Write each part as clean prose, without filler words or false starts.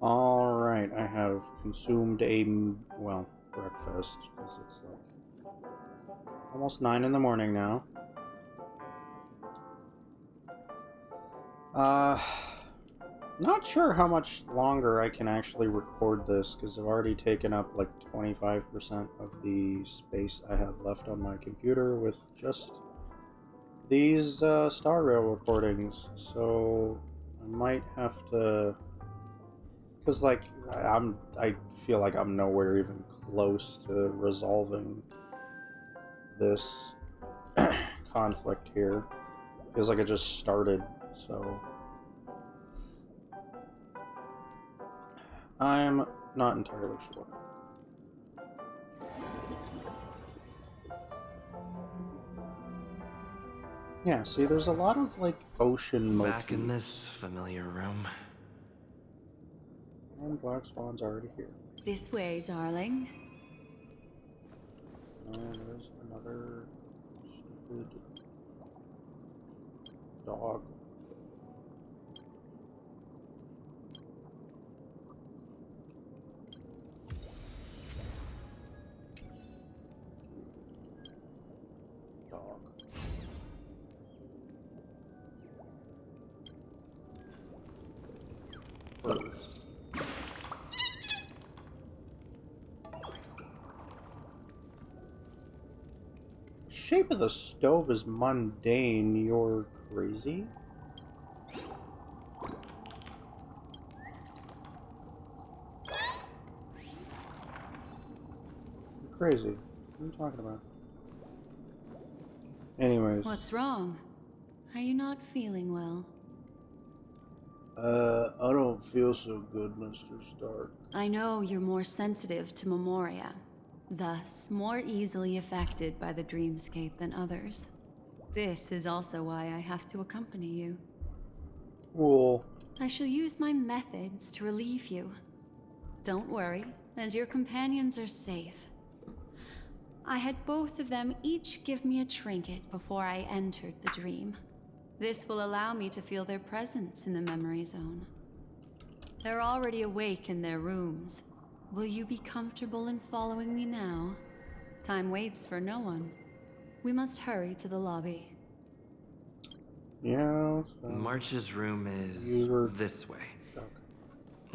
Alright, I have consumed well, breakfast, because it's like almost 9 in the morning now. Uh, Not sure how much longer I can actually record this, because I've already taken up like 25% of the space I have left on my computer with just these Star Rail recordings, so I might have to... Because, like, I feel like I'm nowhere even close to resolving this conflict here. Feels like it just started, so... I'm not entirely sure. Yeah, see, there's a lot of, like, ocean motifs. Back in this familiar room. And Black Swan's already here. This way, darling. And there's another stupid dog. Dog. Bird. Shape of the stove is mundane. You're crazy? You're crazy. What are you talking about? Anyways. What's wrong? Are you not feeling well? I don't feel so good, Mr. Stark. I know you're more sensitive to Memoria, thus more easily affected by the dreamscape than others. This is also why I have to accompany you. Cool. I shall use my methods to relieve you. Don't worry, as your companions are safe. I had both of them each give me a trinket before I entered the dream. This will allow me to feel their presence in the memory zone. They're already awake in their rooms. Will you be comfortable in following me now? Time waits for no one. We must hurry to the lobby. Yeah. So March's room is this way. Okay.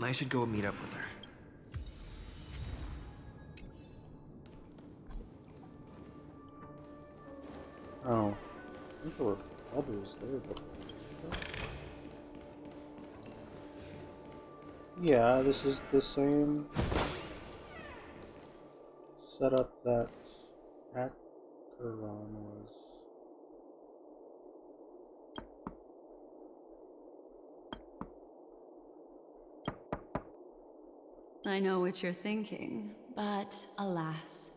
I should go meet up with her. Oh. I think there were others there, but... Yeah, this is the same setup that Acheron was. I know what you're thinking, but alas,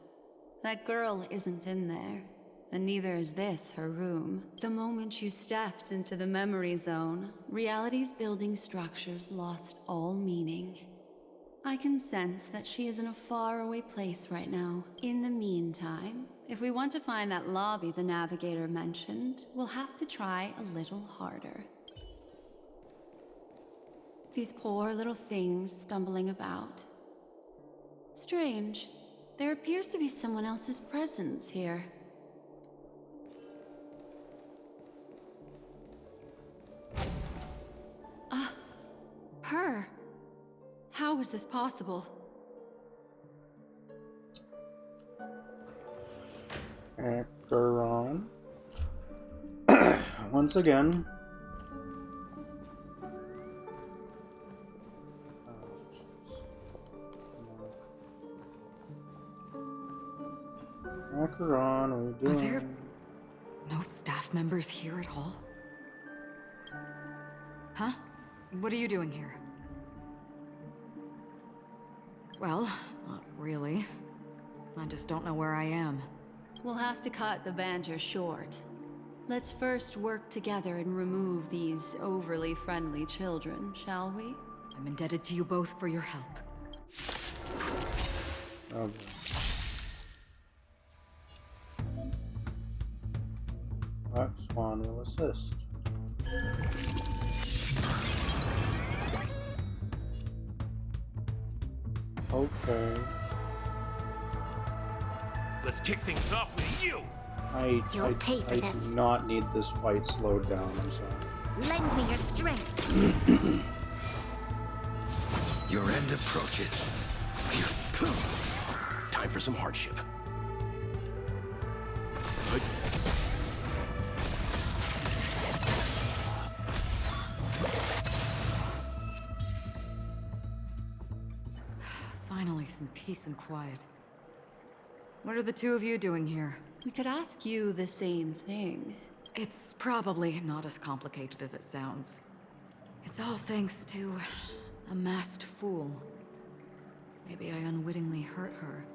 that girl isn't in there, and neither is this her room. The moment you stepped into the memory zone, reality's building structures lost all meaning. I can sense that she is in a faraway place right now. In the meantime, if we want to find that lobby the navigator mentioned, we'll have to try a little harder. These poor little things stumbling about. Strange. There appears to be someone else's presence here. Her? How is this possible? Acheron. Once again. Acheron, what are you doing? Are there no staff members here at all? Huh? What are you doing here? Well, not really. I just don't know where I am. We'll have to cut the banter short. Let's first work together and remove these overly friendly children, shall we? I'm indebted to you both for your help. Okay. Black Swan will assist. Okay. Let's kick things off with you. You'll pay for I this. do not need this fight slowed down. I'm sorry. Lend me your strength. Your end approaches. Time for some hardship. Finally, some peace and quiet. What are the two of you doing here? We could ask you the same thing. It's probably not as complicated as it sounds. It's all thanks to a masked fool. Maybe I unwittingly hurt her.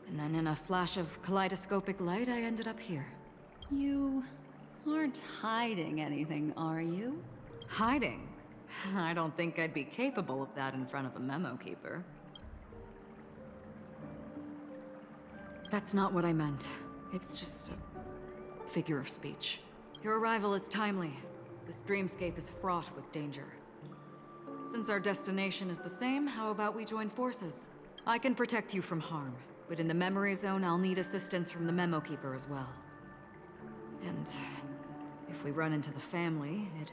And then in a flash of kaleidoscopic light, I ended up here. You aren't hiding anything, are you? Hiding? I don't think I'd be capable of that in front of a memo keeper. That's not what I meant. It's just a figure of speech. Your arrival is timely. This dreamscape is fraught with danger. Since our destination is the same, how about we join forces? I can protect you from harm, but in the memory zone, I'll need assistance from the memo keeper as well. And if we run into the family, it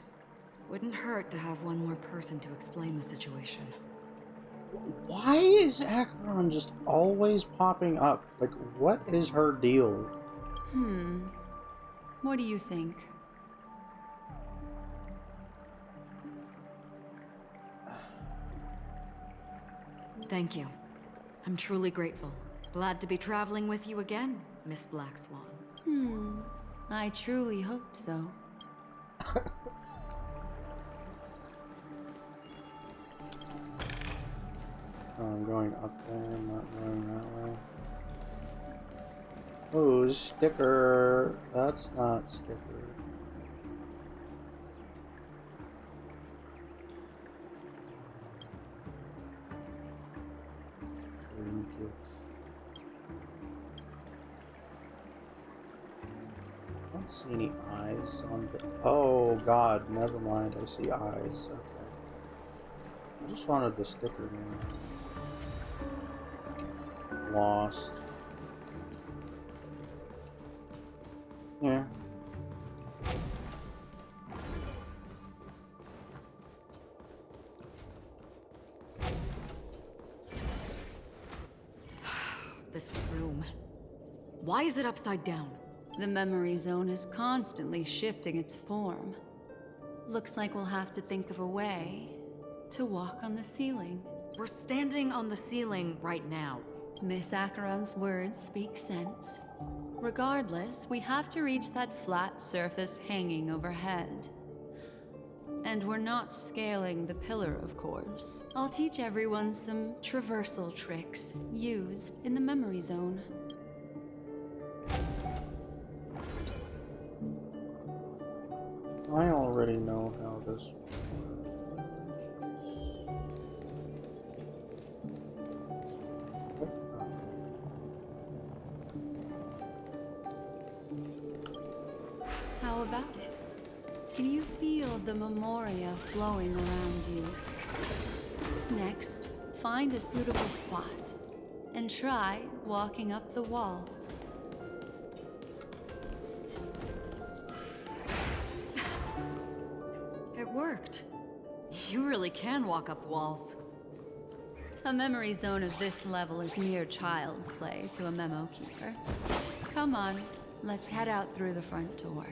wouldn't hurt to have one more person to explain the situation. Why is Acheron just always popping up? Like, what is her deal? What do you think? Thank you. I'm truly grateful. Glad to be traveling with you again, Miss Black Swan. I truly hope so. I'm going up there, I'm not going that way. Oh, sticker. That's not sticker. Dream kit. I don't see any eyes on the... Oh god, never mind, I see eyes. Okay. I just wanted the sticker, man. Lost. Yeah. This room. Why is it upside down? The memory zone is constantly shifting its form. Looks like we'll have to think of a way to walk on the ceiling. We're standing on the ceiling right now. Miss Acheron's words speak sense. Regardless, we have to reach that flat surface hanging overhead. And we're not scaling the pillar, of course. I'll teach everyone some traversal tricks used in the memory zone. I already know how this How about it? Can you feel the memoria flowing around you? Next, find a suitable spot and try walking up the wall. It worked. You really can walk up walls. A memory zone of this level is mere child's play to a memo keeper. Come on, let's head out through the front door.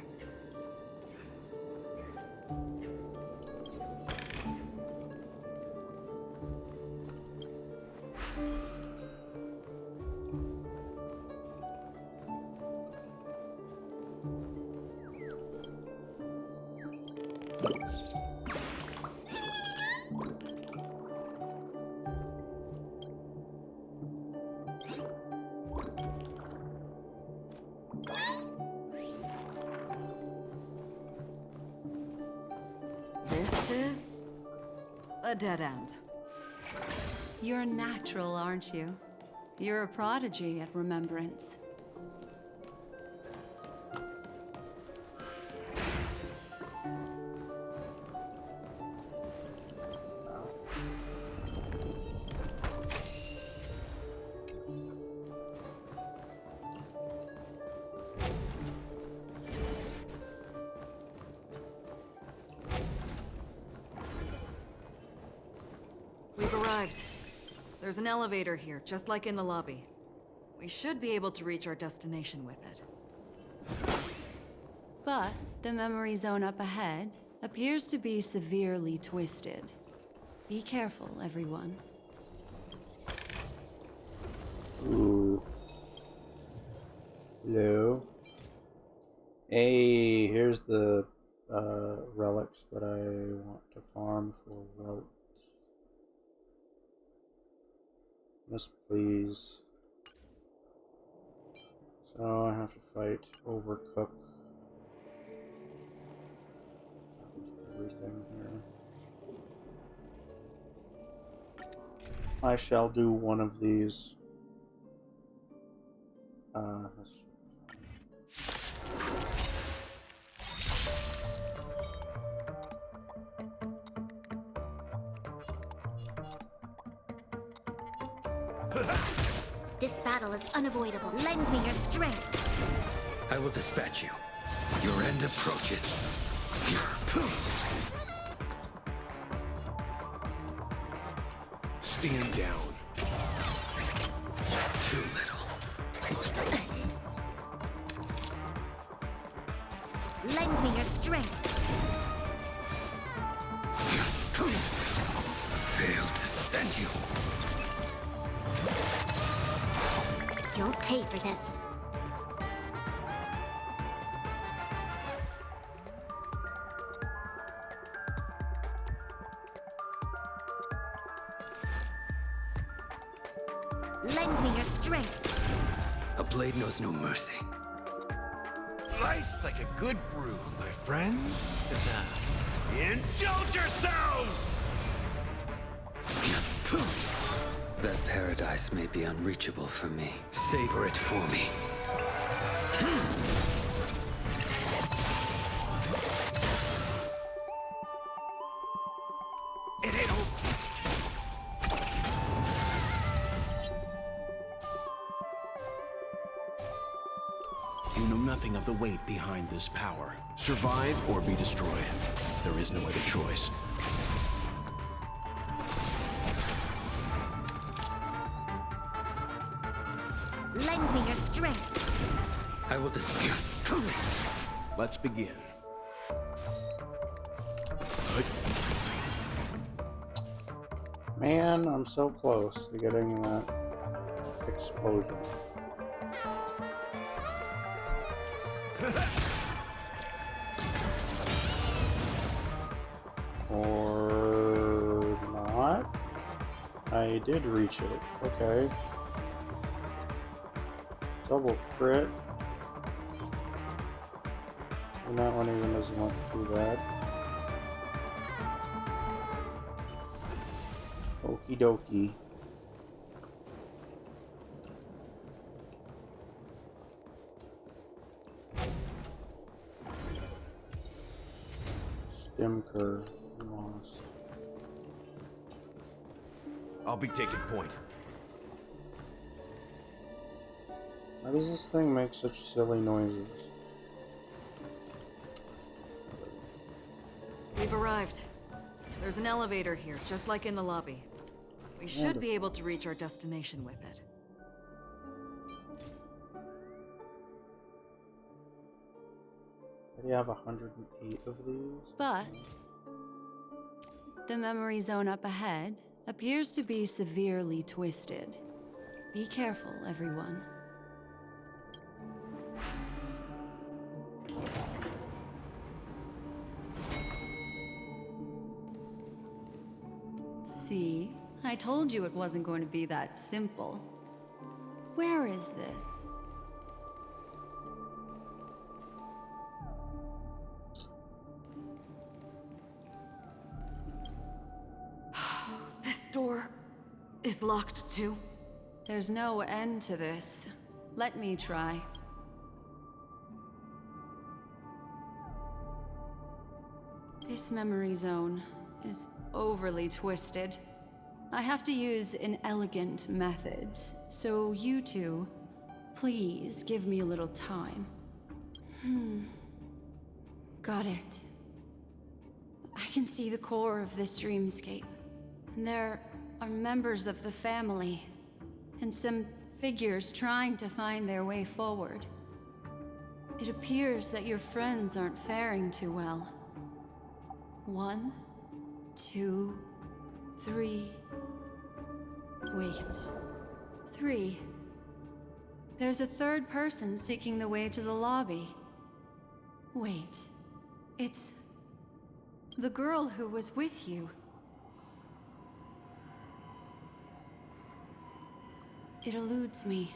This is a dead end. You're natural, aren't you? You're a prodigy at remembrance. We've arrived. There's an elevator here, just like in the lobby. We should be able to reach our destination with it. But the memory zone up ahead appears to be severely twisted. Be careful, everyone. Ooh. Hello. Hey, here's the relics that I want to farm for Welt. Yes, please. So I have to fight Overcook. There's everything here. I shall do one of these. This battle is unavoidable. Lend me your strength. I will dispatch you. Your end approaches. Stand down. Too little. Lend me your strength. Failed to send you. You'll pay for this. Lend me your strength. A blade knows no mercy. Life's like a good brew, my friends. Indulge yourselves! That paradise may be unreachable for me. Savor it for me. It ain't over. You know nothing of the weight behind this power. Survive or be destroyed. There is no other choice. Lend me your strength. I will dispute. Let's begin. Man, I'm so close to getting that explosion. Or not? I did reach it. Okay. Double crit. And that one even doesn't want to do that. Okie dokie. Stimker lost. I'll be taking point. Why does this thing make such silly noises? We've arrived. There's an elevator here, just like in the lobby. We should be able to reach our destination with it. Why do you have 108 of these? But the memory zone up ahead appears to be severely twisted. Be careful, everyone. See? I told you it wasn't going to be that simple. Where is this? This door is locked too. There's no end to this. Let me try. This memory zone is overly twisted. I have to use inelegant methods, so you two, please give me a little time. Got it. I can see the core of this dreamscape. And there are members of the family, and some figures trying to find their way forward. It appears that your friends aren't faring too well. 1, 2, 3. Wait. 3. There's a third person seeking the way to the lobby. Wait. It's the girl who was with you. It eludes me,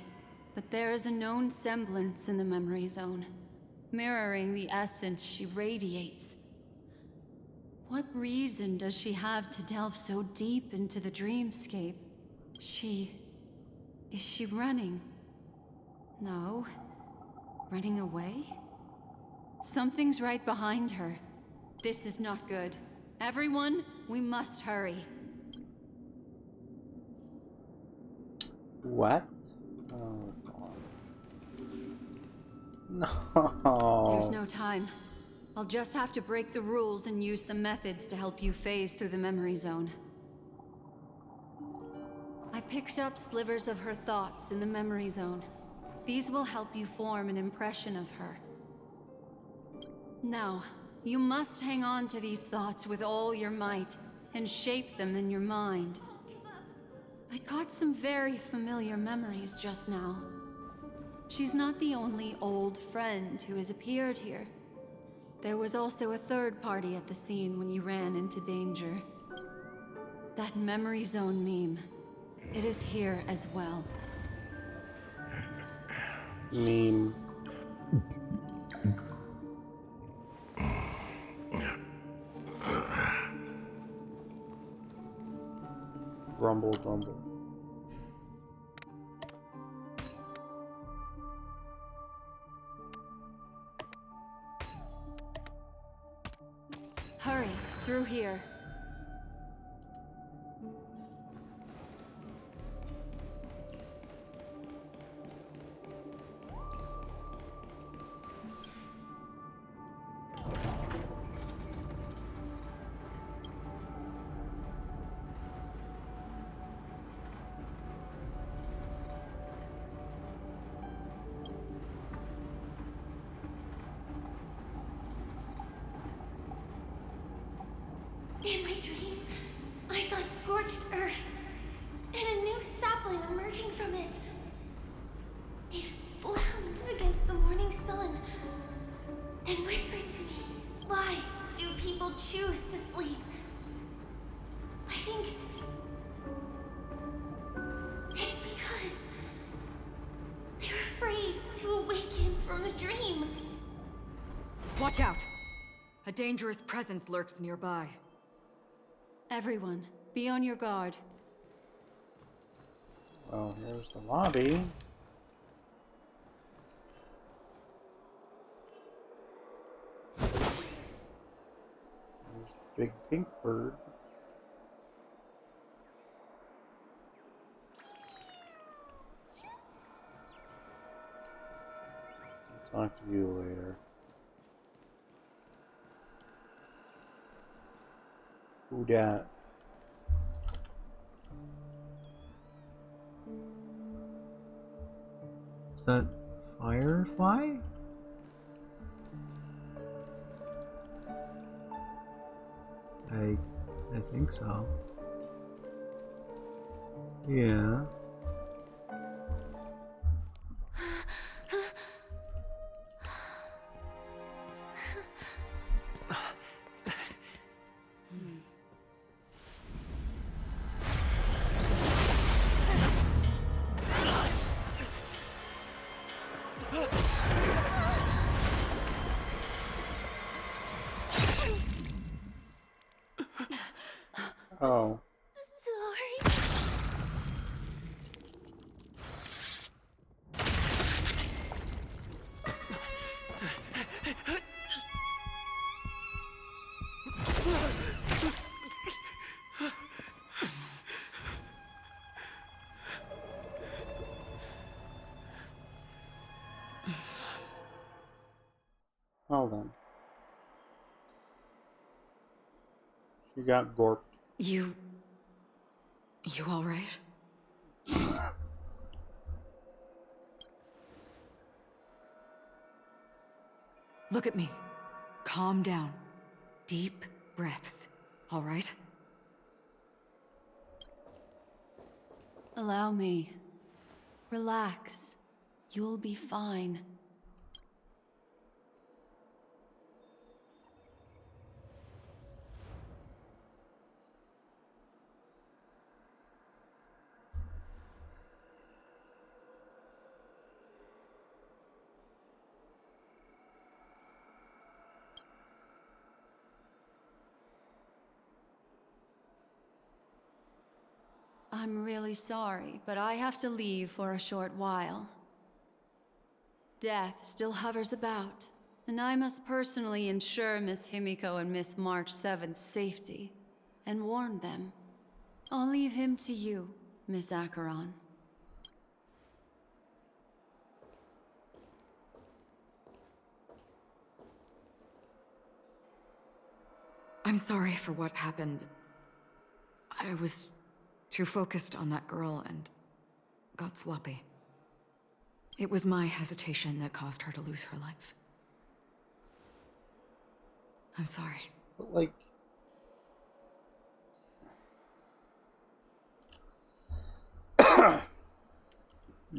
but there is a known semblance in the memory zone, mirroring the essence she radiates. What reason does she have to delve so deep into the dreamscape? Is she running? No. Running away? Something's right behind her. This is not good. Everyone, we must hurry. What? Oh, God. No. There's no time. I'll just have to break the rules and use some methods to help you phase through the memory zone. I picked up slivers of her thoughts in the memory zone. These will help you form an impression of her. Now, you must hang on to these thoughts with all your might and shape them in your mind. I caught some very familiar memories just now. She's not the only old friend who has appeared here. There was also a third party at the scene when you ran into danger. That memory zone meme. It is here as well. Meme. Grumble, grumble. Hurry, through here. In my dream, I saw scorched earth and a new sapling emerging from it. It bloomed against the morning sun and whispered to me, "Why do people choose to sleep?" I think it's because they're afraid to awaken from the dream. Watch out! A dangerous presence lurks nearby. Everyone, be on your guard. Well, here's the lobby. There's the big pink bird. I'll talk to you later. Who dat? Is that Firefly? I think so. Yeah. Oh. Sorry. Well then. She got gorped. You You all right? Look at me. Calm down. Deep breaths. All right? Allow me. Relax. You'll be fine. I'm really sorry, but I have to leave for a short while. Death still hovers about, and I must personally ensure Miss Himiko and Miss March 7th's safety, and warn them. I'll leave him to you, Miss Acheron. I'm sorry for what happened. I was too focused on that girl and got sloppy. It was my hesitation that caused her to lose her life. I'm sorry. But, like...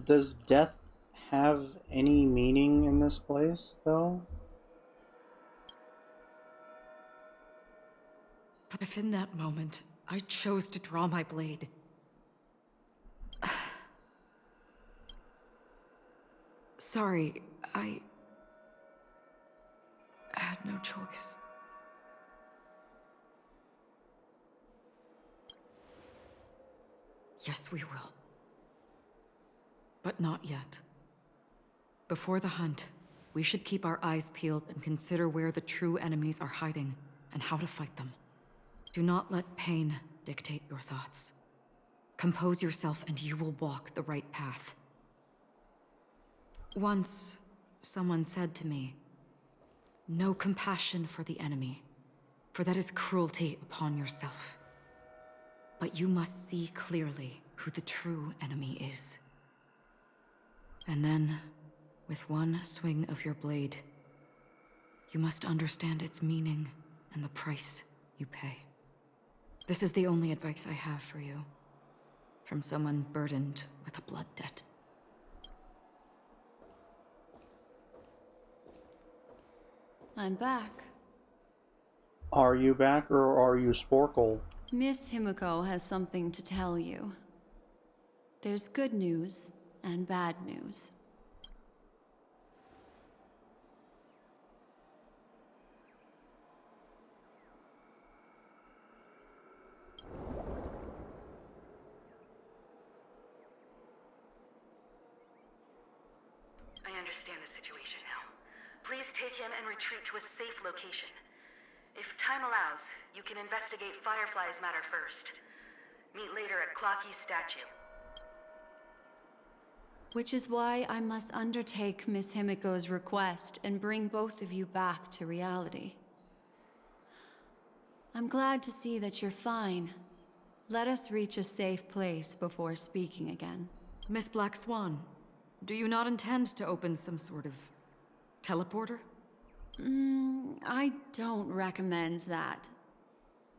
Does death have any meaning in this place, though? But if in that moment, I chose to draw my blade... Sorry, I had no choice. Yes, we will. But not yet. Before the hunt, we should keep our eyes peeled and consider where the true enemies are hiding and how to fight them. Do not let pain dictate your thoughts. Compose yourself and you will walk the right path. Once, someone said to me, "No compassion for the enemy, for that is cruelty upon yourself. But you must see clearly who the true enemy is. And then, with one swing of your blade, you must understand its meaning and the price you pay." This is the only advice I have for you, from someone burdened with a blood debt. I'm back. Are you back, or are you Sporkle? Miss Himiko has something to tell you. There's good news and bad news. I understand the situation now. Please take him and retreat to a safe location. If time allows, you can investigate Firefly's matter first. Meet later at Clocky's statue. Which is why I must undertake Miss Himiko's request and bring both of you back to reality. I'm glad to see that you're fine. Let us reach a safe place before speaking again. Miss Black Swan, do you not intend to open some sort of teleporter? I don't recommend that.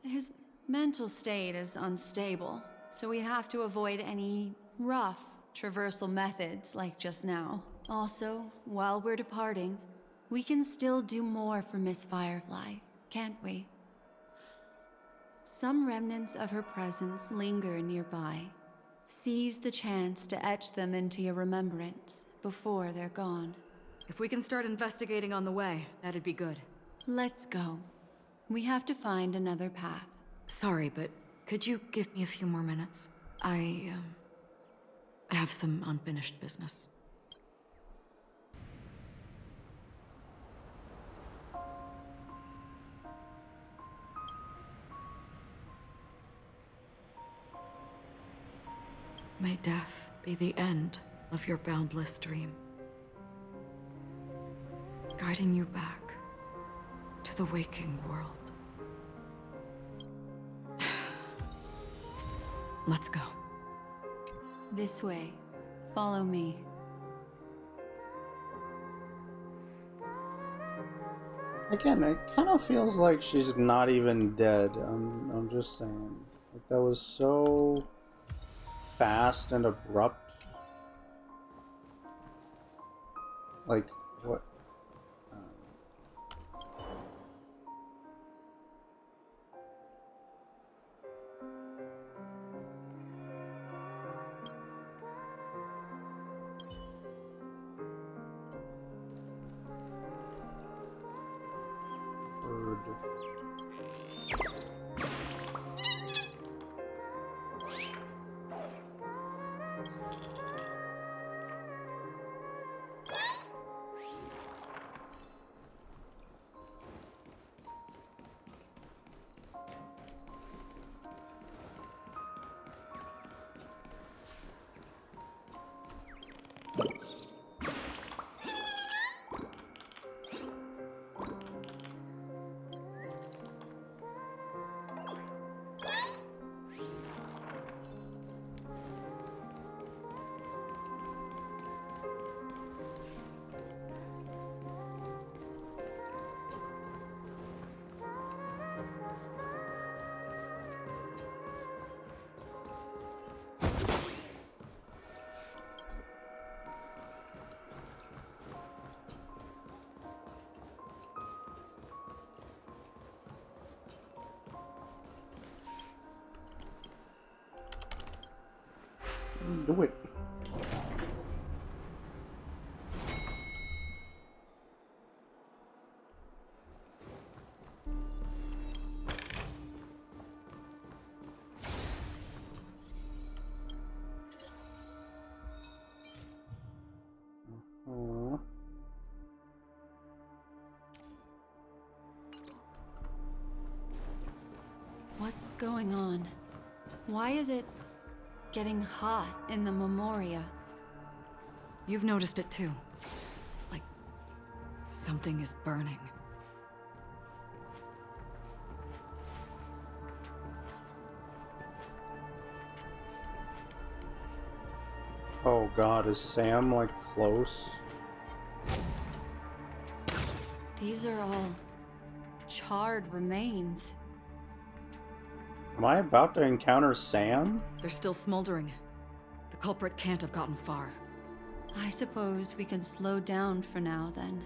His mental state is unstable, so we have to avoid any rough traversal methods like just now. Also, while we're departing, we can still do more for Miss Firefly, can't we? Some remnants of her presence linger nearby. Seize the chance to etch them into your remembrance before they're gone. If we can start investigating on the way, that'd be good. Let's go. We have to find another path. Sorry, but could you give me a few more minutes? I have some unfinished business. May death be the end of your boundless dream, guiding you back to the waking world. Let's go. This way. Follow me. Again, it kind of feels like she's not even dead. I'm just saying. Like, that was so fast and abrupt. Like, what? Bird. Do it. What's going on? Why is it getting hot in the Memoria? You've noticed it too. Like, something is burning. Oh god, is Sam, like, close? These are all charred remains. Am I about to encounter Sam? They're still smoldering. The culprit can't have gotten far. I suppose we can slow down for now, then.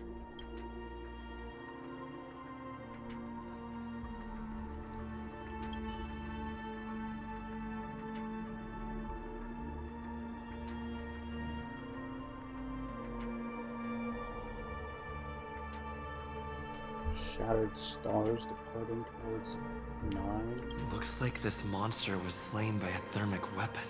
Shattered stars departing towards 9. Looks like this monster was slain by a thermic weapon.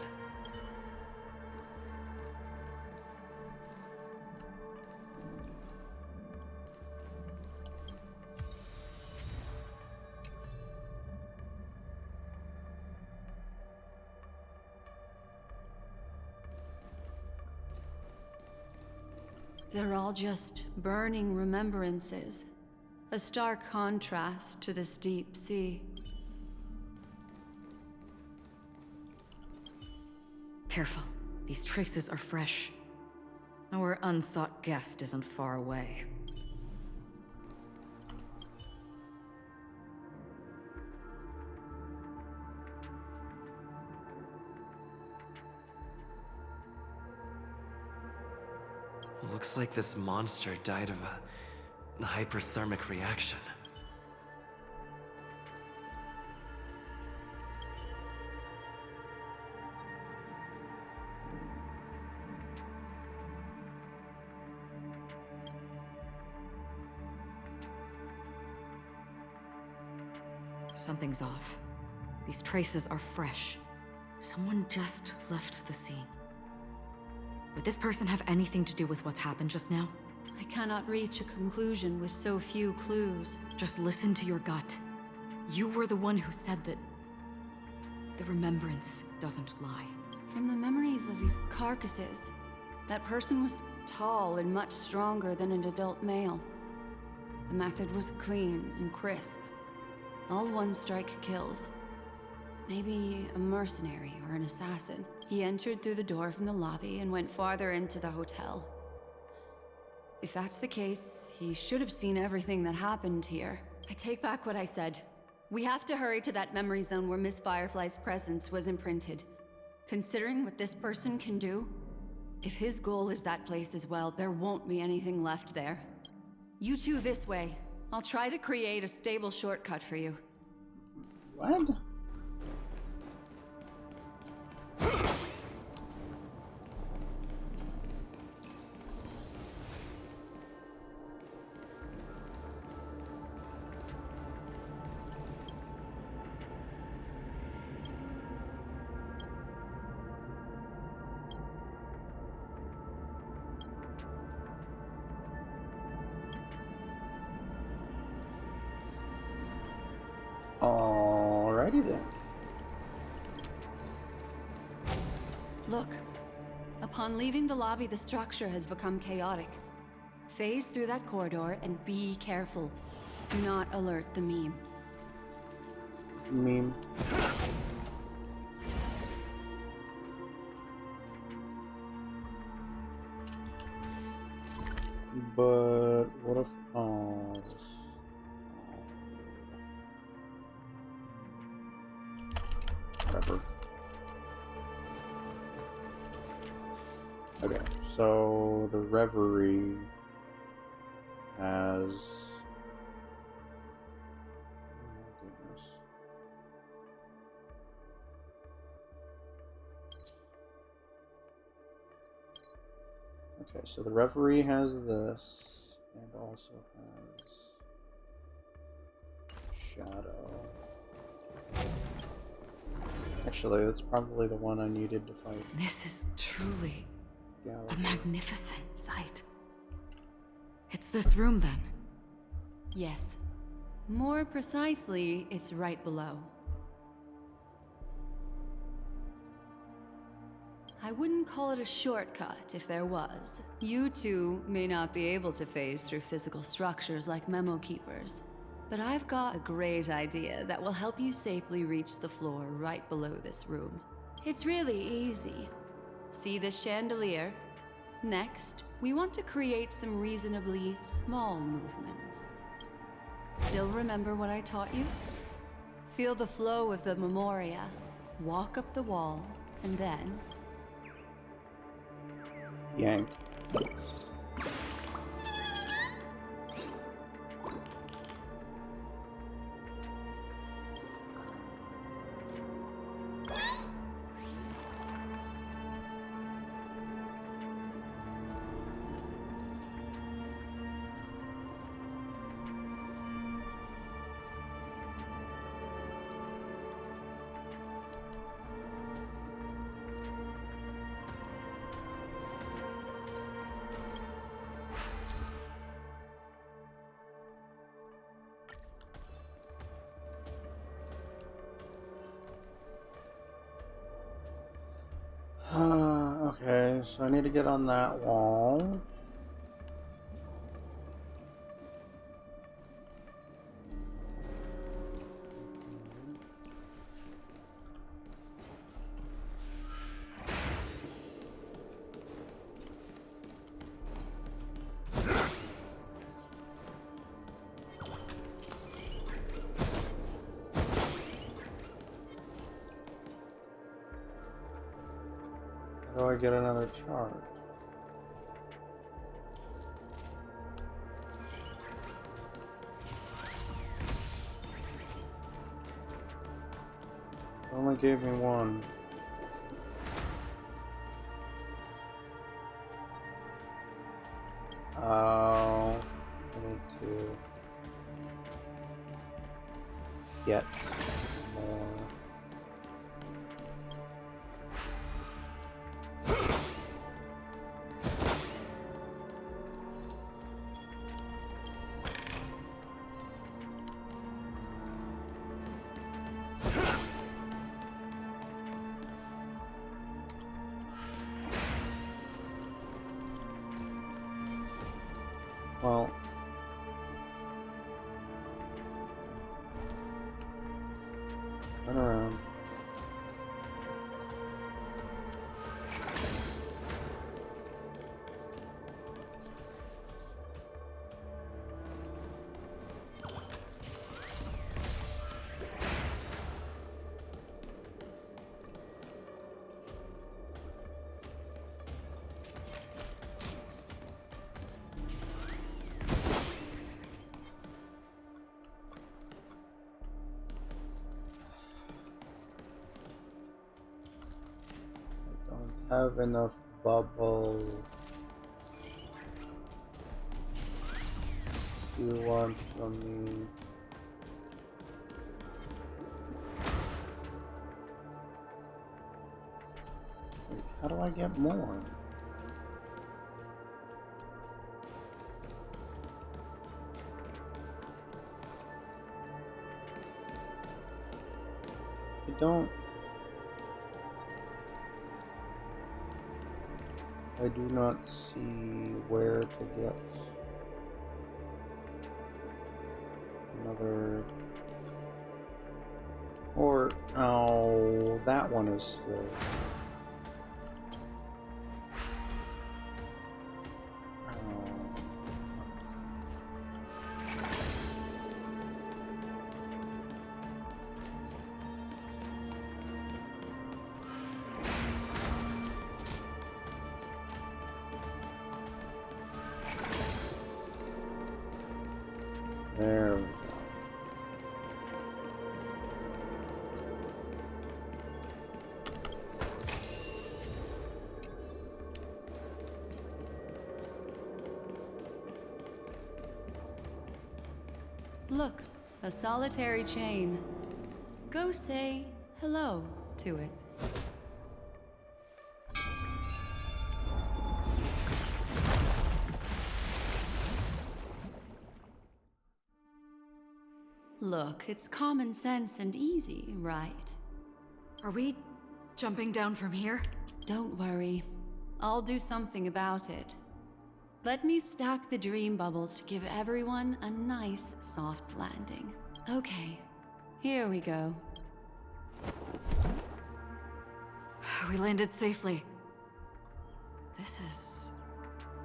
They're all just burning remembrances. A stark contrast to this deep sea. Careful. These traces are fresh. Our unsought guest isn't far away. Looks like this monster died of a hyperthermic reaction. Something's off. These traces are fresh. Someone just left the scene. Would this person have anything to do with what's happened just now? I cannot reach a conclusion with so few clues. Just listen to your gut. You were the one who said that the remembrance doesn't lie. From the memories of these carcasses, that person was tall and much stronger than an adult male. The method was clean and crisp. All one-strike kills. Maybe a mercenary or an assassin. He entered through the door from the lobby and went farther into the hotel. If that's the case, he should have seen everything that happened here. I take back what I said. We have to hurry to that memory zone where Miss Firefly's presence was imprinted. Considering what this person can do, if his goal is that place as well, there won't be anything left there. You two this way. I'll try to create a stable shortcut for you. What? Alrighty then. Look. Upon leaving the lobby, the structure has become chaotic. Phase through that corridor and be careful. Do not alert the meme. Meme. But what if whatever. Okay, so the Reverie has goodness. Okay, so the Reverie has this, and also has Shadow. Actually, that's probably the one I needed to fight. This is truly a magnificent sight. It's this room, then? Yes. More precisely, it's right below. I wouldn't call it a shortcut if there was. You two may not be able to phase through physical structures like memo keepers, but I've got a great idea that will help you safely reach the floor right below this room. It's really easy. See this chandelier? Next, we want to create some reasonably small movements. Still remember what I taught you? Feel the flow of the memoria, walk up the wall, and then yank. Okay, so I need to get on that wall. How do I get another charge? It only gave me one. Oh, I need to get more. Well, turn around. have enough bubble. Do you want from me? Wait, how do I get more? I don't. I do not see where to get another. Or, oh, that one is still. There we go. Look, a solitary chain. Go say hello to it. Look, it's common sense and easy, right? Are we jumping down from here? Don't worry. I'll do something about it. Let me stack the dream bubbles to give everyone a nice, soft landing. Okay, here we go. We landed safely. This is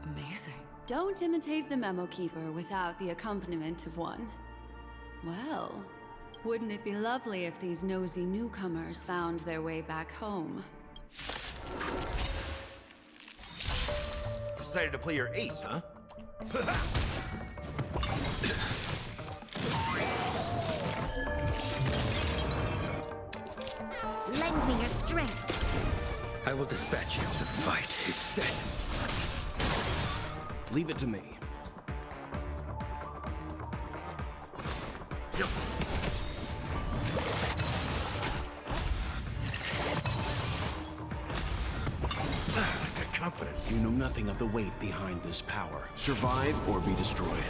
amazing. Don't imitate the Memo Keeper without the accompaniment of one. Well, wouldn't it be lovely if these nosy newcomers found their way back home? Decided to play your ace, huh? Lend me your strength. I will dispatch you. The fight is set. Leave it to me. Confidence. You know nothing of the weight behind this power. Survive or be destroyed.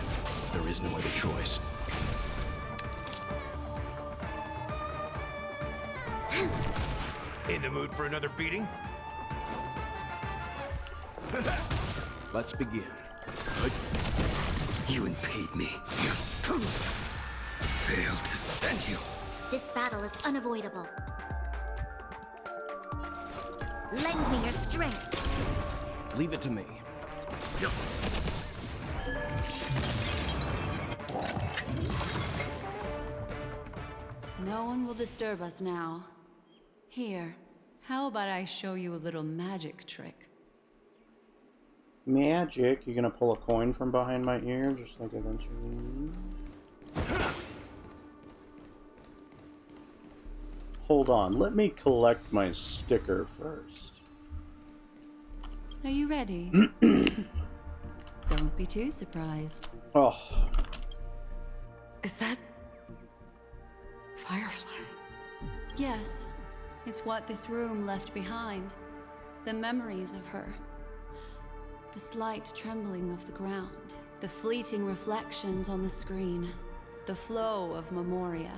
There is no other choice. In the mood for another beating? Let's begin. You impede me. Failed to send you. This battle is unavoidable. Lend me your strength. Leave it to me. No one will disturb us now. Here, how about I show you a little magic trick? Magic? You're gonna pull a coin from behind my ear, just like eventually. Hold on, let me collect my sticker first. Are you ready? Don't be too surprised. Oh, Is that... Firefly? Yes, it's what this room left behind. The memories of her. The slight trembling of the ground. The fleeting reflections on the screen. The flow of memoria.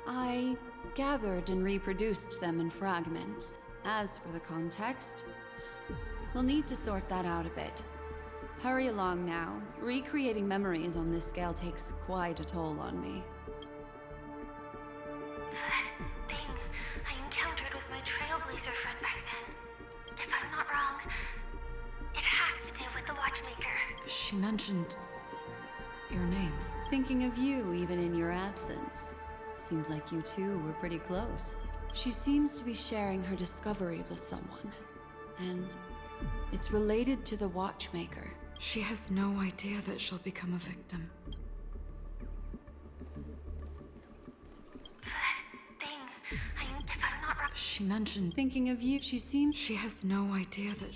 I gathered and reproduced them in fragments. As for the context, we'll need to sort that out a bit. Hurry along now. Recreating memories on this scale takes quite a toll on me. That thing I encountered with my Trailblazer friend back then. If I'm not wrong, it has to do with the Watchmaker. She mentioned... your name. Thinking of you even in your absence. Seems like you two were pretty close. She seems to be sharing her discovery with someone. And it's related to the Watchmaker. She has no idea that she'll become a victim. That thing if I'm not wrong, She mentioned Thinking of you, she seemed. she has no idea that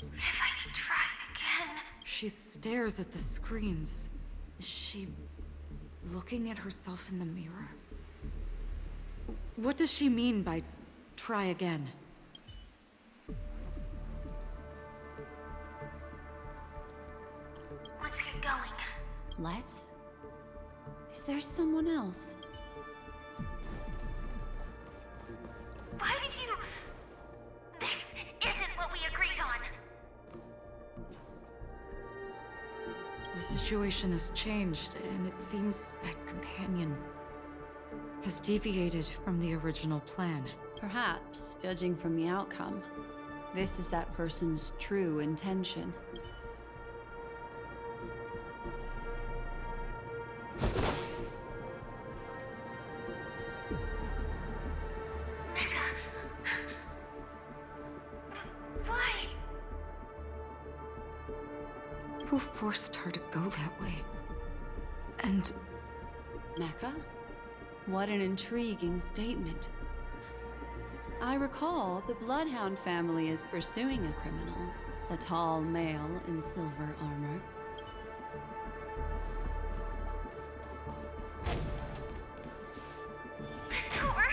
If I could try again. she stares at the screens. Is she looking at herself in the mirror? What does she mean by try again? Let's get going. Let's? Is there someone else? Why did you... This isn't what we agreed on. The situation has changed, and it seems that companion has deviated from the original plan. Perhaps, judging from the outcome, this is that person's true intention. Why? Who forced her to go that way? And Mecca? What an intriguing statement. I recall the Bloodhound family is pursuing a criminal, a tall male in silver armor. The door!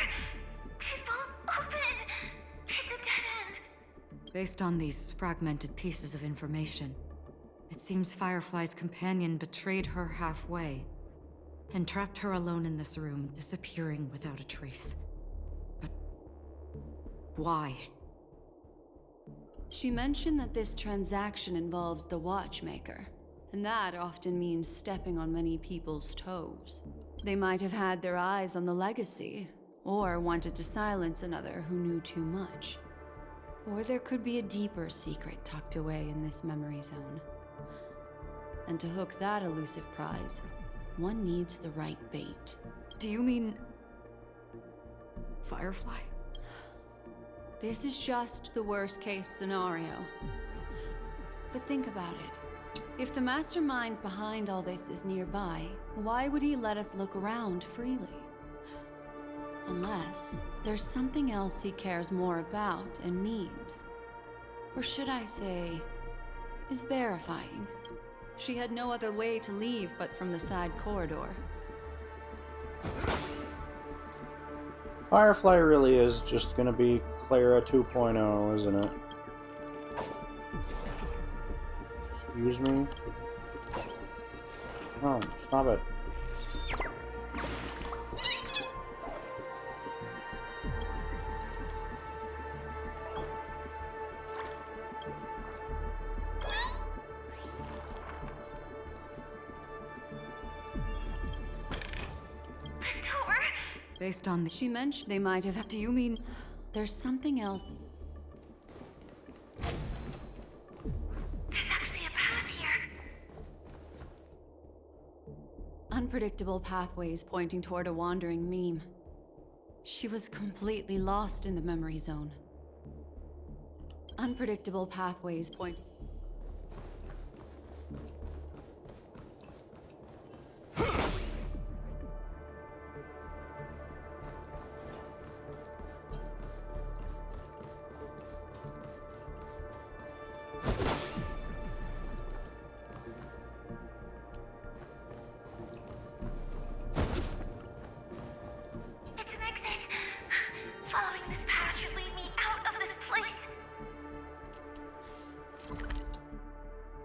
It won't open! It's a dead end! based on these fragmented pieces of information, it seems Firefly's companion betrayed her halfway and trapped her alone in this room, disappearing without a trace. But why? She mentioned that this transaction involves the Watchmaker, and that often means stepping on many people's toes. They might have had their eyes on the legacy, or wanted to silence another who knew too much. Or there could be a deeper secret tucked away in this memory zone. And to hook that elusive prize, one needs the right bait. Do you mean Firefly? This is just the worst-case scenario. But think about it. If the mastermind behind all this is nearby, why would he let us look around freely? Unless there's something else he cares more about and needs. Or should I say, is verifying. She had no other way to leave but from the side corridor. Firefly really is just gonna be Clara 2.0, isn't it? Excuse me? Oh, stop it. Based on the... She mentioned they might have... Do you mean... There's something else. There's actually a path here. Unpredictable pathways pointing toward a wandering meme. She was completely lost in the memory zone. Unpredictable pathways point... It's an exit. Following this path should lead me out of this place.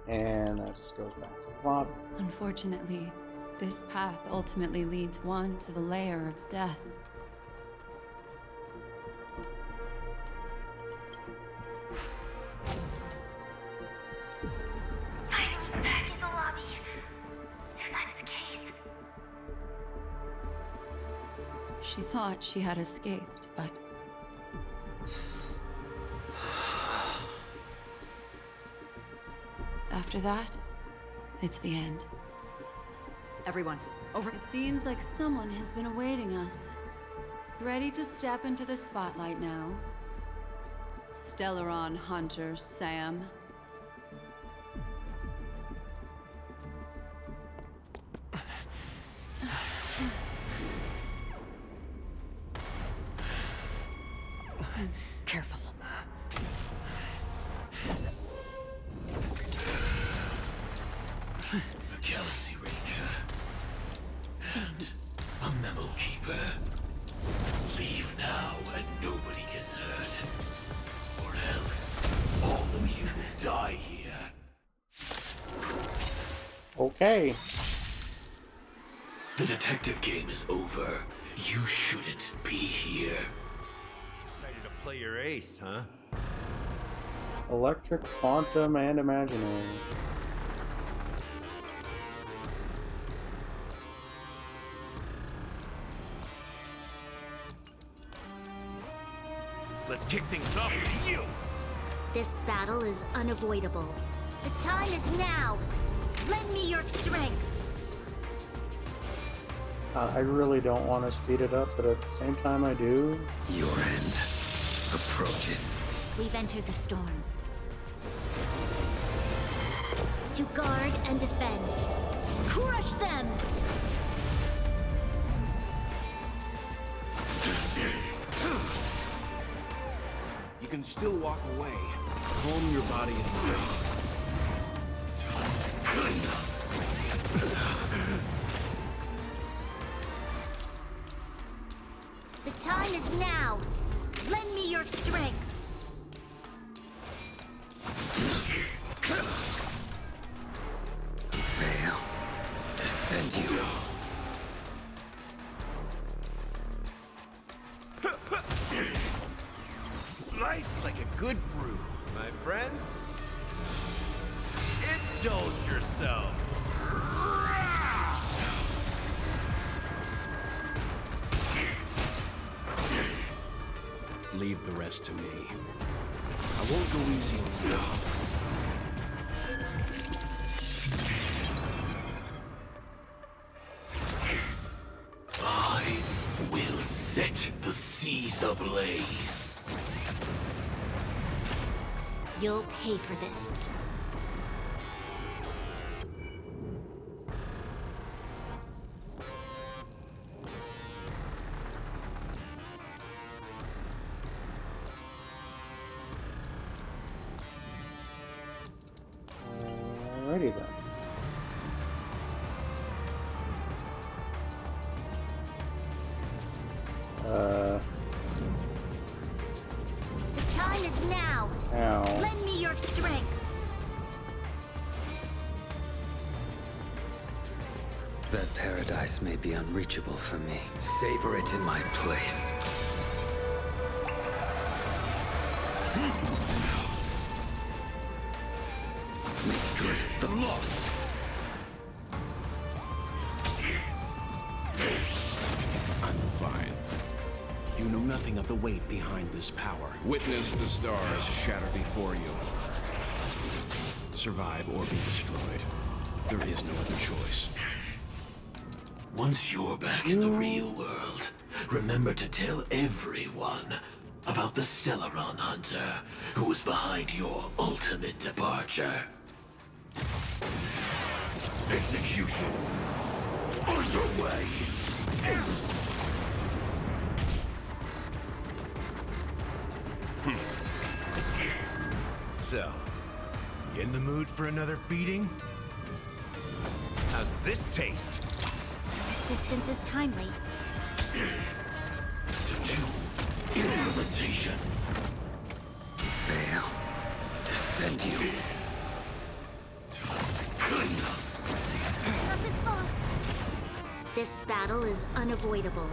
And that just goes back to the lobby. Unfortunately, this path ultimately leads one to the lair of death. Finally back in the lobby. If that's the case. She thought she had escaped, but... After that, it's the end. Everyone, over... It seems like someone has been awaiting us. Ready to step into the spotlight now. Stellaron Hunter Sam. want? A memo keeper? Leave now and nobody gets hurt. Or else, all of you will die here. Okay. The detective game is over. You shouldn't be here. Ready to play your ace, huh? Electric, quantum, and imaginary. Let's kick things off with you! This battle is unavoidable. The time is now. Lend me your strength. I really don't want to speed it up, but at the same time I do. Your end approaches. We've entered the storm. To guard and defend. Crush them! You can still walk away. Calm your body and mind. The time is now. Lend me your strength. Fail to send you. Slice like a good brew, my friends. Indulge yourself. Leave the rest to me. I won't go easy on you. I will set the seas ablaze. You'll pay for this. Alrighty then. The time is now. Ow. Lend me your strength. That paradise may be unreachable for me. Savor it in my place. Make good the loss. I'm fine. You know nothing of the weight behind this power. Witness the stars shatter before you. Survive or be destroyed. There is no other choice. Once you're back in the real world, remember to tell everyone about the Stellaron Hunter who was behind your ultimate departure. Execution underway. So, you in the mood for another beating? How's this taste? Persistence is timely. Implementation. Fail to send you. Doesn't fall. This battle is unavoidable.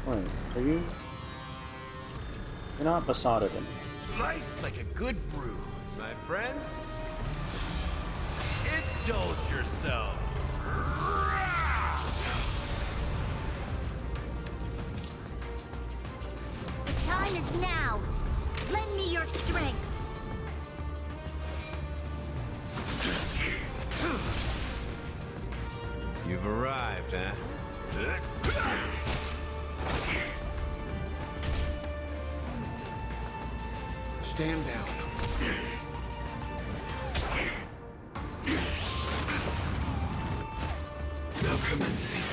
Wait, are you? You're not besotted in. Slice like a good brew, my friends. Indulge yourself. The time is now. Lend me your strength. You've arrived, huh? Stand down. Now commencing.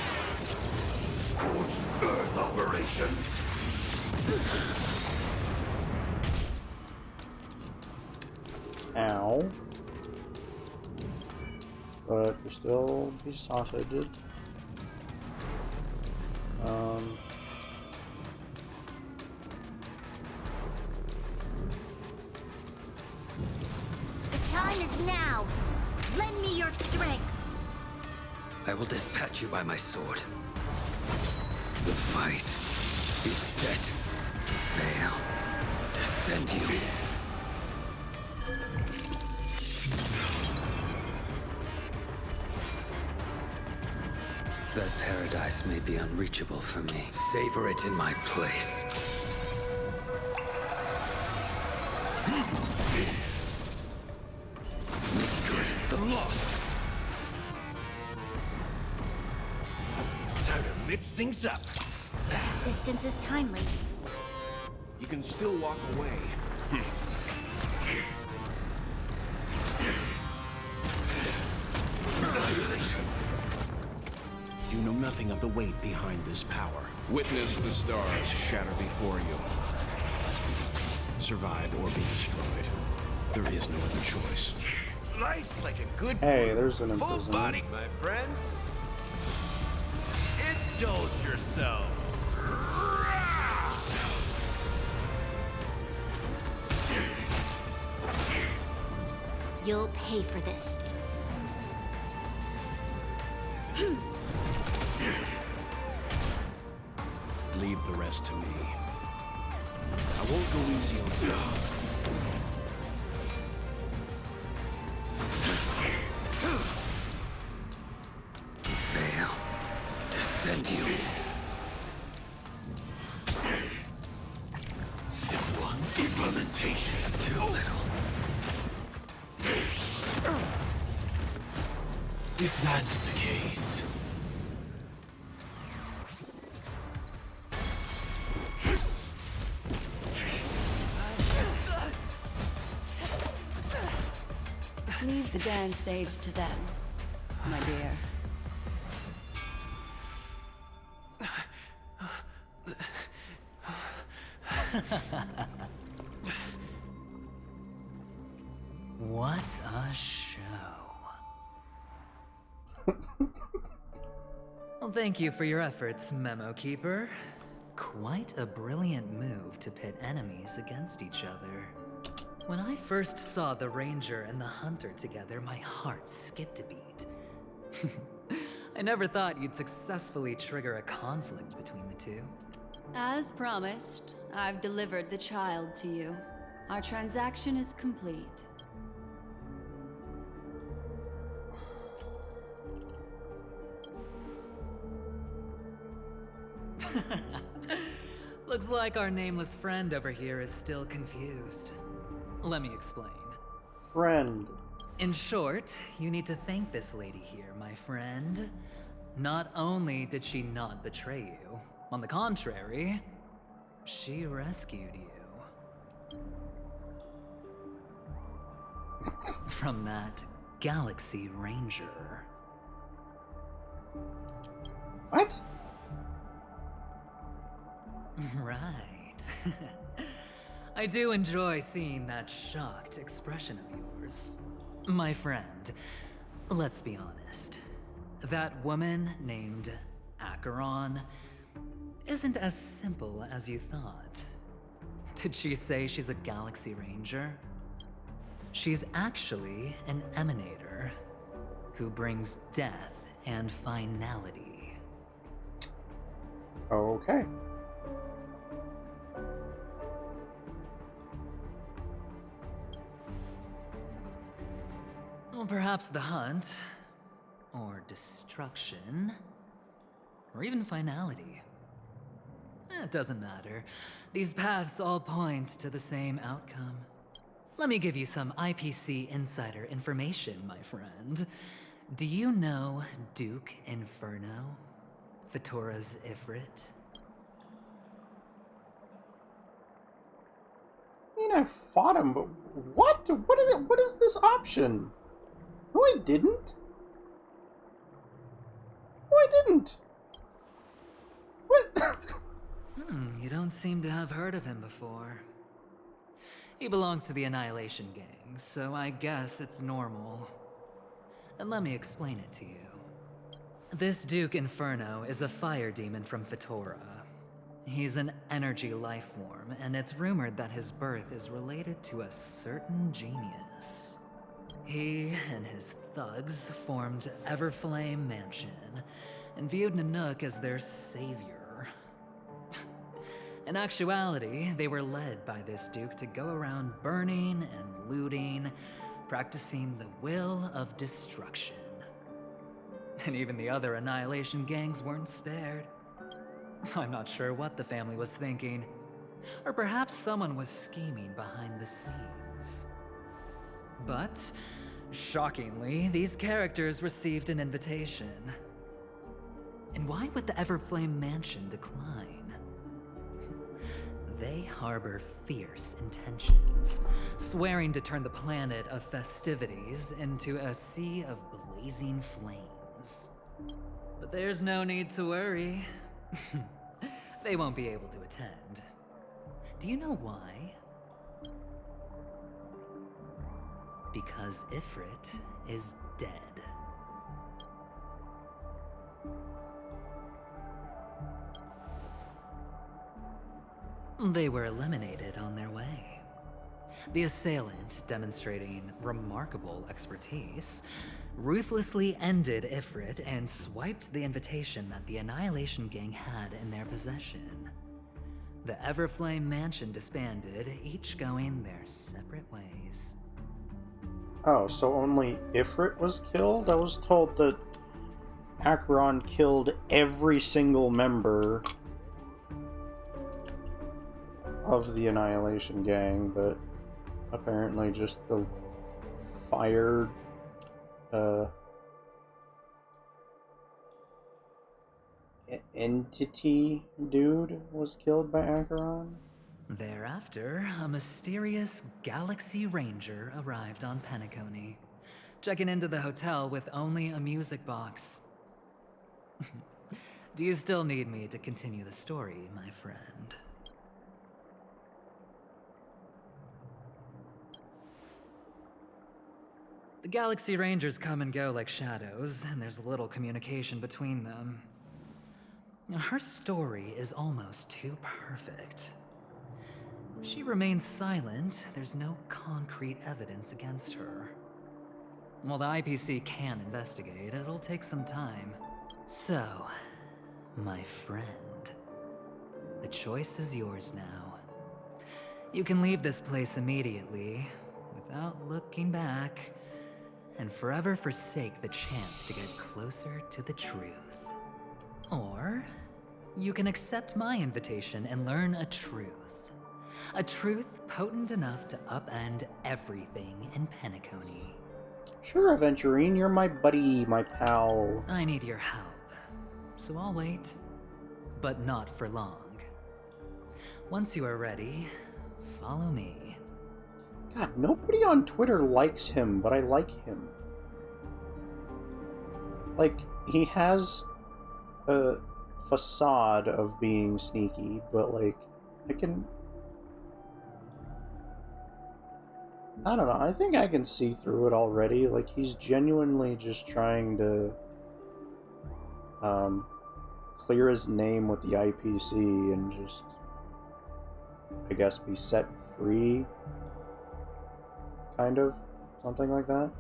Scorched Earth operations. Ow. But we still be sausaged. The time is now. Lend me your strength. I will dispatch you by my sword. The fight is set. Veil, descend you. That paradise may be unreachable for me. Savor it in my place. Make good the loss. Time to mix things up. Assistance is timely. You can still walk away. You know nothing of the weight behind this power. Witness the stars shatter before you. Survive or be destroyed. There is no other choice. Life's like a good Hey, there's an full imprisonment. body, my friends. Indulge yourself. You'll pay for this. Leave the rest to me. I won't go easy on you. Veil, descend you. Step 1, implementation. Too little. If that's the case... Leave the dance stage to them, my dear. What a show. Well, thank you for your efforts, Memo Keeper. Quite a brilliant move to pit enemies against each other. When I first saw the Ranger and the Hunter together, my heart skipped a beat. I never thought you'd successfully trigger a conflict between the two. As promised, I've delivered the child to you. Our transaction is complete. Looks like our nameless friend over here is still confused. Let me explain. Friend. In short, you need to thank this lady here, my friend. Not only did she not betray you, on the contrary, she rescued you. From that Galaxy Ranger. What? Right. I do enjoy seeing that shocked expression of yours. My friend, let's be honest. That woman named Acheron isn't as simple as you thought. Did she say she's a Galaxy Ranger? She's actually an Emanator who brings death and finality. Okay. Well, perhaps the hunt, or destruction, or even finality. It doesn't matter. These paths all point to the same outcome. Let me give you some IPC insider information, my friend. Do you know Duke Inferno? Fatora's Ifrit? I mean, I fought him, but what? What is this option? No, I didn't. No, I didn't. What? You don't seem to have heard of him before. He belongs to the Annihilation Gang, so I guess it's normal. And let me explain it to you. This Duke Inferno is a fire demon from Fetora. He's an energy life form, and it's rumored that his birth is related to a certain genius. He and his thugs formed Everflame Mansion, and viewed Nanook as their savior. In actuality, they were led by this Duke to go around burning and looting, practicing the will of destruction. And even the other Annihilation gangs weren't spared. I'm not sure what the family was thinking. Or perhaps someone was scheming behind the scenes. But, shockingly, these characters received an invitation. And why would the Everflame Mansion decline? They harbor fierce intentions, swearing to turn the planet of festivities into a sea of blazing flames. But there's no need to worry. They won't be able to attend. Do you know why? Because Ifrit is dead. They were eliminated on their way. The assailant, demonstrating remarkable expertise, ruthlessly ended Ifrit and swiped the invitation that the Annihilation Gang had in their possession. The Everflame Mansion disbanded, each going their separate ways. Oh, so only Ifrit was killed? I was told that Acheron killed every single member of the Annihilation Gang, but apparently just the fire entity dude was killed by Acheron? Thereafter, a mysterious Galaxy Ranger arrived on Penacony, checking into the hotel with only a music box. Do you still need me to continue the story, my friend? The Galaxy Rangers come and go like shadows, and there's little communication between them. Her story is almost too perfect. If she remains silent, there's no concrete evidence against her. While the IPC can investigate, it'll take some time. So, my friend, the choice is yours now. You can leave this place immediately, without looking back, and forever forsake the chance to get closer to the truth. Or, you can accept my invitation and learn a truth. A truth potent enough to upend everything in Penacony. Sure, Aventurine, you're my buddy, my pal. I need your help, so I'll wait, but not for long. Once you are ready, follow me. God, nobody on Twitter likes him, but I like him. Like, he has a facade of being sneaky, but like, I don't know, I think I can see through it already. Like, he's genuinely just trying to clear his name with the IPC and just, I guess, be set free. Kind of. Something like that.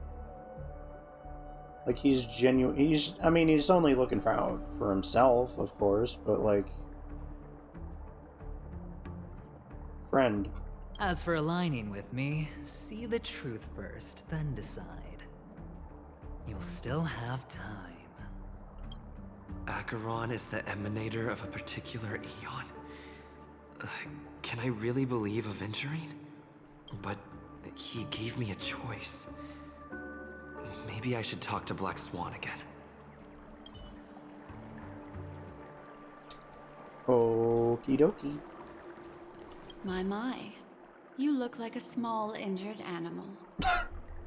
Like, he's genuine. He's only looking for himself, of course, but like, friend. As for aligning with me, see the truth first, then decide. You'll still have time. Acheron is the emanator of a particular eon? Can I really believe Aventurine? But he gave me a choice. Maybe I should talk to Black Swan again. Okie dokie. My. You look like a small, injured animal.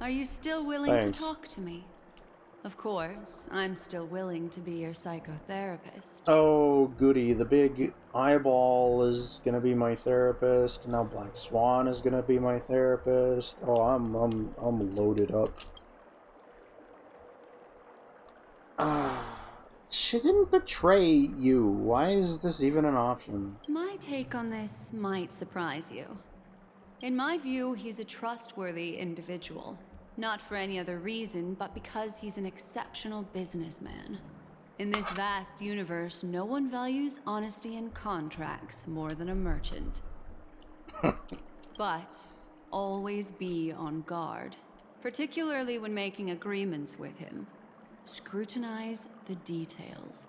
Are you still willing Thanks. to talk to me? Of course, I'm still willing to be your psychotherapist. Oh, goody. The big eyeball is gonna be my therapist. Now Black Swan is gonna be my therapist. Oh, I'm loaded up. She didn't betray you. Why is this even an option? My take on this might surprise you. In my view, he's a trustworthy individual. Not for any other reason, but because he's an exceptional businessman. In this vast universe, no one values honesty in contracts more than a merchant. But always be on guard, particularly when making agreements with him. Scrutinize the details.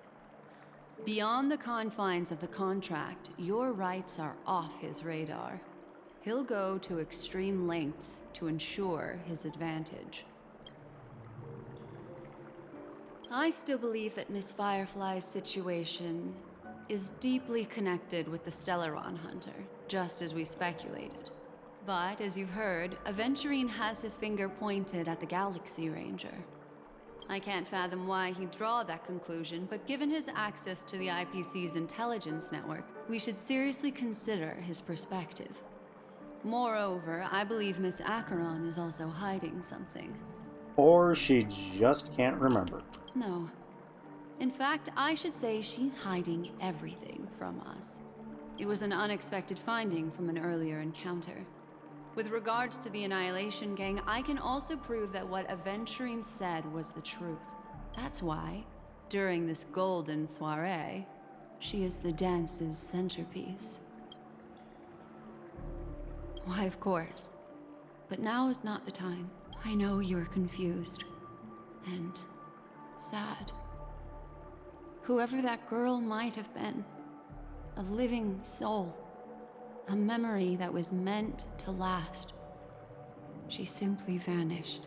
Beyond the confines of the contract, your rights are off his radar. He'll go to extreme lengths to ensure his advantage. I still believe that Miss Firefly's situation is deeply connected with the Stellaron Hunter, just as we speculated. But, as you've heard, Aventurine has his finger pointed at the Galaxy Ranger. I can't fathom why he'd draw that conclusion, but given his access to the IPC's intelligence network, we should seriously consider his perspective. Moreover, I believe Miss Acheron is also hiding something. Or she just can't remember. No. In fact, I should say she's hiding everything from us. It was an unexpected finding from an earlier encounter. With regards to the Annihilation Gang, I can also prove that what Aventurine said was the truth. That's why, during this golden soiree, she is the dance's centerpiece. Why, of course. But now is not the time. I know you're confused. And sad. Whoever that girl might have been. A living soul. A memory that was meant to last. She simply vanished.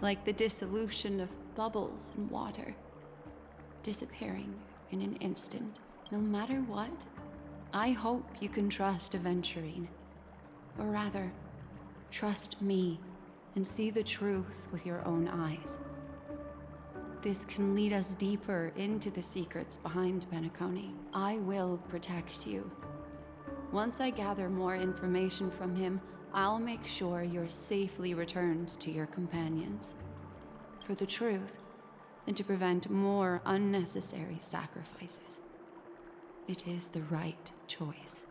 Like the dissolution of bubbles in water. Disappearing in an instant. No matter what, I hope you can trust Aventurine. Or rather, trust me and see the truth with your own eyes. This can lead us deeper into the secrets behind Penacony. I will protect you. Once I gather more information from him, I'll make sure you're safely returned to your companions. For the truth, and to prevent more unnecessary sacrifices. It is the right choice.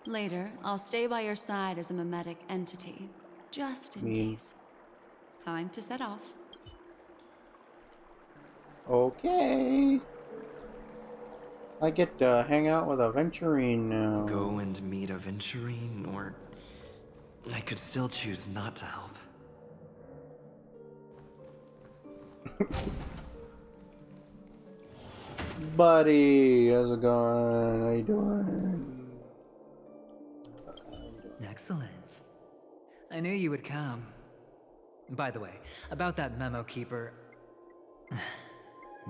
Later, I'll stay by your side as a mimetic entity, just in case. Time to set off. Okay. I get to hang out with Aventurine now. Go and meet Aventurine, or I could still choose not to help. Buddy, how's it going? How you doing? Excellent. I knew you would come. By the way, about that memo keeper...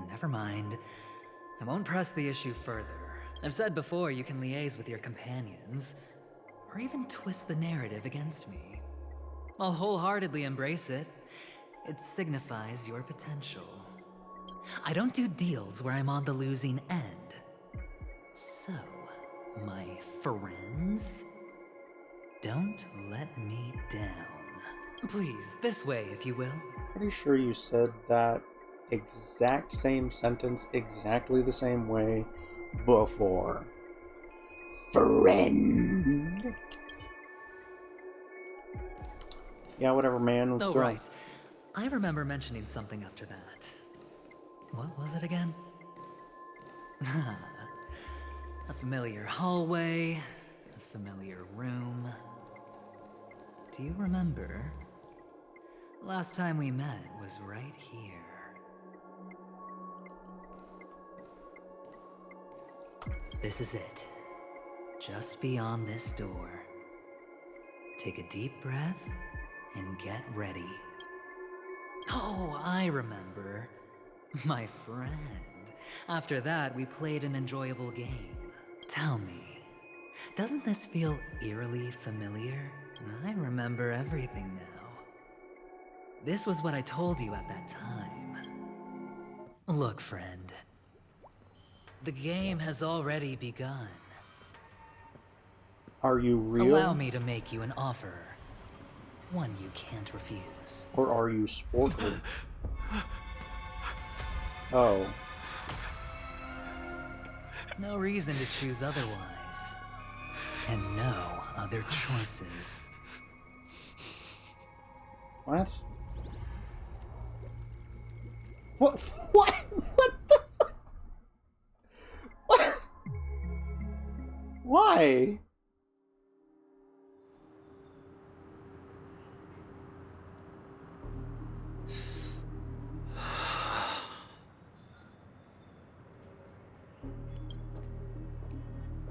Never mind. I won't press the issue further. I've said before you can liaise with your companions, or even twist the narrative against me. I'll wholeheartedly embrace it. It signifies your potential. I don't do deals where I'm on the losing end. So, my friends, don't let me down. Please, this way, if you will. Pretty sure you said that exact same sentence exactly the same way before. Friend. Yeah, whatever, man. Let's Oh, go. right. I remember mentioning something after that. What was it again? A familiar hallway, a familiar room. Do you remember? Last time we met was right here. This is it. Just beyond this door. Take a deep breath and get ready. Oh, I remember. My friend. After that, we played an enjoyable game. Tell me, doesn't this feel eerily familiar? I remember everything now. This was what I told you at that time. Look, friend. The game has already begun. Are you real? Allow me to make you an offer. One you can't refuse. Or are you sportly? Oh. No reason to choose otherwise. And no other choices. What? What? What? What the? What? Why?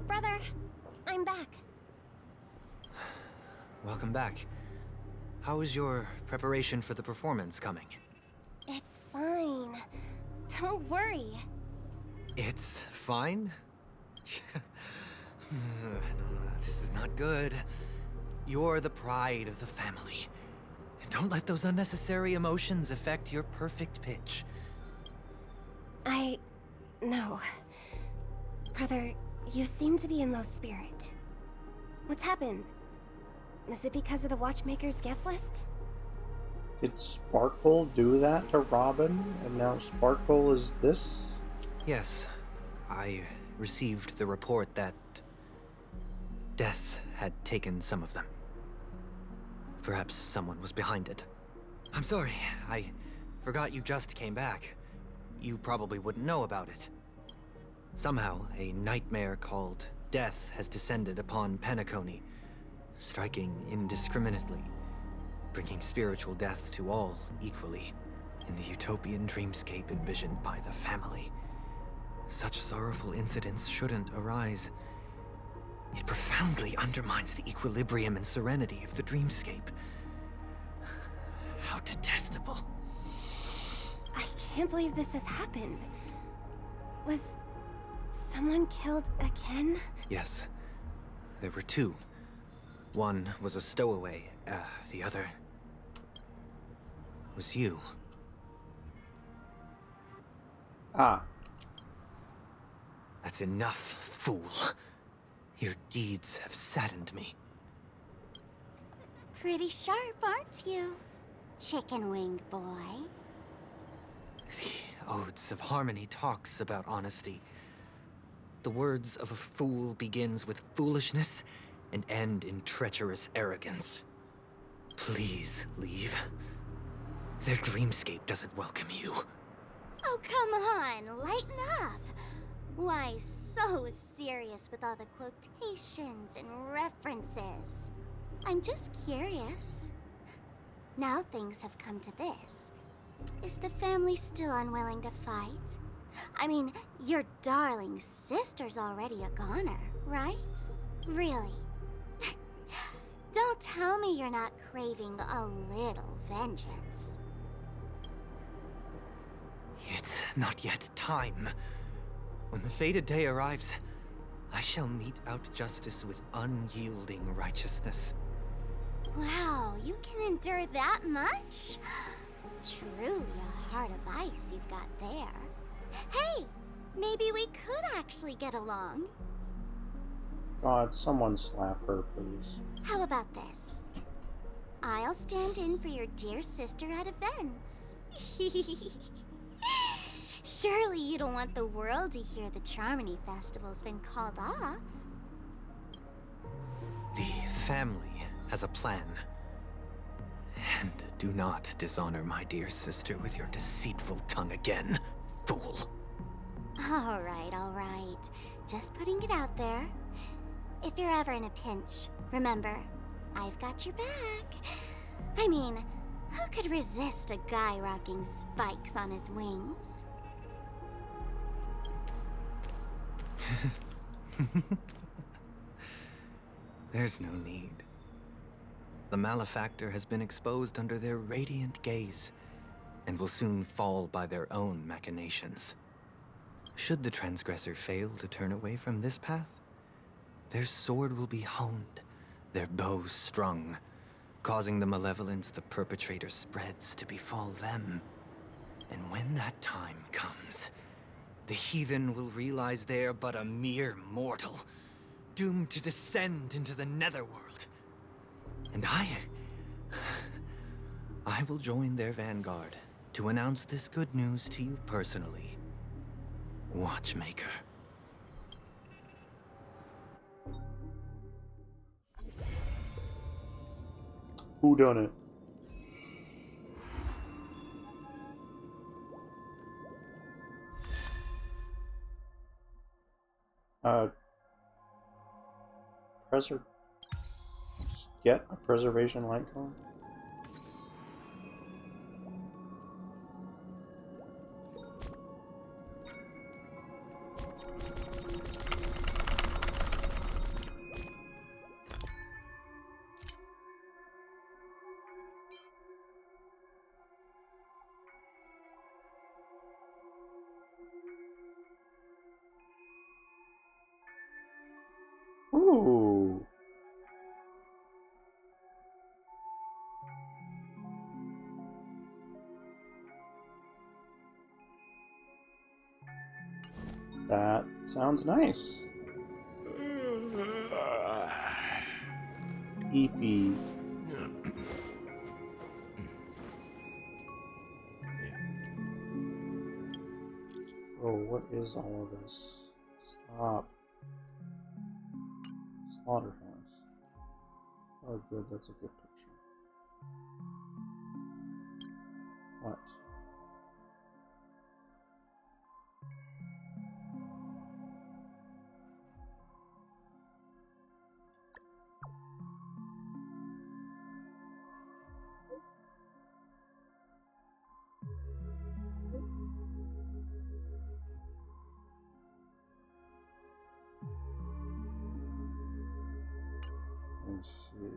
Brother, I'm back. Welcome back. How is your preparation for the performance coming? It's fine. Don't worry. It's fine? This is not good. You're the pride of the family. Don't let those unnecessary emotions affect your perfect pitch. No. Brother, you seem to be in low spirit. What's happened? Is it because of the Watchmaker's guest list? Did Sparkle do that to Robin? And now Sparkle is this? Yes, I received the report that death had taken some of them. Perhaps someone was behind it. I'm sorry, I forgot you just came back. You probably wouldn't know about it. Somehow, a nightmare called death has descended upon Penacony, striking indiscriminately, bringing spiritual death to all equally, in the utopian dreamscape envisioned by the family. Such sorrowful incidents shouldn't arise. It profoundly undermines the equilibrium and serenity of the dreamscape. How detestable. I can't believe this has happened. Was someone killed again? Yes. There were two. One was a stowaway. The other was you. Ah. That's enough, fool. Your deeds have saddened me. Pretty sharp, aren't you, chicken-winged boy? The Odes of Harmony talks about honesty. The words of a fool begins with foolishness and end in treacherous arrogance. Please leave. Their dreamscape doesn't welcome you. Oh, come on, lighten up. Why so serious with all the quotations and references? I'm just curious. Now things have come to this. Is the family still unwilling to fight? I mean, your darling sister's already a goner, right? Really? Don't tell me you're not craving a little vengeance. It's not yet time. When the fated day arrives, I shall mete out justice with unyielding righteousness. Wow, you can endure that much? Truly a heart of ice you've got there. Hey, maybe we could actually get along. God, someone slap her, please. How about this? I'll stand in for your dear sister at events. Surely you don't want the world to hear the Charmony Festival's been called off. The family has a plan. And do not dishonor my dear sister with your deceitful tongue again, fool. All right. Just putting it out there. If you're ever in a pinch, remember, I've got your back. I mean, who could resist a guy rocking spikes on his wings? There's no need. The malefactor has been exposed under their radiant gaze, and will soon fall by their own machinations. Should the transgressor fail to turn away from this path, their sword will be honed, their bow strung, causing the malevolence the perpetrator spreads to befall them. And when that time comes, the heathen will realize they're but a mere mortal, doomed to descend into the netherworld. And I will join their vanguard to announce this good news to you personally, Watchmaker. Who done it? Get a preservation light cone? Ooh. That sounds nice. EP. Oh, what is all of this? Stop. Slaughterhouse. Oh, good, that's a good picture. What? Let's see.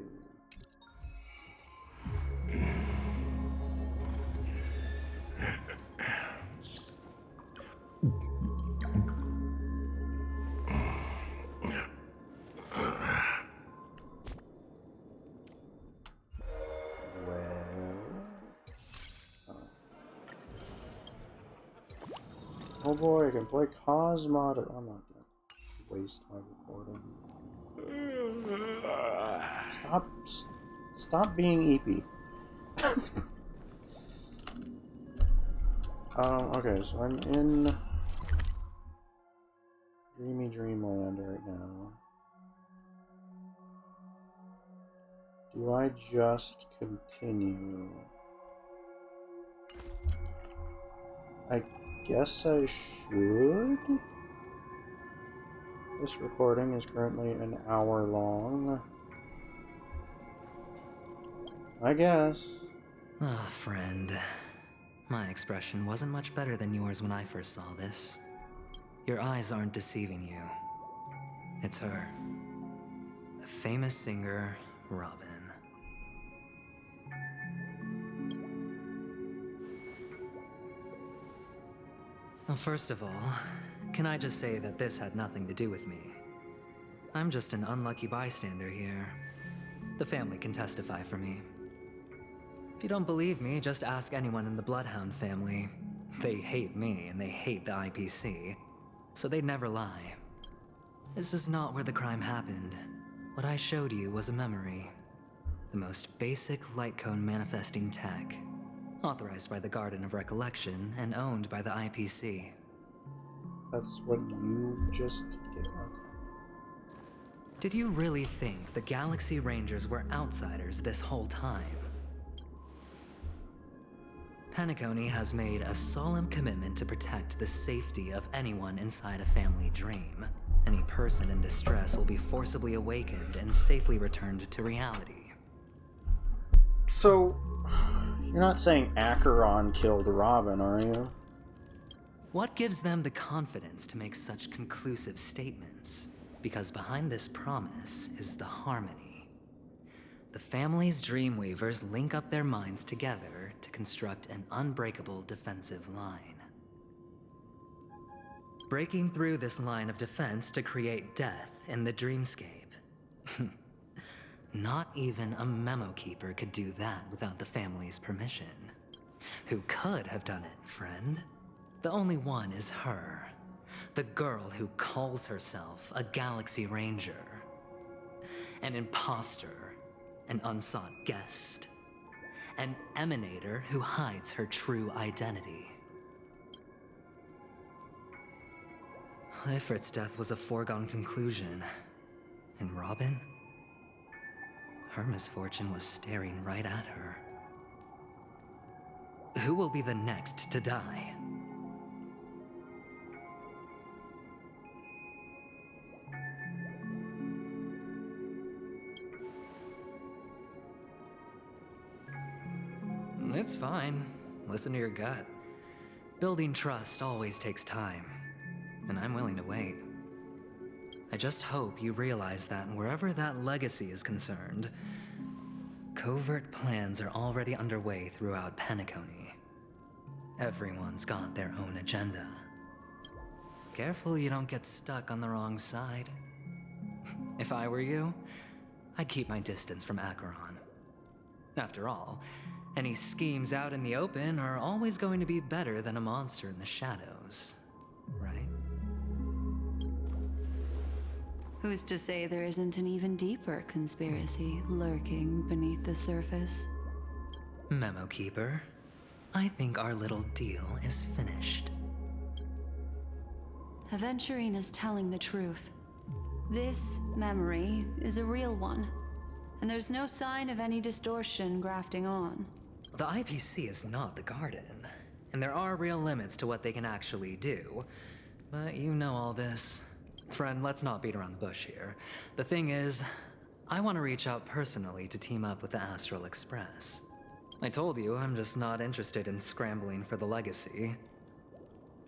Oh boy, I can play Cosmod. I'm not gonna waste my recording. Stop being EP. Okay, so I'm in Dreamy Dreamland right now. Do I just continue? I guess I should. This recording is currently an hour long. I guess. Ah, friend. My expression wasn't much better than yours when I first saw this. Your eyes aren't deceiving you. It's her. The famous singer, Robin. Well, first of all, can I just say that this had nothing to do with me? I'm just an unlucky bystander here. The family can testify for me. If you don't believe me, just ask anyone in the Bloodhound family. They hate me and they hate the IPC, so they'd never lie. This is not where the crime happened. What I showed you was a memory. The most basic light cone manifesting tech. Authorized by the Garden of Recollection and owned by the IPC. That's what you just did. Did you really think the Galaxy Rangers were outsiders this whole time? Penacony has made a solemn commitment to protect the safety of anyone inside a family dream. Any person in distress will be forcibly awakened and safely returned to reality. So, you're not saying Acheron killed Robin, are you? What gives them the confidence to make such conclusive statements? Because behind this promise is the harmony. The family's Dreamweavers link up their minds together to construct an unbreakable defensive line. Breaking through this line of defense to create death in the dreamscape. Not even a memo keeper could do that without the family's permission. Who could have done it, friend? The only one is her. The girl who calls herself a Galaxy Ranger. An imposter. An unsought guest. An emanator who hides her true identity. Ifrit's death was a foregone conclusion. And Robin? Her misfortune was staring right at her. Who will be the next to die? It's fine. Listen to your gut. Building trust always takes time, and I'm willing to wait. I just hope you realize that wherever that legacy is concerned, covert plans are already underway throughout Penacony. Everyone's got their own agenda. Careful you don't get stuck on the wrong side. If I were you, I'd keep my distance from Acheron. After all, any schemes out in the open are always going to be better than a monster in the shadows, right? Who's to say there isn't an even deeper conspiracy lurking beneath the surface? Memo Keeper, I think our little deal is finished. Aventurine is telling the truth. This memory is a real one, and there's no sign of any distortion grafting on. The IPC is not the Garden, and there are real limits to what they can actually do. But you know all this. Friend, let's not beat around the bush here. The thing is, I want to reach out personally to team up with the Astral Express. I told you I'm just not interested in scrambling for the legacy.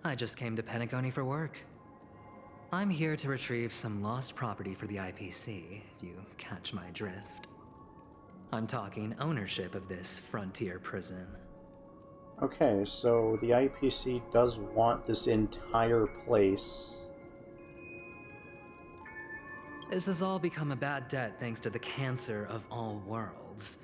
I just came to Penacony for work. I'm here to retrieve some lost property for the IPC, if you catch my drift. I'm talking ownership of this frontier prison. Okay, so the IPC does want this entire place. This has all become a bad debt thanks to the cancer of all worlds.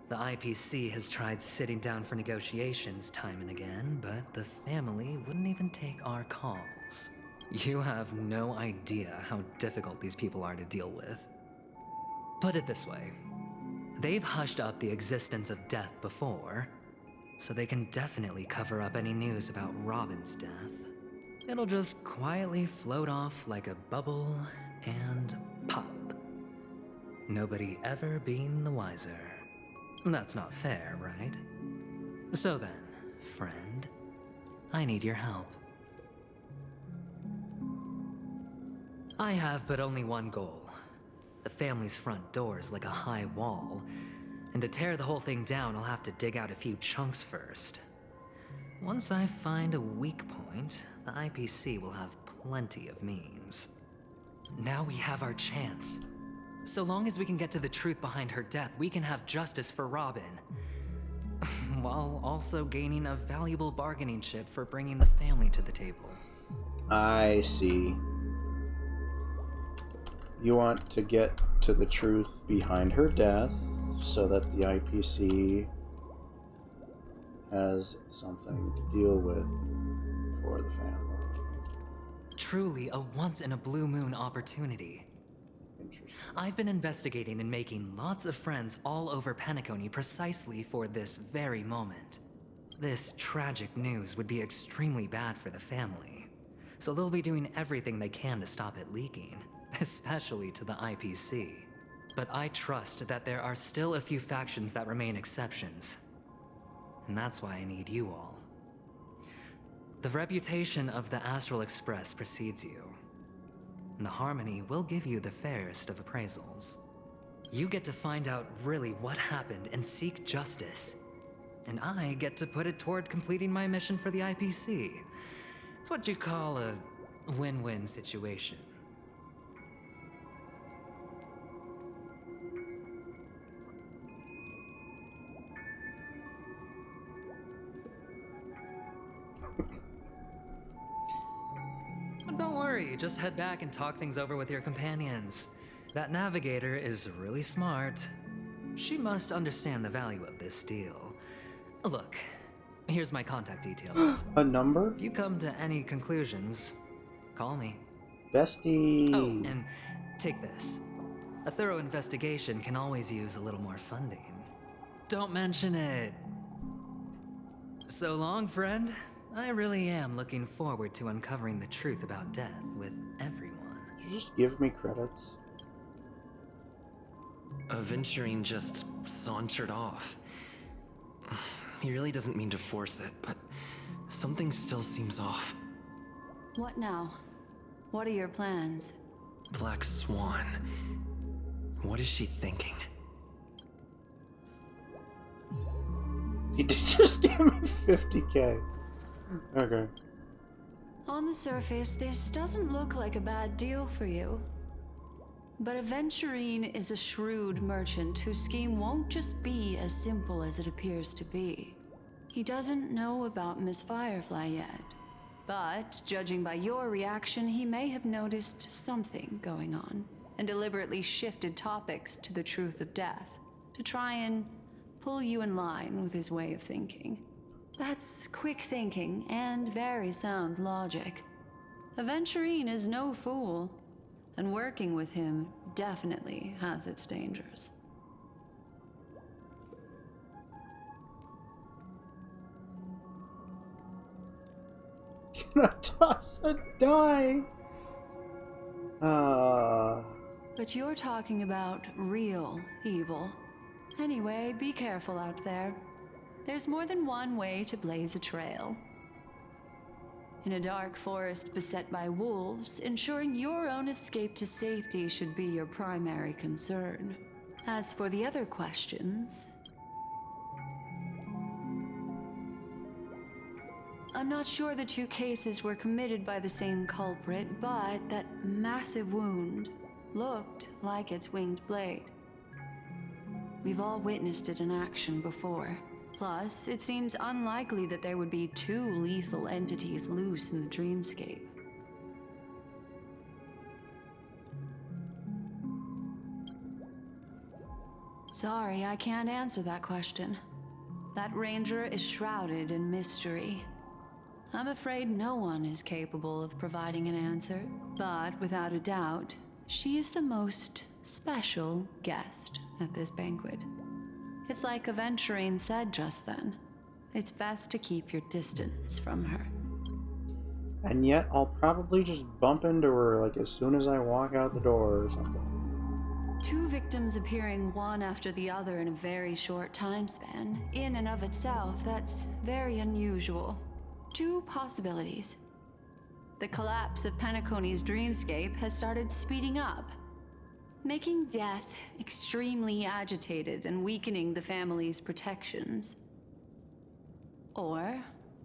The IPC has tried sitting down for negotiations time and again, but the family wouldn't even take our calls. You have no idea how difficult these people are to deal with. Put it this way. They've hushed up the existence of death before, so they can definitely cover up any news about Robin's death. It'll just quietly float off like a bubble and pop. Nobody ever being the wiser. That's not fair, right? So then, friend, I need your help. I have but only one goal. The family's front door is like a high wall, and to tear the whole thing down, I'll have to dig out a few chunks first. Once I find a weak point, the IPC will have plenty of means. Now we have our chance. So long as we can get to the truth behind her death, we can have justice for Robin. While also gaining a valuable bargaining chip for bringing the family to the table. I see. You want to get to the truth behind her death so that the IPC has something to deal with for the family. Truly a once-in-a-blue-moon opportunity. Interesting. I've been investigating and making lots of friends all over Penacony precisely for this very moment. This tragic news would be extremely bad for the family, so they'll be doing everything they can to stop it leaking, especially to the IPC. But I trust that there are still a few factions that remain exceptions, and that's why I need you all. The reputation of the Astral Express precedes you, and the Harmony will give you the fairest of appraisals. You get to find out really what happened and seek justice, and I get to put it toward completing my mission for the IPC. It's what you call a win-win situation. Don't worry, just head back and talk things over with your companions. That navigator is really smart. She must understand the value of this deal. Look, here's my contact details. A number? If you come to any conclusions, call me. Bestie. Oh, and take this. A thorough investigation can always use a little more funding. Don't mention it. So long, friend. I really am looking forward to uncovering the truth about death with everyone. Did you just give me credits? Aventurine just sauntered off. He really doesn't mean to force it, but something still seems off. What now? What are your plans? Black Swan. What is she thinking? He did just give me 50k. Okay. On the surface, this doesn't look like a bad deal for you. But Aventurine is a shrewd merchant whose scheme won't just be as simple as it appears to be. He doesn't know about Miss Firefly yet. But, judging by your reaction, he may have noticed something going on, and deliberately shifted topics to the truth of death, to try and pull you in line with his way of thinking. That's quick thinking and very sound logic. Aventurine is no fool, and working with him definitely has its dangers. Can I toss a die? But you're talking about real evil. Anyway, be careful out there. There's more than one way to blaze a trail. In a dark forest beset by wolves, ensuring your own escape to safety should be your primary concern. As for the other questions, I'm not sure the two cases were committed by the same culprit, but that massive wound looked like its winged blade. We've all witnessed it in action before. Plus, it seems unlikely that there would be two lethal entities loose in the dreamscape. Sorry, I can't answer that question. That ranger is shrouded in mystery. I'm afraid no one is capable of providing an answer, but without a doubt, she is the most special guest at this banquet. It's like Aventurine said just then. It's best to keep your distance from her. And yet, I'll probably just bump into her like as soon as I walk out the door or something. Two victims appearing one after the other in a very short time span, in and of itself, that's very unusual. Two possibilities. The collapse of Penacony's dreamscape has started speeding up, making death extremely agitated and weakening the family's protections. Or,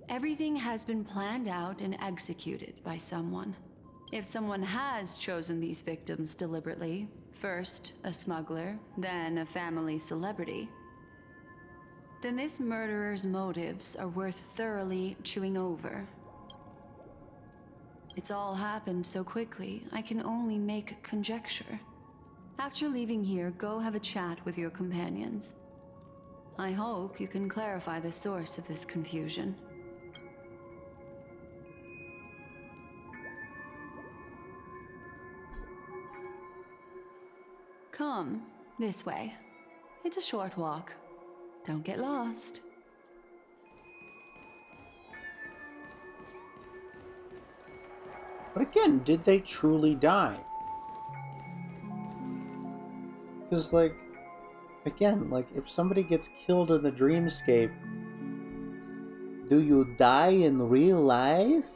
everything has been planned out and executed by someone. If someone has chosen these victims deliberately, first a smuggler, then a family celebrity, then this murderer's motives are worth thoroughly chewing over. It's all happened so quickly, I can only make conjecture. After leaving here, go have a chat with your companions. I hope you can clarify the source of this confusion. Come, this way. It's a short walk. Don't get lost. But again, did they truly die? Because, like, again, like, if somebody gets killed in the dreamscape, do you die in real life?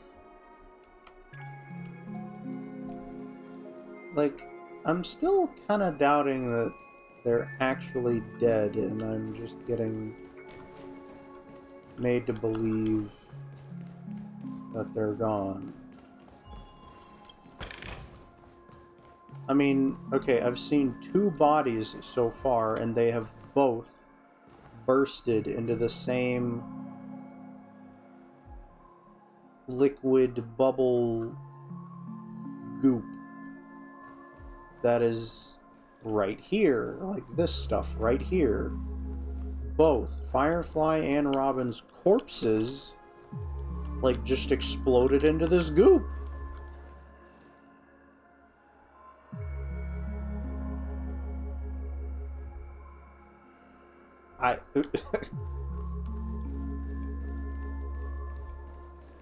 Like, I'm still kind of doubting that they're actually dead, and I'm just getting made to believe that they're gone. I mean, okay, I've seen two bodies so far, and they have both bursted into the same liquid bubble goop that is right here, like this stuff right here. Both Firefly and Robin's corpses, like, just exploded into this goop.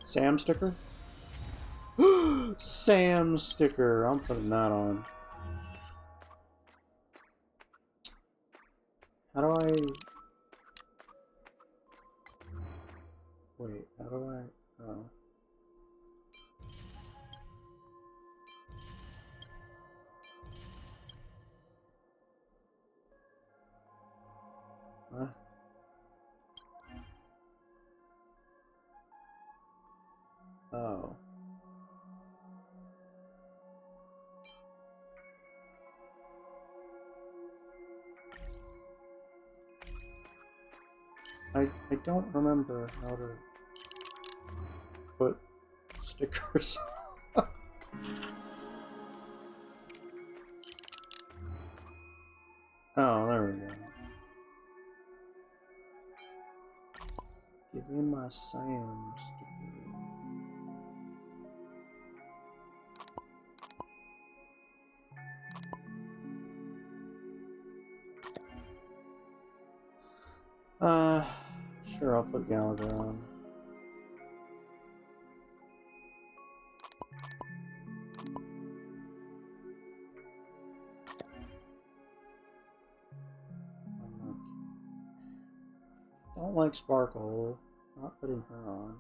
Sam sticker? Sam sticker. I'm putting that on. How do I... Wait, how do I... Oh. What? Oh. I don't remember how to put stickers. Oh, there we go. Give me my Sam sticker. Sure, I'll put Gallagher on. Don't like Sparkle. Not putting her on.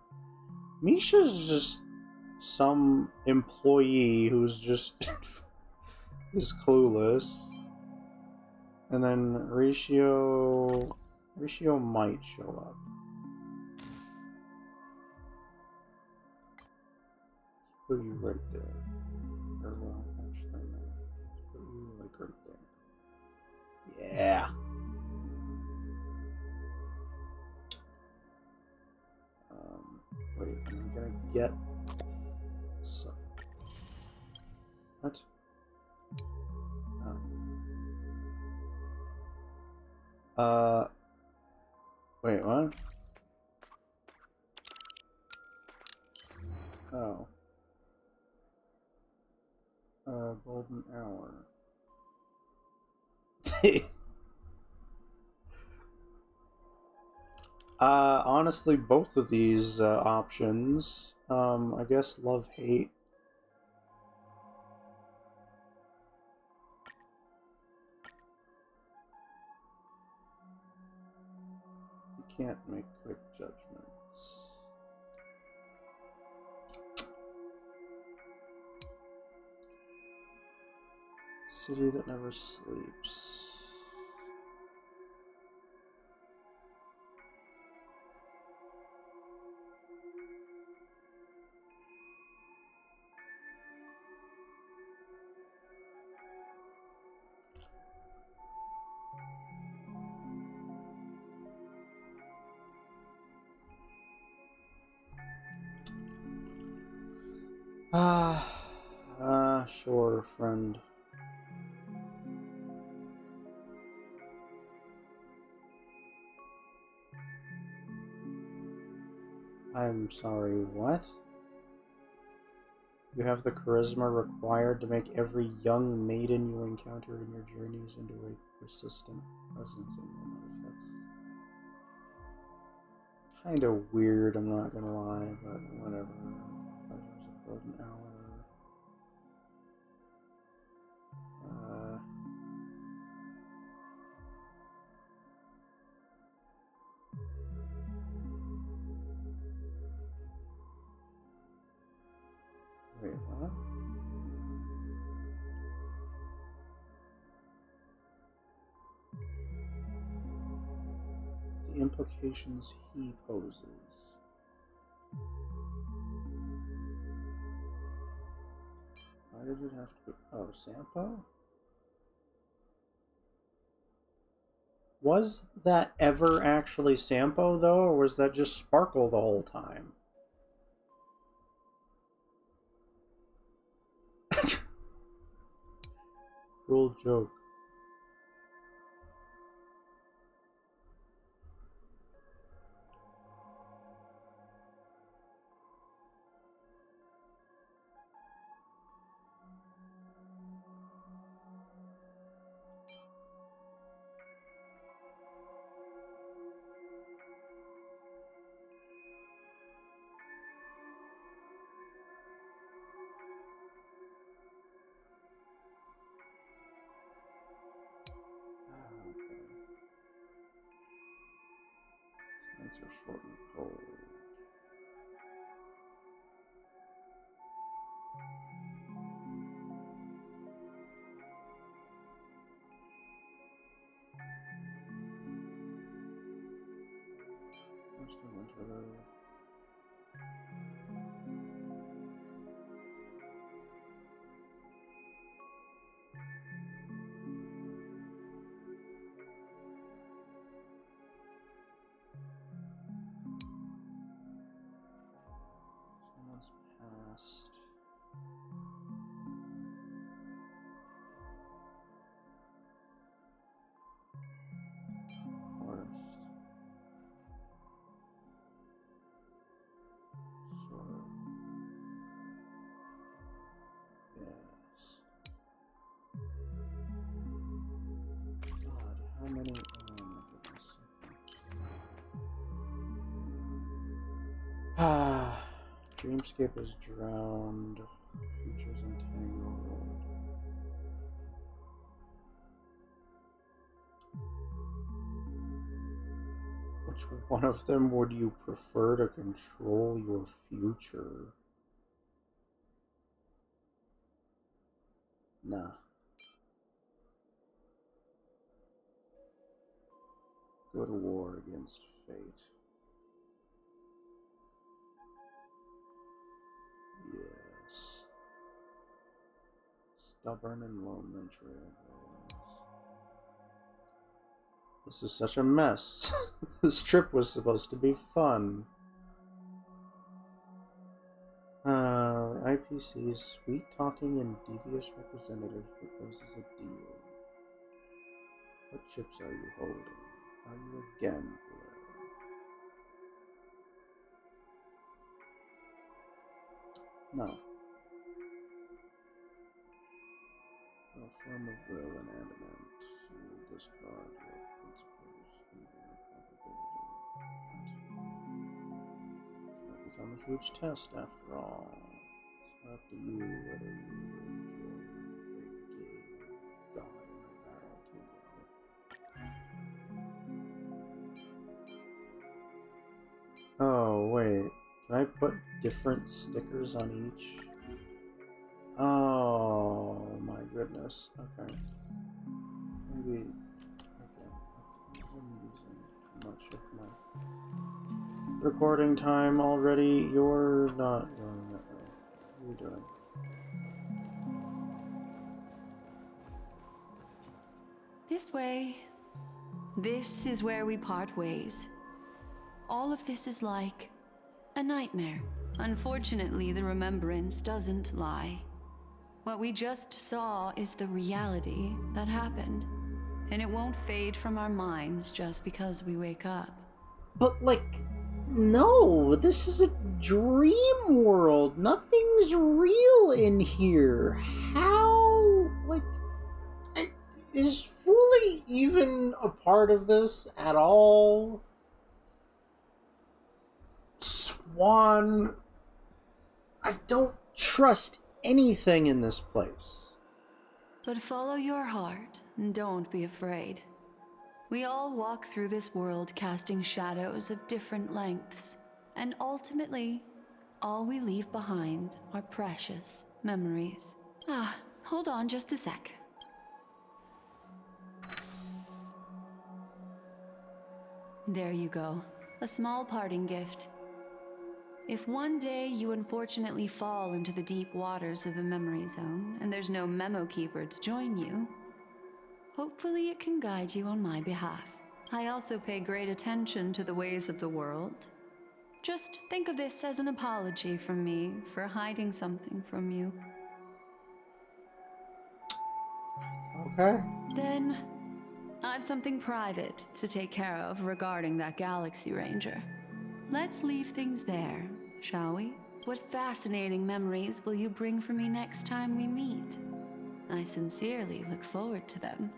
Misha's just some employee who's just is clueless. And then Ratio might show up. Put you right there. Or well, actually no. Put you like right there. Yeah. Wait, I'm gonna get some. What? Oh. Wait, what? Oh. Golden hour. Honestly, both of these options, I guess love-hate. You can't make quick judgments. City that never sleeps. Sure, friend. I'm sorry, what? You have the charisma required to make every young maiden you encounter in your journeys into a persistent presence in your life. That's kind of weird, I'm not gonna lie, but whatever. Pleasures of golden hour. Wait, what? The implications he poses. Why did it have to be... Oh, Sampo? Was that ever actually Sampo, though, or was that just Sparkle the whole time? Cruel joke. nights are short and cold. First of winter. Someone's passed. Forest. Sword. Yes. God, how many? Oh my goodness. Ah, Dreamscape is drowned. Future's entangled. Which one of them would you prefer to control your future? Nah. Go to war against fate. Yes. Stubborn and lonely travelers. This is such a mess. This trip was supposed to be fun. The IPC's sweet-talking and devious representative proposes a deal. What chips are you holding? Are you a gambler? No. A form of will and adamant. You discard your principles and your probability. It'll become a huge test after all. It's up to you whether you enjoy the game. God, I know that all too well. Oh, wait. Can I put different stickers on each? Oh my goodness. Okay. Maybe. Okay. I'm using too much of my recording time already. You're not going that way. What are you doing? This way. This is where we part ways. All of this is like a nightmare. Unfortunately, the remembrance doesn't lie. What we just saw is the reality that happened. And it won't fade from our minds just because we wake up. But, like, no, this is a dream world. Nothing's real in here. How, like, is Fully even a part of this at all? Swan, I don't trust anything in this place. But follow your heart and don't be afraid. We all walk through this world casting shadows of different lengths, and ultimately, all we leave behind are precious memories. Ah, hold on just a sec. There you go. A small parting gift. If one day you unfortunately fall into the deep waters of the memory zone and there's no memo keeper to join you, hopefully it can guide you on my behalf. I also pay great attention to the ways of the world. Just think of this as an apology from me for hiding something from you. Okay. Then, I've something private to take care of regarding that Galaxy Ranger. Let's leave things there, shall we? What fascinating memories will you bring for me next time we meet? I sincerely look forward to them.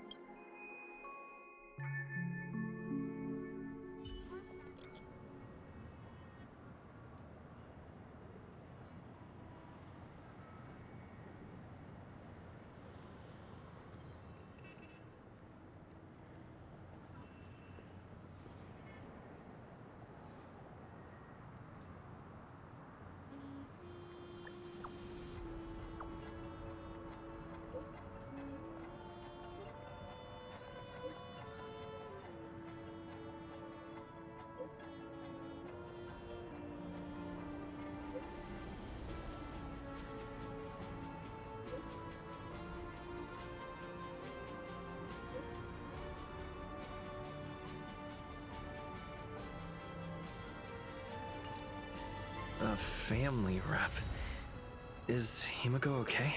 a family rep. Is Himiko okay?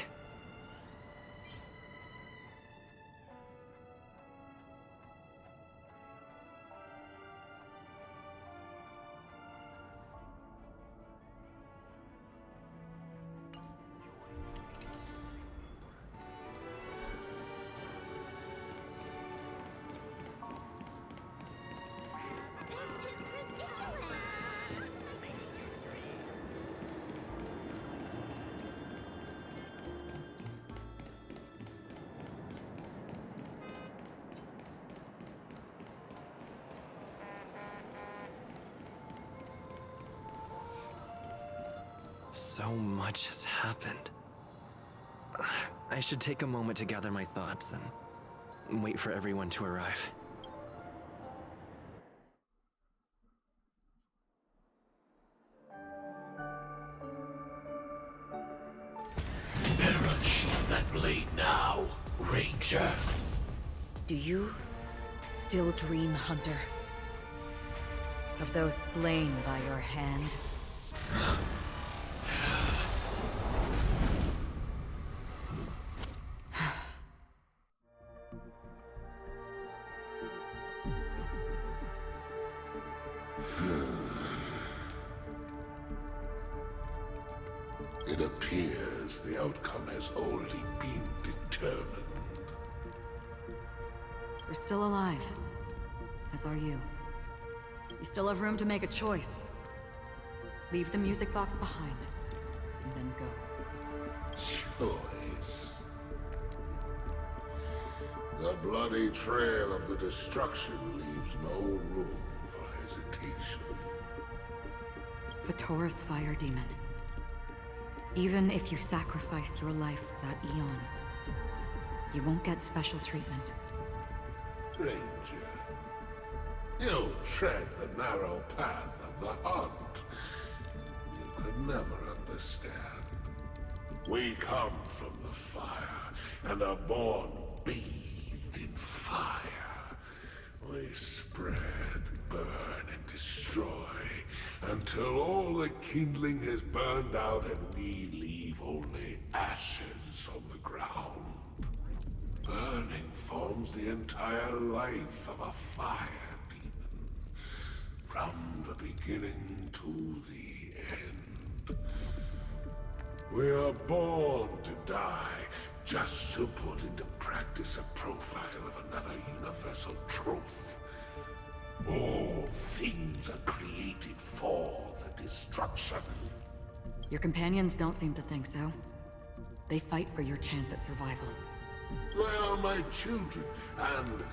So much has happened. I should take a moment to gather my thoughts and wait for everyone to arrive. Better unsheath that blade now, Ranger. Do you still dream, Hunter? Of those slain by your hand? It appears the outcome has already been determined. You're still alive. As are you. You still have room to make a choice. Leave the music box behind, and then go. Choice. The bloody trail of the destruction leaves no room for hesitation. Vatora's fire demon. Even if you sacrifice your life for that Eon, you won't get special treatment. Ranger, you tread the narrow path of the hunt. You could never understand. We come from the fire, and are born bathed in fire. We spread, burn, and destroy, until all the kindling has burned out and we leave only ashes on the ground. Burning forms the entire life of a fire demon, from the beginning to the end. We are born to die, just to put into practice a profile of another universal truth. All things are created for the destruction. Your companions don't seem to think so. They fight for your chance at survival. They are my children, and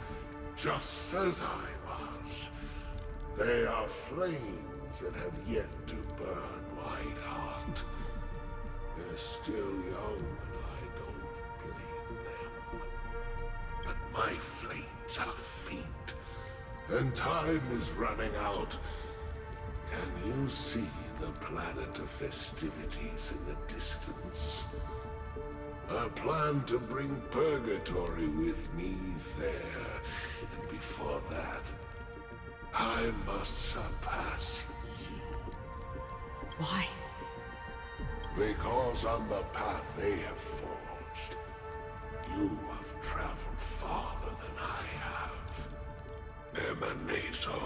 just as I was, they are flames that have yet to burn white hot. They're still young, and I don't blame them. But my flames are faint, and time is running out. Can you see the planet of festivities in the distance? I plan to bring Purgatory with me there, and before that, I must surpass you. Why? Because on the path they have forged, you have traveled farther than I have. Emanator.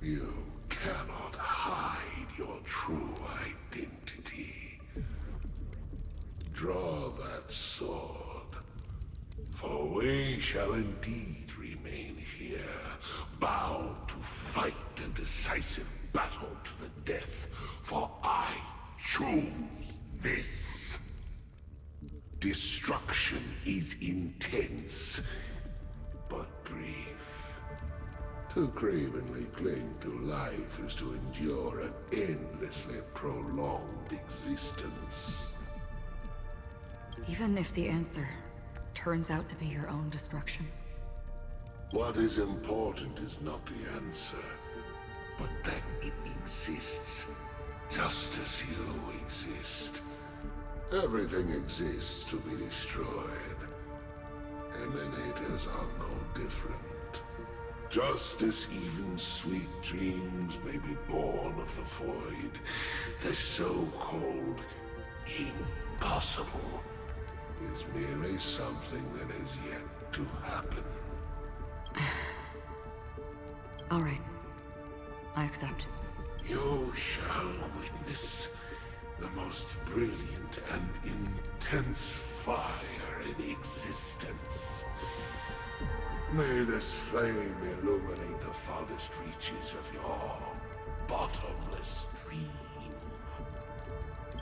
You cannot hide your true identity. Draw that sword, for we shall indeed remain here, bound to fight a decisive battle to the death, for I choose this. Destruction is intense, but brief. To cravenly cling to life is to endure an endlessly prolonged existence. Even if the answer turns out to be your own destruction. What is important is not the answer, but that it exists, just as you exist. Everything exists to be destroyed. Emanators are no different. Just as even sweet dreams may be born of the void, the so-called impossible is merely something that is yet to happen. All right. I accept. You shall witness the most brilliant and intense fire in existence. May this flame illuminate the farthest reaches of your bottomless dream.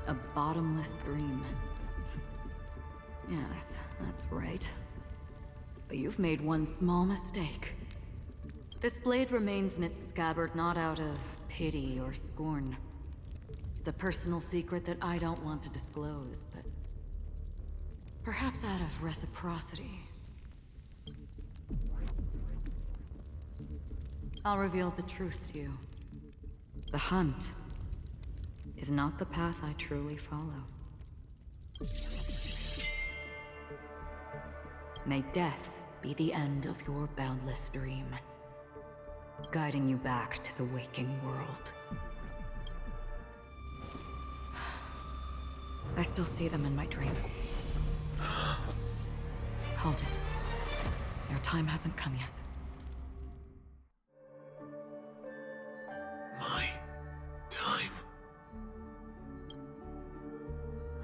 A bottomless dream. Yes, that's right. But you've made one small mistake. This blade remains in its scabbard not out of pity or scorn. It's a personal secret that I don't want to disclose, but perhaps out of reciprocity. I'll reveal the truth to you. The hunt is not the path I truly follow. May death be the end of your boundless dream, guiding you back to the waking world. I still see them in my dreams. Hold it. Your time hasn't come yet. My time?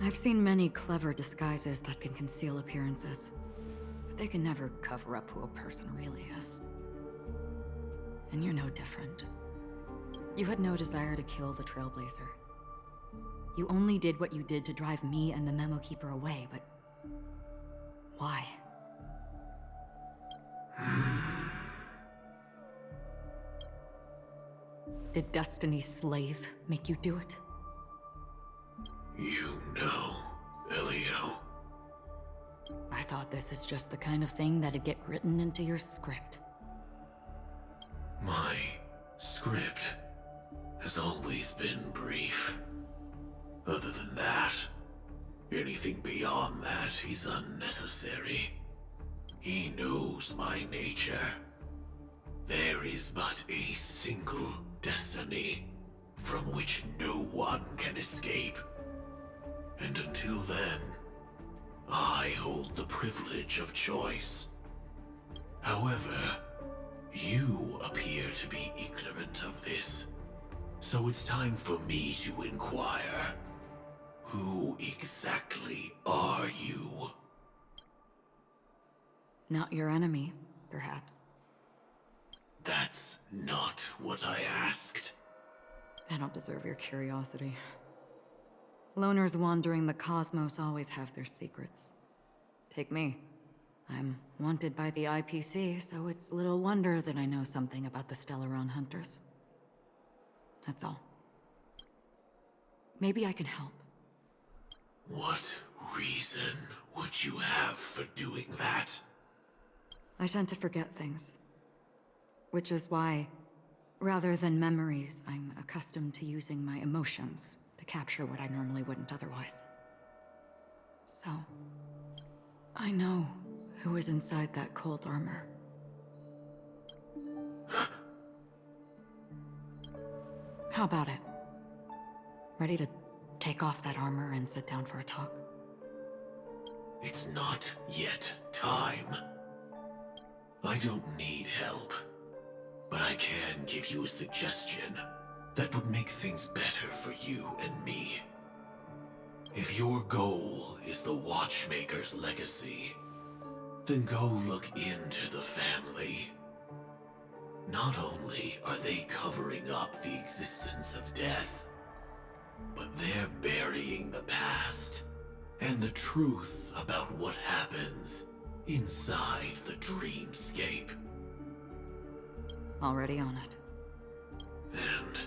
I've seen many clever disguises that can conceal appearances, but they can never cover up who a person really is. And you're no different. You had no desire to kill the Trailblazer. You only did what you did to drive me and the Memo Keeper away, but why? Did Destiny's slave make you do it? You know, Elio. I thought this is just the kind of thing that'd get written into your script. My script has always been brief. Other than that, anything beyond that is unnecessary. He knows my nature. There is but a single destiny from which no one can escape. And until then, I hold the privilege of choice. However, you appear to be ignorant of this. So it's time for me to inquire. Who exactly are you? Not your enemy, perhaps. That's not what I asked. I don't deserve your curiosity. Loners wandering the cosmos always have their secrets. Take me. I'm wanted by the IPC, so it's little wonder that I know something about the Stellaron Hunters. That's all. Maybe I can help. What reason would you have for doing that? I tend to forget things. Which is why, rather than memories, I'm accustomed to using my emotions to capture what I normally wouldn't otherwise. So, I know who is inside that cold armor. How about it? Ready to take off that armor and sit down for a talk? It's not yet time. I don't need help, but I can give you a suggestion that would make things better for you and me. If your goal is the Watchmaker's legacy, then go look into the family. Not only are they covering up the existence of death, but they're burying the past and the truth about what happens inside the dreamscape. Already on it. And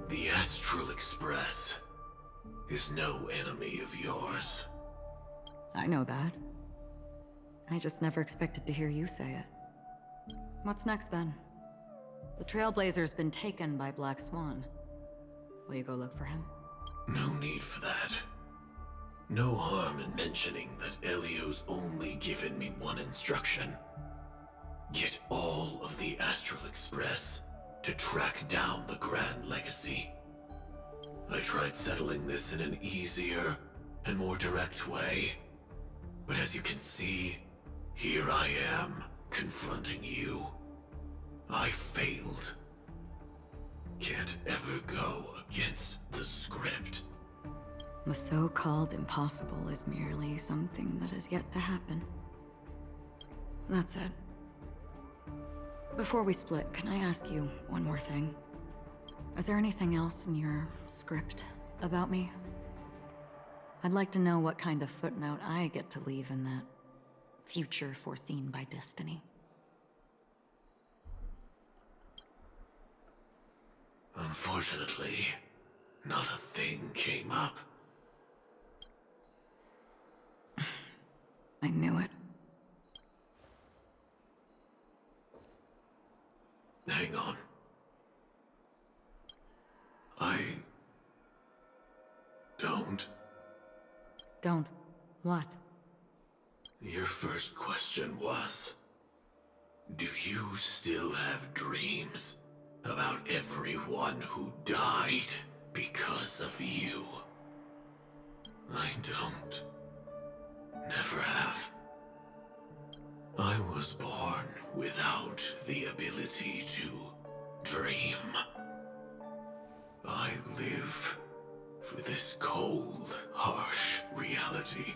the Astral Express is no enemy of yours. I know that. I just never expected to hear you say it. What's next then? The Trailblazer's been taken by Black Swan. Will you go look for him? No need for that. No harm in mentioning that Elio's only given me one instruction. get all of the Astral Express to track down the Grand Legacy. I tried settling this in an easier and more direct way, but as you can see, here I am, confronting you. I failed. Can't ever go against the script. The so-called impossible is merely something that has yet to happen. That's it. Before we split, can I ask you one more thing? Is there anything else in your script about me? I'd like to know what kind of footnote I get to leave in that future foreseen by destiny. Unfortunately, not a thing came up. I knew it. Hang on. I don't. Don't. What? Your first question was, do you still have dreams about everyone who died because of you? I don't. Never have. I was born without the ability to dream. I live for this cold, harsh reality.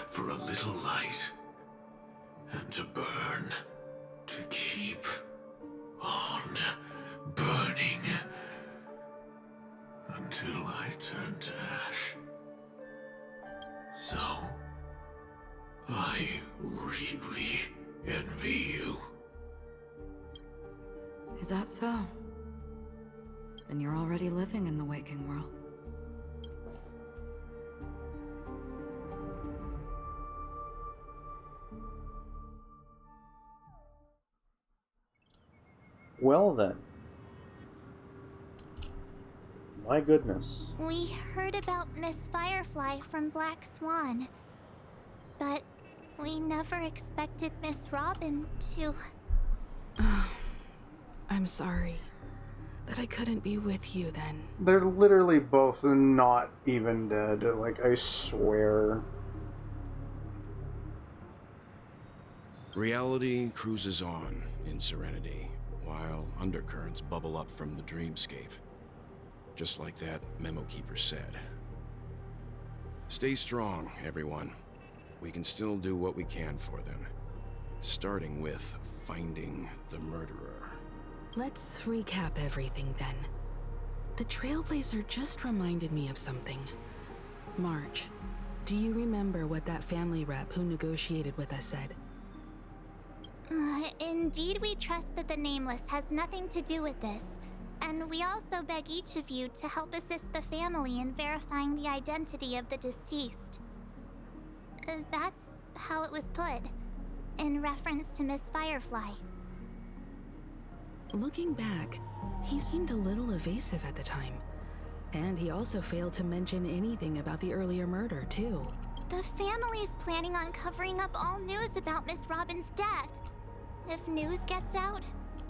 For a little light, and to burn, to keep on burning, until I turn to ash. So, I really envy you. Is that so? Then you're already living in the waking world. Well then. My goodness. We heard about Miss Firefly from Black Swan, but we never expected Miss Robin to... I'm sorry that I couldn't be with you then. They're literally both not even dead. Like, I swear. Reality cruises on in serenity, while undercurrents bubble up from the dreamscape. Just like that memo keeper said. Stay strong, everyone. We can still do what we can for them. Starting with finding the murderer. Let's recap everything then. The Trailblazer just reminded me of something. March, do you remember what that family rep who negotiated with us said? Indeed, we trust that the Nameless has nothing to do with this. And we also beg each of you to help assist the family in verifying the identity of the deceased. That's how it was put, in reference to Miss Firefly. Looking back, he seemed a little evasive at the time. And he also failed to mention anything about the earlier murder, too. The family's planning on covering up all news about Miss Robin's death. If news gets out,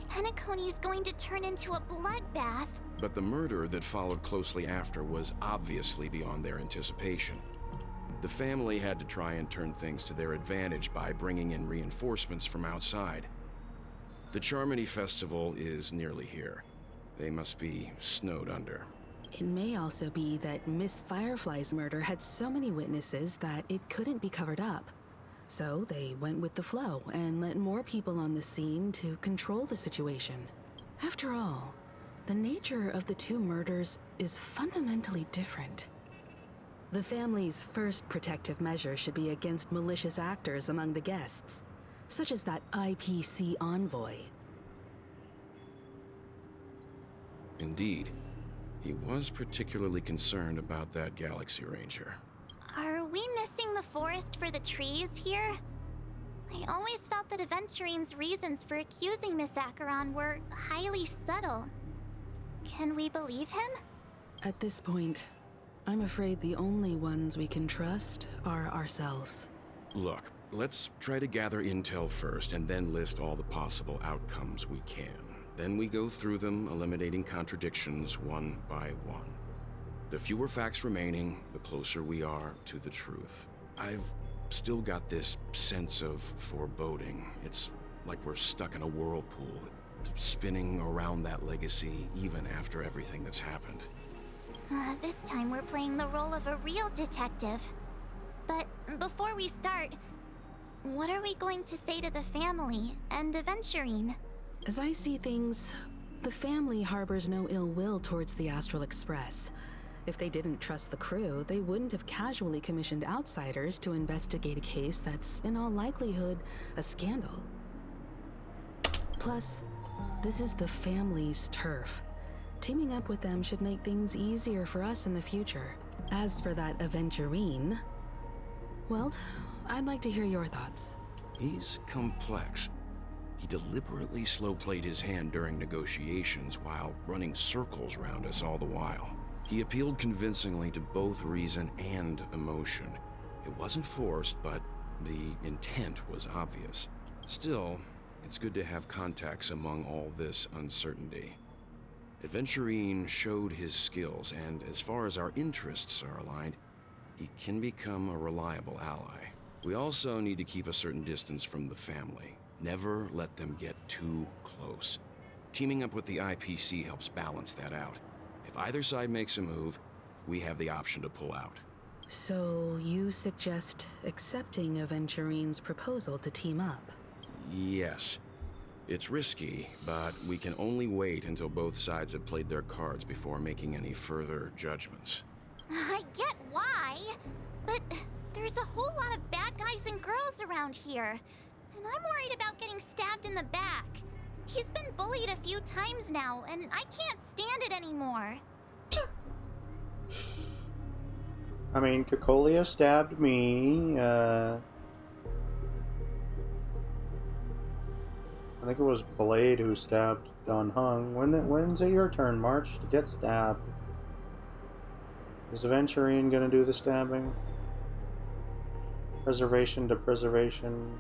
Penacony's going to turn into a bloodbath. But the murder that followed closely after was obviously beyond their anticipation. The family had to try and turn things to their advantage by bringing in reinforcements from outside. The Charmony Festival is nearly here. They must be snowed under. It may also be that Miss Firefly's murder had so many witnesses that it couldn't be covered up. So they went with the flow and let more people on the scene to control the situation. After all, the nature of the two murders is fundamentally different. The family's first protective measure should be against malicious actors among the guests, such as that IPC envoy. Indeed. He was particularly concerned about that Galaxy Ranger. Are we missing the forest for the trees here? I always felt that Aventurine's reasons for accusing Miss Acheron were highly subtle. Can we believe him? At this point, I'm afraid the only ones we can trust are ourselves. Look, Let's try to gather intel first, and then list all the possible outcomes we can. Then we go through them, eliminating contradictions one by one. The fewer facts remaining, the closer we are to the truth. I've still got this sense of foreboding. It's like we're stuck in a whirlpool, spinning around that legacy even after everything that's happened. This time we're playing the role of a real detective. But before we start, what are we going to say to the family and Aventurine? As I see things, the family harbors no ill will towards the Astral Express. If they didn't trust the crew, they wouldn't have casually commissioned outsiders to investigate a case that's, in all likelihood, a scandal. Plus, this is the family's turf. Teaming up with them should make things easier for us in the future. As for that Aventurine, well, I'd like to hear your thoughts. He's complex. He deliberately slow-played his hand during negotiations while running circles around us all the while. He appealed convincingly to both reason and emotion. It wasn't forced, but the intent was obvious. Still, it's good to have contacts among all this uncertainty. Aventurine showed his skills, and as far as our interests are aligned, he can become a reliable ally. We also need to keep a certain distance from the family. Never let them get too close. Teaming up with the IPC helps balance that out. If either side makes a move, we have the option to pull out. So you suggest accepting Aventurine's proposal to team up? Yes. It's risky, but we can only wait until both sides have played their cards before making any further judgments. I get why, but there's a whole lot of bad guys and girls around here, and I'm worried about getting stabbed in the back. He's been bullied a few times now, and I can't stand it anymore. I mean, Cocolia stabbed me. I think it was Blade who stabbed Don Hung. When's it your turn, March, to get stabbed? Is Aventurine gonna do the stabbing? Preservation to preservation.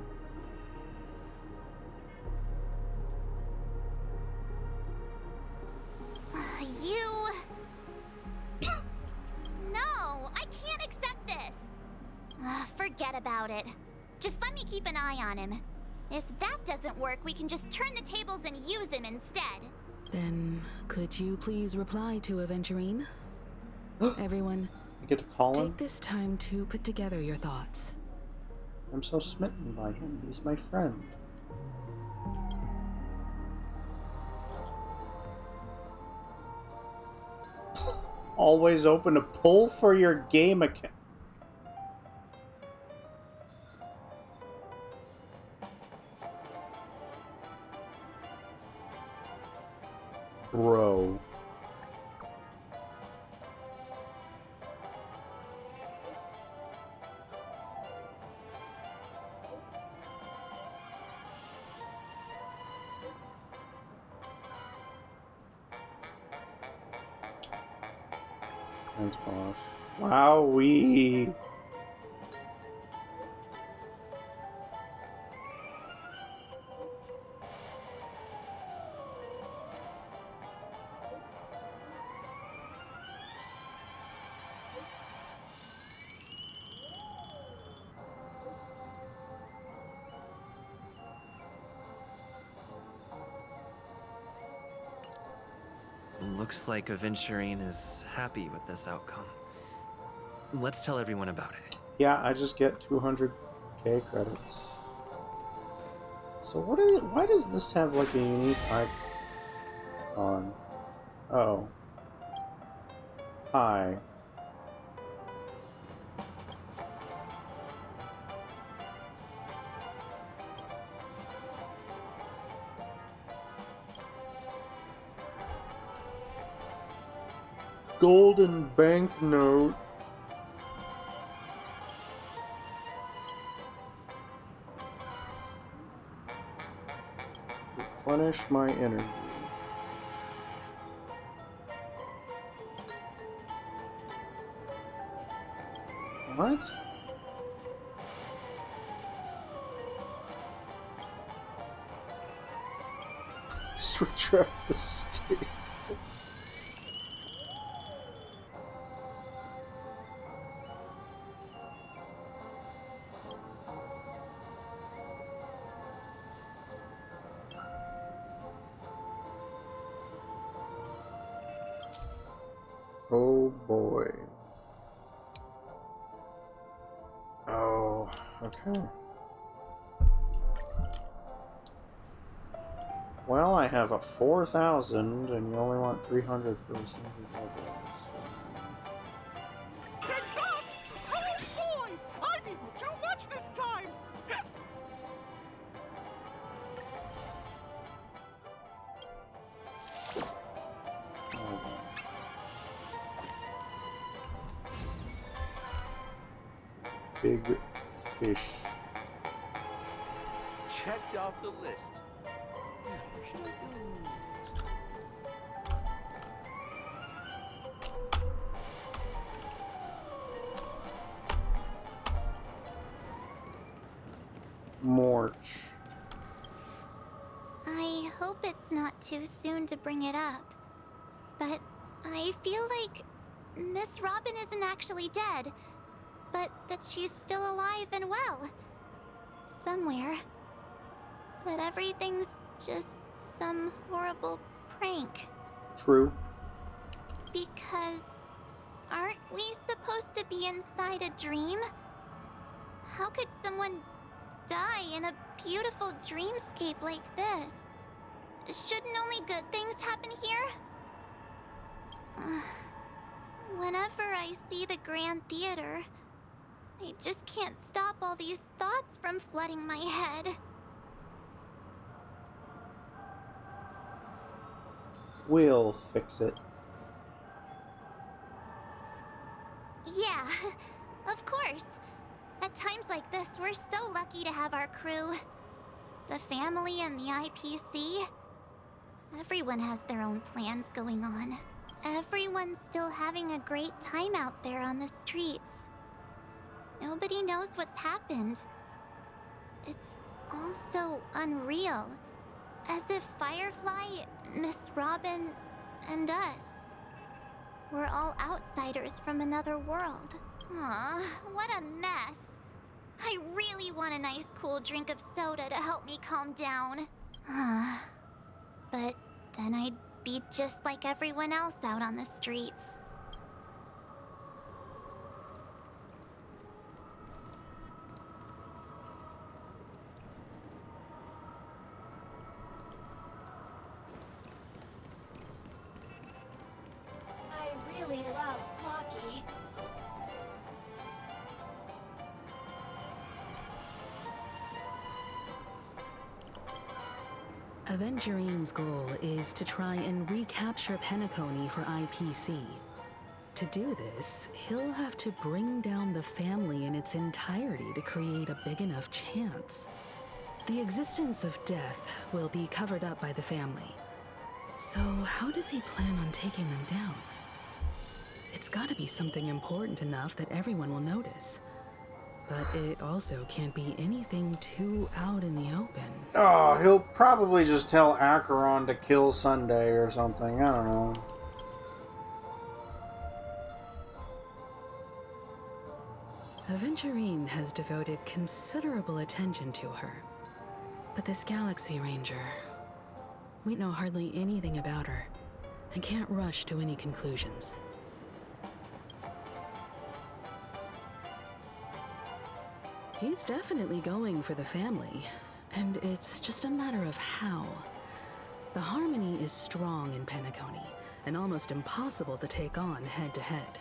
No, I can't accept this. Forget about it. Just let me keep an eye on him. If that doesn't work, we can just turn the tables and use him instead. Then, could you please reply to Aventurine? Everyone, I get to call him? take this time to put together your thoughts. I'm so smitten by him. He's my friend. Always open to pull for your game account. Bro. Thanks, boss. Wowee. Looks like Aventurine is happy with this outcome. Let's tell everyone about it. Yeah, I just get 200k credits. So why does this have like a unique icon? Oh. Hi. Golden banknote. Replenish my energy. What? Switch out the state. Oh boy. Oh, okay. Well, I have a 4,000, and you only want 300 for a single level. Oh boy! I've eaten too much this time! Big fish. Checked off the list. Now, what should I do next? Morch. I hope it's not too soon to bring it up, but I feel like Miss Robin isn't actually dead, but that she's still alive and well. Somewhere. That everything's just some horrible prank. True. Because aren't we supposed to be inside a dream? How could someone die in a beautiful dreamscape like this? Shouldn't only good things happen here? Whenever I see the Grand Theater, I just can't stop all these thoughts from flooding my head. We'll fix it. Yeah, of course. At times like this, we're so lucky to have our crew. The family and the IPC. Everyone has their own plans going on. Everyone's still having a great time out there on the streets. Nobody knows what's happened. It's all so unreal. As if Firefly, Miss Robin, and us we're all outsiders from another world. Aw, what a mess. I really want a nice cool drink of soda to help me calm down. But then I'd be just like everyone else out on the streets. I really love Pocky. Avengerine's goal is to try and recapture Penacony for IPC. To do this, he'll have to bring down the family in its entirety to create a big enough chance. The existence of death will be covered up by the family. So how does he plan on taking them down? It's gotta be something important enough that everyone will notice. But it also can't be anything too out in the open. Oh, he'll probably just tell Acheron to kill Sunday or something. I don't know. Aventurine has devoted considerable attention to her. But this Galaxy Ranger, we know hardly anything about her and can't rush to any conclusions. He's definitely going for the family, and it's just a matter of how. The harmony is strong in Penacony, and almost impossible to take on head-to-head.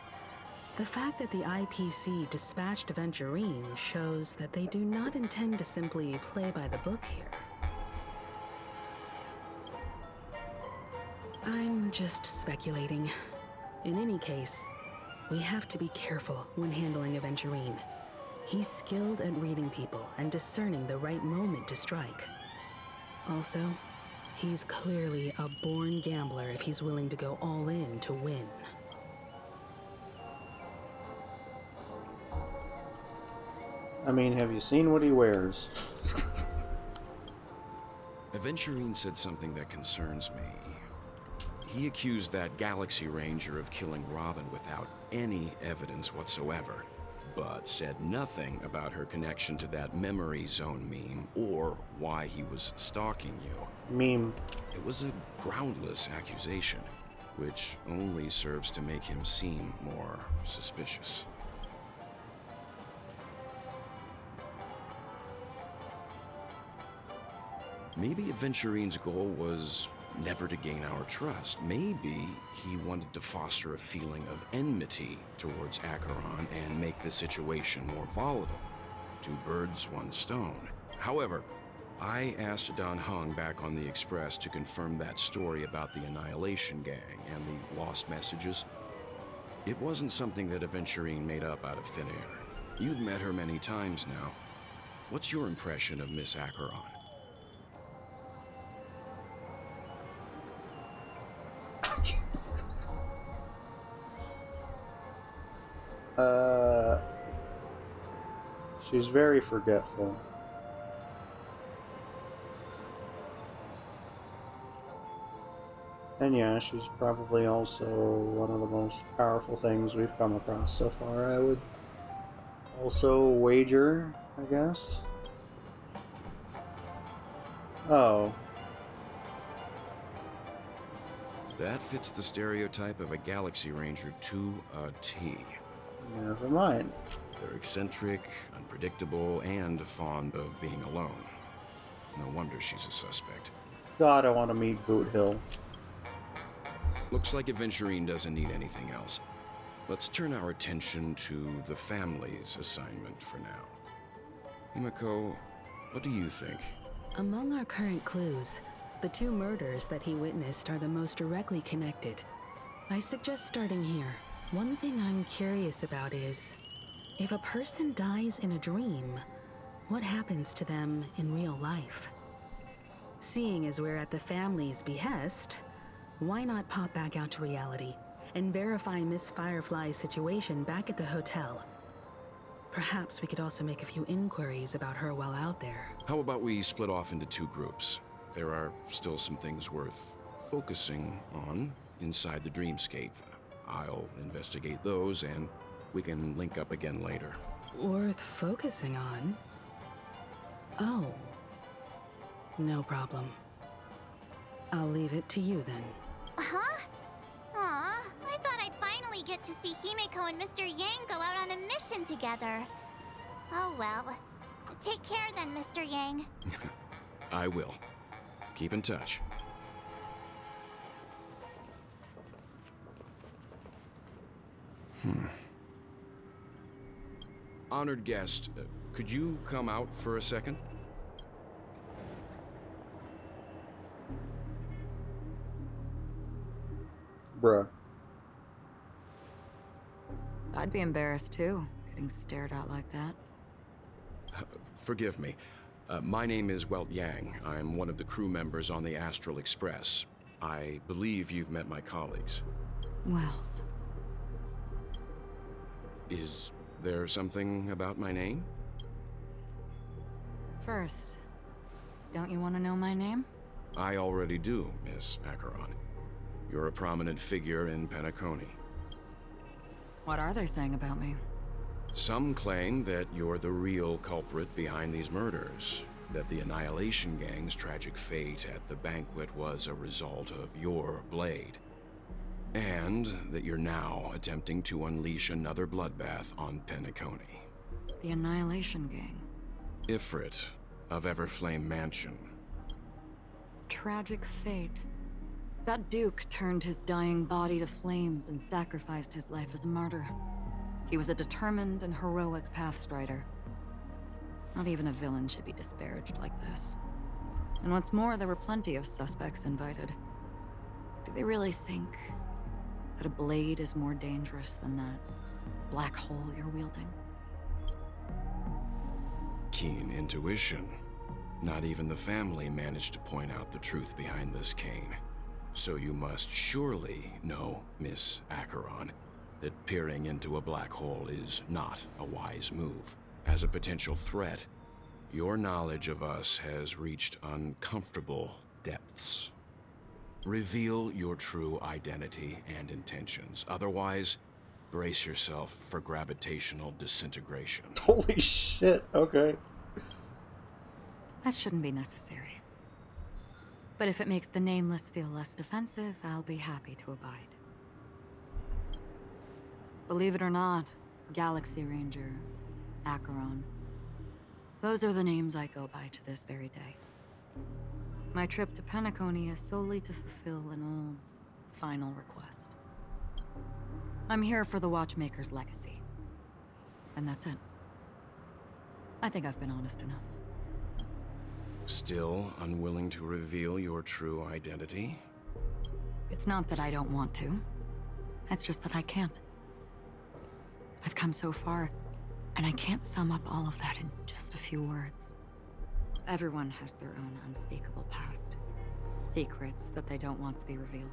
The fact that the IPC dispatched Aventurine shows that they do not intend to simply play by the book here. I'm just speculating. In any case, we have to be careful when handling Aventurine. He's skilled at reading people and discerning the right moment to strike. Also, he's clearly a born gambler if he's willing to go all in to win. I mean, have you seen what he wears? Aventurine said something that concerns me. He accused that Galaxy Ranger of killing Robin without any evidence whatsoever, but said nothing about her connection to that memory zone meme or why he was stalking you. Meme. It was a groundless accusation, which only serves to make him seem more suspicious. Maybe Aventurine's goal was never to gain our trust. Maybe he wanted to foster a feeling of enmity towards Acheron and make the situation more volatile. Two birds, one stone. However, I asked Dan Heng back on the Express to confirm that story about the Annihilation Gang and the lost messages. It wasn't something that Aventurine made up out of thin air. You've met her many times now. What's your impression of Miss Acheron? She's very forgetful. And yeah, she's probably also one of the most powerful things we've come across so far. I would also wager, I guess. Oh. That fits the stereotype of a Galaxy Ranger to a T. Never mind. They're eccentric, unpredictable, and fond of being alone. No wonder she's a suspect. God, I want to meet Boot Hill. Looks like Aventurine doesn't need anything else. Let's turn our attention to the family's assignment for now. Himiko, what do you think? Among our current clues, the two murders that he witnessed are the most directly connected. I suggest starting here. One thing I'm curious about is, if a person dies in a dream, what happens to them in real life? Seeing as we're at the family's behest, why not pop back out to reality and verify Miss Firefly's situation back at the hotel? Perhaps we could also make a few inquiries about her while out there. How about we split off into two groups? There are still some things worth focusing on inside the dreamscape. I'll investigate those, and we can link up again later. Worth focusing on? Oh. No problem. I'll leave it to you then. Huh? Aw, I thought I'd finally get to see Himiko and Mr. Yang go out on a mission together. Oh well. Take care then, Mr. Yang. I will. Keep in touch. Honored guest, could you come out for a second? Bruh. I'd be embarrassed too, getting stared at like that. Forgive me. My name is Welt Yang. I'm one of the crew members on the Astral Express. I believe you've met my colleagues. Welt. Is there something about my name? First, don't you want to know my name? I already do, Miss Acheron. You're a prominent figure in Penacony. What are they saying about me? Some claim that you're the real culprit behind these murders, that the Annihilation Gang's tragic fate at the banquet was a result of your blade, and that you're now attempting to unleash another bloodbath on Penacony. The Annihilation Gang. Ifrit of Everflame Mansion. Tragic fate. That Duke turned his dying body to flames and sacrificed his life as a martyr. He was a determined and heroic pathstrider. Not even a villain should be disparaged like this. And what's more, there were plenty of suspects invited. Do they really think that a blade is more dangerous than that black hole you're wielding? Keen intuition. Not even the family managed to point out the truth behind this cane. So you must surely know, Miss Acheron, that peering into a black hole is not a wise move. As a potential threat, Your knowledge of us has reached uncomfortable depths. Reveal your true identity and intentions. Otherwise, brace yourself for gravitational disintegration. Holy shit, okay. That shouldn't be necessary. But if it makes the Nameless feel less defensive, I'll be happy to abide. Believe it or not, Galaxy Ranger, Acheron. Those are the names I go by to this very day. My trip to Penacony is solely to fulfill an old, final request. I'm here for the Watchmaker's legacy. And that's it. I think I've been honest enough. Still unwilling to reveal your true identity? It's not that I don't want to. It's just that I can't. I've come so far, and I can't sum up all of that in just a few words. Everyone has their own unspeakable past. Secrets that they don't want to be revealed.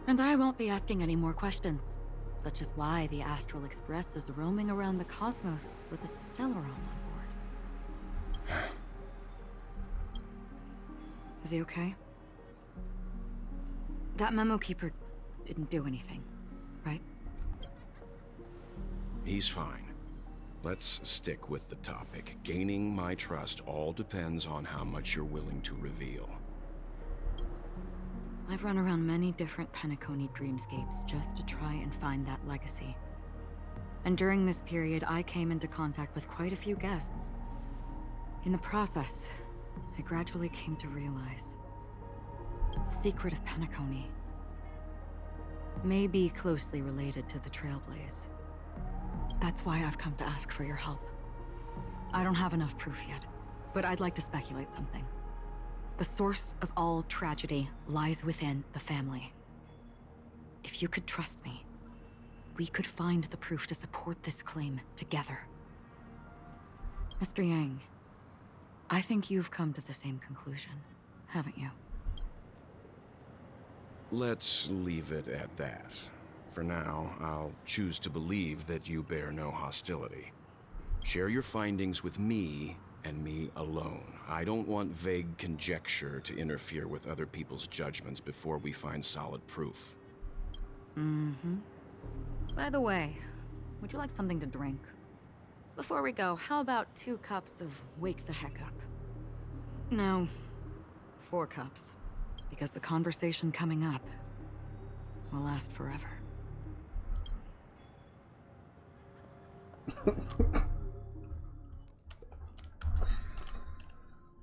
And I won't be asking any more questions, such as why the Astral Express is roaming around the cosmos with a Stellaron on board. Is he okay? That Memo Keeper didn't do anything, right? He's fine. Let's stick with the topic. Gaining my trust all depends on how much you're willing to reveal. I've run around many different Penacony dreamscapes just to try and find that legacy. And during this period, I came into contact with quite a few guests. In the process, I gradually came to realize the secret of Penacony may be closely related to the Trailblaze. That's why I've come to ask for your help. I don't have enough proof yet, but I'd like to speculate something. The source of all tragedy lies within the family. If you could trust me, we could find the proof to support this claim together. Mr. Yang, I think you've come to the same conclusion, haven't you? Let's leave it at that. For now, I'll choose to believe that you bear no hostility. Share your findings with me and me alone. I don't want vague conjecture to interfere with other people's judgments before we find solid proof. Mm-hmm. By the way, would you like something to drink? Before we go, how about 2 cups of Wake the Heck Up? No, 4 cups. Because the conversation coming up will last forever.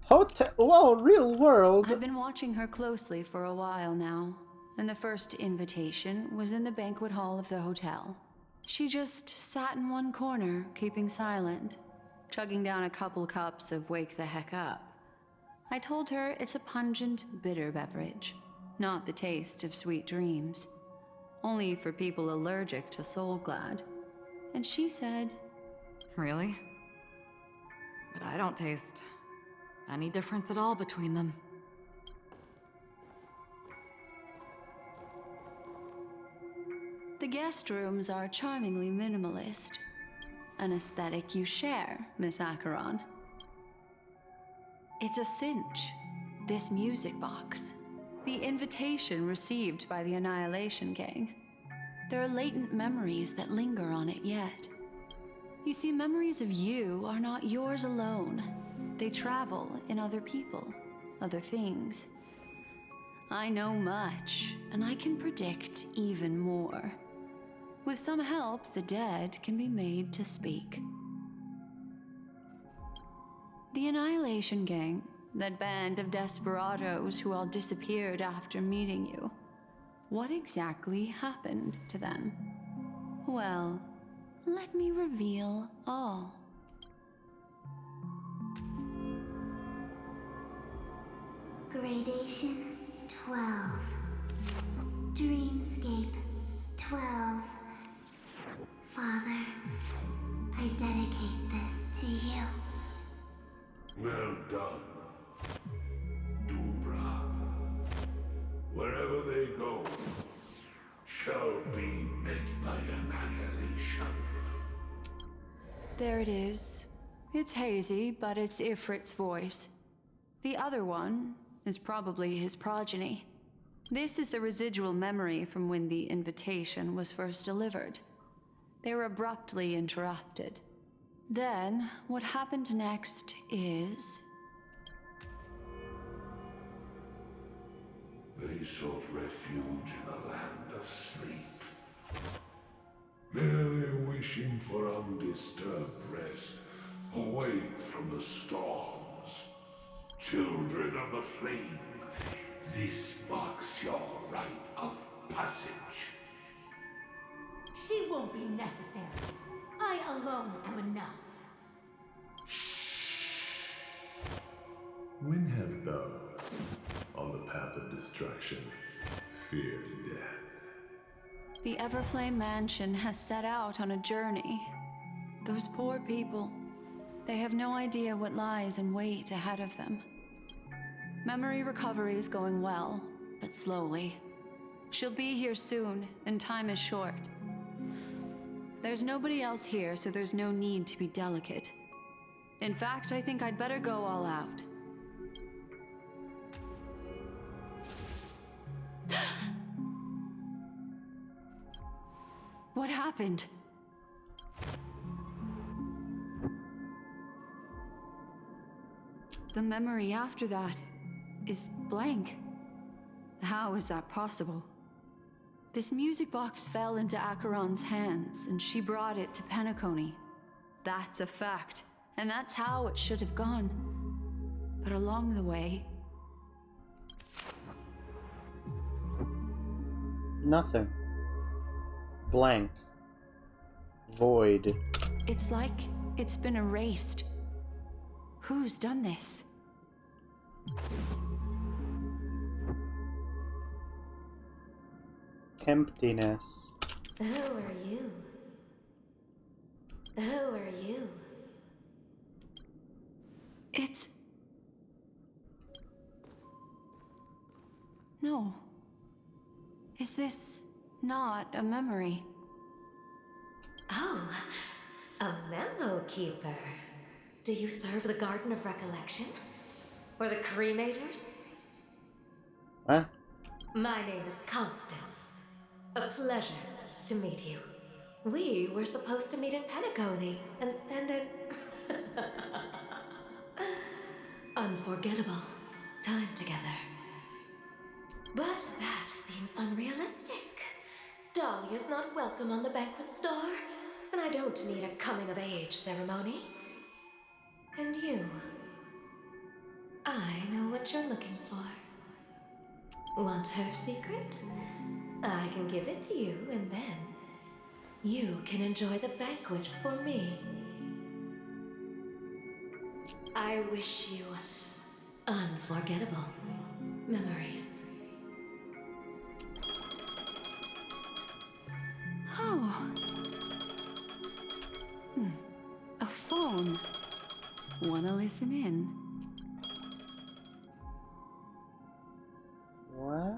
Hotel, well, real world. I've been watching her closely for a while now, and the first invitation was in the banquet hall of the hotel. She just sat in one corner, keeping silent, chugging down a couple cups of Wake the Heck Up. I told her it's a pungent, bitter beverage, not the taste of sweet dreams. Only for people allergic to Soulglad. And she said, Really? But I don't taste any difference at all between them. The guest rooms are charmingly minimalist. An aesthetic you share, Miss Acheron. It's a cinch. This music box. The invitation received by the Annihilation Gang. There are latent memories that linger on it yet. You see, memories of you are not yours alone. They travel in other people, other things. I know much, and I can predict even more. With some help, the dead can be made to speak. The Annihilation Gang, that band of desperados who all disappeared after meeting you. What exactly happened to them? Well, let me reveal all. Gradation 12. Dreamscape 12. Father, I dedicate this to you. Well done, Dubra. Wherever they go, shall be met by annihilation. There it is, It's hazy, but it's Ifrit's voice. The other one is probably his progeny. This is the residual memory from when the invitation was first delivered. They were abruptly interrupted. Then, what happened next is... They sought refuge in the land of sleep, merely wishing for undisturbed rest, away from the storms. Children of the flame, this marks your rite of passage. She won't be necessary. I alone am enough. When have those on the path of destruction feared death? The Everflame Mansion has set out on a journey. Those poor people, they have no idea what lies in wait ahead of them. Memory recovery is going well, but slowly. She'll be here soon, and time is short. There's nobody else here, so there's no need to be delicate. In fact, I think I'd better go all out. What happened? The memory after that is blank. How is that possible? This music box fell into Acheron's hands, and she brought it to Penacony. That's a fact, and that's how it should have gone. But along the way... Nothing. Blank. Void. It's like it's been erased. Who's done this? Emptiness. Who are you? Who are you? It's... No. Is this not a memory? Oh, a memo keeper. Do you serve the Garden of Recollection? Or the Cremators? What? My name is Constance. A pleasure to meet you. We were supposed to meet in Penacony and spend an unforgettable time together. But that seems unrealistic. Dahlia's not welcome on the banquet store, and I don't need a coming-of-age ceremony. And you, I know what you're looking for. Want her secret? I can give it to you, and then you can enjoy the banquet for me. I wish you unforgettable memories. Oh. A phone. Wanna listen in? What?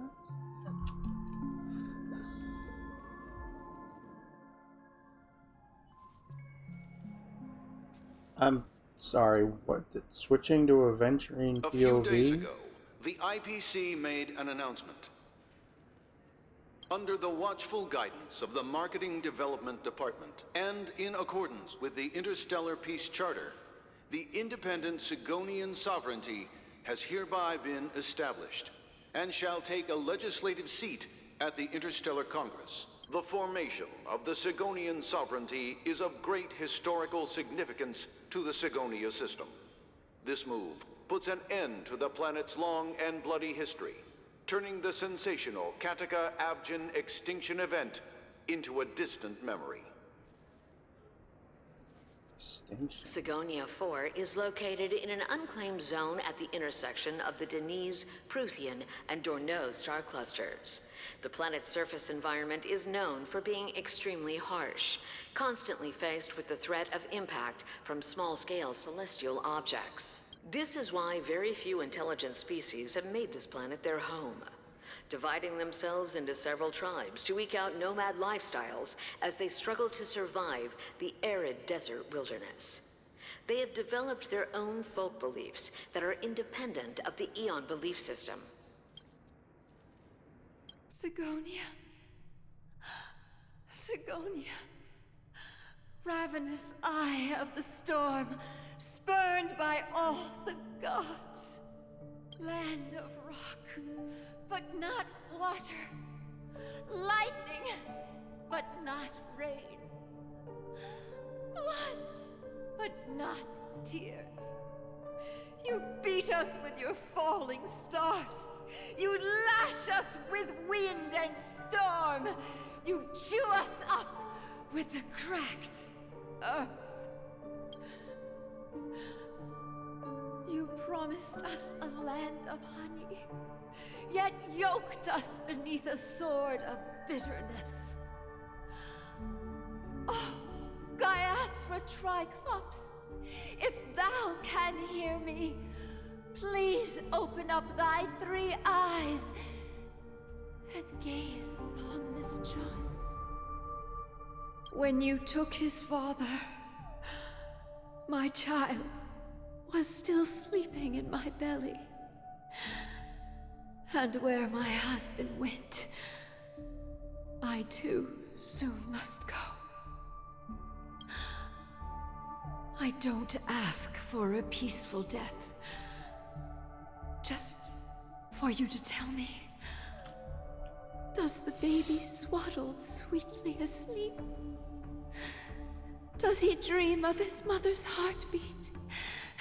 I'm sorry, what? Switching to Aventurine A few POV? days ago, the IPC made an announcement. Under the watchful guidance of the Marketing Development Department, and in accordance with the Interstellar Peace Charter, the independent Sigonian sovereignty has hereby been established, and shall take a legislative seat at the Interstellar Congress. The formation of the Sigonian sovereignty is of great historical significance to the Sigonia system. This move puts an end to the planet's long and bloody history, turning the sensational Kataka-Abjin extinction event into a distant memory. Sigonia 4 is located in an unclaimed zone at the intersection of the Denise, Prothean, and Dorneau star clusters. The planet's surface environment is known for being extremely harsh, constantly faced with the threat of impact from small-scale celestial objects. This is why very few intelligent species have made this planet their home, dividing themselves into several tribes to eke out nomad lifestyles as they struggle to survive the arid desert wilderness. They have developed their own folk beliefs that are independent of the Eon belief system. Sigonia. Sigonia. Ravenous eye of the storm, spurned by all the gods. Land of rock, but not water. Lightning, but not rain. Blood, but not tears. You beat us with your falling stars. You lash us with wind and storm. You chew us up with the cracked earth. You promised us a land of honey, yet yoked us beneath a sword of bitterness. Oh, Gaiathra Triclops, if thou can hear me, please open up thy 3 eyes and gaze upon this child. When you took his father, my child was still sleeping in my belly. And where my husband went, I too soon must go. I don't ask for a peaceful death. Just for you to tell me, does the baby swaddled sweetly asleep? Does he dream of his mother's heartbeat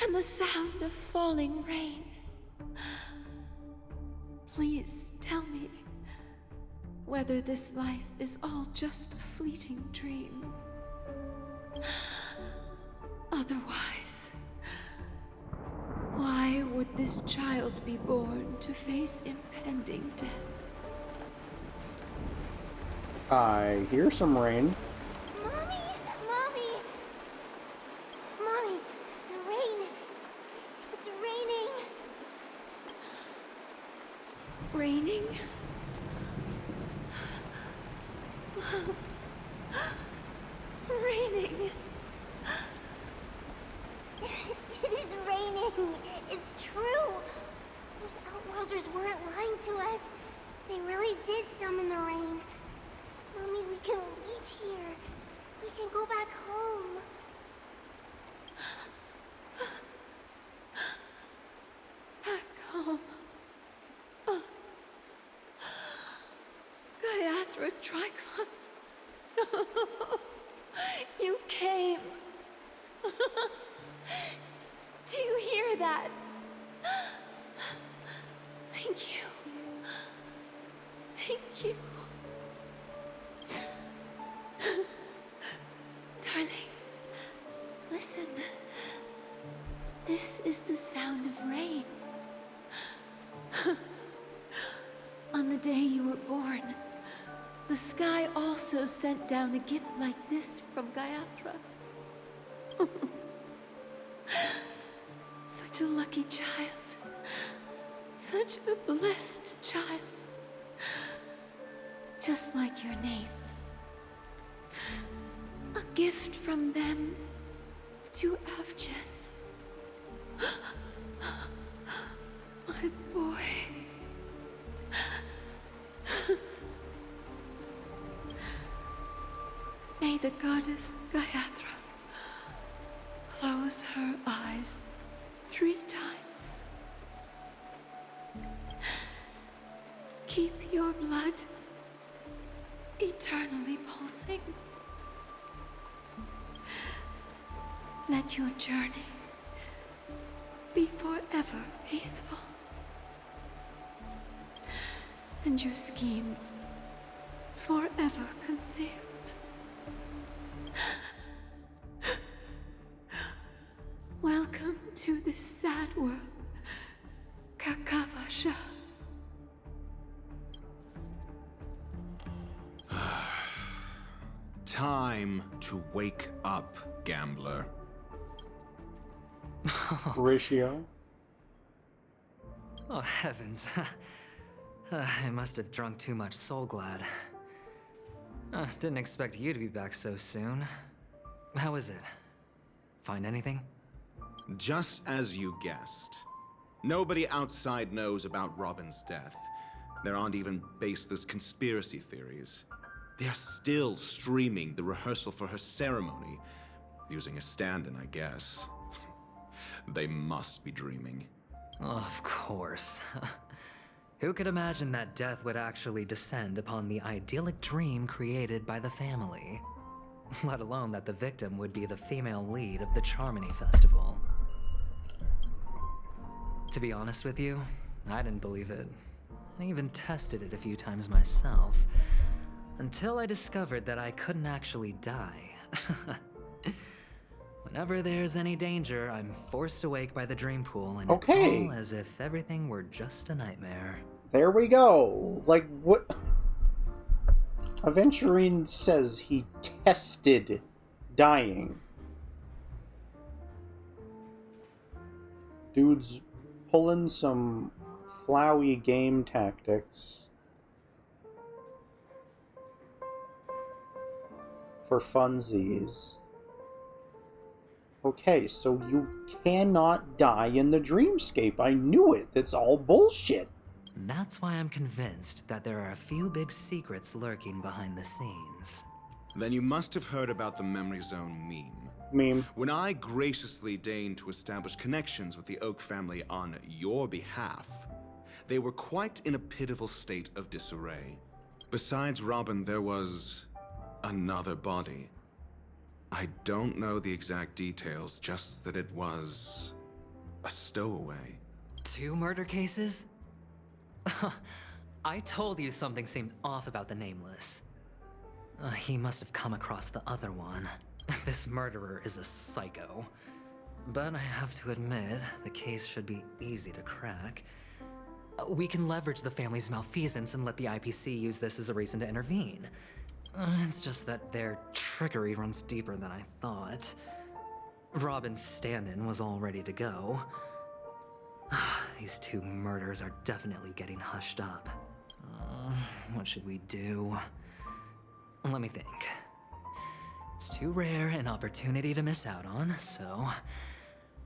and the sound of falling rain? Please tell me whether this life is all just a fleeting dream. Otherwise, why would this child be born to face impending death? I hear some rain. Mommy! Mommy! Mommy! The rain! It's raining! Raining? Raining! It is raining! It's true! Those Outworlders weren't lying to us. They really did summon the rain. Mommy, we can leave here. We can go back home. Back home. Gaiathra Triclops. You came. Do you hear that? Thank you. Thank you. Darling, listen. This is the sound of rain. On the day you were born, the sky also sent down a gift like this from Gaiathra. Such a lucky child. Such a blessed child. Just like your name. A gift from them to Avgen. My boy. May the goddess Gaiathra close her eyes 3 times. Keep your blood eternally pulsing. Let your journey be forever peaceful. And your schemes forever concealed. Welcome to this sad world, Kakavasha. Time to wake up, gambler. Ratio. Oh, heavens. I must have drunk too much Soul Glad. Didn't expect you to be back so soon. How is it? Find anything? Just as you guessed. Nobody outside knows about Robin's death. There aren't even baseless conspiracy theories. They're still streaming the rehearsal for her ceremony, using a stand-in, I guess. They must be dreaming. Of course. Who could imagine that death would actually descend upon the idyllic dream created by the family? Let alone that the victim would be the female lead of the Charmony Festival. To be honest with you, I didn't believe it. I even tested it a few times myself, until I discovered that I couldn't actually die. Whenever there's any danger, I'm forced awake by the dream pool, and it's all as if everything were just a nightmare. There we go. Like, what? Aventurine says he tested dying. Dude's pulling some flowy game tactics for funsies. Okay, so you cannot die in the dreamscape. I knew it. That's all bullshit. That's why I'm convinced that there are a few big secrets lurking behind the scenes. Then you must have heard about the Memory Zone meme. When I graciously deigned to establish connections with the Oak family on your behalf, they were quite in a pitiful state of disarray. Besides Robin, there was another body. I don't know the exact details, just that it was a stowaway. 2 murder cases? I told you something seemed off about the Nameless. He must have come across the other one. This murderer is a psycho. But I have to admit, the case should be easy to crack. We can leverage the family's malfeasance and let the IPC use this as a reason to intervene. It's just that their trickery runs deeper than I thought. Robin's stand-in was all ready to go. These 2 murders are definitely getting hushed up. What should we do? Let me think. It's too rare an opportunity to miss out on, so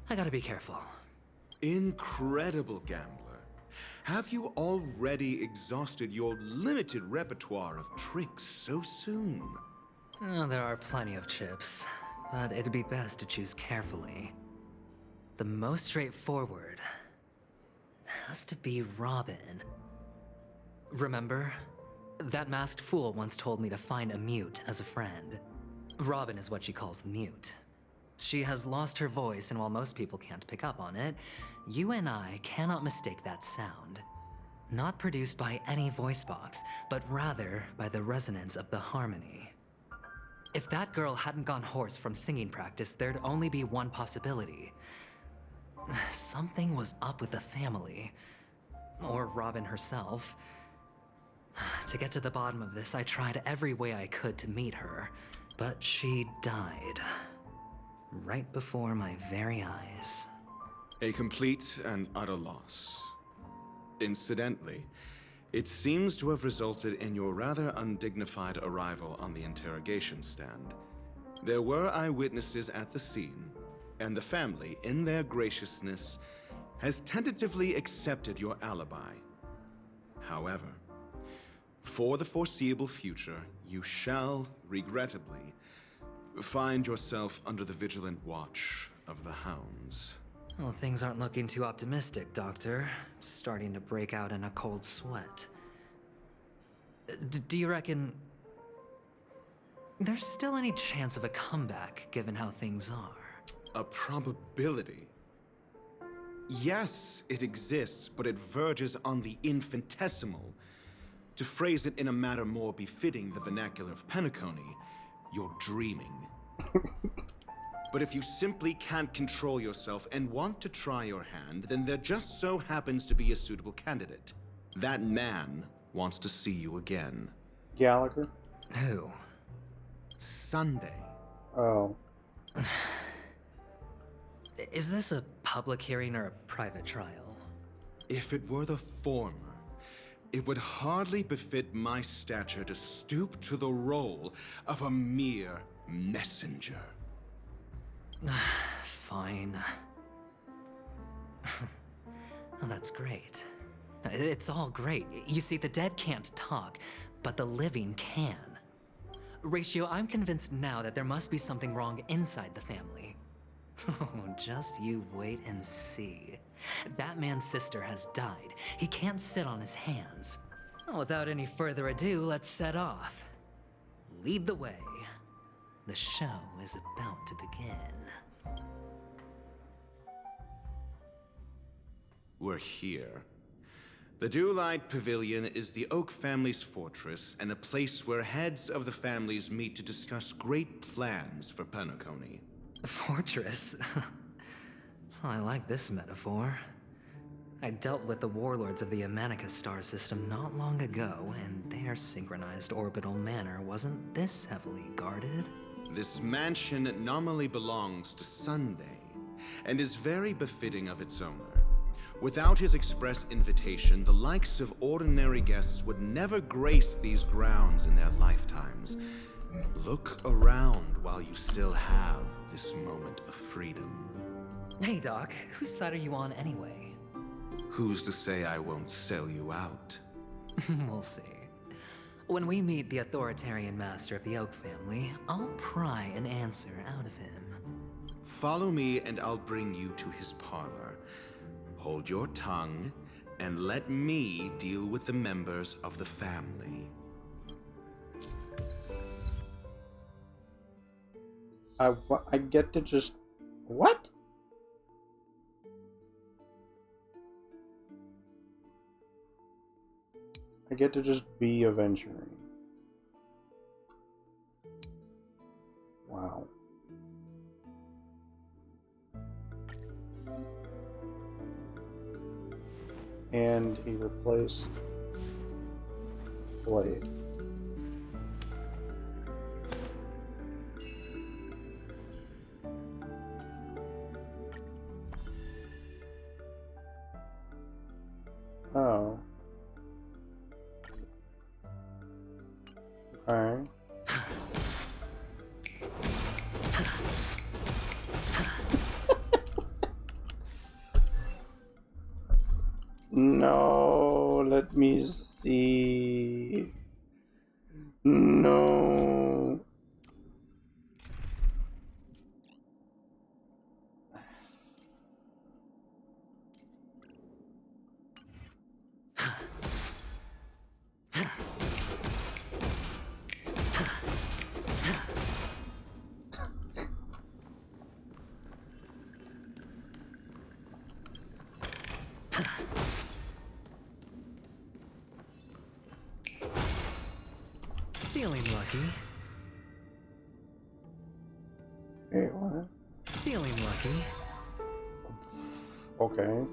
I gotta be careful. Incredible gambler. Have you already exhausted your limited repertoire of tricks so soon? There are plenty of chips, but it'd be best to choose carefully. The most straightforward has to be Robin. Remember? That masked fool once told me to find a mute as a friend. Robin is what she calls the mute. She has lost her voice, and while most people can't pick up on it, you and I cannot mistake that sound. Not produced by any voice box, but rather by the resonance of the harmony. If that girl hadn't gone hoarse from singing practice, there'd only be one possibility. Something was up with the family. Or Robin herself. To get to the bottom of this, I tried every way I could to meet her, but she died. Right before my very eyes. A complete and utter loss. Incidentally, it seems to have resulted in your rather undignified arrival on the interrogation stand. There were eyewitnesses at the scene, and the family, in their graciousness, has tentatively accepted your alibi. However, for the foreseeable future, you shall, regrettably, find yourself under the vigilant watch of the hounds. Well, things aren't looking too optimistic, Doctor. I'm starting to break out in a cold sweat. Do you reckon there's still any chance of a comeback, given how things are? A probability? Yes, it exists, but it verges on the infinitesimal. To phrase it in a manner more befitting the vernacular of Penacony, you're dreaming. But if you simply can't control yourself and want to try your hand, then there just so happens to be a suitable candidate. That man wants to see you again. Gallagher? Who? Sunday. Oh. Is this a public hearing or a private trial? If it were the former, it would hardly befit my stature to stoop to the role of a mere messenger. Fine. Oh, that's great. It's all great. You see, the dead can't talk, but the living can. Ratio, I'm convinced now that there must be something wrong inside the family. Oh, just you wait and see. That man's sister has died. He can't sit on his hands. Well, without any further ado, let's set off. Lead the way. The show is about to begin. We're here. The Dewlight Pavilion is the Oak family's fortress and a place where heads of the families meet to discuss great plans for Penacony. Fortress? I like this metaphor. I dealt with the warlords of the Honkai Star system not long ago, and their synchronized orbital manor wasn't this heavily guarded. This mansion nominally belongs to Sunday, and is very befitting of its owner. Without his express invitation, the likes of ordinary guests would never grace these grounds in their lifetimes. Look around while you still have this moment of freedom. Hey, Doc, whose side are you on anyway? Who's to say I won't sell you out? We'll see. When we meet the authoritarian master of the Oak family, I'll pry an answer out of him. Follow me and I'll bring you to his parlor. Hold your tongue, and let me deal with the members of the family. I get to just... What? I get to just be a Venturing. Wow. And he replaced Blade. Oh. Alright. No, let me see. No. Feeling lucky. Hey, what? Feeling lucky. Okay.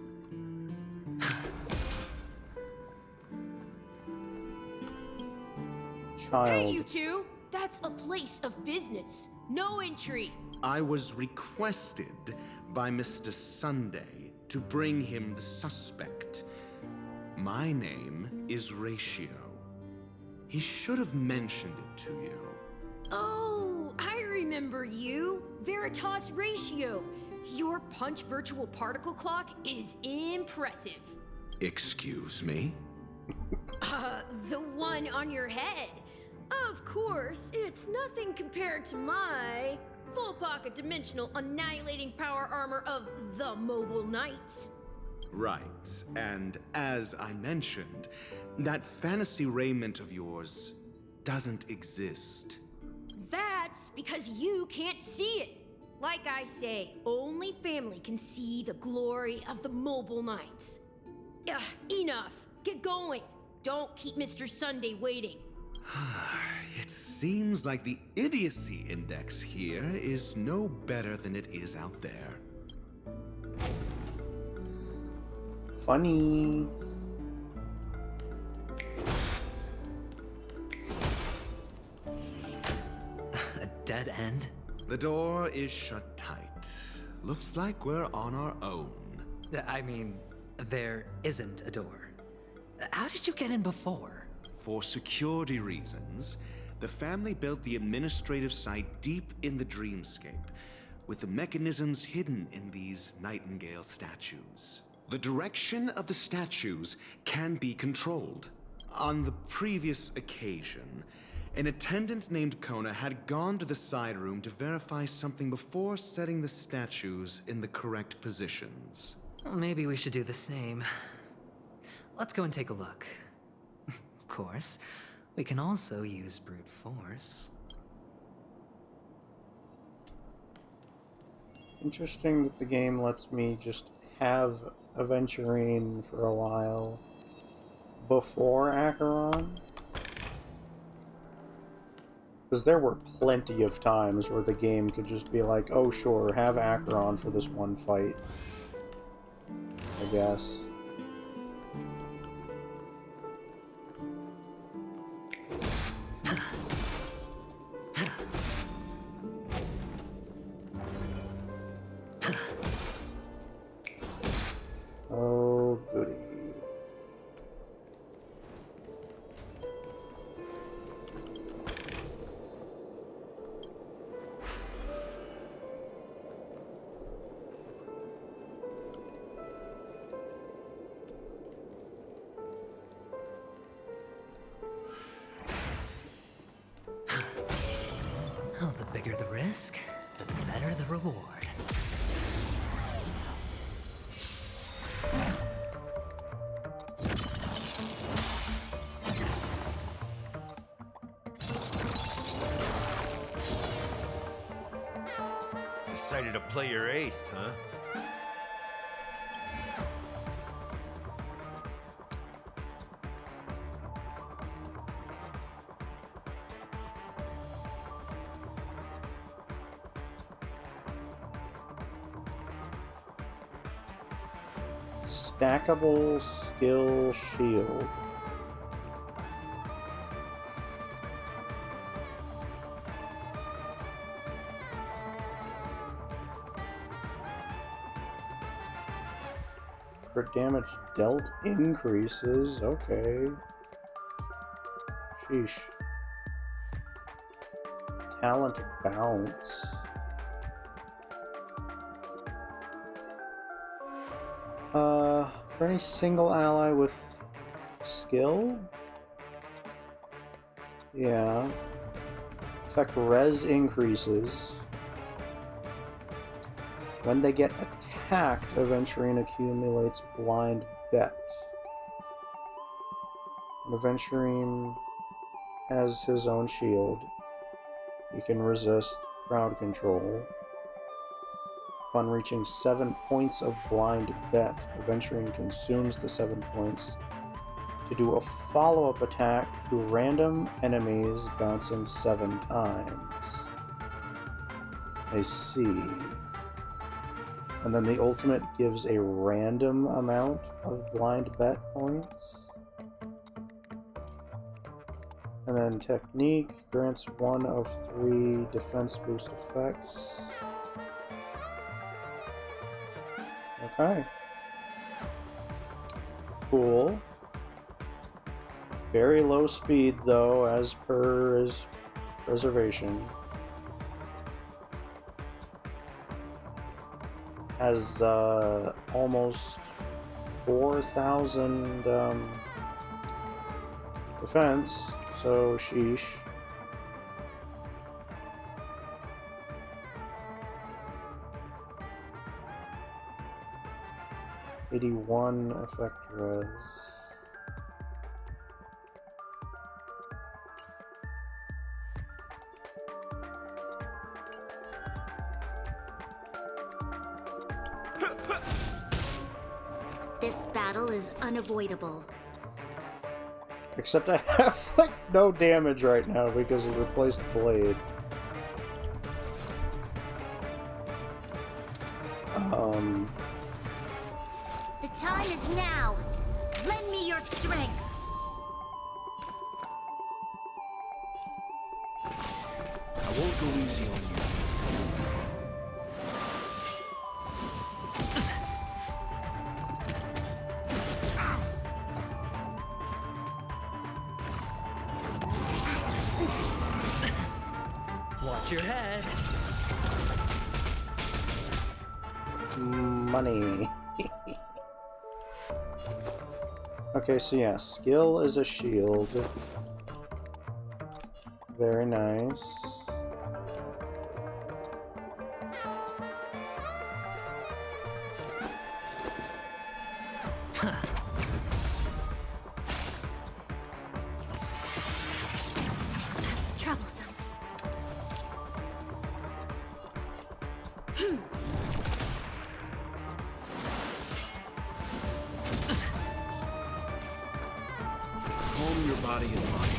Child. Hey, you two! That's a place of business. No entry. I was requested by Mr. Sunday to bring him the suspect. My name is Ratio. He should have mentioned it to you. Oh, I remember you. Veritas Ratio. Your punch virtual particle clock is impressive. Excuse me? The one on your head. Of course, it's nothing compared to my full pocket dimensional annihilating power armor of the Mobile Knights. Right, and as I mentioned, that fantasy raiment of yours doesn't exist. That's because you can't see it. Like I say, only family can see the glory of the Mobile Knights. Ugh, enough. Get going. Don't keep Mr. Sunday waiting. It seems like the idiocy index here is no better than it is out there. Funny. A dead end? The door is shut tight. Looks like we're on our own. I mean, there isn't a door. How did you get in before? For security reasons, the family built the administrative site deep in the dreamscape, with the mechanisms hidden in these Nightingale statues. The direction of the statues can be controlled. On the previous occasion, an attendant named Kona had gone to the side room to verify something before setting the statues in the correct positions. Well, maybe we should do the same. Let's go and take a look. Of course, we can also use brute force. Interesting that the game lets me just have Aventurine for a while before Acheron. Because there were plenty of times where the game could just be like, oh sure, have Acheron for this one fight, I guess. Oh, goody. Oh, the bigger the risk, the better the reward. Decided to play your ace, huh? Stackable skill shield. Crit damage dealt increases. Okay. Sheesh. Talent bounce. For any single ally with skill? Yeah. Effect res increases. When they get attacked, Aventurine accumulates blind bet. When Aventurine has his own shield, he can resist crowd control. Upon reaching 7 points of blind bet, Aventurine consumes the 7 points to do a follow-up attack to random enemies, bouncing 7 times. I see. And then the ultimate gives a random amount of blind bet points. And then technique grants 1 of 3 defense boost effects. Okay. Cool. Very low speed though, as per his reservation. Has almost 4,000 defense, so sheesh. '81 effect res. This battle is unavoidable. Except I have like no damage right now because it replaced blade. The time is now. Lend me your strength. I won't go easy on you. Watch your head. Money. Okay, so yeah, skill is a shield. Very nice. Troublesome. Calm your body and mind.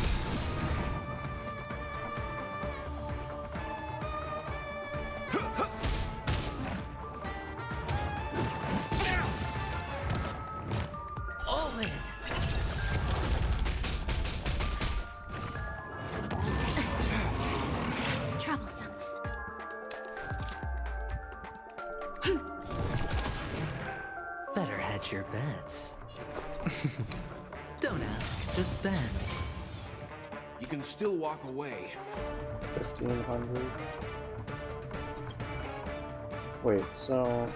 All in. Troublesome. Better hedge your bets. Don't ask, just spend. You can still walk away. 1500. Wait, so...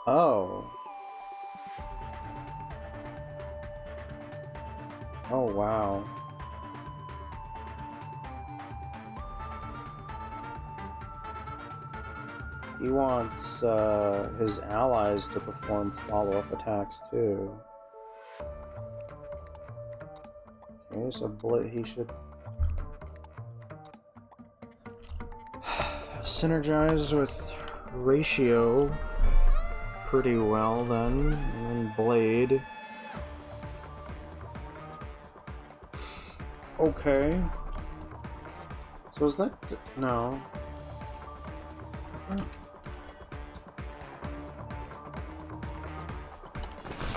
Oh. Oh, wow. He wants his allies to perform follow-up attacks too. Okay, so he should synergize with Ratio pretty well then, and then Blade. Okay. So is that... no. I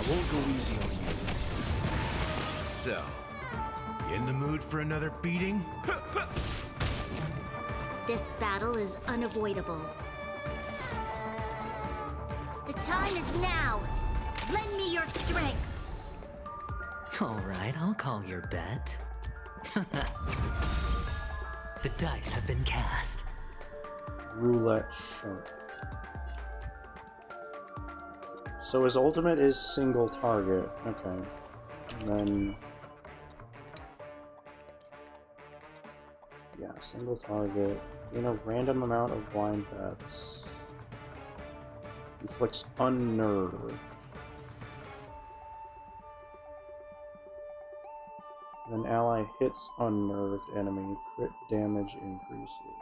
won't go easy on you. So, you in the mood for another beating? This battle is unavoidable. The time is now. Lend me your strength. All right, I'll call your bet. The dice have been cast. Roulette shark. So his ultimate is single target. Okay. And then... yeah, single target. Gain a random amount of blind bets. Inflicts unnerved. An ally hits unnerved enemy. Crit damage increases.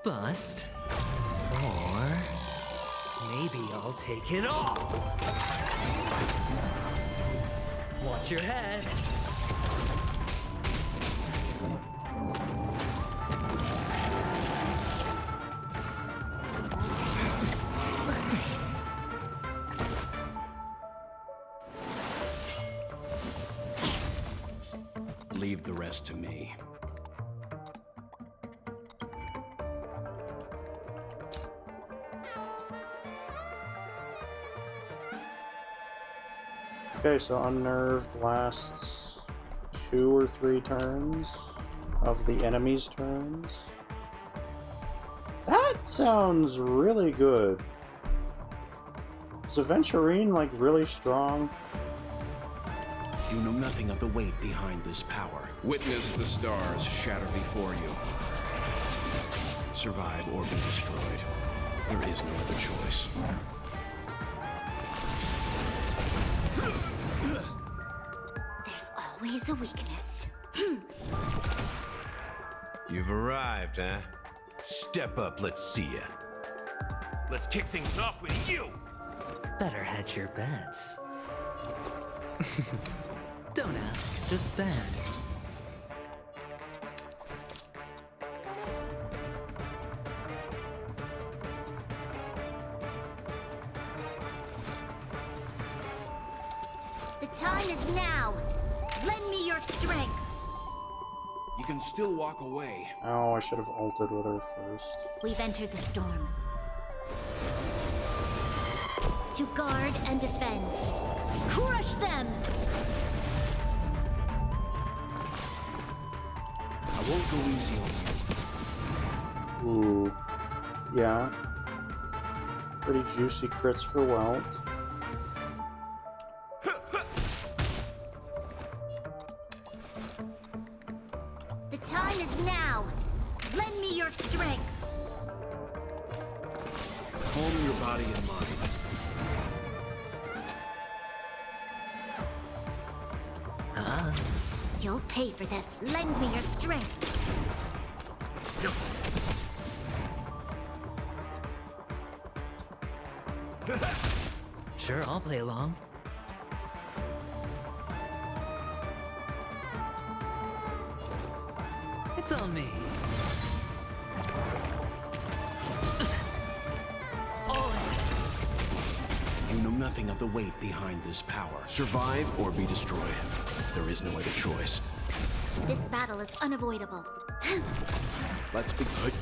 Bust. Or... maybe I'll take it all. Watch your head. Leave the rest to me. Okay, so unnerved lasts 2 or 3 turns of the enemy's turns. That sounds really good. Is Aventurine like really strong? You know nothing of the weight behind this power. Witness the stars shatter before you. Survive or be destroyed. There is no other choice. There's always a weakness. You've arrived, huh? Step up, let's see ya. Let's kick things off with you! Better hedge your bets. Don't ask, just spend. The time is now. Lend me your strength. You can still walk away. Oh, I should have ulted with her first. We've entered the storm. To guard and defend. Crush them! I won't go easy on you. Ooh. Yeah. Pretty juicy crits for Welt. The time is now. Lend me your strength. Calm your body and mind. You'll pay for this. Lend me your strength. Sure, I'll play along. It's on me. You know nothing of the weight behind this power. Survive or be destroyed. There is no other choice. This battle is unavoidable. Let's be good.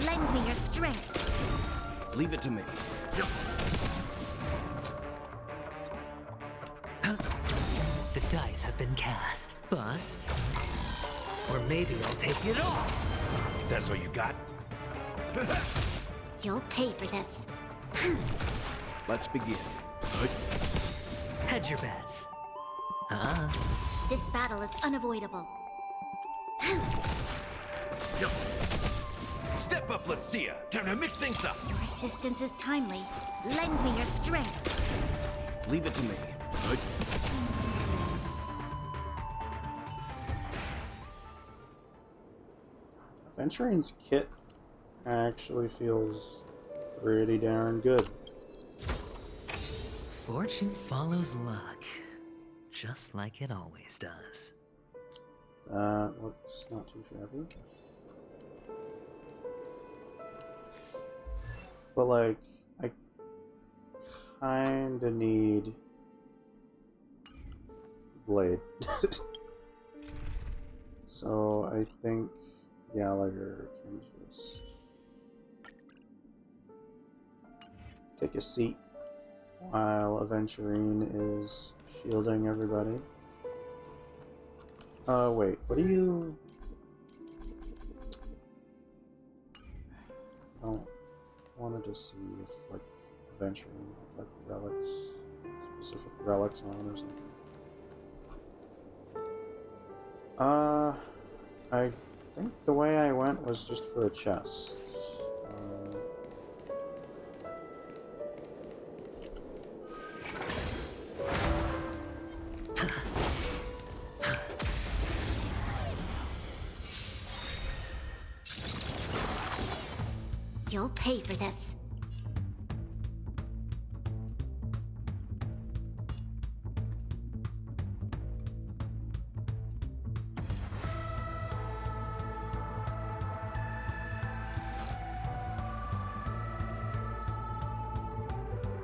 Lend me your strength. Leave it to me. The dice have been cast. Bust. Or maybe I'll take it all. That's all you got? You'll pay for this. Let's begin. Good. Hedge your bets. This battle is unavoidable. Step up, let's see ya. Time to mix things up. Your assistance is timely. Lend me your strength. Leave it to me. Good. Aventurine's kit actually feels pretty darn good. Fortune follows luck. Just like it always does. Looks not too shabby. But like, I kinda need Blade. So I think Gallagher can just take a seat while Aventurine is shielding everybody. Wait, what do you... I wanted to see if, like, Aventurine had, like, relics, specific relics on or something. I think the way I went was just for a chest. You'll pay for this.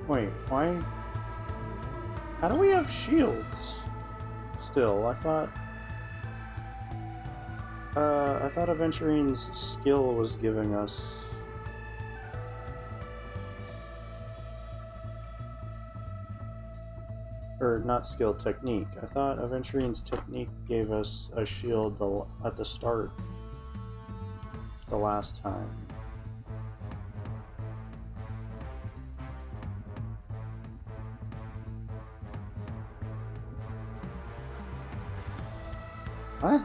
Wait, why? How do we have shields still? I thought Aventurine's skill was giving us... Or not skill, technique. I thought Aventurine's technique gave us a shield at the start the last time. What?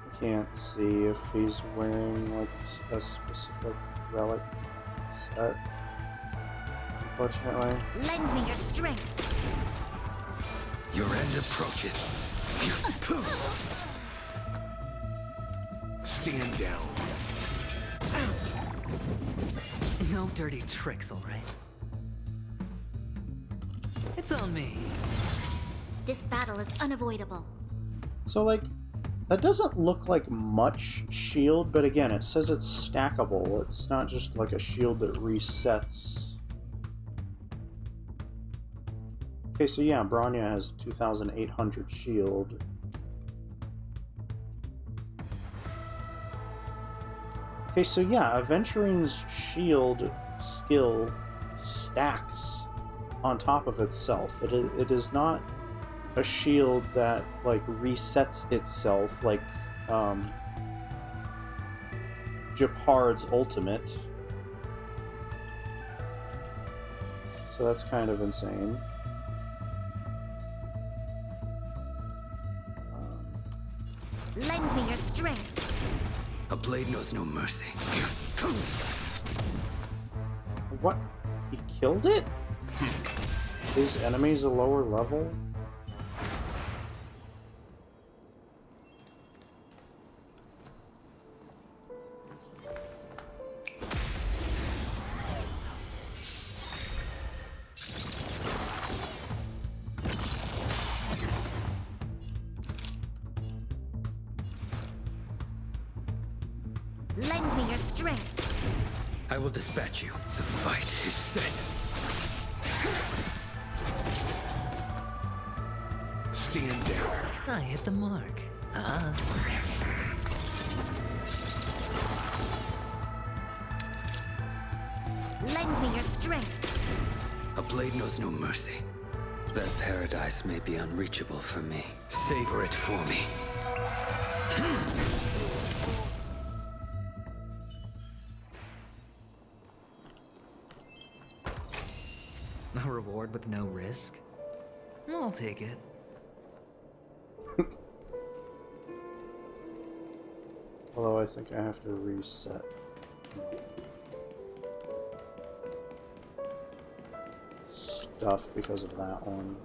I can't see if he's wearing like a specific relic set, unfortunately. Lend me your strength. Your end approaches. Stand down. No dirty tricks, all right? It's on me. This battle is unavoidable. So like, that doesn't look like much shield, but again, it says it's stackable. It's not just like a shield that resets. Okay, so yeah, Bronya has 2,800 shield. Okay, so yeah, Aventurine's shield skill stacks on top of itself. It is not a shield that like resets itself like Japard's ultimate. So that's kind of insane. Lend me your strength. A blade knows no mercy. What? He killed it? His enemy's a lower level? Lend me your strength. I will dispatch you. The fight is set. Stand down. I hit the mark. Lend me your strength. A blade knows no mercy. That paradise may be unreachable for me. Savor it for me. A reward with no risk? I'll take it. Although I think I have to reset. Stuff because of that one.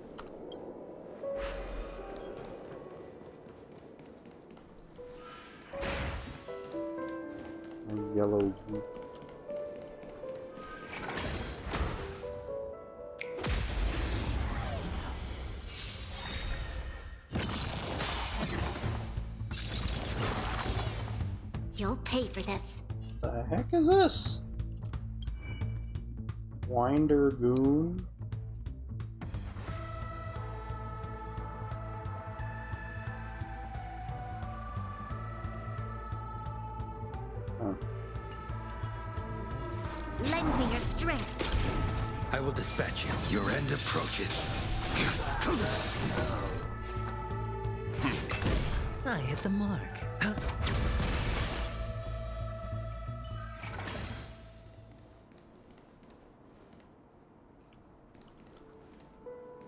A yellow group. You'll pay for this. The heck is this? Winder Goon? Lend me your strength. I will dispatch you. Your end approaches. I hit the mark.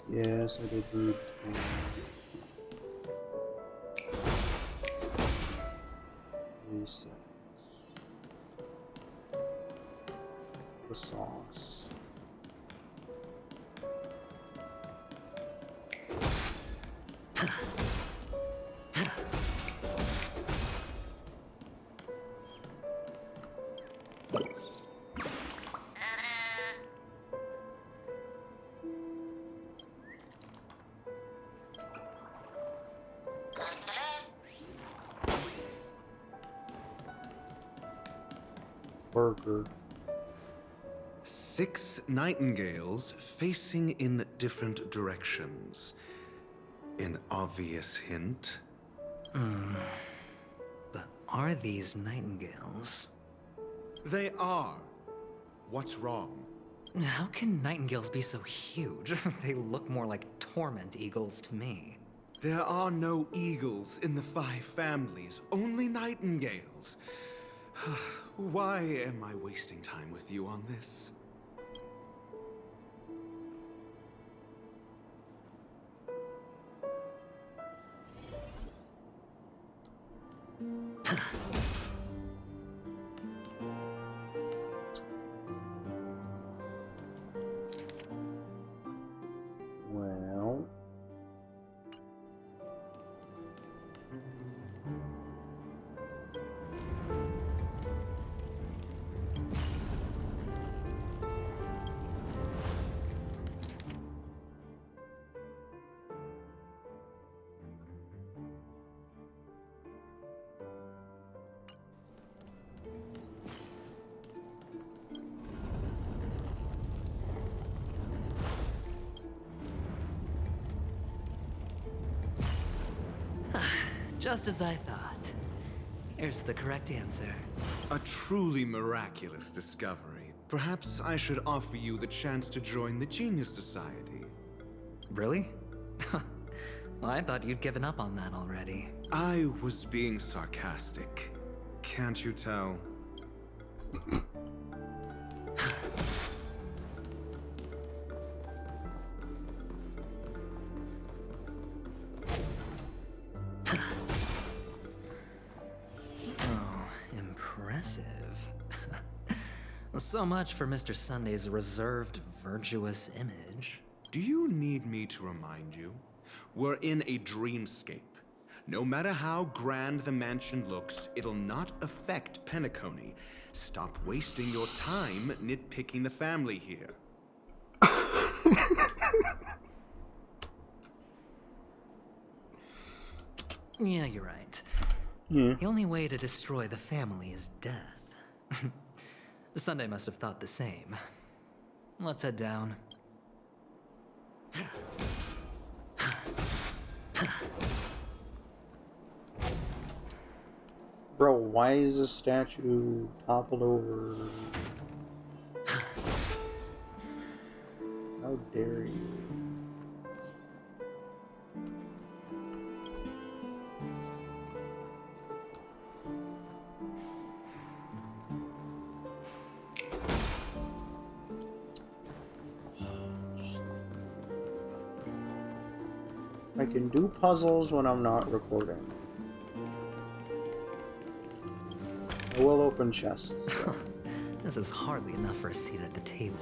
Yes, I did read. Reset. The sauce. Burger. 6 nightingales facing in different directions. An obvious hint. But are these nightingales? They are. What's wrong? How can nightingales be so huge? They look more like torment eagles to me. There are no eagles in the 5 families, only nightingales. Why am I wasting time with you on this? Well, Just as I thought. Here's the correct answer. A truly miraculous discovery. Perhaps I should offer you the chance to join the Genius Society. Really? Well, I thought you'd given up on that already. I was being sarcastic. Can't you tell? Oh, impressive. So much for Mr. Sunday's reserved, virtuous image. Do you need me to remind you? We're in a dreamscape. No matter how grand the mansion looks, it'll not affect Penacony. Stop wasting your time nitpicking the family here. Yeah, you're right. Yeah. The only way to destroy the family is death. Sunday must have thought the same. Let's head down. Bro, why is this statue toppled over? How dare you? I can do puzzles when I'm not recording. I will open chests. This is hardly enough for a seat at the table.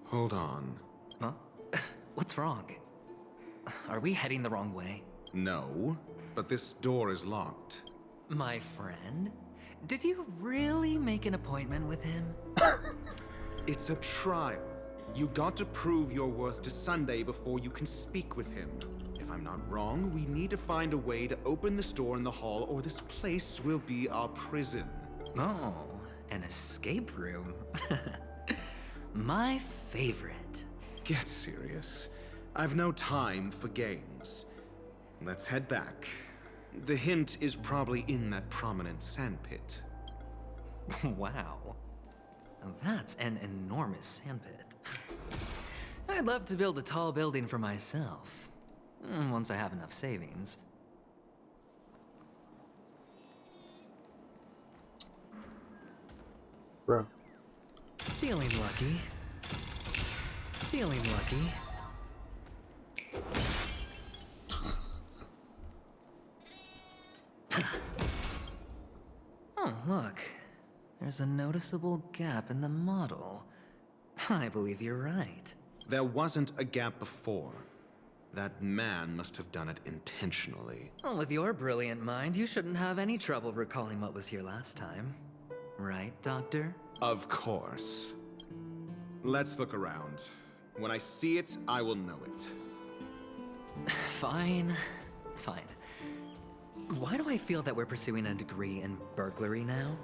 Hold on. Huh? What's wrong? Are we heading the wrong way? No, but this door is locked. My friend? Did you really make an appointment with him? It's a trial. You got to prove your worth to Sunday before you can speak with him. If I'm not wrong, we need to find a way to open this door in the hall, or this place will be our prison. Oh, an escape room. My favorite. Get serious. I've no time for games. Let's head back. The hint is probably in that prominent sandpit. Wow. That's an enormous sandpit. I'd love to build a tall building for myself. Once I have enough savings. Bro. Feeling lucky. Feeling lucky. Oh, look. There's a noticeable gap in the model. I believe you're right. There wasn't a gap before. That man must have done it intentionally. Well, with your brilliant mind, you shouldn't have any trouble recalling what was here last time. Right, Doctor? Of course. Let's look around. When I see it, I will know it. Fine. Fine. Why do I feel that we're pursuing a degree in burglary now?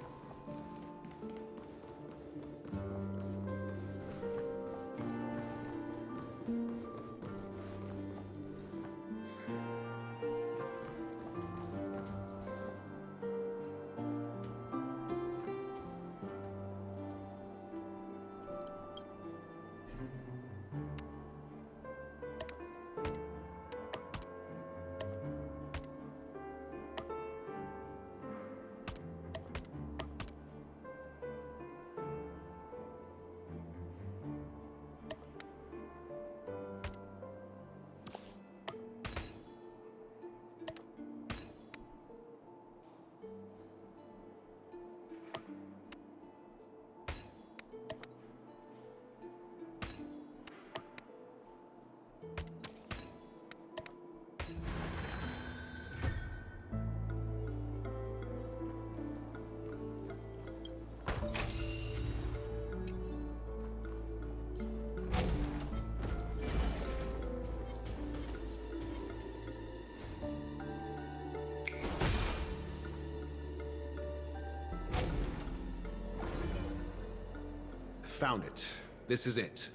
found it. This is it.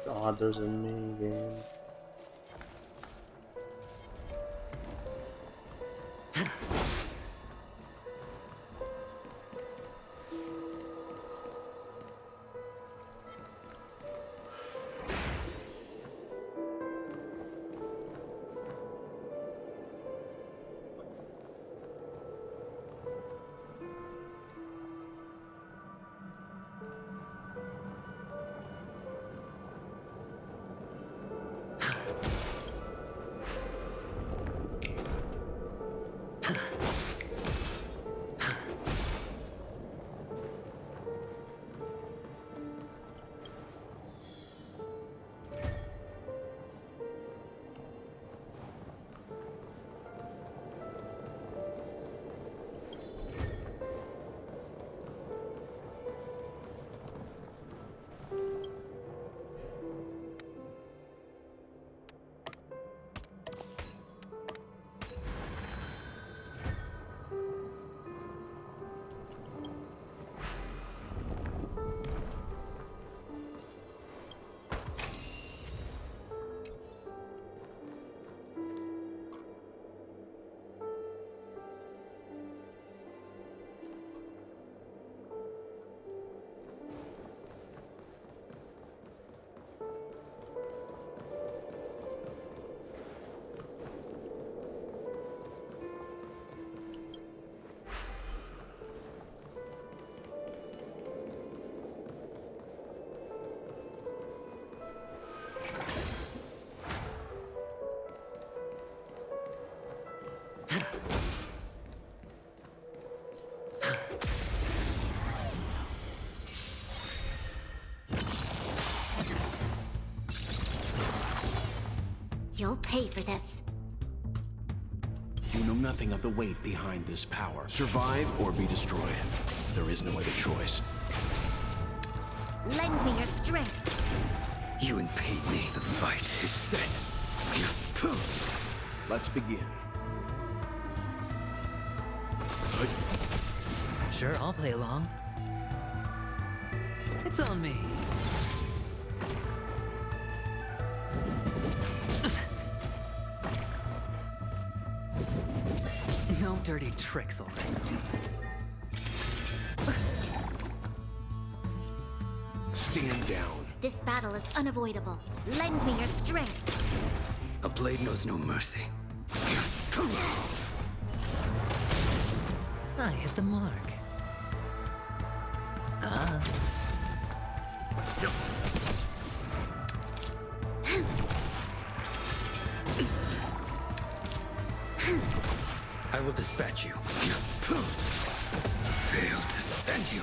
God, there's a mini game. You'll pay for this. You know nothing of the weight behind this power. Survive or be destroyed. There is no other choice. Lend me your strength. You impede me. The fight is set. Let's begin. Sure, I'll play along. It's on me. No dirty tricks, all right. Stand down. This battle is unavoidable. Lend me your strength. A blade knows no mercy. I hit the mark. I will dispatch you. Fail to send you.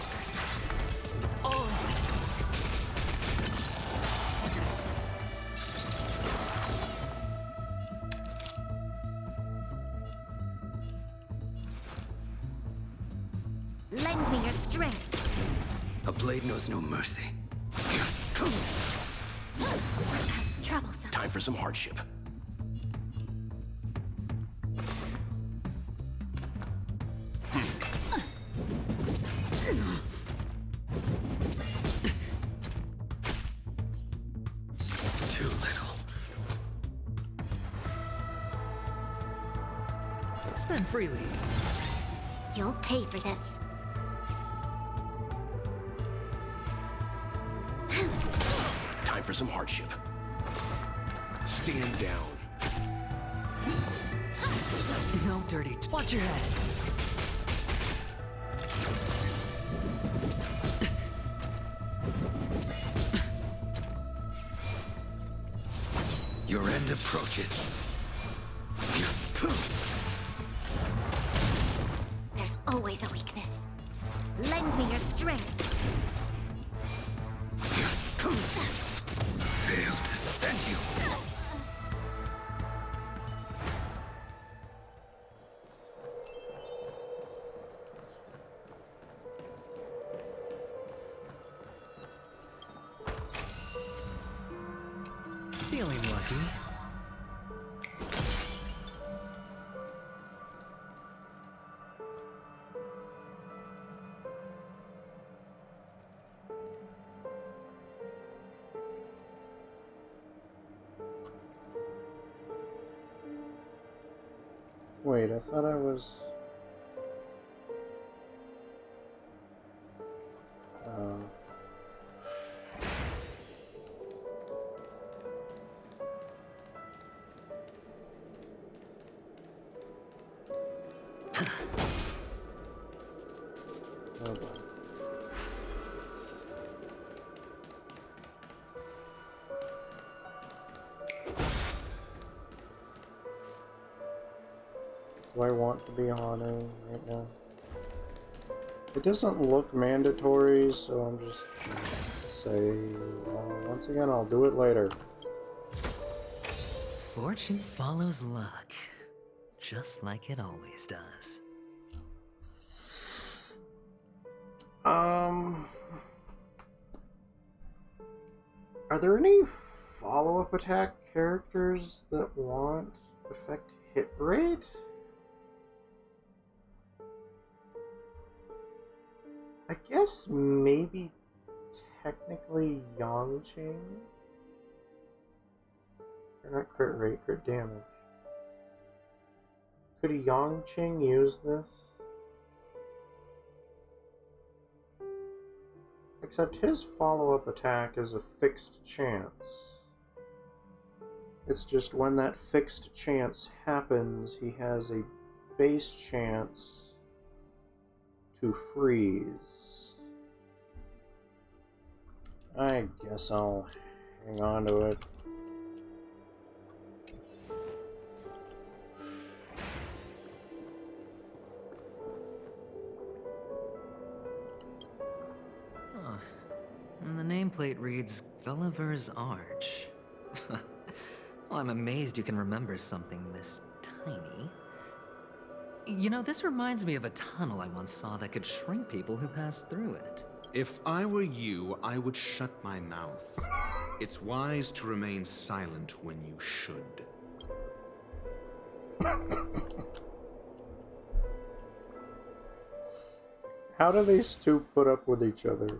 Lend me your strength. A blade knows no mercy. Troublesome. Time for some hardship. Too little. Spend freely. You'll pay for this. Time for some hardship. Stand down. No dirty. Watch your head. Your end approaches. There's always a weakness. Lend me your strength. Failed to send you. Feeling lucky. Wait, I thought I was... Oh boy. Do I want to be Hanu right now? It doesn't look mandatory, so I'm just gonna say, well, once again, I'll do it later. Fortune follows luck, just like it always does. Are there any follow-up attack characters that want affect hit rate? I guess maybe technically Yangqing? Or not crit rate, crit damage. Could Yangqing use this? Except his follow-up attack is a fixed chance. It's just when that fixed chance happens, he has a base chance to freeze. I guess I'll hang on to it. Huh. And the nameplate reads Gulliver's Arch. Well, I'm amazed you can remember something this tiny. You know, this reminds me of a tunnel I once saw that could shrink people who passed through it. If I were you, I would shut my mouth. It's wise to remain silent when you should. How do these two put up with each other?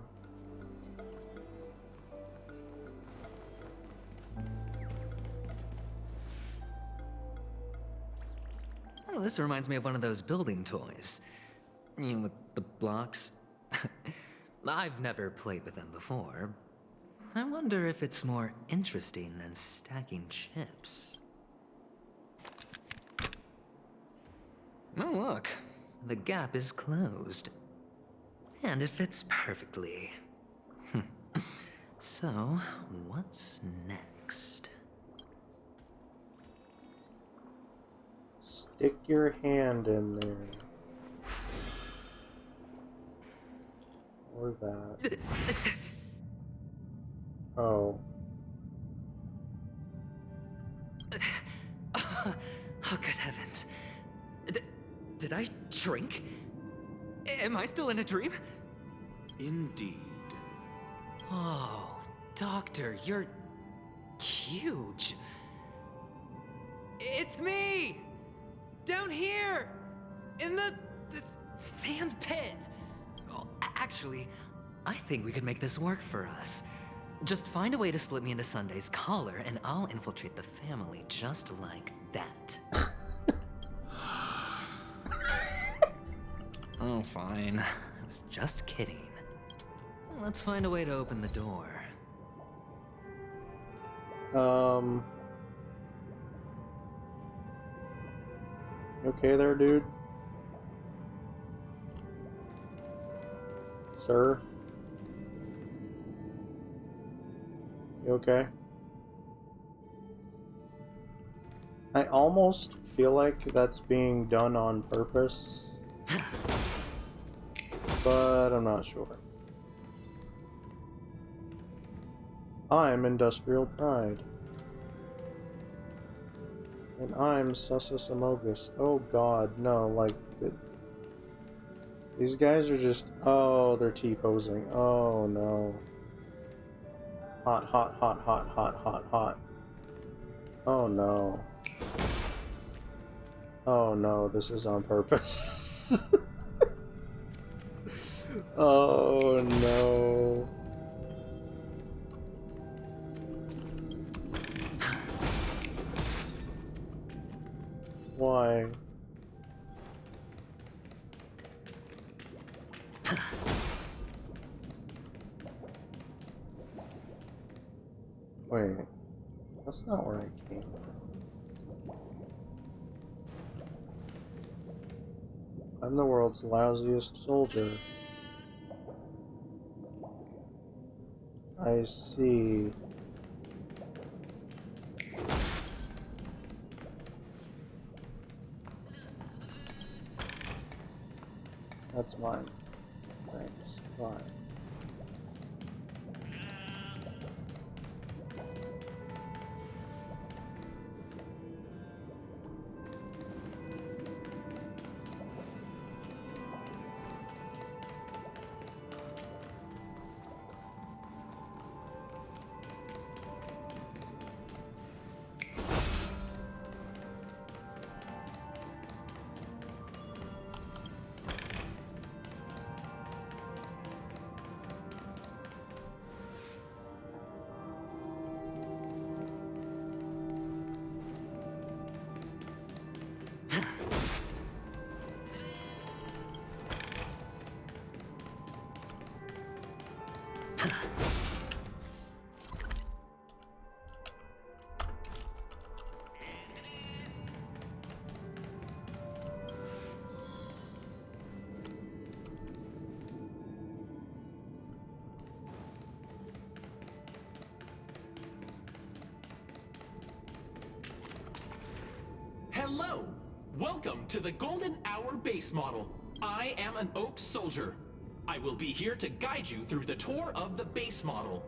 Oh, this reminds me of one of those building toys. You know, with the blocks. I've never played with them before. I wonder if it's more interesting than stacking chips. Oh, look. The gap is closed. And it fits perfectly. So, what's next? Stick your hand in there. Or that. Oh. Oh, good heavens. Did I drink? Am I still in a dream? Indeed. Oh, Doctor, you're huge. It's me! Down here! In the sand pit! Oh, actually, I think we could make this work for us. Just find a way to slip me into Sunday's collar, and I'll infiltrate the family just like that. Oh, fine. I was just kidding. Let's find a way to open the door. You okay there, dude? Sir? You okay? I almost feel like that's being done on purpose, but I'm not sure. I'm Industrial Pride. And I'm Sussus Amogus. Oh god, no, like, these guys are just, oh, they're T-posing. Oh no. Hot, hot, hot, hot, hot, hot, hot. Oh no. Oh no, this is on purpose. Oh no. Why? Wait, that's not where I came from. I'm the world's lousiest soldier. I see. That's mine. Thanks. Bye. Hello! Welcome to the Golden Hour base model. I am an Oak Soldier. I will be here to guide you through the tour of the base model.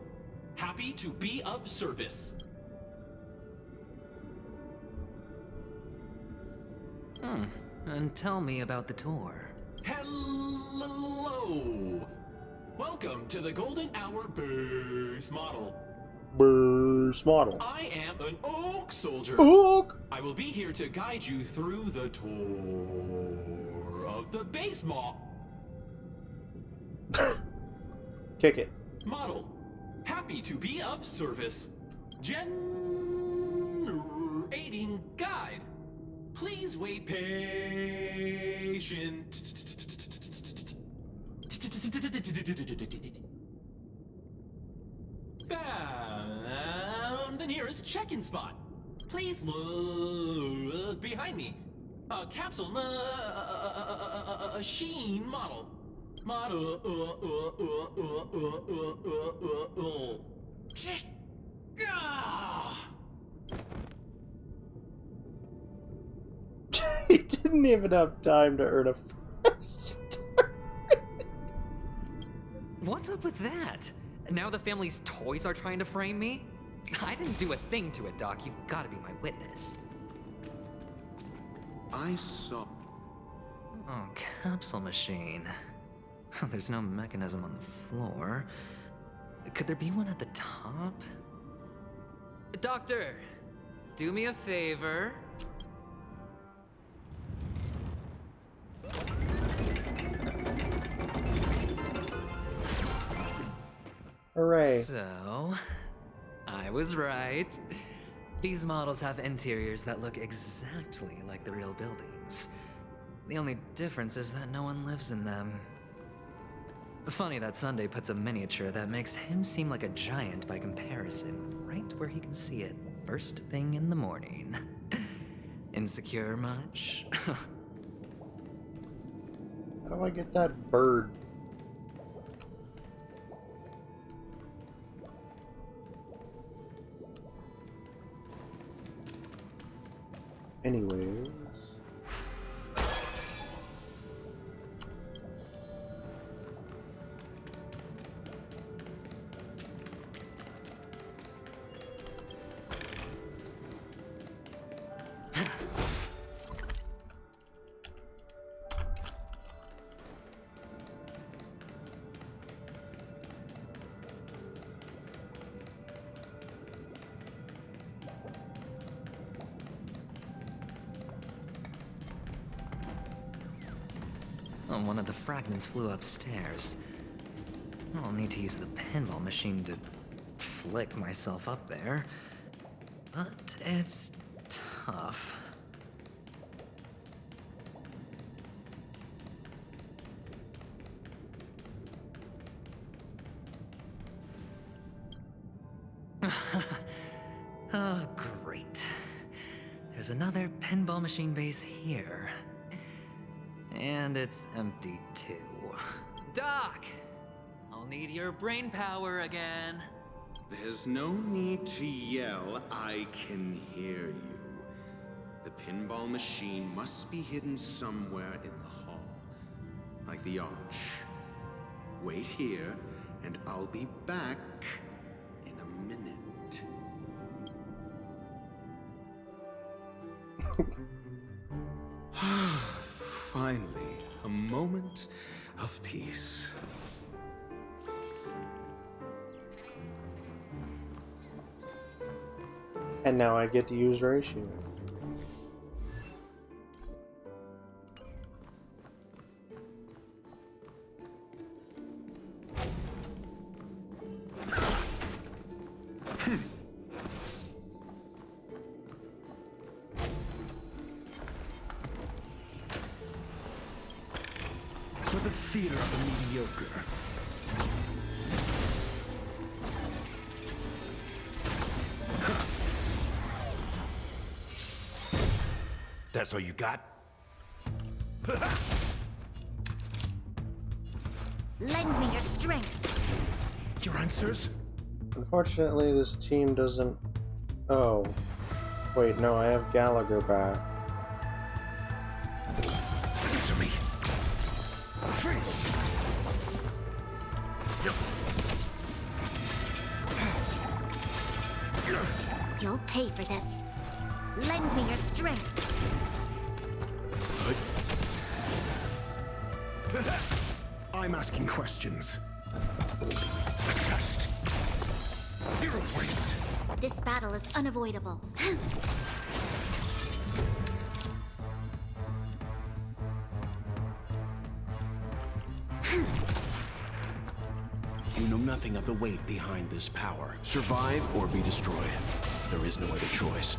Happy to be of service. And tell me about the tour. Hello! Welcome to the Golden Hour base model. Base model. I am an Oak Soldier. Oak! I will be here to guide you through the tour of the base Kick it. model. Happy to be of service. Generating guide. Please wait patient. Found the nearest check-in spot. Please look behind me. A capsule machine model. He didn't even have time to earn a first. What's up with that? Now the family's toys are trying to frame me? I didn't do a thing to it, Doc. You've got to be my witness. I saw... Oh, capsule machine. There's no mechanism on the floor. Could there be one at the top? Doctor, do me a favor. Hooray. So, I was right. These models have interiors that look exactly like the real buildings. The only difference is that no one lives in them. Funny that Sunday puts a miniature that makes him seem like a giant by comparison, right where he can see it first thing in the morning. Insecure much? How do I get that bird? Anyways. Oh, one of the fragments flew upstairs. I'll need to use the pinball machine to flick myself up there. But it's tough. Oh, great. There's another pinball machine base here. And it's empty too. Doc! I'll need your brain power again. There's no need to yell. I can hear you. The pinball machine must be hidden somewhere in the hall. Like the arch. Wait here, and I'll be back in a minute. Finally, a moment of peace. And now I get to use ratio. For the theater of the mediocre. That's all you got? Lend me your strength. Your answers? Unfortunately, this team doesn't... Oh. Wait, no, I have Gallagher back. Answer me. Free. You'll pay for this. Lend me your strength. I'm asking questions. A test. 0 points. This battle is unavoidable. You know nothing of the weight behind this power. Survive or be destroyed. There is no other choice.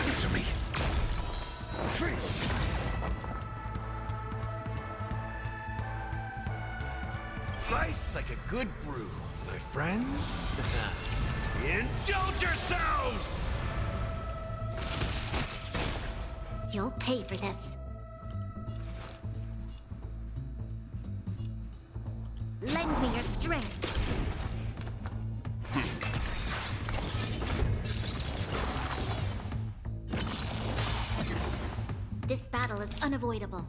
Answer me. Free. Slice like a good brew, my friends. Indulge yourselves! You'll pay for this. Lend me your strength. This battle is unavoidable.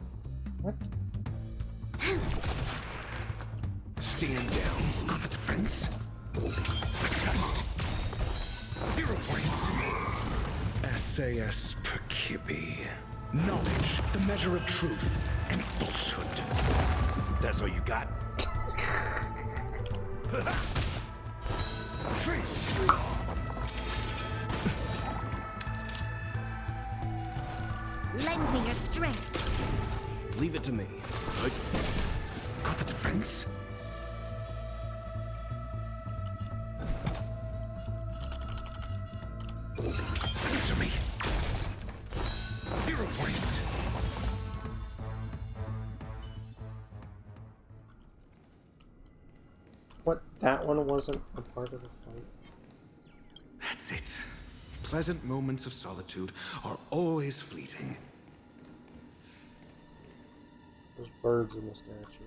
What? Stand down. On the defense. A test. 0 points. SAS Perkibi. Knowledge, the measure of truth and falsehood. That's all you got? Free. Lend me your strength. Leave it to me. On the defense. Answer me. 0 points. What? That one wasn't a part of the fight? That's it. Pleasant moments of solitude are always fleeting. There's birds in the statue.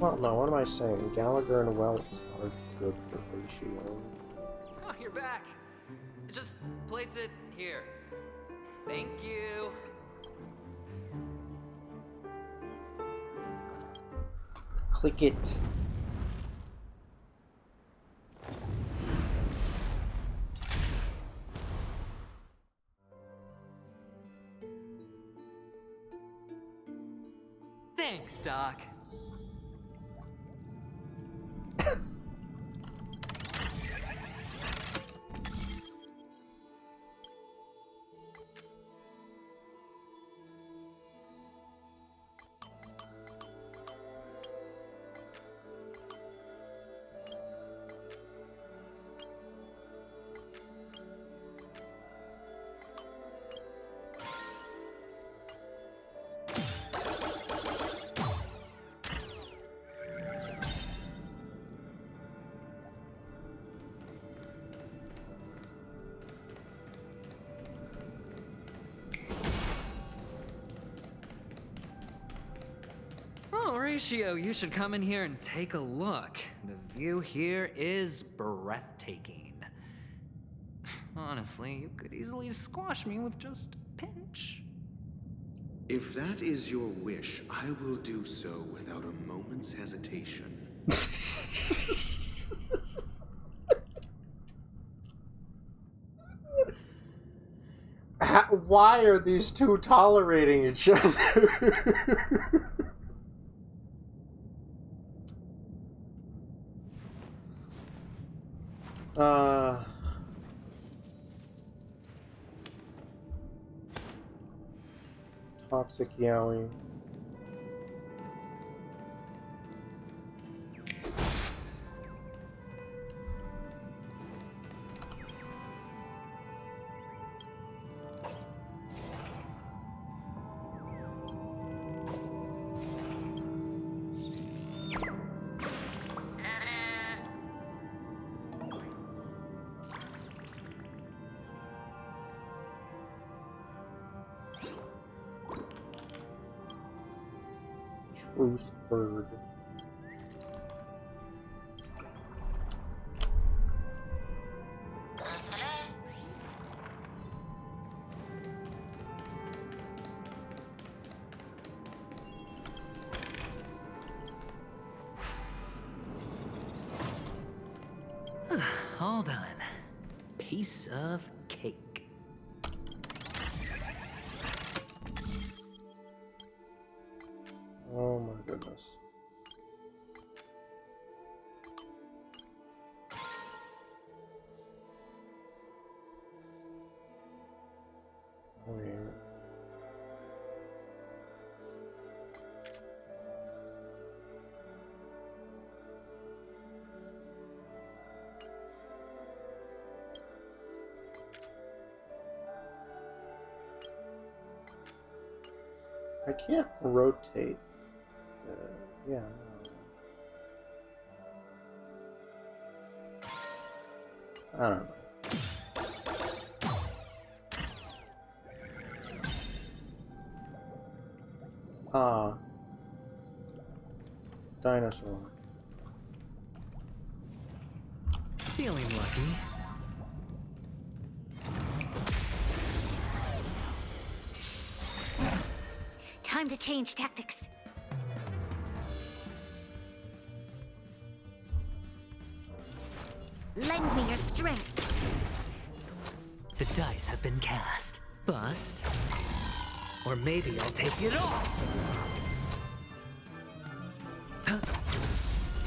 Well, no, what am I saying? Gallagher and Welch are good for ratio. Oh, you're back. Just place it here. Thank you. Click it. Thanks, Doc. Oh, Ratio, you should come in here and take a look. The view here is breathtaking. Honestly, you could easily squash me with just a pinch. If that is your wish, I will do so without a moment's hesitation. Why are these two tolerating each other? Toxic Yowie. Truth Bird. All done. Piece of cake. Oh my goodness. Wait. I can't rotate. Yeah. I don't know. Ah. Dinosaur. Feeling lucky. Time to change tactics. Lend me your strength. The dice have been cast. Bust. Or maybe I'll take it all.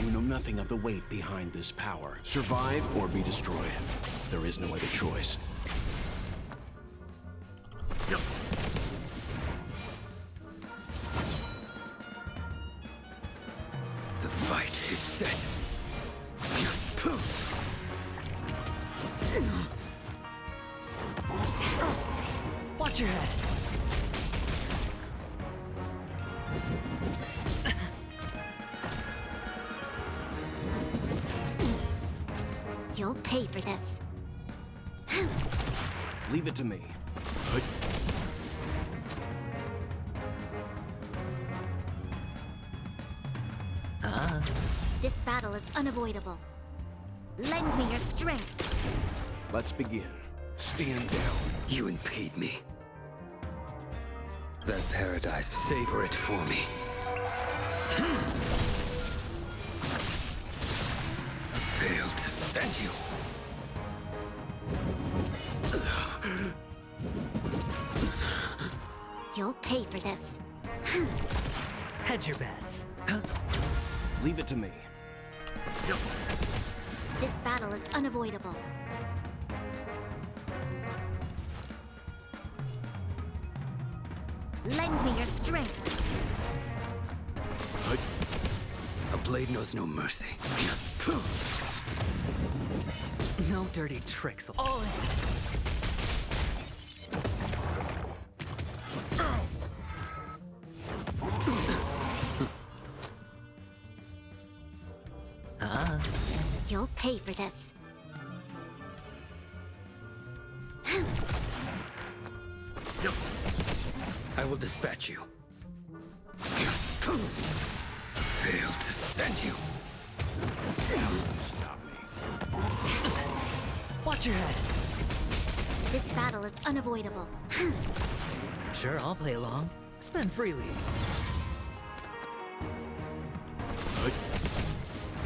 You know nothing of the weight behind this power. Survive or be destroyed. There is no other choice. The fight is set. Watch your head. You'll pay for this. Leave it to me. Ah. This battle is unavoidable. Lend me your strength. Let's begin. Stand down. You impede me. That paradise, savor it for me. I failed to send you. You'll pay for this. Hedge your bets. Leave it to me. This battle is unavoidable. Lend me your strength. A blade knows no mercy. No dirty tricks. All in. You'll pay for this. I will dispatch you. Failed to send you. Stop me. Watch your head. This battle is unavoidable. Sure, I'll play along. Spend freely.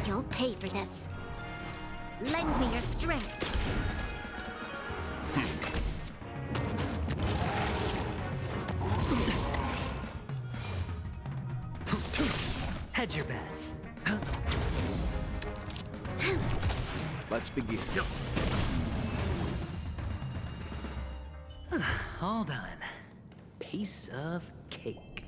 You'll pay for this. Lend me your strength. Hedge your bets. Let's begin. All done. Piece of cake.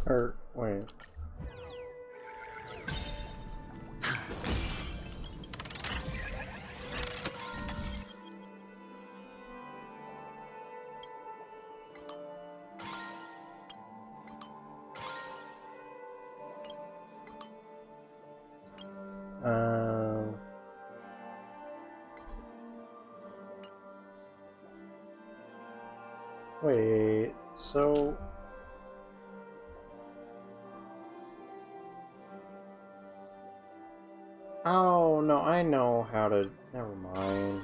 Or, wait. Wait, so... Oh, no, I know how to... Never mind.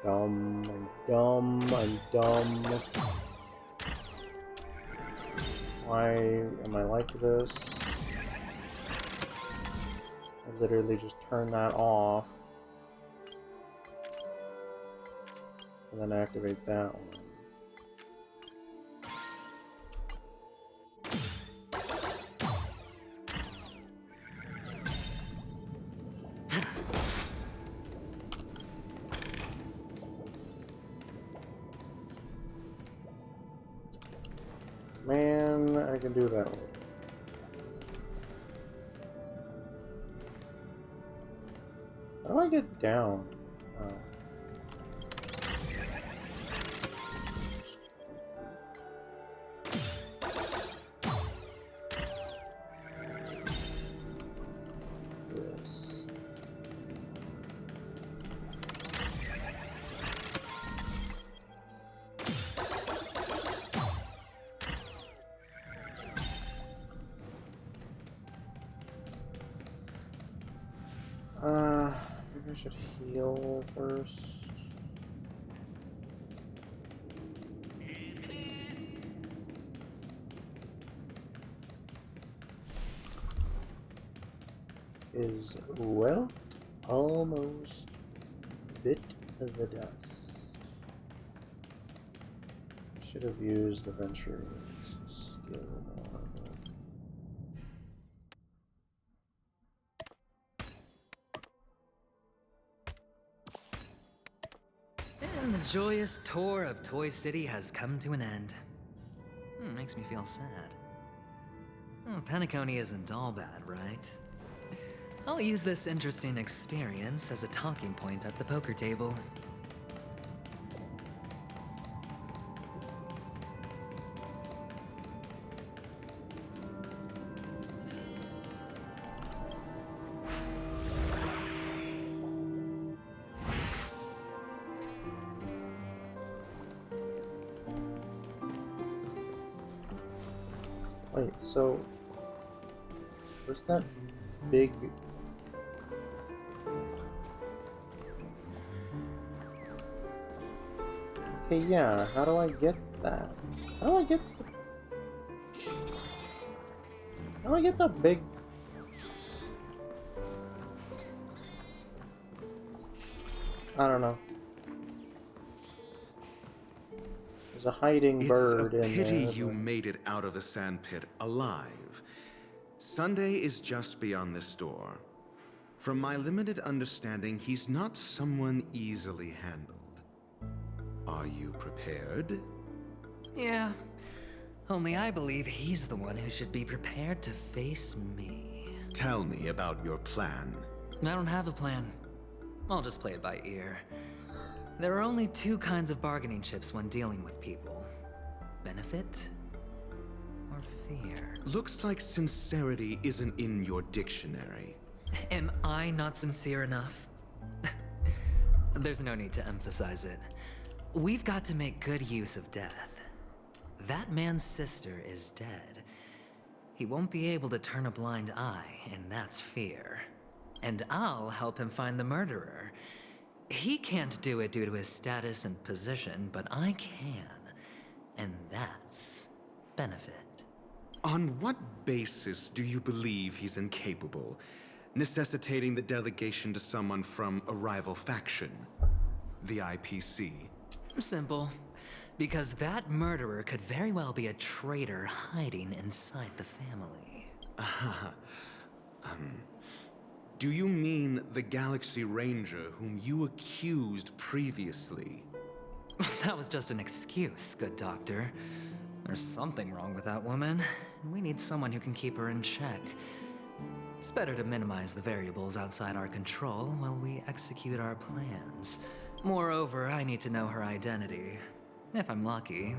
I'm dumb. Why am I like this? I literally just turn that off. And then activate that one. Man, I can do that one. How do I get down? Oh. This. Maybe I should heal first. Is well, almost bit of the dust. Should have used the Venture's skill more. And the joyous tour of Toy City has come to an end. Makes me feel sad. Penacony isn't all bad, right? I'll use this interesting experience as a talking point at the poker table. Wait, so... Where's that big... Okay, yeah, how do I get that? How do I get... How do I get that big... I don't know. There's a hiding bird in there. It's a pity you made it out of the sandpit alive. Sunday is just beyond this door. From my limited understanding, he's not someone easily handled. Are you prepared? Yeah. Only I believe he's the one who should be prepared to face me. Tell me about your plan. I don't have a plan. I'll just play it by ear. There are only two kinds of bargaining chips when dealing with people. Benefit or fear. Looks like sincerity isn't in your dictionary. Am I not sincere enough? There's no need to emphasize it. We've got to make good use of death. That man's sister is dead. He won't be able to turn a blind eye, and that's fear. And I'll help him find the murderer. He can't do it due to his status and position, but I can. And that's benefit. On what basis do you believe he's incapable, necessitating the delegation to someone from a rival faction? The IPC? Simple. Because that murderer could very well be a traitor hiding inside the family. Do you mean the Galaxy Ranger whom you accused previously? That was just an excuse, good doctor. There's something wrong with that woman, and we need someone who can keep her in check. It's better to minimize the variables outside our control while we execute our plans. Moreover, I need to know her identity. If I'm lucky.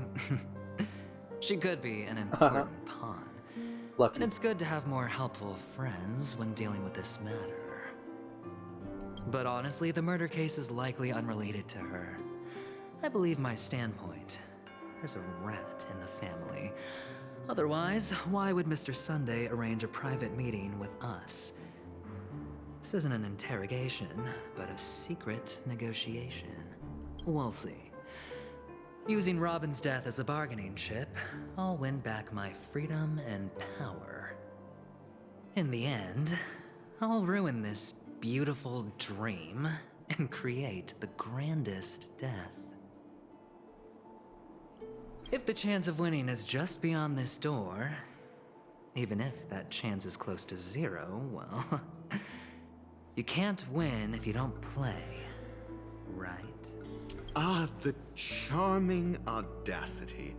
She could be an important pawn. Lucky. And it's good to have more helpful friends when dealing with this matter. But honestly, the murder case is likely unrelated to her. I believe my standpoint. There's a rat in the family. Otherwise, why would Mr. Sunday arrange a private meeting with us? This isn't an interrogation, but a secret negotiation. We'll see. Using Robin's death as a bargaining chip, I'll win back my freedom and power. In the end, I'll ruin this beautiful dream and create the grandest death. If the chance of winning is just beyond this door, even if that chance is close to zero, well, you can't win if you don't play, right? Ah, the charming audacity.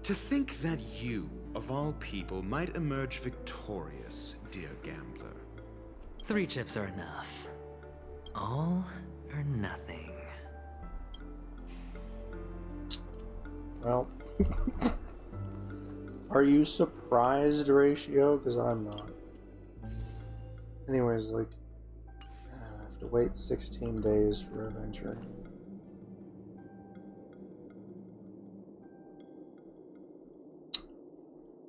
To think that you, of all people, might emerge victorious, dear gambler. 3 chips are enough. All or nothing. Well... Are you surprised, Ratio? Because I'm not. Anyways, like... I have to wait 16 days for Adventure.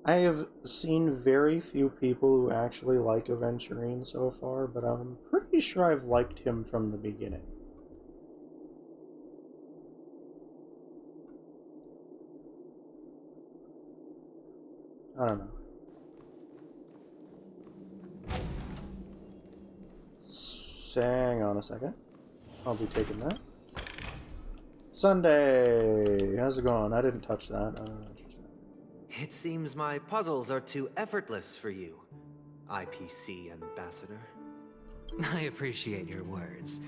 I have seen very few people who actually like Aventurine so far, but I'm pretty sure I've liked him from the beginning. I don't know. Hang on a second. I'll be taking that. Sunday! How's it going? I didn't touch that. It seems my puzzles are too effortless for you, IPC Ambassador. I appreciate your words.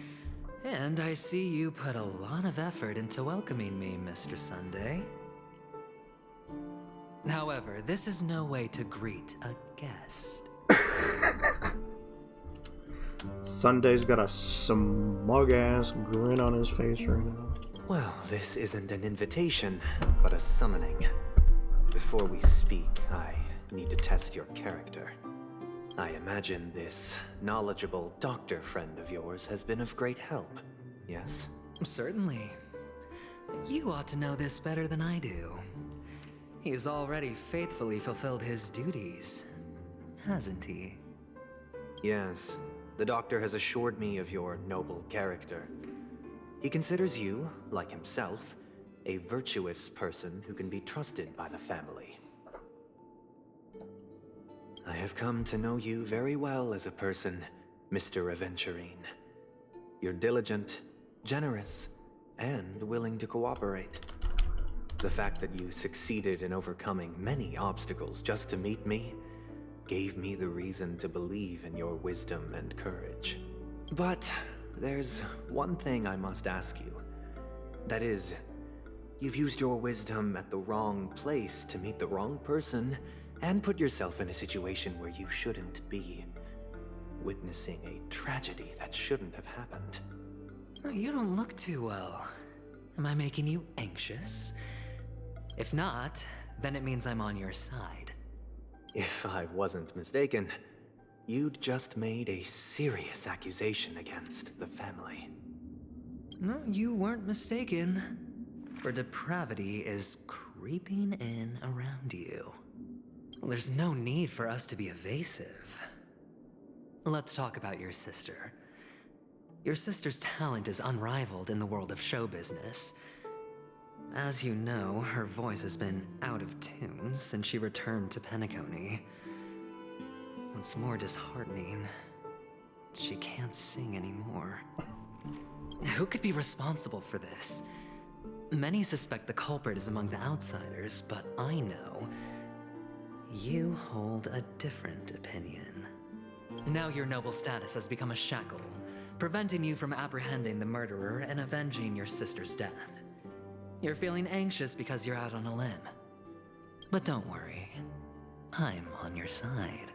And I see you put a lot of effort into welcoming me, Mr. Sunday. However, this is no way to greet a guest. Sunday's got a smug-ass grin on his face right now. Well, this isn't an invitation, but a summoning. Before we speak, I need to test your character. I imagine this knowledgeable doctor friend of yours has been of great help, yes? Certainly. You ought to know this better than I do. He's already faithfully fulfilled his duties, hasn't he? Yes, the doctor has assured me of your noble character. He considers you, like himself, a virtuous person who can be trusted by the family. I have come to know you very well as a person, Mr. Aventurine. You're diligent, generous, and willing to cooperate. The fact that you succeeded in overcoming many obstacles just to meet me gave me the reason to believe in your wisdom and courage. But there's one thing I must ask you. That is, you've used your wisdom at the wrong place to meet the wrong person and put yourself in a situation where you shouldn't be, witnessing a tragedy that shouldn't have happened. You don't look too well. Am I making you anxious? If not, then it means I'm on your side. If I wasn't mistaken, you'd just made a serious accusation against the family. No, you weren't mistaken. For depravity is creeping in around you. There's no need for us to be evasive. Let's talk about your sister. Your sister's talent is unrivaled in the world of show business. As you know, her voice has been out of tune since she returned to Penacony. What's more disheartening, she can't sing anymore. Who could be responsible for this? Many suspect the culprit is among the outsiders, but I know you hold a different opinion. Now your noble status has become a shackle, preventing you from apprehending the murderer and avenging your sister's death. You're feeling anxious because you're out on a limb. But don't worry, I'm on your side.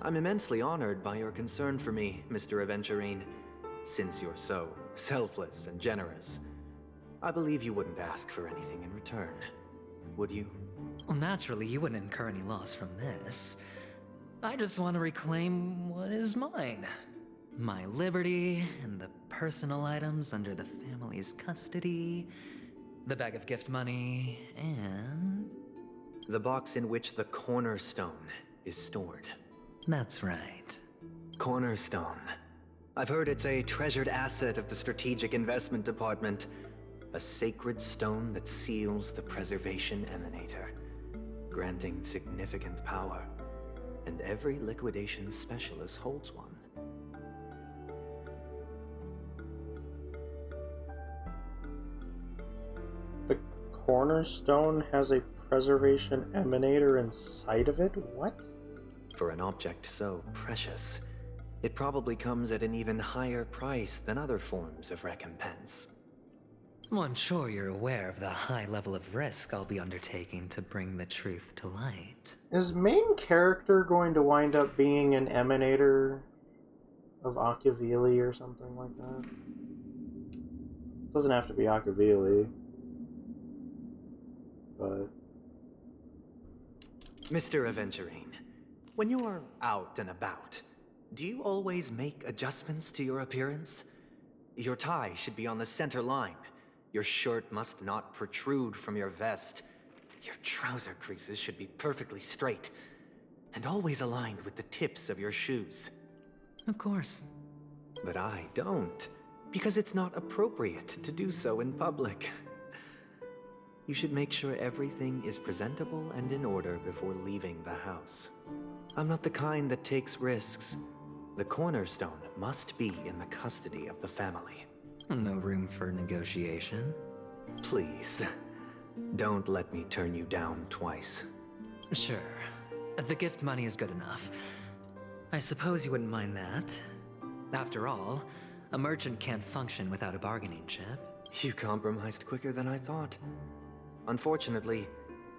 I'm immensely honored by your concern for me, Mr. Aventurine. Since you're so selfless and generous, I believe you wouldn't ask for anything in return, would you? Well, naturally, you wouldn't incur any loss from this. I just want to reclaim what is mine. My liberty and the personal items under the family's custody, the bag of gift money, and... the box in which the cornerstone is stored. That's right. Cornerstone. I've heard it's a treasured asset of the Strategic Investment Department. A sacred stone that seals the Preservation Emanator, granting significant power. And every liquidation specialist holds one. The cornerstone has a preservation emanator inside of it? What? For an object so precious, it probably comes at an even higher price than other forms of recompense. Well, I'm sure you're aware of the high level of risk I'll be undertaking to bring the truth to light. Is main character going to wind up being an emanator of Akavili or something like that? Doesn't have to be Akavili, but... Mr. Aventurine, when you're out and about, do you always make adjustments to your appearance? Your tie should be on the center line. Your shirt must not protrude from your vest. Your trouser creases should be perfectly straight, and always aligned with the tips of your shoes. Of course. But I don't, because it's not appropriate to do so in public. You should make sure everything is presentable and in order before leaving the house. I'm not the kind that takes risks. The cornerstone must be in the custody of the family. No room for negotiation. Please, don't let me turn you down twice. Sure. The gift money is good enough. I suppose you wouldn't mind that. After all, a merchant can't function without a bargaining chip. You compromised quicker than I thought. Unfortunately,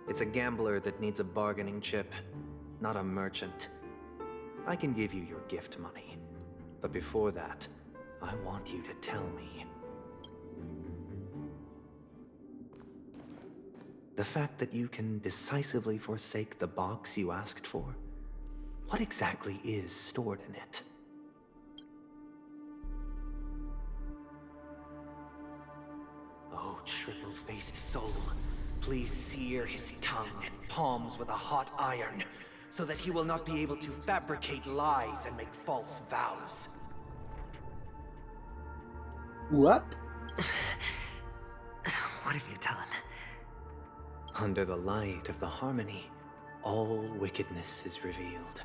it's a gambler that needs a bargaining chip, not a merchant. I can give you your gift money, but before that, I want you to tell me. The fact that you can decisively forsake the box you asked for, what exactly is stored in it? Oh, triple-faced soul, please sear his tongue and palms with a hot iron, so that he will not be able to fabricate lies and make false vows. What? What have you done? Under the light of the harmony, all wickedness is revealed.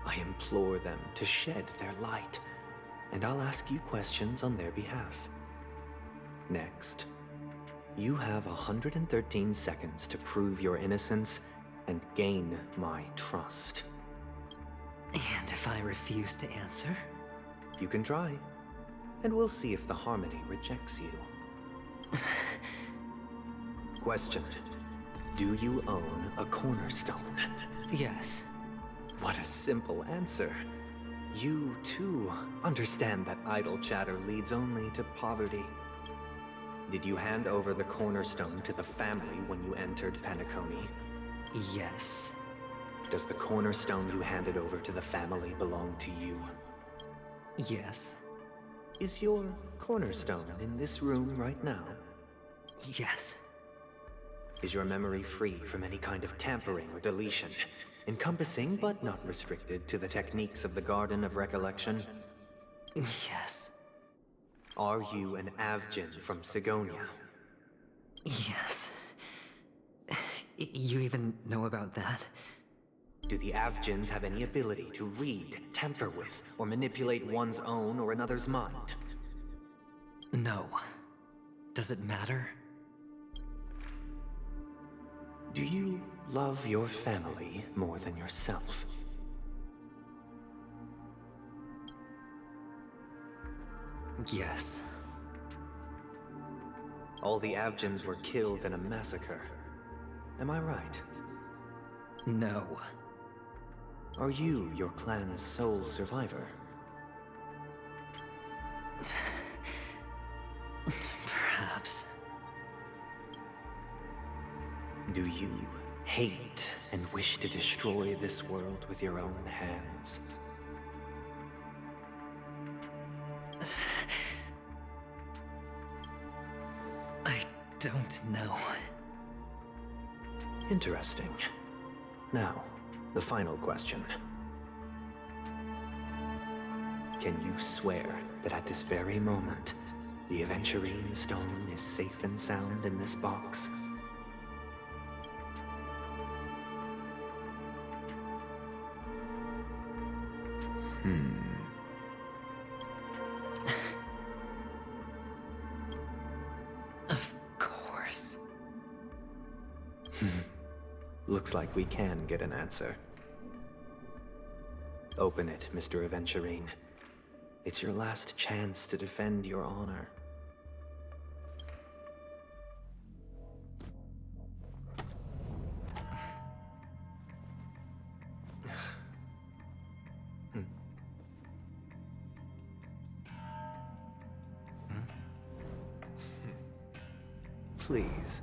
I implore them to shed their light, and I'll ask you questions on their behalf. Next, you have 113 seconds to prove your innocence and gain my trust. And if I refuse to answer? You can try, and we'll see if the harmony rejects you. Question. Do you own a cornerstone? Yes. What a simple answer. You, too, understand that idle chatter leads only to poverty. Did you hand over the cornerstone to the family when you entered Penacony? Yes. Does the cornerstone you handed over to the family belong to you? Yes. Is your cornerstone in this room right now? Yes. Is your memory free from any kind of tampering or deletion, encompassing but not restricted to the techniques of the Garden of Recollection? Yes. Are you an Avgin from Sigonia? Yes. You even know about that? Do the Avgins have any ability to read, tamper with, or manipulate one's own or another's mind? No. Does it matter? Do you love your family more than yourself? Yes. All the Avgins were killed in a massacre. Am I right? No. Are you your clan's sole survivor? Perhaps. Do you hate and wish to destroy this world with your own hands? I don't know. Interesting. Now, the final question. Can you swear that at this very moment, the Aventurine Stone is safe and sound in this box? Of course. Looks like we can get an answer. Open it, Mr. Aventurine. It's your last chance to defend your honor. Please.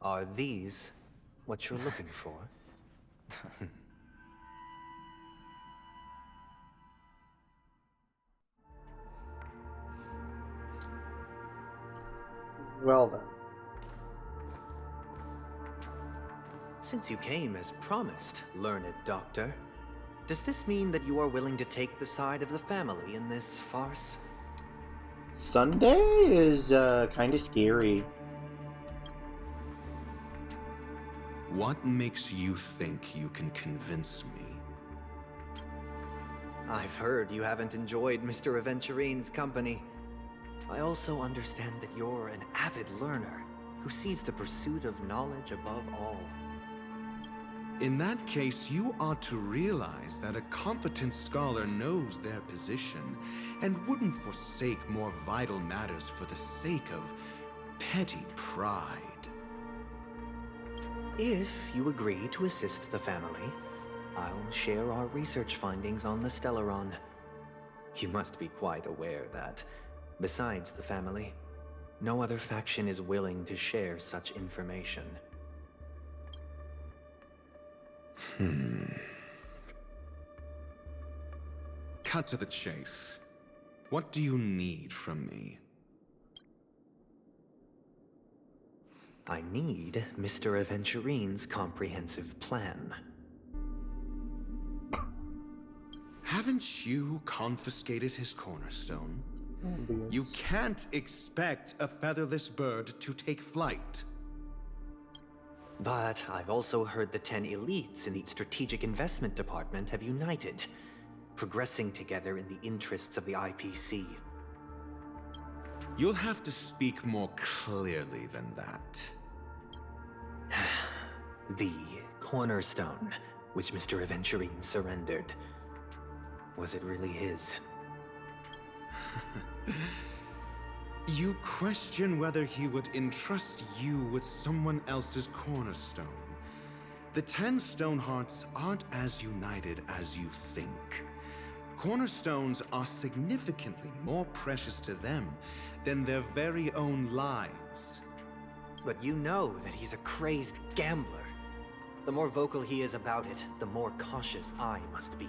Are these what you're looking for? Well then. Since you came as promised, learned doctor, does this mean that you are willing to take the side of the family in this farce? Sunday is kind of scary. What makes you think you can convince me? I've heard you haven't enjoyed Mr. Aventurine's company. I also understand that you're an avid learner who sees the pursuit of knowledge above all. In that case, you ought to realize that a competent scholar knows their position and wouldn't forsake more vital matters for the sake of petty pride. If you agree to assist the family, I'll share our research findings on the Stellaron. You must be quite aware that, besides the family, no other faction is willing to share such information. cut to the chase. What do you need from me? I need Mr. Aventurine's comprehensive plan. Haven't you confiscated his cornerstone? You can't expect a featherless bird to take flight. But I've also heard the 10 elites in the Strategic Investment Department have united, progressing together in the interests of the IPC. You'll have to speak more clearly than that. The cornerstone, which Mr. Aventurine surrendered. Was it really his? You question whether he would entrust you with someone else's cornerstone. The 10 Stonehearts aren't as united as you think. Cornerstones are significantly more precious to them than their very own lives. But you know that he's a crazed gambler. The more vocal he is about it, the more cautious I must be.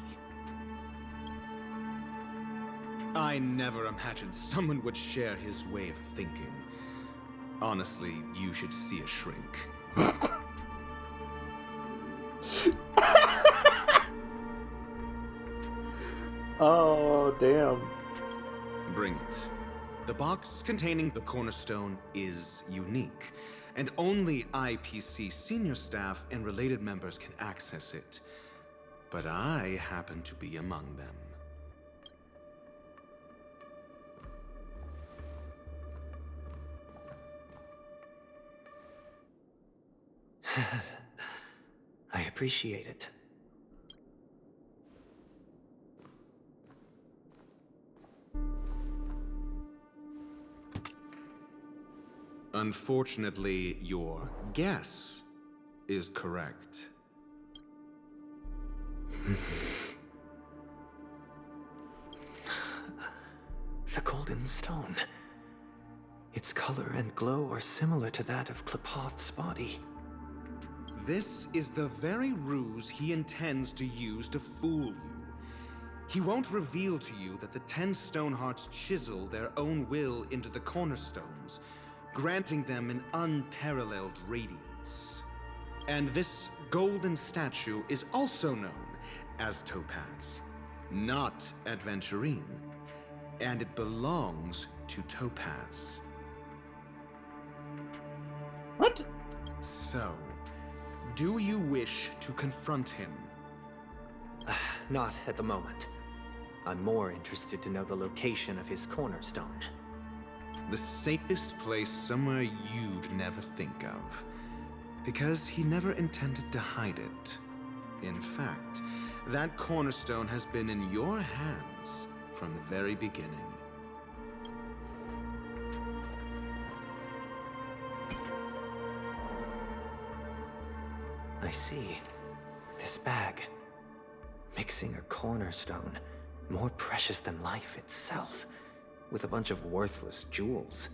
I never imagined someone would share his way of thinking. Honestly, you should see a shrink. Oh, damn. Bring it. The box containing the cornerstone is unique, and only IPC senior staff and related members can access it. But I happen to be among them. I appreciate it. Unfortunately, your guess is correct. The golden stone. Its color and glow are similar to that of Klepoth's body. This is the very ruse he intends to use to fool you. He won't reveal to you that the 10 Stonehearts chisel their own will into the cornerstones, granting them an unparalleled radiance. And this golden statue is also known as Topaz, not Adventurine, and it belongs to Topaz. What? So, do you wish to confront him? Not at the moment. I'm more interested to know the location of his cornerstone. The safest place somewhere you'd never think of. Because he never intended to hide it. In fact, that cornerstone has been in your hands from the very beginning. I see. This bag. Mixing a cornerstone, more precious than life itself, with a bunch of worthless jewels,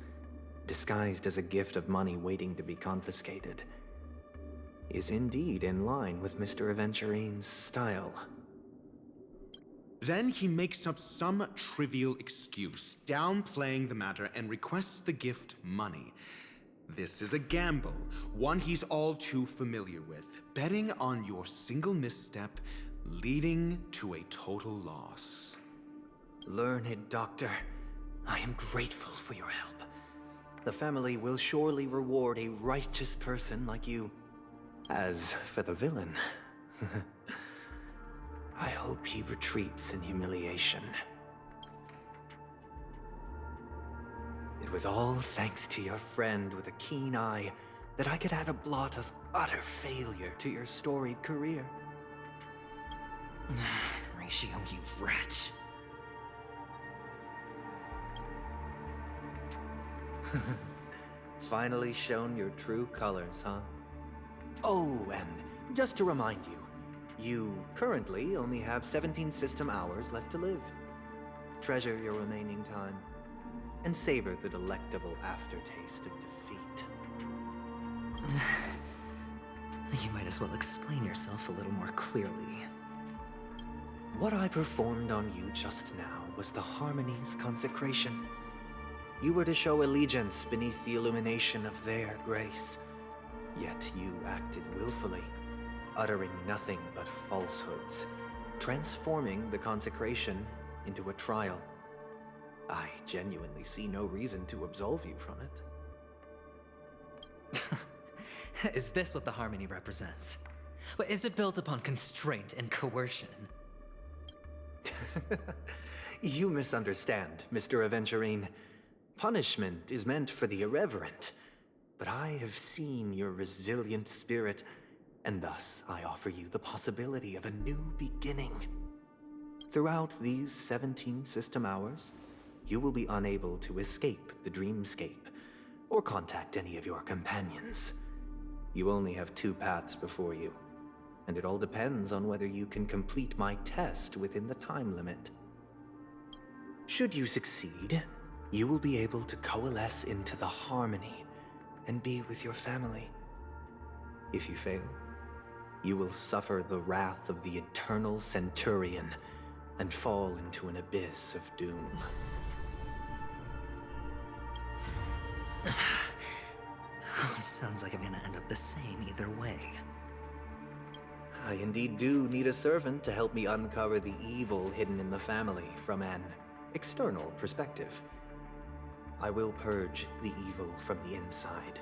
disguised as a gift of money waiting to be confiscated, is indeed in line with Mr. Aventurine's style. Then he makes up some trivial excuse, downplaying the matter, and requests the gift money. This is a gamble, one he's all too familiar with, betting on your single misstep, leading to a total loss. Learned doctor, I am grateful for your help. The family will surely reward a righteous person like you. As for the villain, I hope he retreats in humiliation. It was all thanks to your friend with a keen eye that I could add a blot of utter failure to your storied career. Ratio, you wretch. Finally shown your true colors, huh? Oh, and just to remind you, you currently only have 17 system hours left to live. Treasure your remaining time, and savor the delectable aftertaste of defeat. You might as well explain yourself a little more clearly. What I performed on you just now was the Harmony's consecration. You were to show allegiance beneath the illumination of their grace. Yet you acted willfully, uttering nothing but falsehoods, transforming the consecration into a trial. I genuinely see no reason to absolve you from it. Is this what the Harmony represents? But is it built upon constraint and coercion? You misunderstand, Mr. Aventurine. Punishment is meant for the irreverent. But I have seen your resilient spirit, and thus I offer you the possibility of a new beginning. Throughout these 17 system hours, you will be unable to escape the dreamscape, or contact any of your companions. You only have 2 paths before you, and it all depends on whether you can complete my test within the time limit. Should you succeed, you will be able to coalesce into the Harmony and be with your family. If you fail, you will suffer the wrath of the Eternal Centurion and fall into an abyss of doom. Sounds like I'm gonna end up the same either way. I indeed do need a servant to help me uncover the evil hidden in the family from an external perspective. I will purge the evil from the inside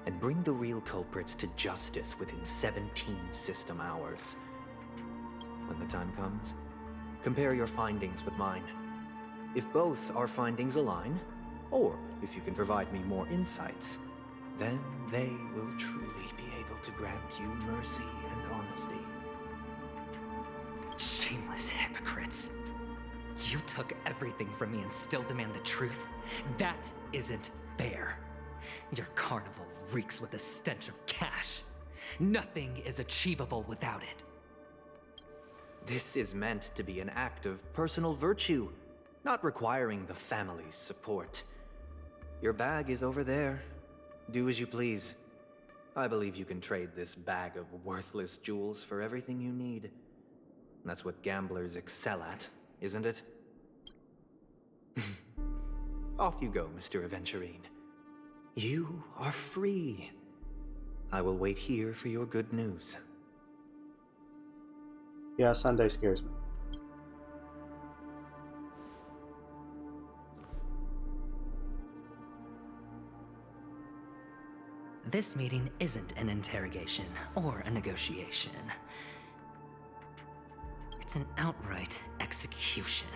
and bring the real culprits to justice within 17 system hours. When the time comes, compare your findings with mine. If both our findings align, or if you can provide me more insights, then they will truly be able to grant you mercy and honesty. Shameless hypocrites. You took everything from me and still demand the truth? That isn't fair. Your carnival reeks with the stench of cash. Nothing is achievable without it. This is meant to be an act of personal virtue, not requiring the family's support. Your bag is over there. Do as you please. I believe you can trade this bag of worthless jewels for everything you need. That's what gamblers excel at, isn't it? Off you go, Mr. Aventurine. You are free. I will wait here for your good news. Yeah, Sunday scares me. This meeting isn't an interrogation or a negotiation. It's an outright execution.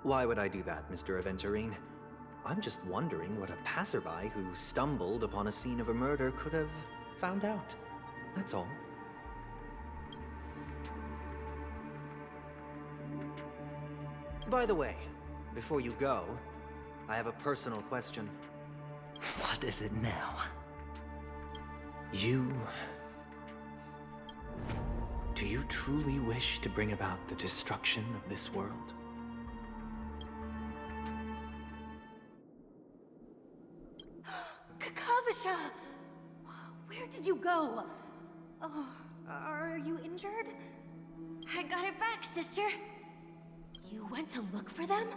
Why would I do that, Mr. Aventurine? I'm just wondering what a passerby who stumbled upon a scene of a murder could have found out. That's all. By the way, before you go, I have a personal question. What is it now? Do you truly wish to bring about the destruction of this world? Kakavasha! Where did you go? Oh, are you injured? I got it back, sister. You went to look for them?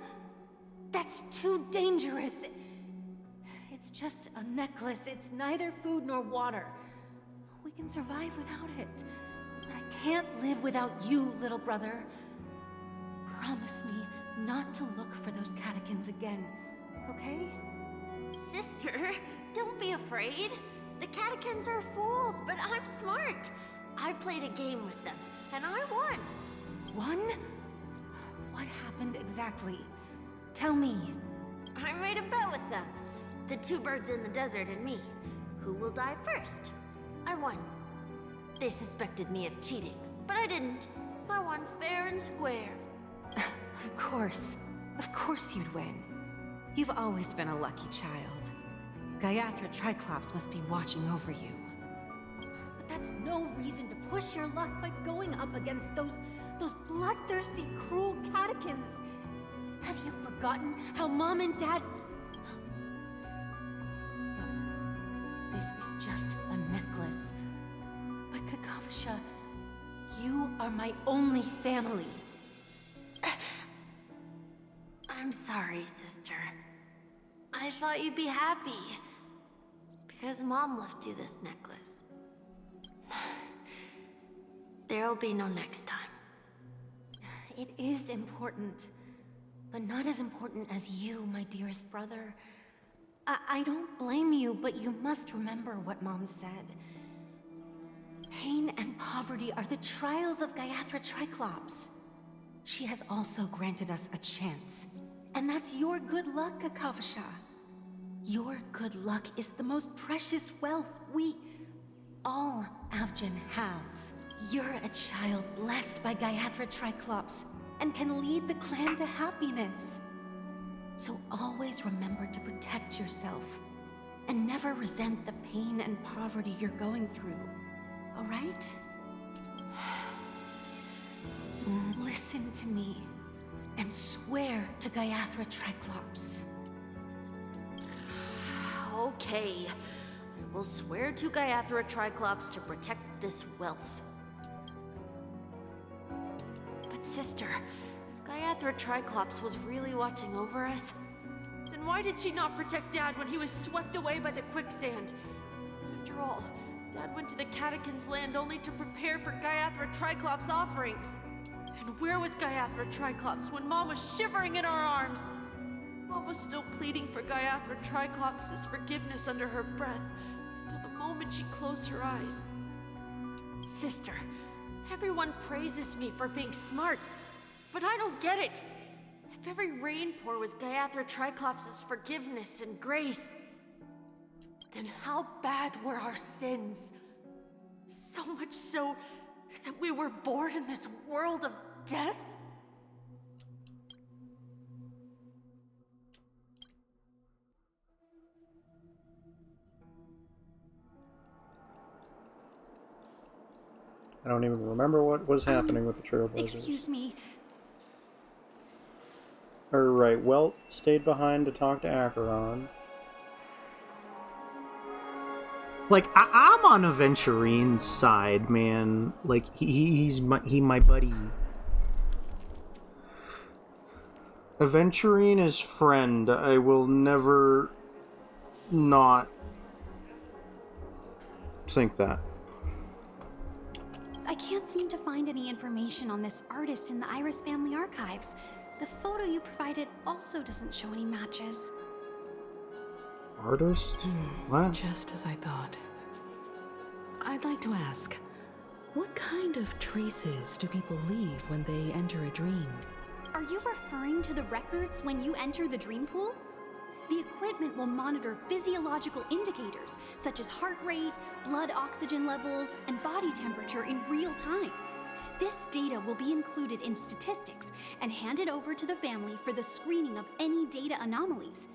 That's too dangerous. It's just a necklace. It's neither food nor water. We can survive without it. But I can't live without you, little brother. Promise me not to look for those catechins again, okay? Sister, don't be afraid. The catechins are fools, but I'm smart. I played a game with them, and I won. Won? What happened exactly? Tell me. I made a bet with them. The 2 birds in the desert and me. Who will die first? I won. They suspected me of cheating, but I didn't. I won fair and square. Of course. Of course you'd win. You've always been a lucky child. Gaiathra Triclops must be watching over you. But that's no reason to push your luck by going up against those bloodthirsty, cruel catechins. Have you forgotten how Mom and Dad... Look, this is just a necklace. But Kakavasha, You are my only family. I'm sorry, sister. I thought you'd be happy. Because Mom left you this necklace. There'll be no next time. It is important. But not as important as you, my dearest brother. I don't blame you, but you must remember what Mom said. Pain and poverty are the trials of Gayathra Triclops. She has also granted us a chance. And that's your good luck, Akavasha. Your good luck is the most precious wealth we all Avgin have. You're a child blessed by Gayathra Triclops and can lead the clan to happiness. So always remember to protect yourself and never resent the pain and poverty you're going through. All right? Listen to me and swear to Gayathra Triclops. Okay. I will swear to Gayathra Triclops to protect this wealth. But sister, if Gayathra Triclops was really watching over us, then why did she not protect Dad when he was swept away by the quicksand? After all, Dad went to the Catechins' land only to prepare for Gayathra Triclops' offerings. And where was Gayathra Triclops when Mom was shivering in our arms? Mom was still pleading for Gayathra Triclops' forgiveness under her breath, until the moment she closed her eyes. Sister, everyone praises me for being smart, but I don't get it. If every rain pour was Gayathra Triclops' forgiveness and grace, then how bad were our sins? So much so that we were born in this world of death? I don't even remember what was happening with the Trailblazers. Excuse me. Alright, Welt stayed behind to talk to Acheron. Like, I'm on Aventurine's side, man. Like, he's my buddy. Aventurine is friend. I will never not think that. I can't seem to find any information on this artist in the Iris family archives. The photo you provided also doesn't show any matches. Artist? What? Just as I thought. I'd like to ask, what kind of traces do people leave when they enter a dream? Are you referring to the records when you enter the dream pool? The equipment will monitor physiological indicators such as heart rate, blood oxygen levels, and body temperature in real time. This data will be included in statistics and handed over to the family for the screening of any data anomalies.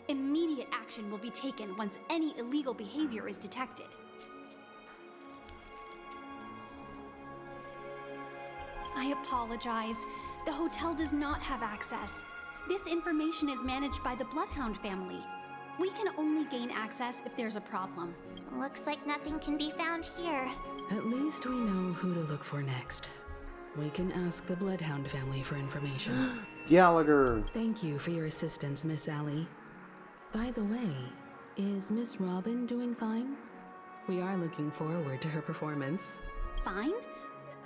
Immediate action will be taken once any illegal behavior is detected. I apologize. The hotel does not have access. This information is managed by the Bloodhound family. We can only gain access if there's a problem. Looks like nothing can be found here. At least we know who to look for next. We can ask the Bloodhound family for information. Gallagher! Thank you for your assistance, Miss Allie. By the way, is Miss Robin doing fine? We are looking forward to her performance. Fine?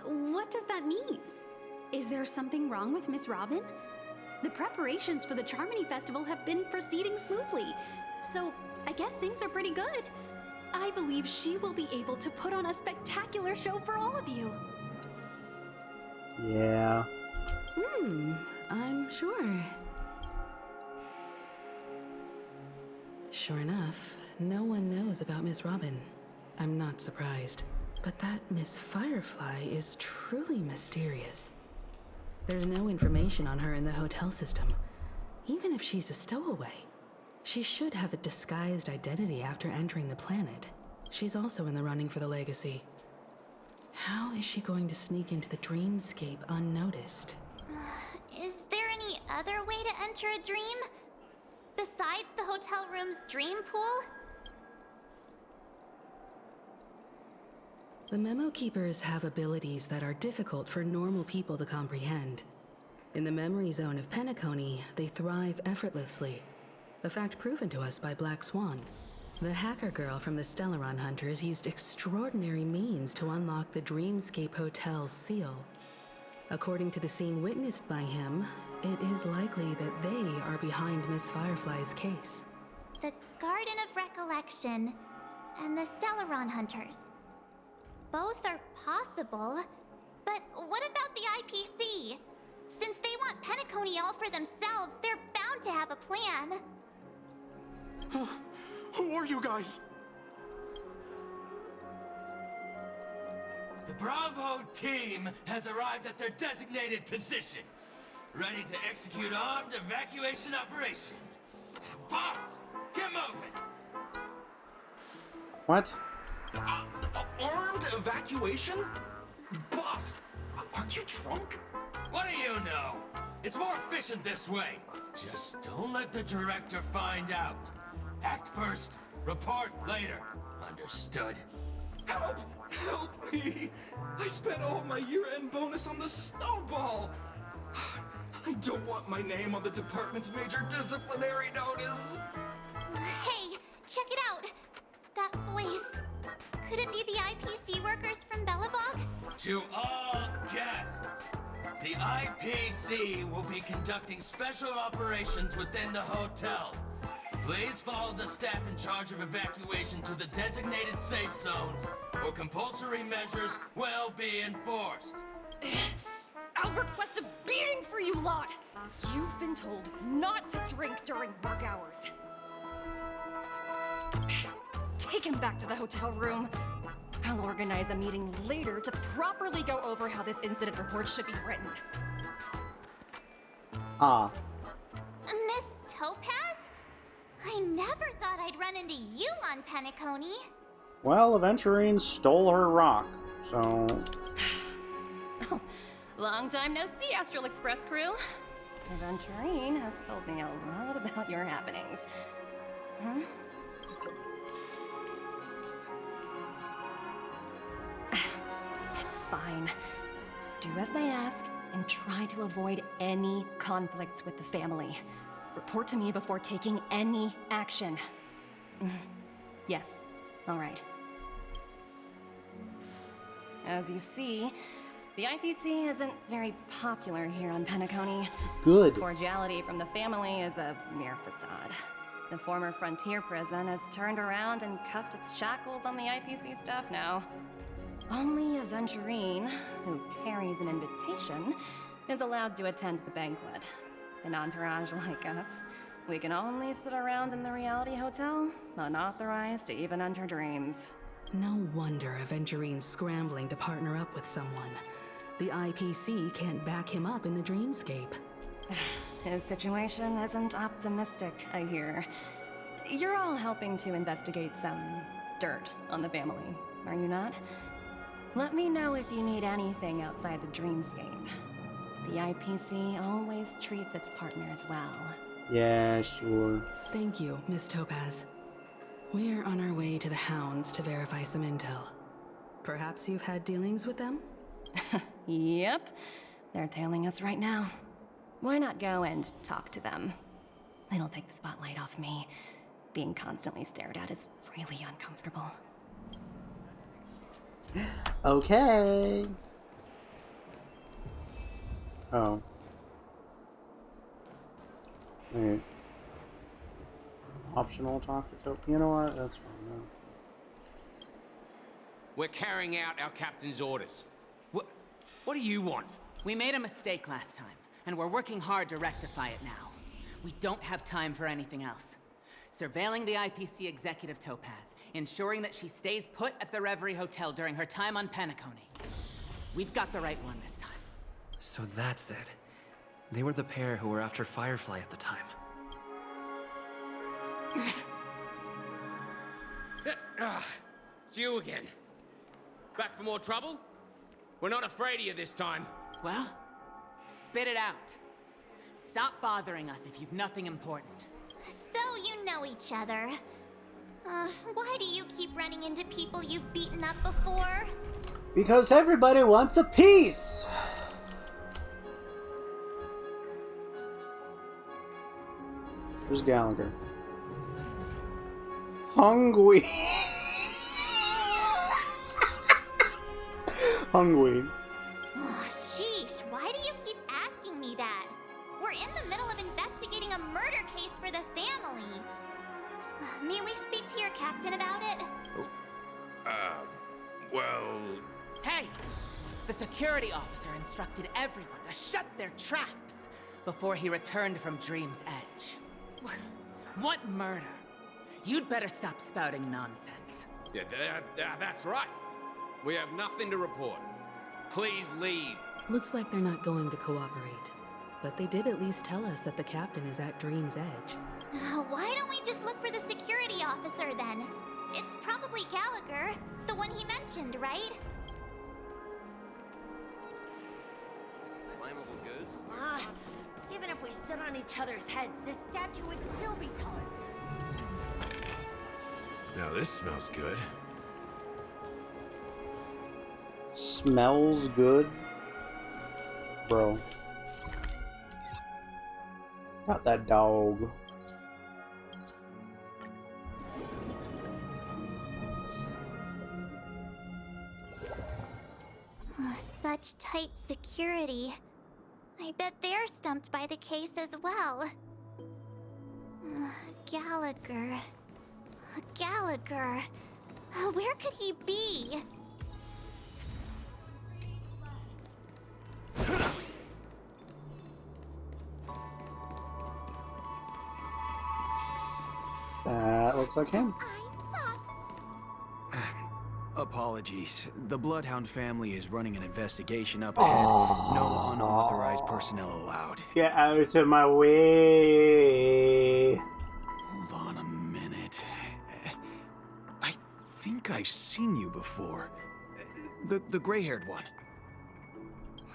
What does that mean? Is there something wrong with Miss Robin? The preparations for the Charmony Festival have been proceeding smoothly, so I guess things are pretty good. I believe she will be able to put on a spectacular show for all of you. Yeah. I'm sure. Sure enough, no one knows about Miss Robin. I'm not surprised. But that Miss Firefly is truly mysterious. There's no information on her in the hotel system. Even if she's a stowaway, she should have a disguised identity after entering the planet. She's also in the running for the legacy. How is she going to sneak into the dreamscape unnoticed? Is there any other way to enter a dream? Besides the hotel room's dream pool? The Memo Keepers have abilities that are difficult for normal people to comprehend. In the memory zone of Penacony, they thrive effortlessly, a fact proven to us by Black Swan. The hacker girl from the Stellaron Hunters used extraordinary means to unlock the Dreamscape Hotel's seal. According to the scene witnessed by him, it is likely that they are behind Miss Firefly's case. The Garden of Recollection and the Stellaron Hunters. Both are possible, but what about the IPC? Since they want Penacony all for themselves, they're bound to have a plan. Who are you guys? The Bravo team has arrived at their designated position, ready to execute armed evacuation operation. Boss, get moving! What? Armed evacuation? Boss, aren't you drunk? What do you know? It's more efficient this way. Just don't let the director find out. Act first, report later. Understood? Help! Help me! I spent all my year-end bonus on the snowball! I don't want my name on the department's major disciplinary notice! Hey, check it out! That voice. Could it be the IPC workers from Bellabog? To all guests, the IPC will be conducting special operations within the hotel. Please follow the staff in charge of evacuation to the designated safe zones, or compulsory measures will be enforced. I'll request a beating for you lot! You've been told not to drink during work hours. Take him back to the hotel room. I'll organize a meeting later to properly go over how this incident report should be written. Ah. Miss Topaz? I never thought I'd run into you on Penacony. Well, Aventurine stole her rock, so... Oh, long time no see, Astral Express crew. Aventurine has told me a lot about your happenings. Huh? It's fine. Do as they ask, and try to avoid any conflicts with the family. Report to me before taking any action. Yes, all right. As you see, the IPC isn't very popular here on Penacony. Good. Cordiality from the family is a mere facade. The former frontier prison has turned around and cuffed its shackles on the IPC staff now. Only Aventurine, who carries an invitation, is allowed to attend the banquet. An entourage like us, we can only sit around in the reality hotel, unauthorized to even enter dreams. No wonder Aventurine's scrambling to partner up with someone. The IPC can't back him up in the dreamscape. His situation isn't optimistic, I hear. You're all helping to investigate some dirt on the family, are you not? Let me know if you need anything outside the dreamscape. The IPC always treats its partners well. Yeah, sure. Thank you, Miss Topaz. We're on our way to the Hounds to verify some intel. Perhaps you've had dealings with them? Yep. They're tailing us right now. Why not go and talk to them? It'll take the spotlight off me. Being constantly stared at is really uncomfortable. Okay. Oh. Okay. Optional talk to Tope. You know what? That's fine. No. We're carrying out our captain's orders. What do you want? We made a mistake last time, and we're working hard to rectify it now. We don't have time for anything else. Surveilling the IPC executive Topaz, ensuring that she stays put at the Reverie Hotel during her time on Penacony. We've got the right one this time. So that's it. They were the pair who were after Firefly at the time. It's you again. Back for more trouble? We're not afraid of you this time. Well, spit it out. Stop bothering us if you've nothing important. So you know each other. Why do you keep running into people you've beaten up before? Because everybody wants a piece! Where's Gallagher? Hungry. Hungry. Oh, sheesh, why do you keep asking me that? We're in the middle of investigating a murder case for the family. May we speak to your captain about it? Well... Hey! The security officer instructed everyone to shut their traps before he returned from Dream's Edge. What murder? You'd better stop spouting nonsense. Yeah, that's right. We have nothing to report. Please leave. Looks like they're not going to cooperate. But they did at least tell us that the captain is at Dream's Edge. Why don't we just look for the security officer then? It's probably Gallagher, the one he mentioned, right? Flammable goods? Even if we stood on each other's heads, this statue would still be taller than this. Now this smells good. Smells good? Bro. Got that dog. Such tight security. I bet they're stumped by the case as well. Gallagher. Gallagher. Where could he be? That looks like him. Apologies. The Bloodhound family is running an investigation up ahead. No unauthorized personnel allowed. Get out of my way. Hold on a minute. I think I've seen you before. The gray-haired one.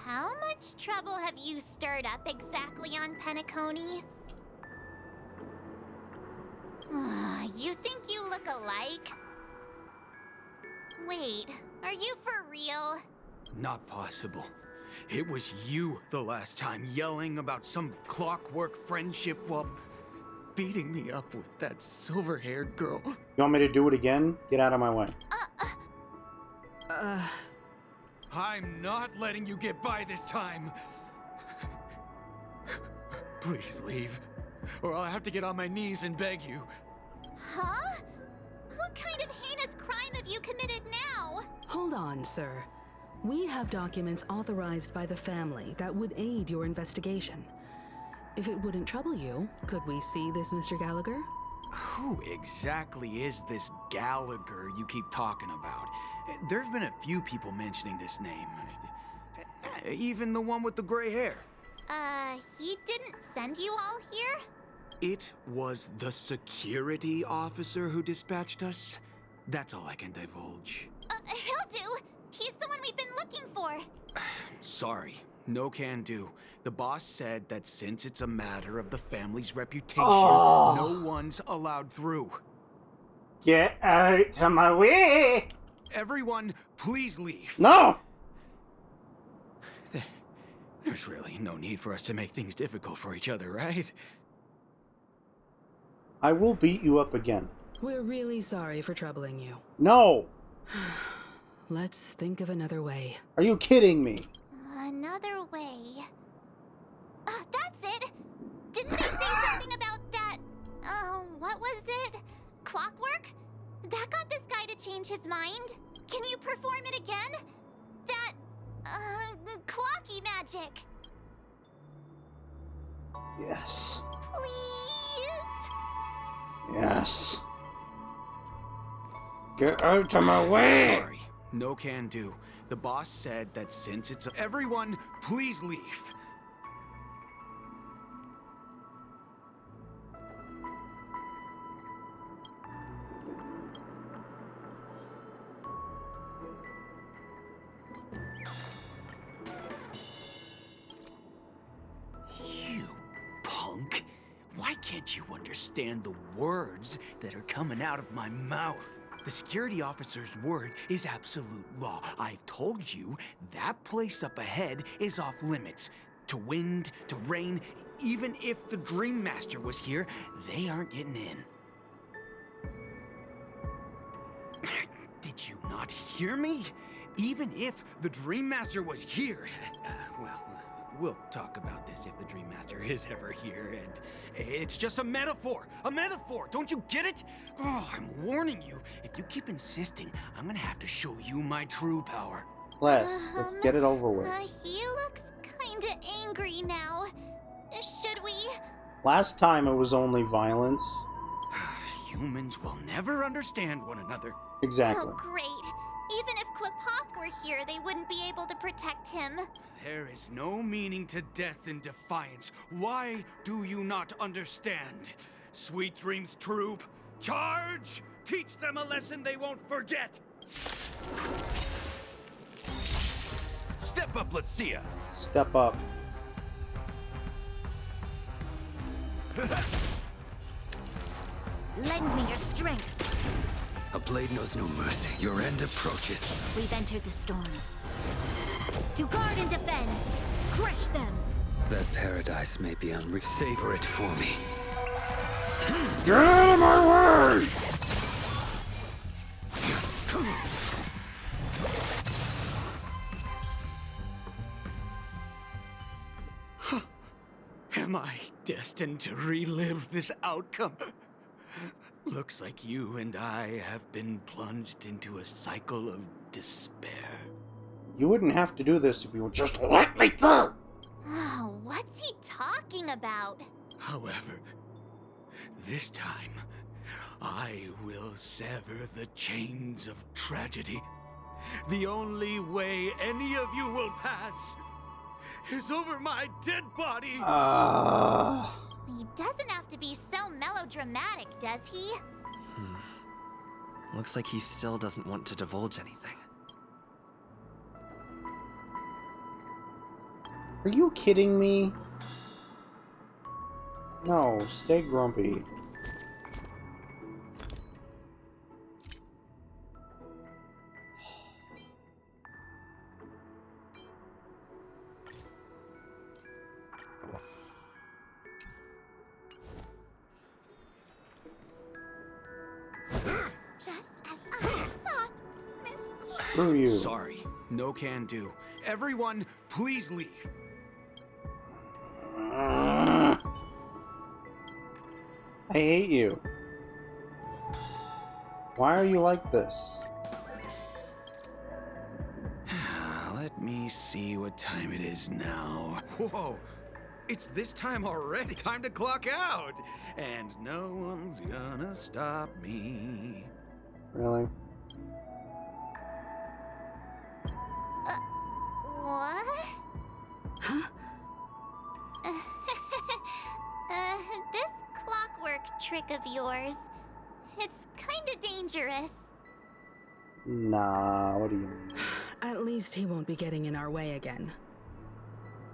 How much trouble have you stirred up exactly on Penacony? You think you look alike? Wait, are you for real? Not possible. It was you the last time, yelling about some clockwork friendship while beating me up with that silver-haired girl. You want me to do it again? Get out of my way. I'm not letting you get by this time. Please leave, or I'll have to get on my knees and beg you. Huh? What kind of heinous crime have you committed now? Hold on, sir. We have documents authorized by the family that would aid your investigation. If it wouldn't trouble you, could we see this, Mr. Gallagher? Who exactly is this Gallagher you keep talking about? There've been a few people mentioning this name. Even the one with the gray hair. He didn't send you all here? It was the security officer who dispatched us. That's all I can divulge. He'll do. He's the one we've been looking for. Sorry, no can do. The boss said that since it's a matter of the family's reputation, no one's allowed through. Get out of my way! Everyone, please leave. No! There's really no need for us to make things difficult for each other, right? I will beat you up again. We're really sorry for troubling you. No! Let's think of another way. Are you kidding me? Another way. That's it! Didn't they say something about that? What was it? Clockwork? That got this guy to change his mind. Can you perform it again? That, clocky magic. Yes. Please? Yes. Get out of my way! Sorry, no can do. The boss said that since it's everyone, please leave. You punk. Why can't you understand the words that are coming out of my mouth? The security officer's word is absolute law. I've told you that place up ahead is off limits. To wind, to rain, even if the Dream Master was here, they aren't getting in. Did you not hear me? Even if the Dream Master was here, we'll talk about this if the Dream Master is ever here, and it's just a metaphor! A metaphor! Don't you get it? Oh, I'm warning you. If you keep insisting, I'm gonna have to show you my true power. Let's get it over with. He looks kinda angry now. Should we? Last time it was only violence. Humans will never understand one another. Exactly. Oh, great. Even if Klapoth were here, they wouldn't be able to protect him. There is no meaning to death and defiance. Why do you not understand? Sweet Dreams Troop, charge! Teach them a lesson they won't forget! Step up, let's see ya. Step up. Lend me your strength. A blade knows no mercy. Your end approaches. We've entered the storm. To guard and defend. Crush them. That paradise may be unreached. Savor it for me. Get out of my way! Am I destined to relive this outcome? Looks like you and I have been plunged into a cycle of despair. You wouldn't have to do this if you would just let me through! Oh, what's he talking about? However, this time, I will sever the chains of tragedy. The only way any of you will pass is over my dead body! He doesn't have to be so melodramatic, does he? Looks like he still doesn't want to divulge anything. Are you kidding me? No, stay grumpy. Just as I thought, Miss. Screw you. Sorry, no can do. Everyone, please leave. I hate you. Why are you like this? Let me see what time it is now. Whoa, it's this time already. Time to clock out. And no one's gonna stop me. Really? What? Huh? This clockwork trick of yours, it's kinda dangerous. Nah, what do you mean? At least he won't be getting in our way again.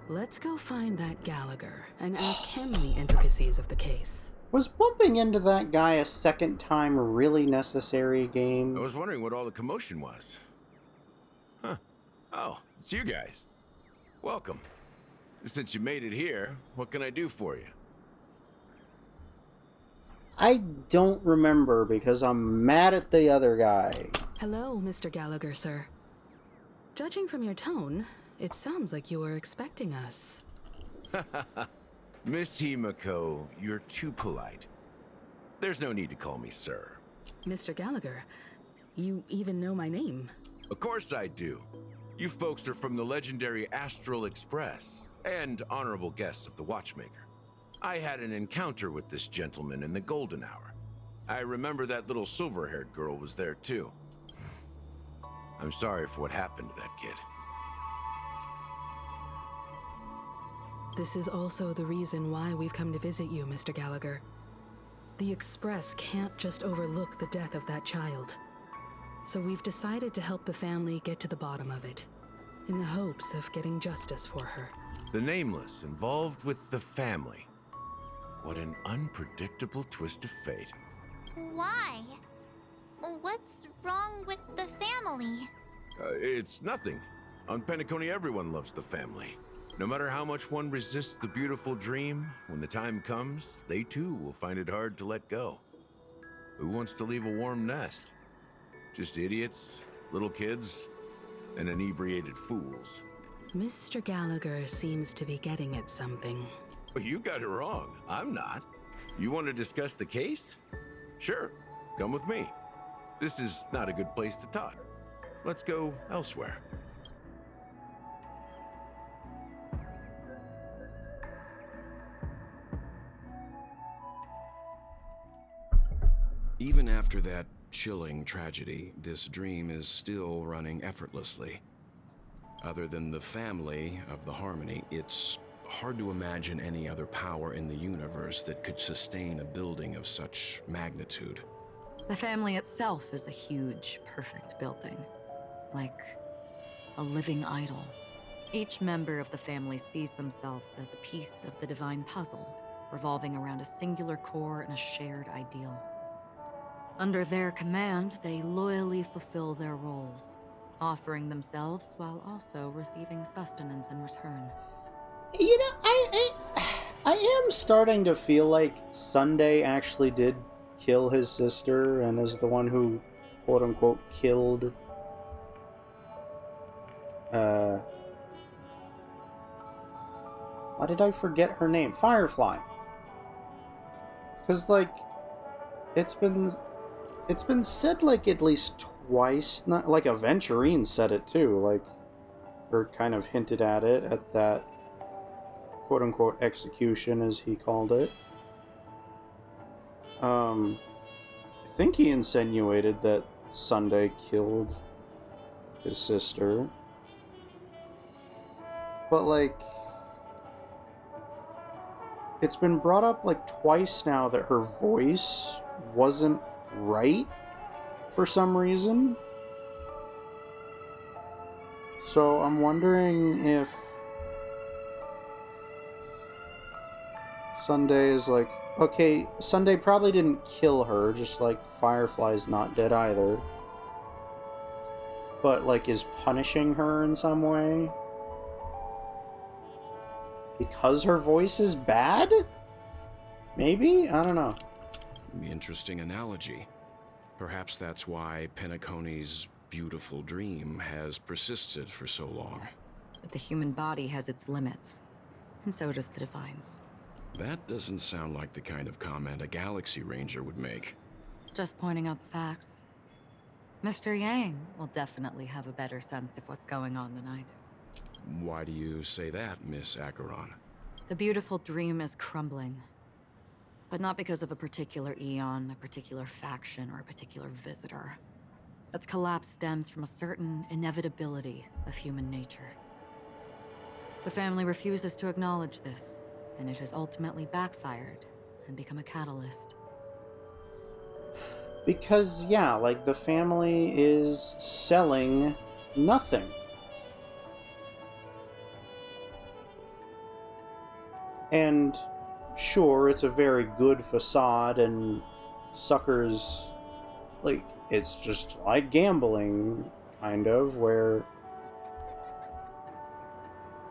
Let's go find that Gallagher and ask him the intricacies of the case. Was bumping into that guy a second time really necessary, game? I was wondering what all the commotion was. Huh. Oh, it's you guys. Welcome. Since you made it here, what can I do for you? I don't remember because I'm mad at the other guy. Hello, Mr. Gallagher, sir. Judging from your tone, it sounds like you were expecting us. Miss Himiko, you're too polite. There's no need to call me sir. Mr. Gallagher, you even know my name. Of course I do. You folks are from the legendary Astral Express, and honorable guests of the Watchmaker. I had an encounter with this gentleman in the Golden Hour. I remember that little silver-haired girl was there too. I'm sorry for what happened to that kid. This is also the reason why we've come to visit you, Mr. Gallagher. The Express can't just overlook the death of that child. So we've decided to help the family get to the bottom of it, in the hopes of getting justice for her. The Nameless involved with the family. What an unpredictable twist of fate. Why? What's wrong with the family? It's nothing. On Penacony, everyone loves the family. No matter how much one resists the beautiful dream, when the time comes, they too will find it hard to let go. Who wants to leave a warm nest? Just idiots, little kids, and inebriated fools. Mr. Gallagher seems to be getting at something. Well, you got it wrong. I'm not. You want to discuss the case? Sure, come with me. This is not a good place to talk. Let's go elsewhere. Even after that chilling tragedy, this dream is still running effortlessly. Other than the family of the Harmony, it's hard to imagine any other power in the universe that could sustain a building of such magnitude. The family itself is a huge, perfect building. Like a living idol. Each member of the family sees themselves as a piece of the divine puzzle, revolving around a singular core and a shared ideal. Under their command, they loyally fulfill their roles, offering themselves while also receiving sustenance in return. You know, I am starting to feel like Sunday actually did kill his sister and is the one who, quote-unquote, killed why did I forget her name? Firefly. Because, like, it's been said, like, at least twice, not like Aventurine said it too, like, or kind of hinted at it at that quote-unquote execution, as he called it. I think he insinuated that Sunday killed his sister. But, like, it's been brought up, like, twice now that her voice wasn't right for some reason. So I'm wondering if Sunday is like, okay, Sunday probably didn't kill her, just like Firefly's not dead either. But, like, is punishing her in some way? Because her voice is bad? Maybe? I don't know. Interesting analogy. Perhaps that's why Penacony's beautiful dream has persisted for so long. But the human body has its limits, and so does the Divine's. That doesn't sound like the kind of comment a Galaxy Ranger would make. Just pointing out the facts. Mr. Yang will definitely have a better sense of what's going on than I do. Why do you say that, Miss Acheron? The beautiful dream is crumbling. But not because of a particular eon, a particular faction, or a particular visitor. Its collapse stems from a certain inevitability of human nature. The family refuses to acknowledge this, and it has ultimately backfired and become a catalyst. Because, yeah, like, the family is selling nothing. And sure, it's a very good facade, and suckers, like, it's just like gambling, kind of, where,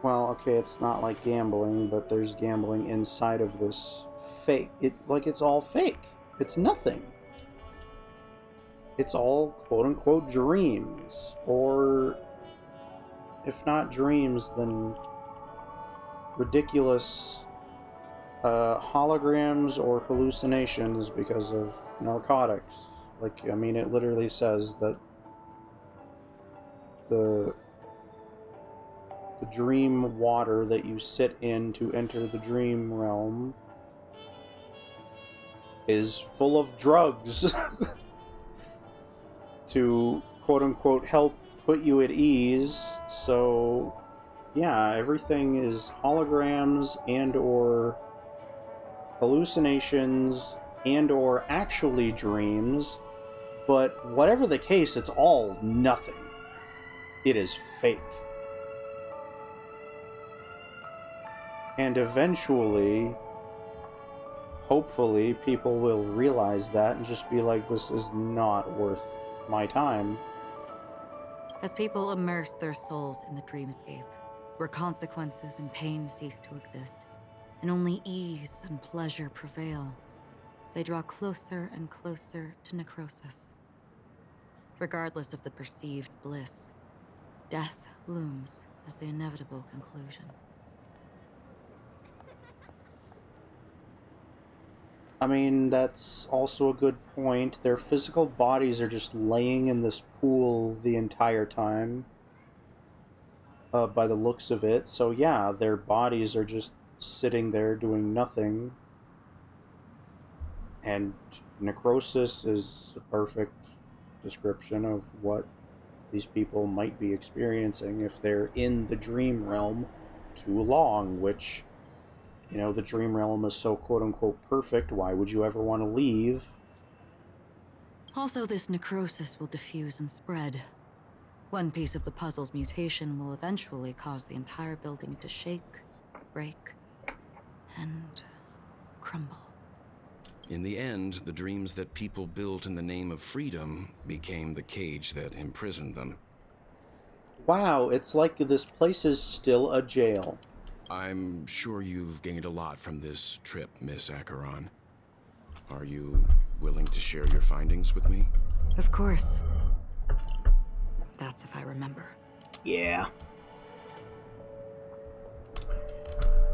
well, okay, it's not like gambling, but there's gambling inside of this fake, it's all fake. It's nothing. It's all quote-unquote dreams, or if not dreams, then ridiculous holograms or hallucinations because of narcotics. Like, I mean, it literally says that the dream water that you sit in to enter the dream realm is full of drugs to quote-unquote help put you at ease. So yeah, everything is holograms and or hallucinations and or actually dreams, but whatever the case, it's all nothing. It is fake. And eventually, hopefully people will realize that and just be like, this is not worth my time. As people immerse their souls in the dreamscape, where consequences and pain cease to exist, and only ease and pleasure prevail, they draw closer and closer to necrosis. Regardless of the perceived bliss, death looms as the inevitable conclusion. I mean, that's also a good point. Their physical bodies are just laying in this pool the entire time, by the looks of it. So yeah, their bodies are just sitting there doing nothing. And necrosis is a perfect description of what these people might be experiencing if they're in the dream realm too long, which, you know, the dream realm is so quote-unquote perfect, why would you ever want to leave? Also, this necrosis will diffuse and spread. One piece of the puzzle's mutation will eventually cause the entire building to shake, break, and crumble. In the end, the dreams that people built in the name of freedom became the cage that imprisoned them. Wow, it's like this place is still a jail. I'm sure you've gained a lot from this trip, Miss Acheron. Are you willing to share your findings with me? Of course. That's if I remember. Yeah.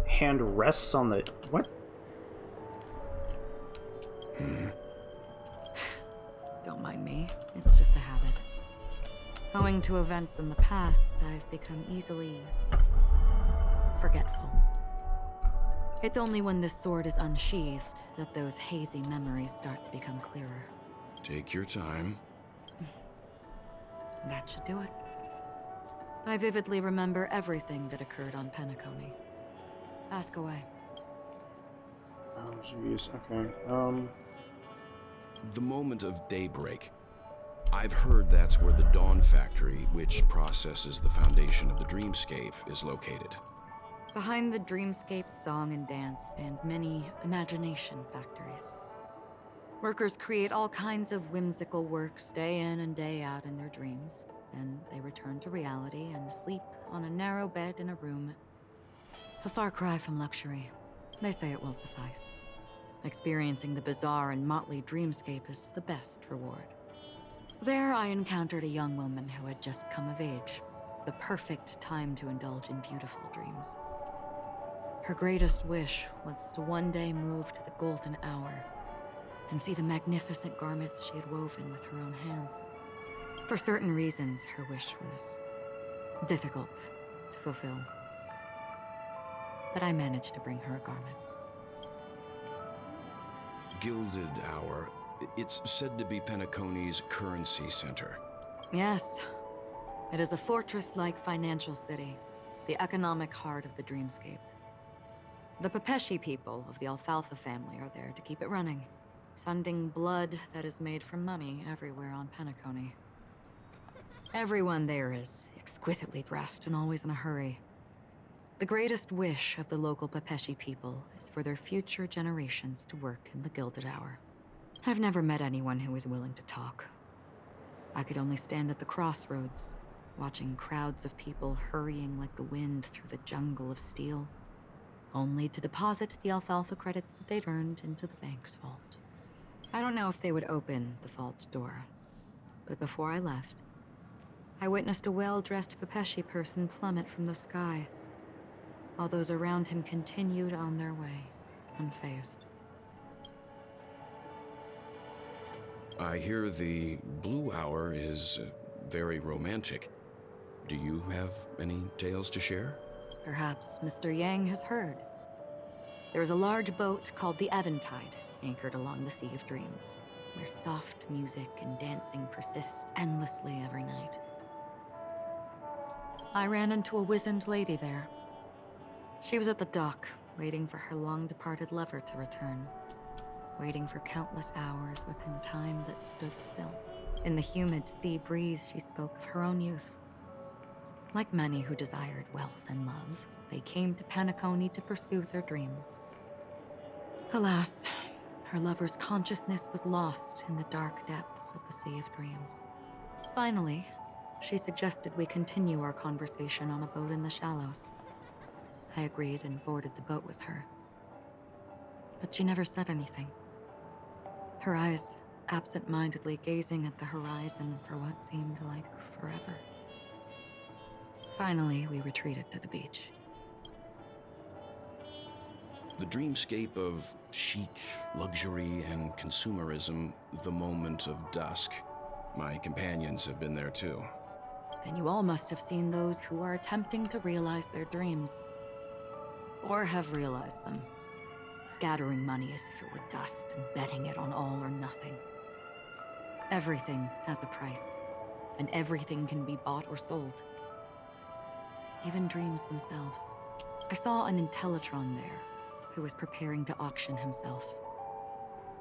Hand rests on the... what? Don't mind me. It's just a habit. Owing to events in the past, I've become easily forgetful. It's only when this sword is unsheathed that those hazy memories start to become clearer. Take your time. That should do it. I vividly remember everything that occurred on Penacony. Ask away. Oh, jeez. Okay. The moment of daybreak. I've heard that's where the Dawn Factory, which processes the foundation of the dreamscape, is located. Behind the dreamscape song and dance stand many imagination factories. Workers create all kinds of whimsical works day in and day out in their dreams. Then they return to reality and sleep on a narrow bed in a room. A far cry from luxury. They say it will suffice. Experiencing the bizarre and motley dreamscape is the best reward. There I encountered a young woman who had just come of age. The perfect time to indulge in beautiful dreams. Her greatest wish was to one day move to the golden hour and see the magnificent garments she had woven with her own hands. For certain reasons, her wish was difficult to fulfill. But I managed to bring her a garment. Gilded Hour. It's said to be Penacony's currency center. Yes. It is a fortress-like financial city, the economic heart of the dreamscape. The Pepeshi people of the Alfalfa family are there to keep it running, sending blood that is made from money everywhere on Penacony. Everyone there is exquisitely dressed and always in a hurry. The greatest wish of the local Pepeshi people is for their future generations to work in the Gilded Hour. I've never met anyone who is willing to talk. I could only stand at the crossroads, watching crowds of people hurrying like the wind through the jungle of steel, only to deposit the alfalfa credits that they'd earned into the bank's vault. I don't know if they would open the vault door, but before I left, I witnessed a well-dressed Pepeshi person plummet from the sky, while those around him continued on their way, unfazed. I hear the Blue Hour is very romantic. Do you have any tales to share? Perhaps Mr. Yang has heard. There is a large boat called the Eventide, anchored along the Sea of Dreams, where soft music and dancing persist endlessly every night. I ran into a wizened lady there. She was at the dock, waiting for her long-departed lover to return. Waiting for countless hours within time that stood still. In the humid sea breeze, she spoke of her own youth. Like many who desired wealth and love, they came to Penacony to pursue their dreams. Alas, her lover's consciousness was lost in the dark depths of the Sea of Dreams. Finally, she suggested we continue our conversation on a boat in the shallows. I agreed and boarded the boat with her. But she never said anything. Her eyes absent-mindedly gazing at the horizon for what seemed like forever. Finally, we retreated to the beach. The dreamscape of chic, luxury, and consumerism, the moment of dusk. My companions have been there too. Then you all must have seen those who are attempting to realize their dreams. Or have realized them. Scattering money as if it were dust and betting it on all or nothing. Everything has a price, and everything can be bought or sold. Even dreams themselves. I saw an Intellitron there, who was preparing to auction himself.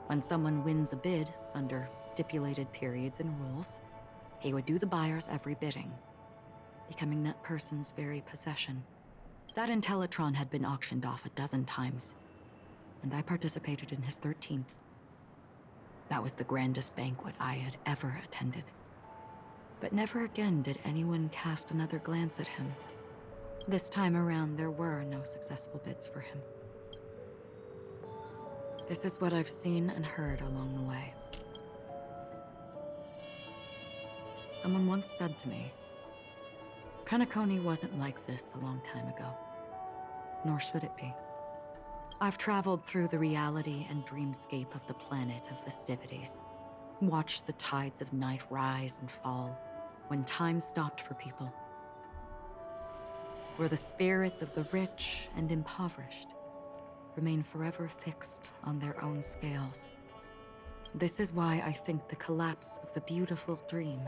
When someone wins a bid under stipulated periods and rules, he would do the buyer's every bidding, becoming that person's very possession. That Intellitron had been auctioned off 12 times, and I participated in his 13th. That was the grandest banquet I had ever attended. But never again did anyone cast another glance at him. This time around, there were no successful bids for him. This is what I've seen and heard along the way. Someone once said to me, Penacony wasn't like this a long time ago. Nor should it be. I've traveled through the reality and dreamscape of the planet of festivities. Watched the tides of night rise and fall when time stopped for people. Where the spirits of the rich and impoverished remain forever fixed on their own scales. This is why I think the collapse of the beautiful dream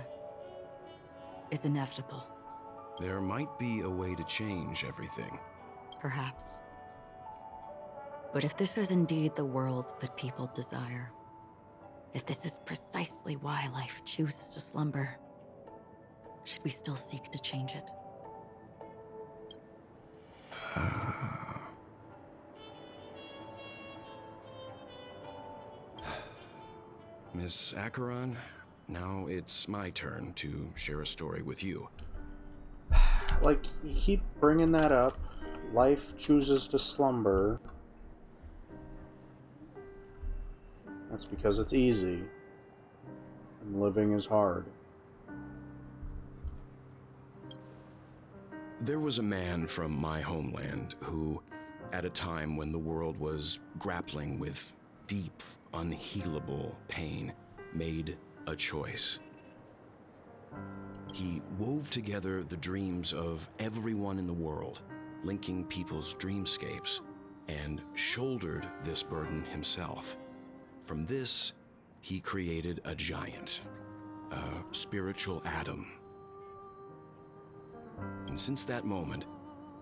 is inevitable. There might be a way to change everything. Perhaps. But if this is indeed the world that people desire, if this is precisely why life chooses to slumber, should we still seek to change it? Miss Acheron, now it's my turn to share a story with you. Like, you keep bringing that up. Life chooses to slumber. That's because it's easy. And living is hard. There was a man from my homeland who, at a time when the world was grappling with deep, unhealable pain, made a choice. He wove together the dreams of everyone in the world, linking people's dreamscapes, and shouldered this burden himself. From this, he created a giant, a spiritual atom. And since that moment,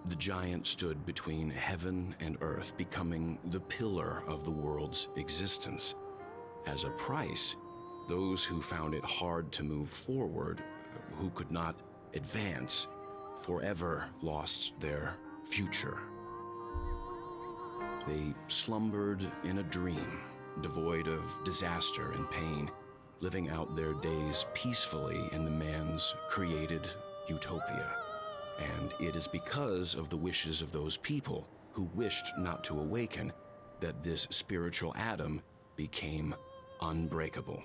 the giant stood between heaven and earth, becoming the pillar of the world's existence. As a price, those who found it hard to move forward, who could not advance, forever lost their future. They slumbered in a dream, devoid of disaster and pain, living out their days peacefully in the man's created utopia. And it is because of the wishes of those people who wished not to awaken that this spiritual atom became unbreakable.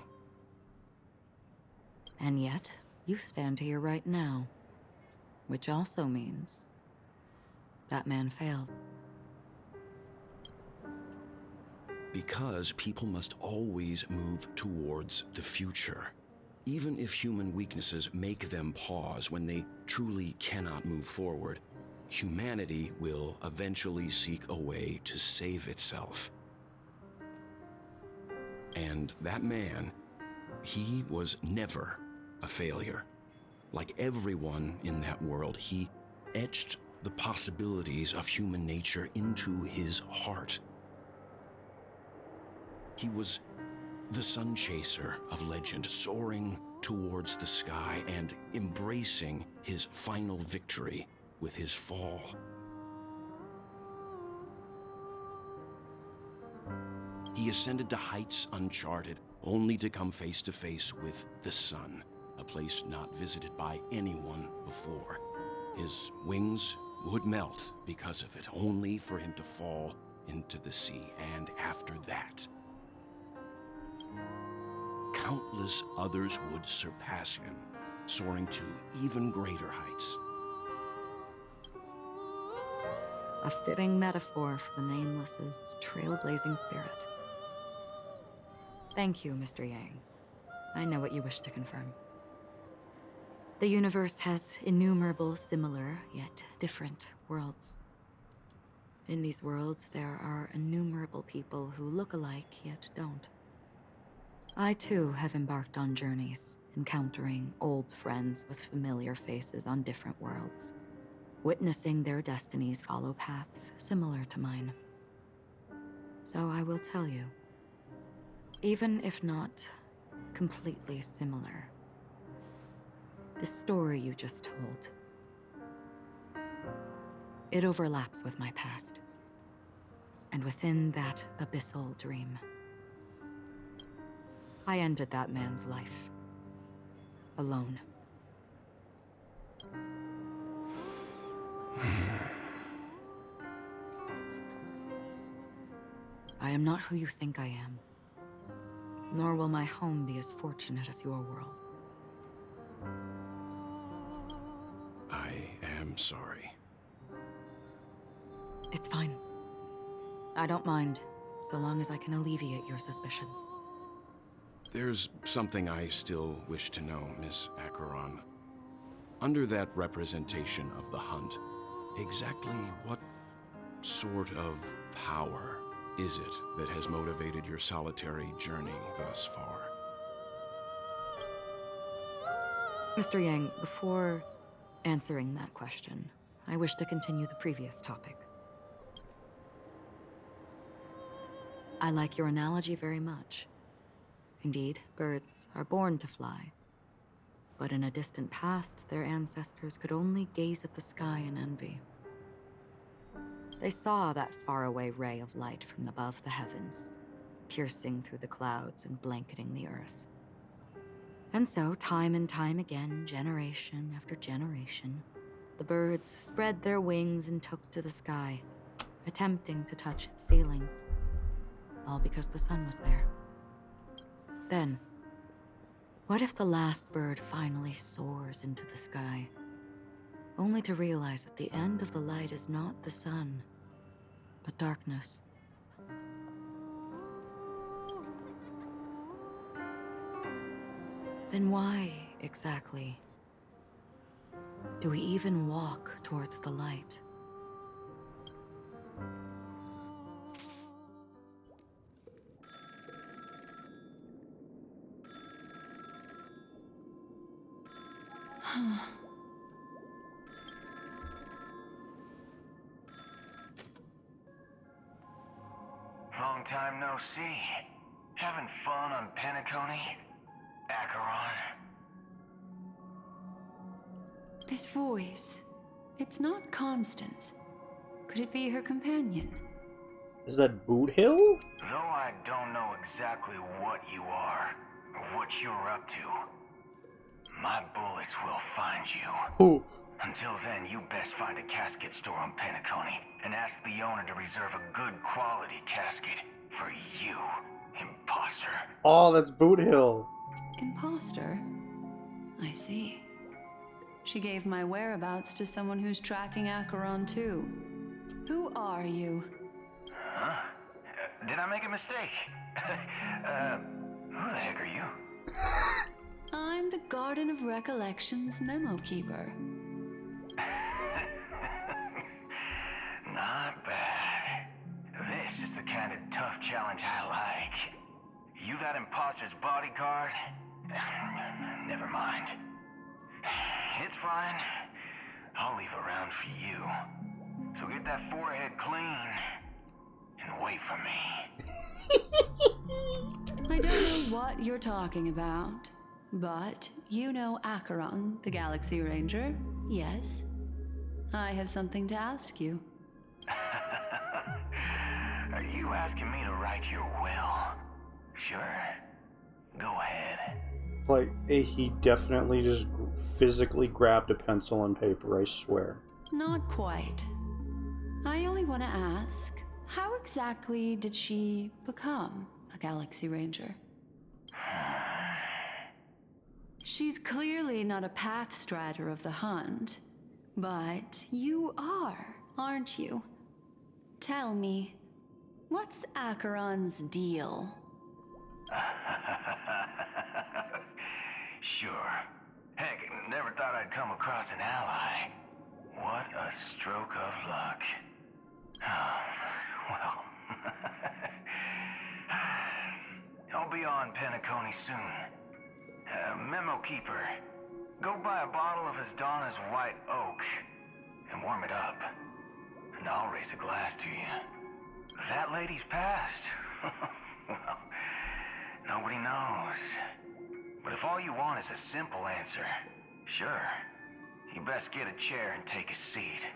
And yet, you stand here right now, which also means that man failed. Because people must always move towards the future. Even if human weaknesses make them pause when they truly cannot move forward, humanity will eventually seek a way to save itself. And that man, he was never a failure. Like everyone in that world, he etched the possibilities of human nature into his heart. He was the sun chaser of legend, soaring towards the sky and embracing his final victory with his fall. He ascended to heights uncharted, only to come face to face with the sun, a place not visited by anyone before. His wings would melt because of it, only for him to fall into the sea. And after that, countless others would surpass him, soaring to even greater heights. A fitting metaphor for the Nameless's trailblazing spirit. Thank you, Mr. Yang. I know what you wish to confirm. The universe has innumerable similar, yet different worlds. In these worlds, there are innumerable people who look alike, yet don't. I too have embarked on journeys, encountering old friends with familiar faces on different worlds, witnessing their destinies follow paths similar to mine. So I will tell you, even if not completely similar, the story you just told, it overlaps with my past. And within that abyssal dream, I ended that man's life. Alone. I am not who you think I am. Nor will my home be as fortunate as your world. I am sorry. It's fine. I don't mind, so long as I can alleviate your suspicions. There's something I still wish to know, Miss Acheron. Under that representation of the hunt, exactly what sort of power is it that has motivated your solitary journey thus far? Mr. Yang, before answering that question, I wish to continue the previous topic. I like your analogy very much. Indeed, birds are born to fly. But in a distant past, their ancestors could only gaze at the sky in envy. They saw that faraway ray of light from above the heavens, piercing through the clouds and blanketing the earth. And so, time and time again, generation after generation, the birds spread their wings and took to the sky, attempting to touch its ceiling, all because the sun was there. Then, what if the last bird finally soars into the sky, only to realize that the end of the light is not the sun, but darkness? Then why, exactly, do we even walk towards the light? Long time no see. Having fun on Penacony? Acheron? This voice, it's not Constance. Could it be her companion? Is that Boot Hill? Though I don't know exactly what you are, or what you're up to, my bullets will find you. Ooh. Until then, you best find a casket store on Penacony and ask the owner to reserve a good quality casket for you, imposter. Oh, that's Boot Hill. Imposter? I see. She gave my whereabouts to someone who's tracking Acheron too. Who are you? Huh? Did I make a mistake? Who the heck are you? I'm the Garden of Recollection's memo keeper. Not bad. This is the kind of tough challenge I like. You that imposter's bodyguard? Never mind. It's fine. I'll leave a round for you. So get that forehead clean and wait for me. I don't know what you're talking about, but you know Acheron, the Galaxy Ranger, yes? I have something to ask you. Are you asking me to write your will? Sure. Go ahead. Like, he definitely just physically grabbed a pencil and paper, I swear. Not quite. I only want to ask, how exactly did she become a Galaxy Ranger? She's clearly not a path strider of the hunt, but you are, aren't you? Tell me, what's Acheron's deal? Sure. Heck, never thought I'd come across an ally. What a stroke of luck. Well, I'll be on Penacony soon. Memo Keeper, go buy a bottle of his Donna's White Oak and warm it up. And I'll raise a glass to you. That lady's passed. Well, nobody knows. But if all you want is a simple answer, sure, you best get a chair and take a seat.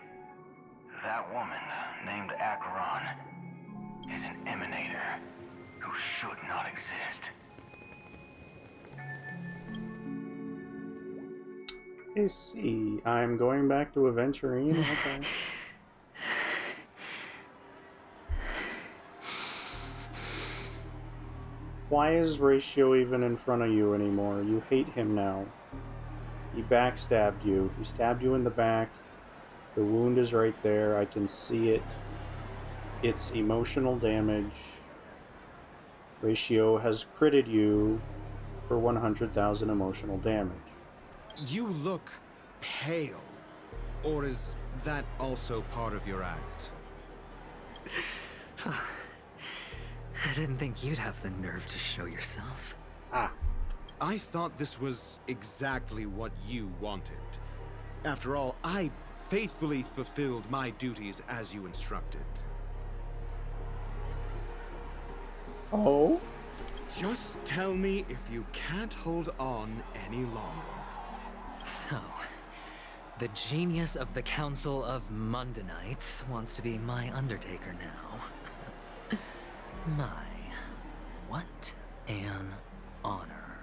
That woman, named Acheron, is an emanator who should not exist. I see. I'm going back to Aventurine. Okay. Why is Ratio even in front of you anymore? You hate him now. He backstabbed you. He stabbed you in the back. The wound is right there. I can see it. It's emotional damage. Ratio has critted you for 100,000 emotional damage. You look pale. Or is that also part of your act? I didn't think you'd have the nerve to show yourself. I thought this was exactly what you wanted. After all, I faithfully fulfilled my duties as you instructed. Oh? Just tell me if you can't hold on any longer. So, the genius of the Council of Mundanites wants to be my Undertaker now. What an honor.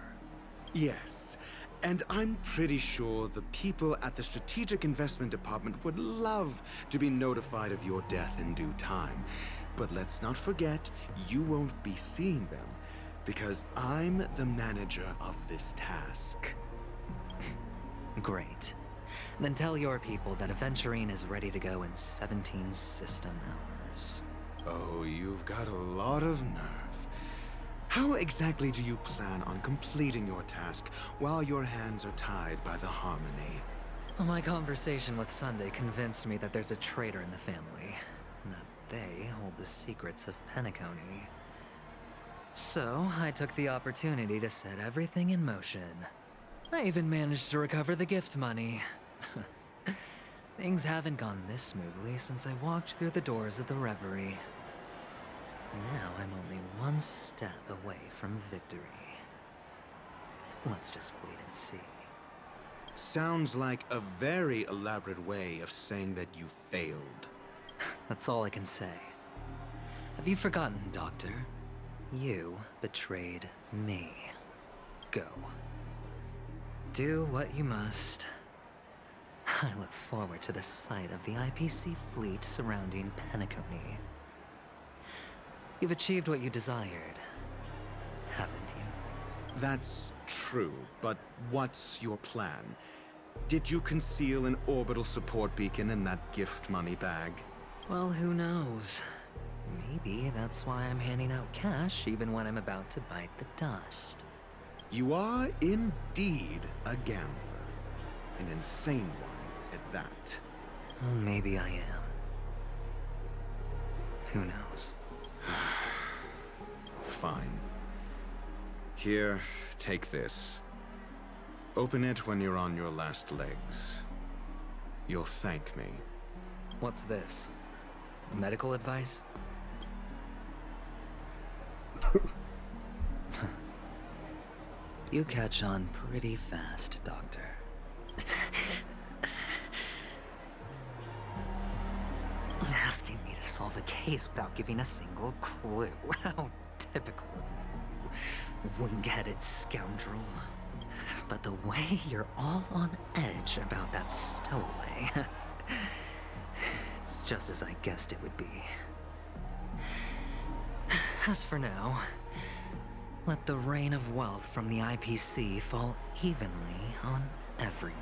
Yes, and I'm pretty sure the people at the Strategic Investment Department would love to be notified of your death in due time. But let's not forget, you won't be seeing them, because I'm the manager of this task. Great. Then tell your people that Aventurine is ready to go in 17 system hours. Oh, you've got a lot of nerve. How exactly do you plan on completing your task while your hands are tied by the Harmony? Well, my conversation with Sunday convinced me that there's a traitor in the family, and that they hold the secrets of Penacony. So, I took the opportunity to set everything in motion. I even managed to recover the gift money. Things haven't gone this smoothly since I walked through the doors of the Reverie. Now I'm only one step away from victory. Let's just wait and see. Sounds like a very elaborate way of saying that you failed. That's all I can say. Have you forgotten, Doctor? You betrayed me. Go. Do what you must. I look forward to the sight of the IPC fleet surrounding Penacony. You've achieved what you desired, haven't you? That's true, but what's your plan? Did you conceal an orbital support beacon in that gift money bag? Well, who knows? Maybe that's why I'm handing out cash even when I'm about to bite the dust. You are indeed a gambler. An insane one at that. Well, maybe I am. Who knows? Fine. Here, take this. Open it when you're on your last legs. You'll thank me. What's this? Medical advice? You catch on pretty fast, Doctor. Asking me to solve a case without giving a single clue. How typical of you, wing-headed scoundrel. But the way you're all on edge about that stowaway, it's just as I guessed it would be. As for now, let the rain of wealth from the IPC fall evenly on everyone.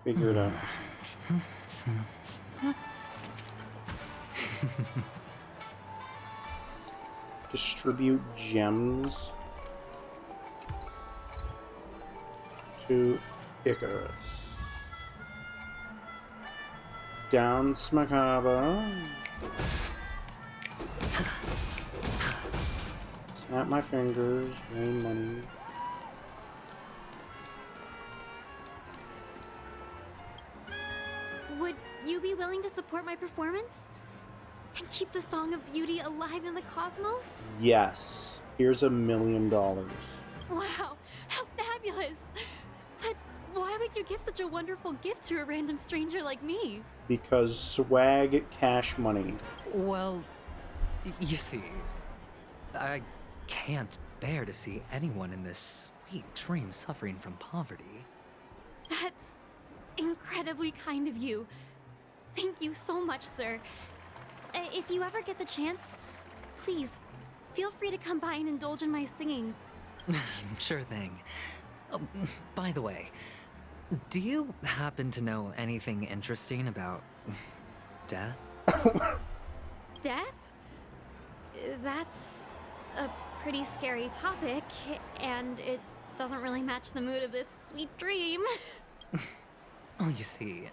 Figure it out. Distribute gems to Icarus. Down Smacabre. Snap my fingers, rain money. Would you be willing to support my performance? And keep the Song of Beauty alive in the cosmos? Yes. Here's $1 million. Wow, how fabulous! But why would you give such a wonderful gift to a random stranger like me? Because swag cash money. Well, you see, I can't bear to see anyone in this sweet dream suffering from poverty. That's incredibly kind of you. Thank you so much, sir. If you ever get the chance, please, feel free to come by and indulge in my singing. Sure thing. Oh, by the way, do you happen to know anything interesting about death? Death? That's a pretty scary topic, and it doesn't really match the mood of this sweet dream. Oh, you see,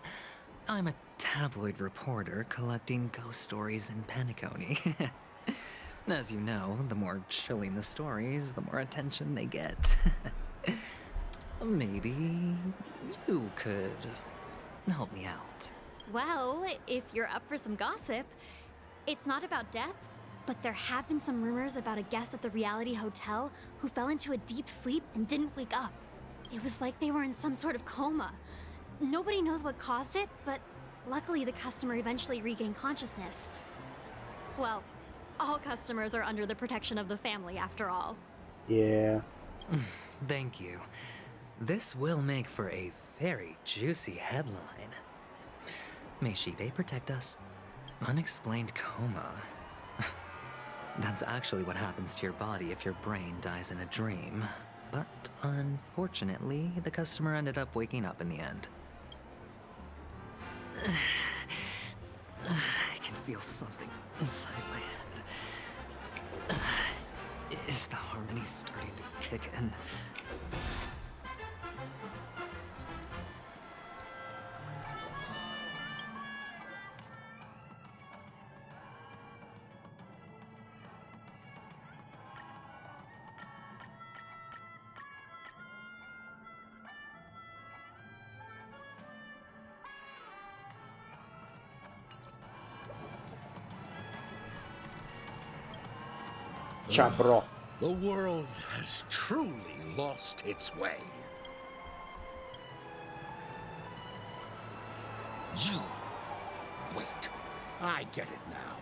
I'm a tabloid reporter collecting ghost stories in Penacony. As you know, the more chilling the stories, the more attention they get. Maybe you could help me out. Well, if you're up for some gossip, it's not about death, but there have been some rumors about a guest at the reality hotel who fell into a deep sleep and didn't wake up. It was like they were in some sort of coma. Nobody knows what caused it, but luckily the customer eventually regained consciousness. Well, all customers are under the protection of the family, after all. Yeah. Thank you. This will make for a very juicy headline. May Shibe protect us. Unexplained coma. That's actually what happens to your body if your brain dies in a dream. But unfortunately, the customer ended up waking up in the end. I can feel something inside my head. Is the harmony starting to kick in? Chabro. The world has truly lost its way. You. Wait. I get it now.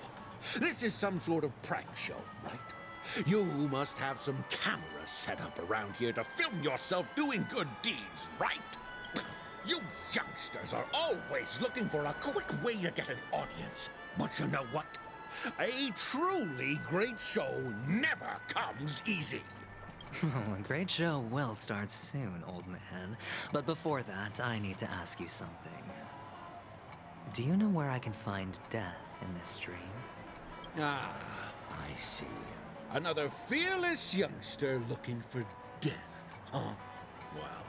This is some sort of prank show, right? You must have some cameras set up around here to film yourself doing good deeds, right? You youngsters are always looking for a quick way to get an audience. But you know what? A truly great show never comes easy. A great show will start soon, old man. But before that, I need to ask you something. Do you know where I can find death in this dream? Ah, I see. Another fearless youngster looking for death, huh? Well,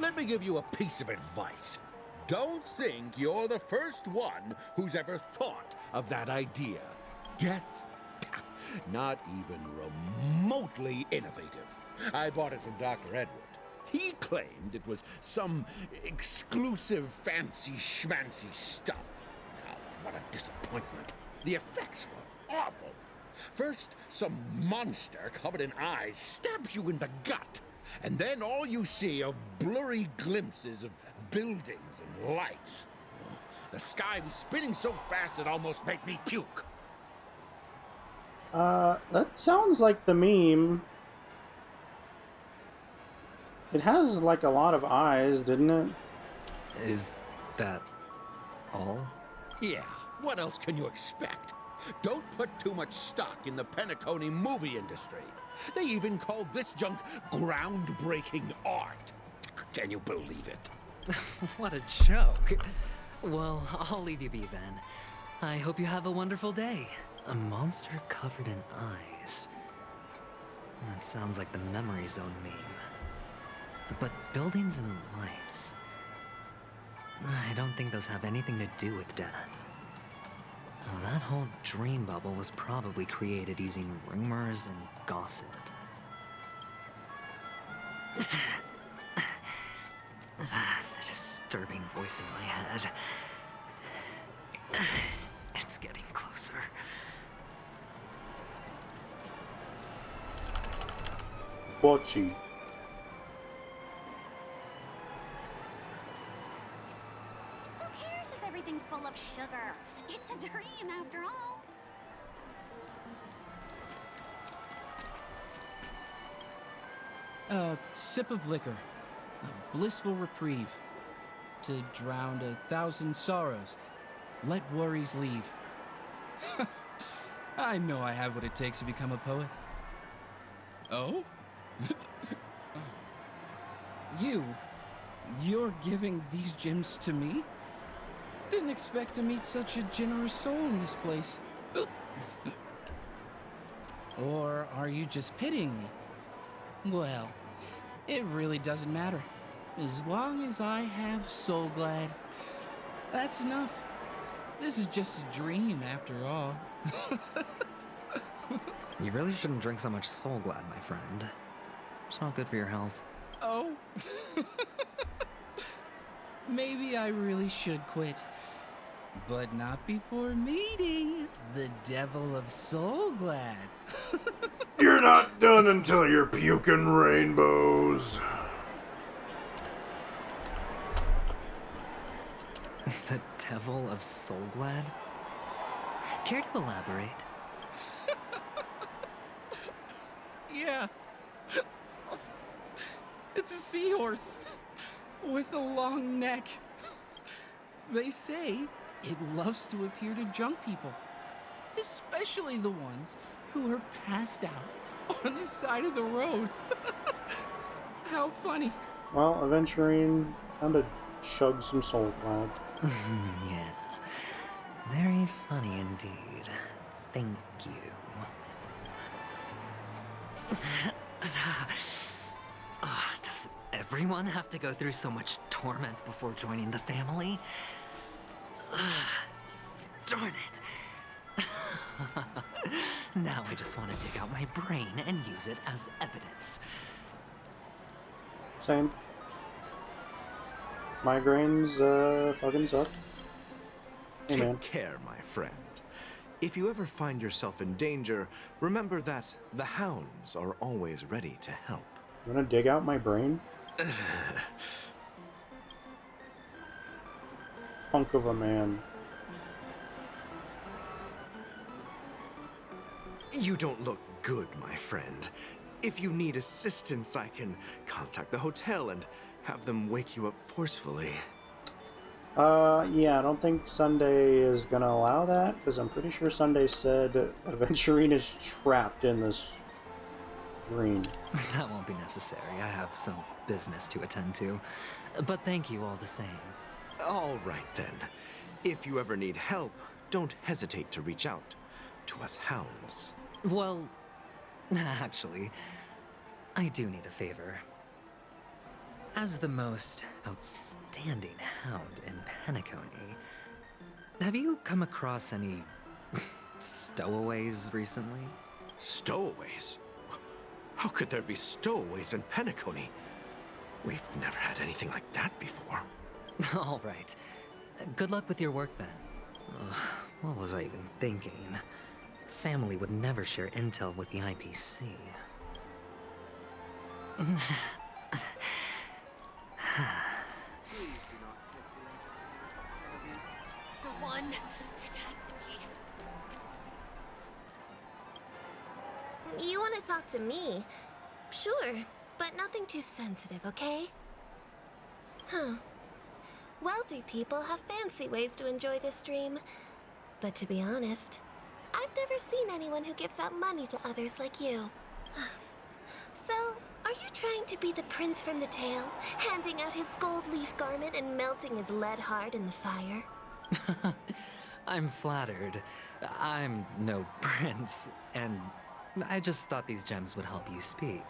let me give you a piece of advice. Don't think you're the first one who's ever thought of that idea. Death? Not even remotely innovative. I bought it from Dr. Edward. He claimed it was some exclusive fancy schmancy stuff. Now, what a disappointment. The effects were awful. First, some monster covered in eyes stabs you in the gut. And then all you see are blurry glimpses of buildings and lights. The sky was spinning so fast it almost made me puke. That sounds like the meme. It has, like, a lot of eyes, didn't it? Is that all? Yeah, what else can you expect? Don't put too much stock in the Penacony movie industry. They even call this junk groundbreaking art. Can you believe it? What a joke. Well, I'll leave you be then. I hope you have a wonderful day. A monster covered in eyes. That sounds like the Memory Zone meme. But buildings and lights... I don't think those have anything to do with death. Well, that whole dream bubble was probably created using rumors and gossip. The disturbing voice in my head. It's getting closer. Bochi. Who cares if everything's full of sugar? It's a dream after all. A sip of liquor. A blissful reprieve. To drown 1,000 sorrows. Let worries leave. I know I have what it takes to become a poet. Oh? You're giving these gems to me? Didn't expect to meet such a generous soul in this place. Or are you just pitying me? Well, it really doesn't matter. As long as I have Soul Glad, that's enough. This is just a dream after all. You really shouldn't drink so much Soul Glad, my friend. It's not good for your health. Oh? Maybe I really should quit. But not before meeting the Devil of Soul Glad. You're not done until you're puking rainbows. The Devil of Soul Glad? Care to elaborate? Yeah. It's a seahorse with a long neck. They say it loves to appear to drunk people, especially the ones who are passed out on the side of the road. How funny. Well, Aventurine kinda chugged some Soul Glad. Yeah. Very funny indeed. Thank you. Does everyone have to go through so much torment before joining the family? Darn it. Now I just want to dig out my brain and use it as evidence. Same. Migraines, fucking suck. Hey, man. Take care, my friend. If you ever find yourself in danger, remember that the hounds are always ready to help. You wanna dig out my brain? Punk of a man. You don't look good, my friend. If you need assistance, I can contact the hotel and have them wake you up forcefully. Yeah, I don't think Sunday is gonna allow that, because I'm pretty sure Sunday said Aventurine is trapped in this dream. That won't be necessary. I have some business to attend to. But thank you all the same. All right, then. If you ever need help, don't hesitate to reach out to us hounds. Well, actually, I do need a favor. As the most outstanding hound in Penacony, have you come across any stowaways recently? Stowaways? How could there be stowaways in Penacony? We've never had anything like that before. All right. Good luck with your work then. What was I even thinking? Family would never share intel with the IPC. The one. It has to be. You want to talk to me? Sure, but nothing too sensitive, okay? Huh. Wealthy people have fancy ways to enjoy this dream. But to be honest, I've never seen anyone who gives out money to others like you. So, are you trying to be the prince from the tale, handing out his gold leaf garment and melting his lead heart in the fire? I'm flattered. I'm no prince, and I just thought these gems would help you speak.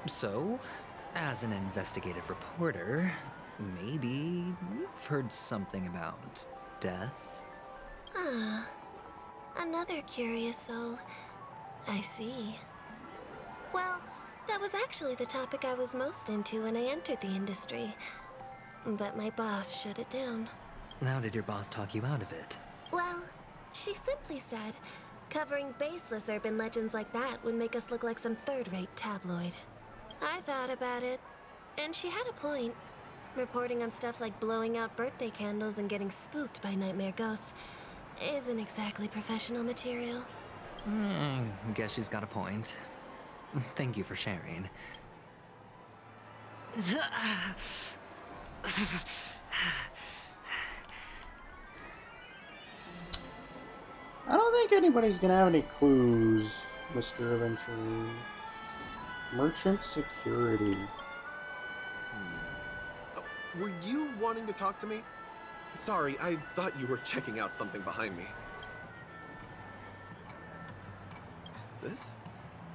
So, as an investigative reporter, maybe you've heard something about death? Ah, another curious soul. I see. Well, that was actually the topic I was most into when I entered the industry. But my boss shut it down. How did your boss talk you out of it? Well, she simply said, covering baseless urban legends like that would make us look like some third-rate tabloid. I thought about it, and she had a point. Reporting on stuff like blowing out birthday candles and getting spooked by nightmare ghosts isn't exactly professional material. Guess she's got a point. Thank you for sharing. I don't think anybody's gonna have any clues, Mr. Adventure. Merchant security. Were you wanting to talk to me? Sorry, I thought you were checking out something behind me. Is this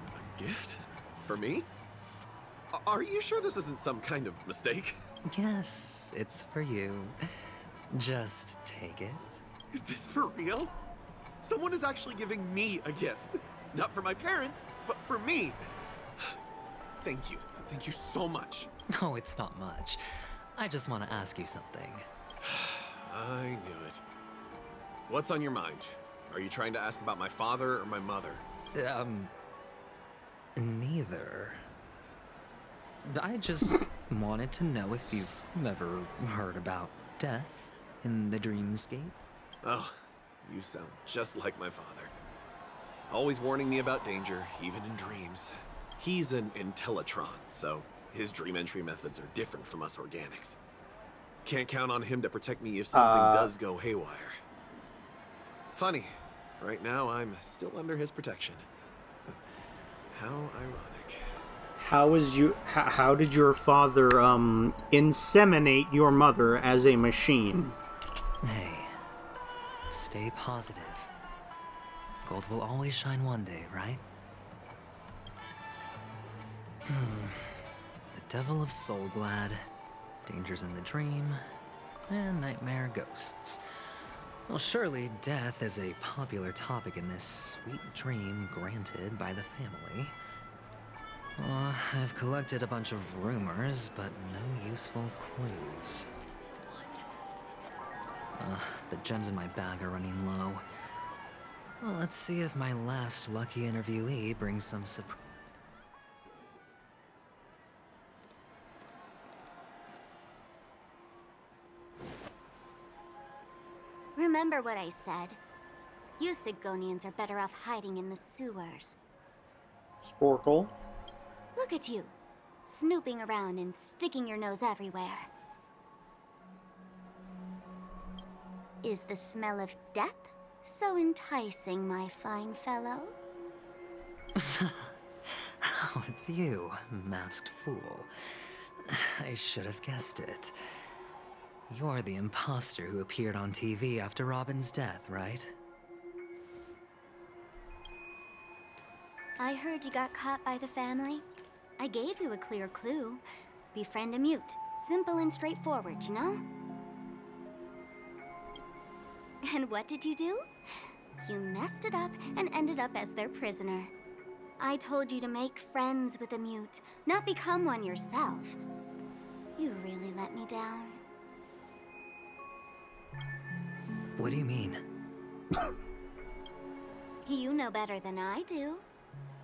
a gift for me? Are you sure this isn't some kind of mistake? Yes, it's for you. Just take it. Is this for real? Someone is actually giving me a gift. Not for my parents, but for me. Thank you. Thank you so much. No, it's not much. I just want to ask you something. I knew it. What's on your mind? Are you trying to ask about my father or my mother? Neither. I just wanted to know if you've ever heard about death in the dreamscape. Oh, you sound just like my father. Always warning me about danger, even in dreams. He's an Intellitron, so his dream entry methods are different from us organics. Can't count on him to protect me if something does go haywire. Funny, right now I'm still under his protection. How ironic. How did your father inseminate your mother as a machine? Hey, stay positive. Gold will always shine one day, right? The Devil of Soulglad, Dangers in the Dream, and Nightmare Ghosts. Well, surely death is a popular topic in this sweet dream granted by the family. I've collected a bunch of rumors, but no useful clues. The gems in my bag are running low. Well, let's see if my last lucky interviewee brings some surprise. Remember what I said. You Sigonians are better off hiding in the sewers. Sporkle. Look at you, snooping around and sticking your nose everywhere. Is the smell of death so enticing, my fine fellow? Oh, it's you, masked fool. I should have guessed it. You're the imposter who appeared on TV after Robin's death, right? I heard you got caught by the family. I gave you a clear clue. Befriend a mute. Simple and straightforward, you know? And what did you do? You messed it up and ended up as their prisoner. I told you to make friends with a mute, not become one yourself. You really let me down. What do you mean? You know better than I do.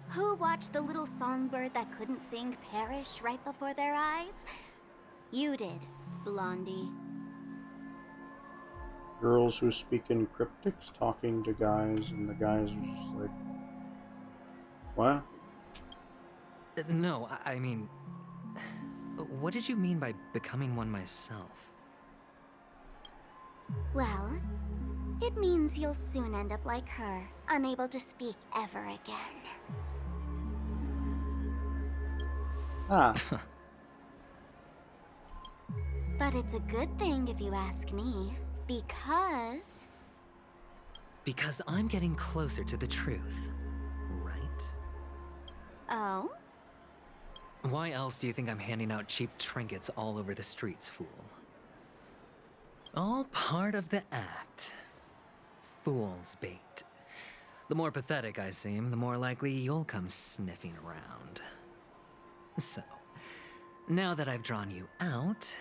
Who watched the little songbird that couldn't sing perish right before their eyes? You did, Blondie. Girls who speak in cryptics talking to guys, and the guys are just like, what? No, I mean... What did you mean by becoming one myself? Well, it means you'll soon end up like her, unable to speak ever again. Ah. But it's a good thing if you ask me, because... Because I'm getting closer to the truth, right? Oh? Why else do you think I'm handing out cheap trinkets all over the streets, fool? All part of the act. Fool's bait. The more pathetic I seem, the more likely you'll come sniffing around. So, now that I've drawn you out,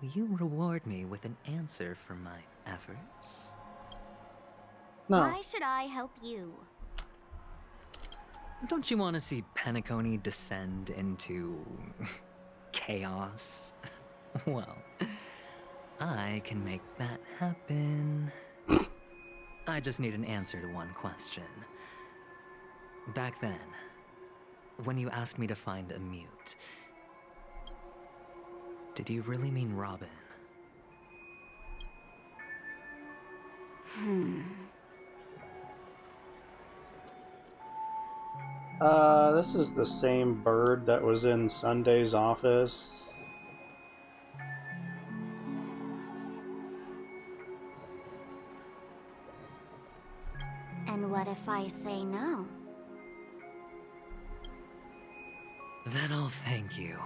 will you reward me with an answer for my efforts? No. Why should I help you? Don't you want to see Penacony descend into... chaos? Well, I can make that happen. I just need an answer to one question. Back then, when you asked me to find a mute, did you really mean Robin? This is the same bird that was in Sunday's office. And what if I say no? Then I'll thank you.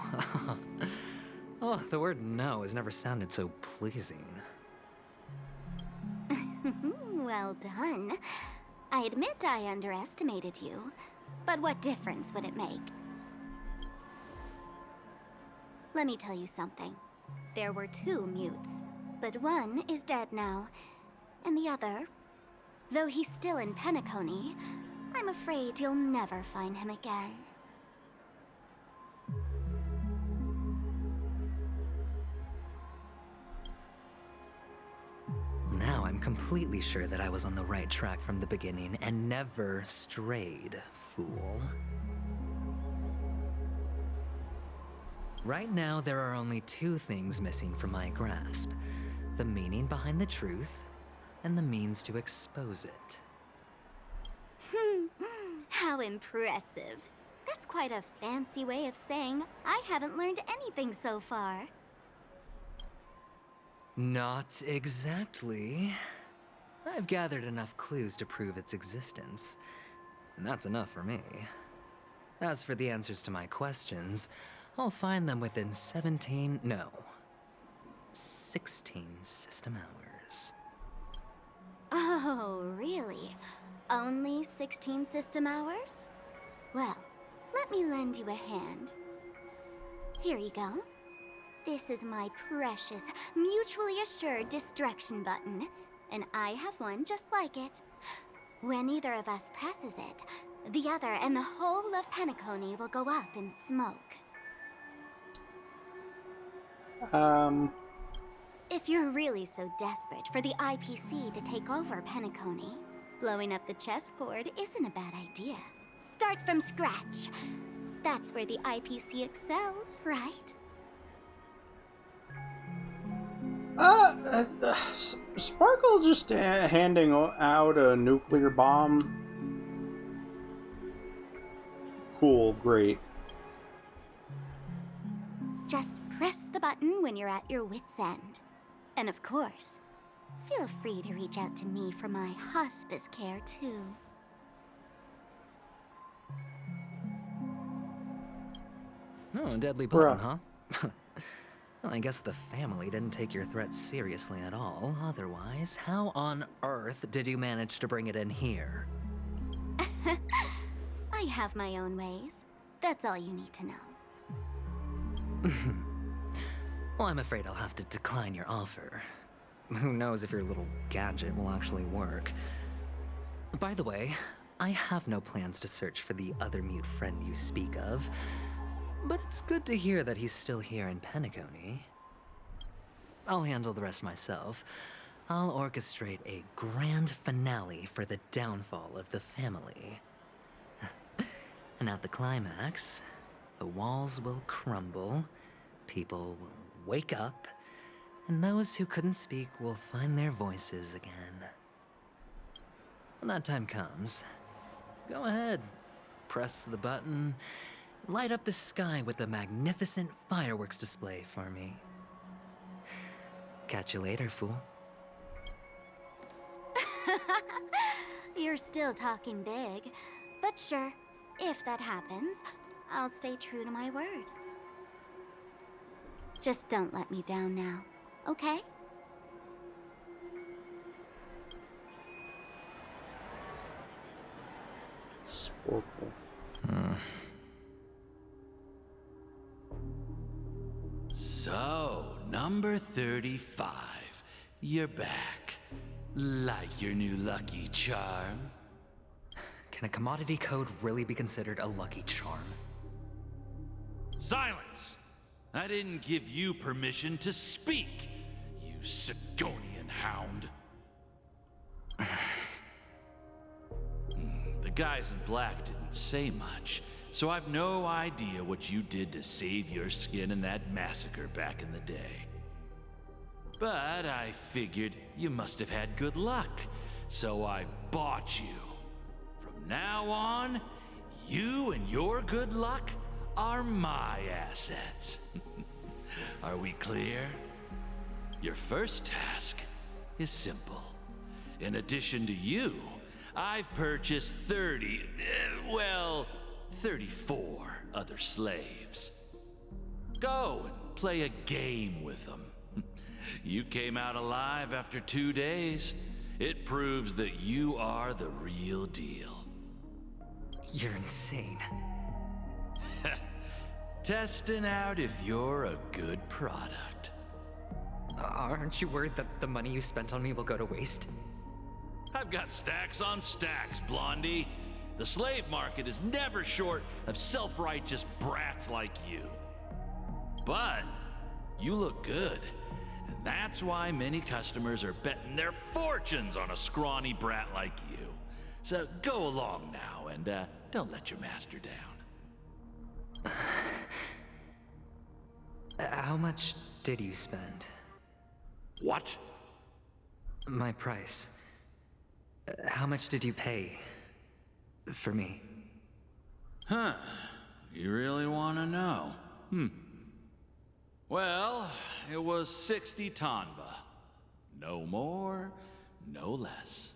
Oh, the word no has never sounded so pleasing. Well done. I admit I underestimated you, but what difference would it make? Let me tell you something. There were 2 mutes, but one is dead now, and the other, though he's still in Penacony, I'm afraid you'll never find him again. Now I'm completely sure that I was on the right track from the beginning and never strayed, fool. Right now, there are only 2 things missing from my grasp. The meaning behind the truth, and the means to expose it. How impressive. That's quite a fancy way of saying I haven't learned anything so far. Not exactly. I've gathered enough clues to prove its existence, and that's enough for me. As for the answers to my questions, I'll find them within 16 system hours. Oh, really? Only 16 system hours? Well, let me lend you a hand. Here you go. This is my precious, mutually assured destruction button, and I have one just like it. When either of us presses it, the other and the whole of Penacony will go up in smoke. If you're really so desperate for the IPC to take over Penacony, blowing up the chessboard isn't a bad idea. Start from scratch. That's where the IPC excels, right? Sparkle just handing out a nuclear bomb. Cool, great. Just press the button when you're at your wit's end. And of course, feel free to reach out to me for my hospice care, too. Oh, a deadly button, huh? Well, I guess the family didn't take your threat seriously at all. Otherwise, how on earth did you manage to bring it in here? I have my own ways. That's all you need to know. Well, I'm afraid I'll have to decline your offer. Who knows if your little gadget will actually work. By the way, I have no plans to search for the other mute friend you speak of, but it's good to hear that he's still here in Penacony. I'll handle the rest myself. I'll orchestrate a grand finale for the downfall of the family. And at the climax, the walls will crumble, people will wake up, and those who couldn't speak will find their voices again. When that time comes, go ahead, press the button, light up the sky with a magnificent fireworks display for me. Catch you later, fool. You're still talking big, but sure, if that happens, I'll stay true to my word. Just don't let me down now, okay? Sporkle. So, number 35. You're back. Like your new lucky charm? Can a commodity code really be considered a lucky charm? Silence! I didn't give you permission to speak, you Sigonian hound. The guys in black didn't say much, so I've no idea what you did to save your skin in that massacre back in the day. But I figured you must have had good luck, so I bought you. From now on, you and your good luck are my assets. Are we clear? Your first task is simple. In addition to you, I've purchased 34 other slaves. Go and play a game with them. You came out alive after 2 days. It proves that you are the real deal. You're insane. Testing out if you're a good product. Aren't you worried that the money you spent on me will go to waste? I've got stacks on stacks, Blondie. The slave market is never short of self-righteous brats like you. But you look good, and that's why many customers are betting their fortunes on a scrawny brat like you. So go along now, and don't let your master down. How much did you spend? What? My price. How much did you pay for me? Huh. You really want to know? Well, it was 60 tanba. No more, no less.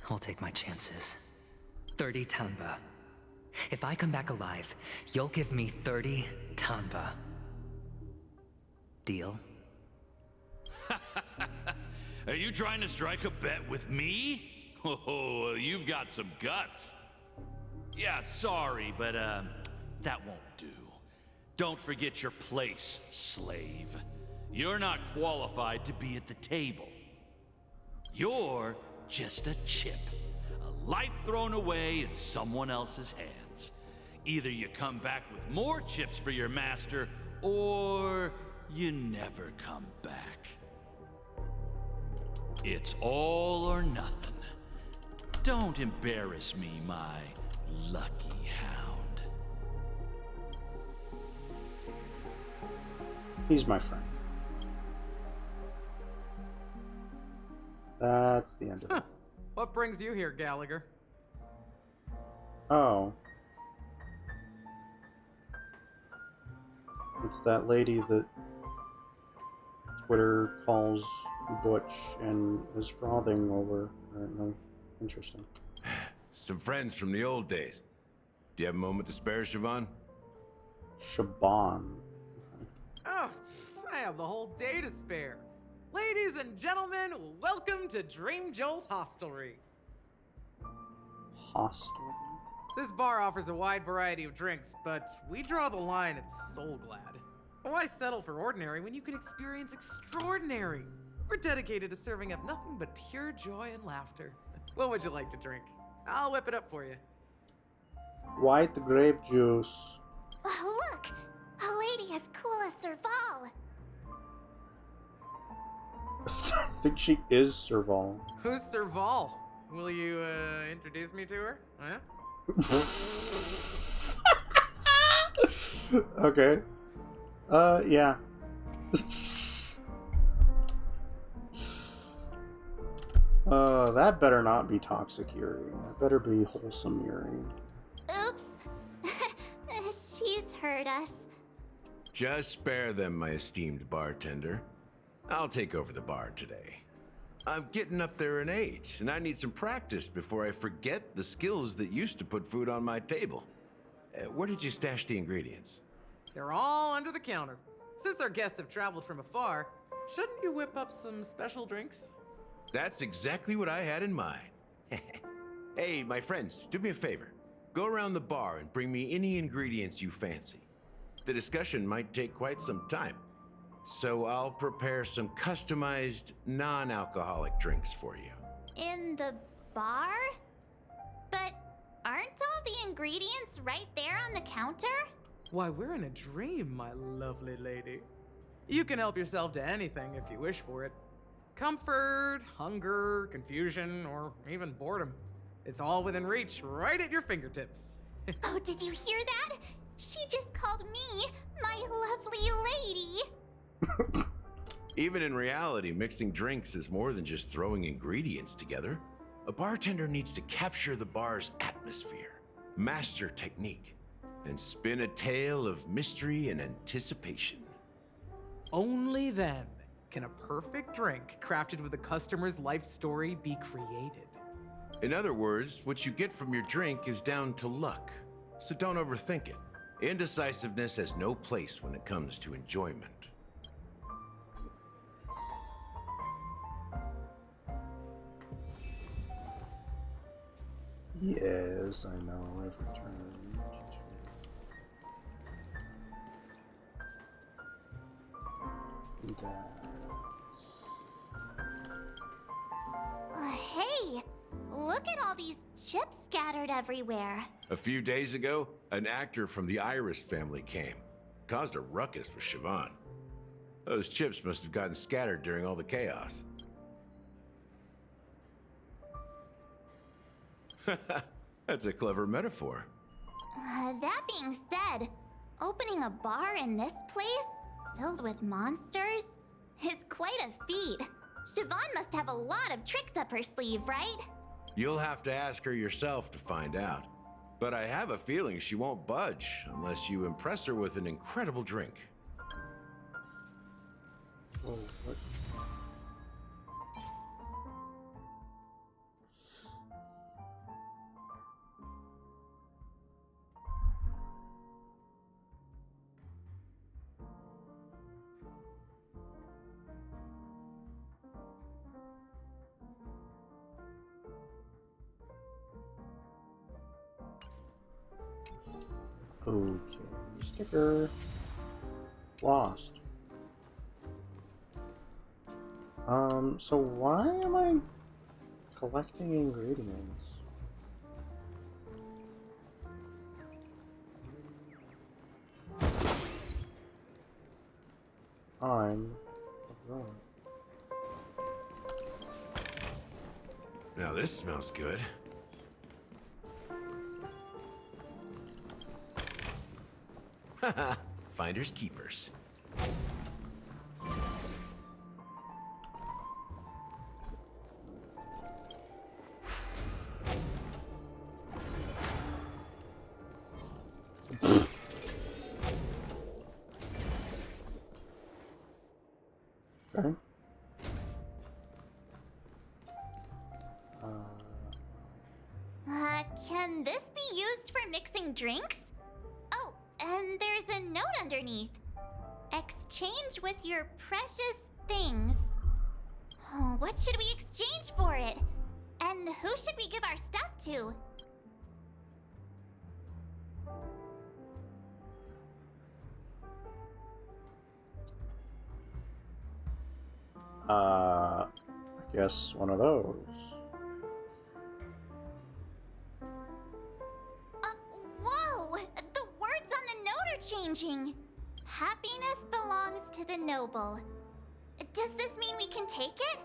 I'll take my chances. 30 tanba. If I come back alive, you'll give me 30 tanba. Deal? Are you trying to strike a bet with me? Oh, you've got some guts. Yeah, sorry, but that won't do. Don't forget your place, slave. You're not qualified to be at the table. You're just a chip. A life thrown away in someone else's hands. Either you come back with more chips for your master, or you never come back. It's all or nothing. Don't embarrass me, my lucky hound. He's my friend. That's the end of it. What brings you here, Gallagher? Oh. It's that lady that Twitter calls Butch and is frothing over, apparently. Interesting. Some friends from the old days. Do you have a moment to spare, Siobhan? Shaban. Oh, I have the whole day to spare. Ladies and gentlemen, welcome to Dream Jolt Hostelry. Hostelry? This bar offers a wide variety of drinks, but we draw the line at Soul Glad. Why settle for ordinary when you can experience extraordinary? We're dedicated to serving up nothing but pure joy and laughter. What would you like to drink? I'll whip it up for you. White grape juice. Oh, look! A lady as cool as Serval. I think she is Serval. Who's Serval? Will you introduce me to her? Huh? Okay. Yeah. That better not be toxic urine. That better be wholesome urine. Oops. She's heard us. Just spare them, my esteemed bartender. I'll take over the bar today. I'm getting up there in age, and I need some practice before I forget the skills that used to put food on my table. Where did you stash the ingredients? They're all under the counter. Since our guests have traveled from afar, shouldn't you whip up some special drinks? That's exactly what I had in mind. Hey, my friends, do me a favor. Go around the bar and bring me any ingredients you fancy. The discussion might take quite some time, so I'll prepare some customized, non-alcoholic drinks for you. In the bar? But aren't all the ingredients right there on the counter? Why, we're in a dream, my lovely lady. You can help yourself to anything if you wish for it. Comfort, hunger, confusion, or even boredom. It's all within reach, right at your fingertips. Oh, did you hear that? She just called me my lovely lady. Even in reality, mixing drinks is more than just throwing ingredients together. A bartender needs to capture the bar's atmosphere, master technique, and spin a tale of mystery and anticipation. Only then can a perfect drink crafted with a customer's life story be created. In other words, what you get from your drink is down to luck, so don't overthink it. Indecisiveness has no place when it comes to enjoyment. Yes, I know. I've returned. That. Hey, look at all these chips scattered everywhere. A few days ago, an actor from the Iris family came. Caused a ruckus with Siobhan. Those chips must have gotten scattered during all the chaos. That's a clever metaphor. That being said, opening a bar in this place, filled with monsters, is quite a feat. Siobhan must have a lot of tricks up her sleeve, right? You'll have to ask her yourself to find out. But I have a feeling she won't budge unless you impress her with an incredible drink. Whoa, what? Okay, sticker lost. So why am I collecting ingredients? I'm wrong. Now this smells good. Haha, finders keepers. Okay. Can this be used for mixing drinks? Oh, and there's a note underneath. Exchange with your precious things. Oh, what should we exchange for it? And who should we give our stuff to? I guess one of those. Whoa! The words on the note are changing. Happiness belongs to the noble. Does this mean we can take it?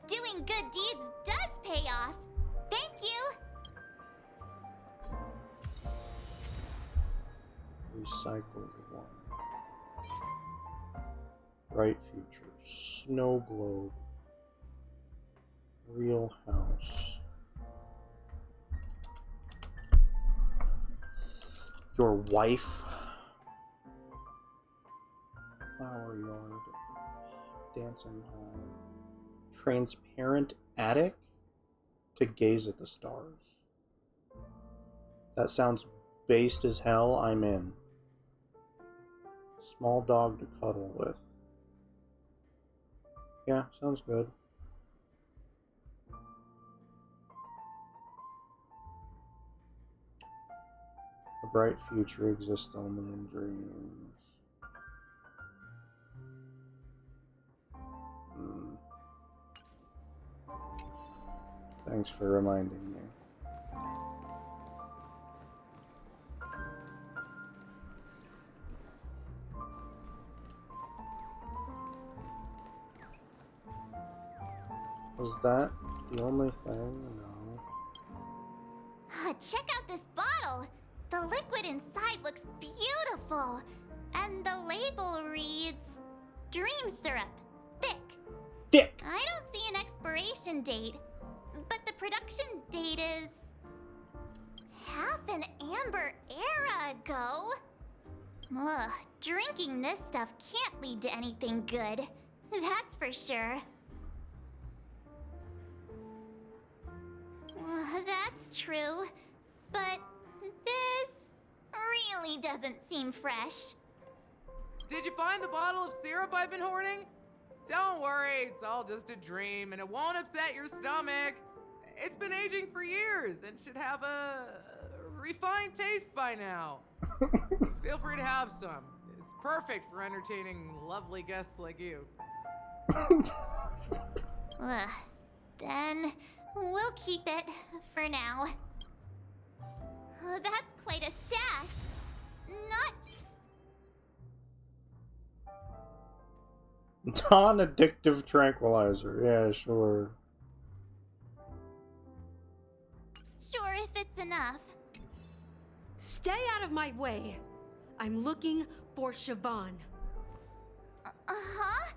Doing good deeds does pay off. Thank you. Recycled one. Bright future. Snow globe. Real house. Your wife. Flower yard. Dancing hall. Transparent attic to gaze at the stars. That sounds based as hell. I'm in. Small dog to cuddle with. Yeah, sounds good. A bright future exists only in dreams. Thanks for reminding me. Was that the only thing? No. Check out this bottle. The liquid inside looks beautiful. And the label reads Dream Syrup. Thick. Thick! I don't see an expiration date, but the production date is half an amber era ago. Ugh, drinking this stuff can't lead to anything good. That's for sure. That's true, but this really doesn't seem fresh. Did you find the bottle of syrup I've been hoarding? Don't worry, it's all just a dream and it won't upset your stomach. It's been aging for years and should have a refined taste by now. Feel free to have some. It's perfect for entertaining lovely guests like you. Then we'll keep it for now. That's quite a stash. Non-addictive tranquilizer. Yeah, sure. Sure, if it's enough. Stay out of my way. I'm looking for Siobhan. Uh-huh?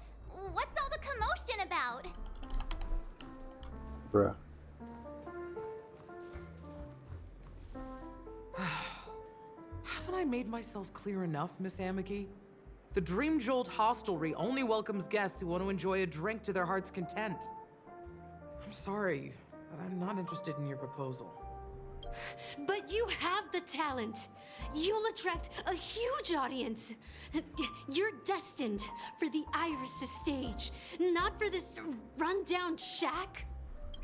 What's all the commotion about? Bruh. Haven't I made myself clear enough, Miss Amiki? The Dream Jolt hostelry only welcomes guests who want to enjoy a drink to their heart's content. I'm sorry, but I'm not interested in your proposal. But you have the talent. You'll attract a huge audience. You're destined for the Iris' stage, not for this rundown shack.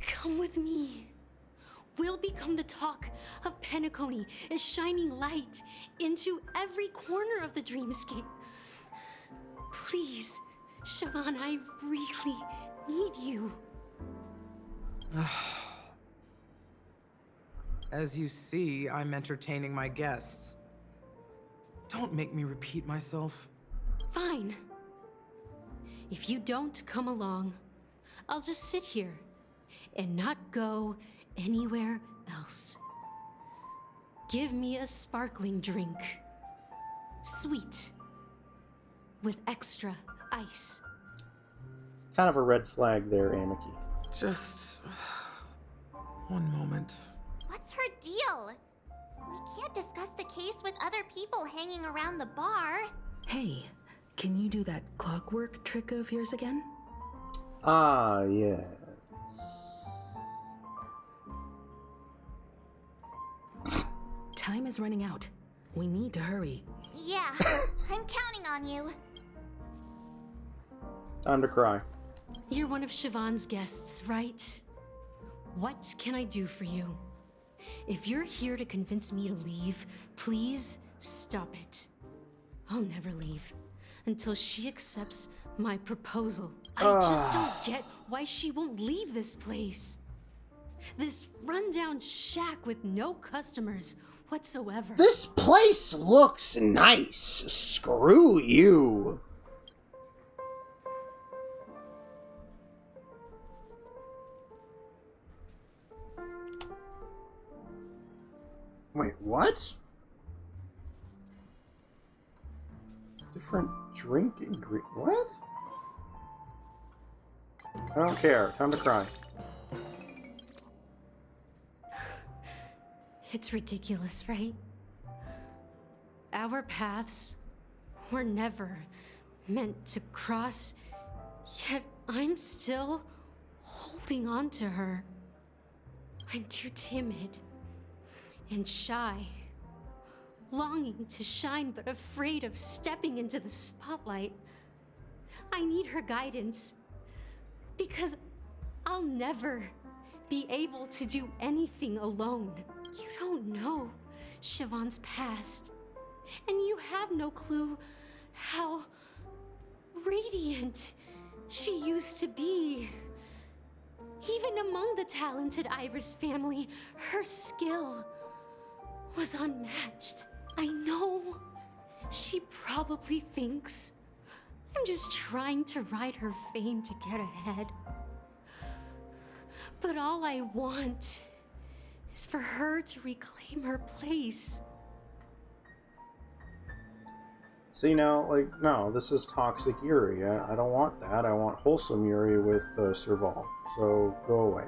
Come with me. We'll become the talk of Penacony, a shining light into every corner of the dreamscape. Please, Siobhan, I really need you. As you see, I'm entertaining my guests. Don't make me repeat myself. Fine. If you don't come along, I'll just sit here and not go anywhere else. Give me a sparkling drink. Sweet. With extra ice. Kind of a red flag there, Amiki. Just one moment. What's her deal? We can't discuss the case with other people hanging around the bar. Hey, can you do that clockwork trick of yours again? Ah, yes. Time is running out. We need to hurry. Yeah, I'm counting on you. Time to cry. You're one of Siobhan's guests, right? What can I do for you? If you're here to convince me to leave, please stop it. I'll never leave until she accepts my proposal. I just don't get why she won't leave this place. This rundown shack with no customers whatsoever. This place looks nice. Screw you. Wait, what? Different drink ingredient. What? I don't care. Time to cry. It's ridiculous, right? Our paths were never meant to cross, yet I'm still holding on to her. I'm too timid and shy, longing to shine but afraid of stepping into the spotlight. I need her guidance, because I'll never be able to do anything alone. You don't know Siobhan's past, and you have no clue how radiant she used to be. Even among the talented Iris family, her skill was unmatched. I know she probably thinks I'm just trying to ride her fame to get ahead. But all I want is for her to reclaim her place. See now, like, no, this is toxic Yuri. I don't want that. I want wholesome Yuri with Serval. So go away.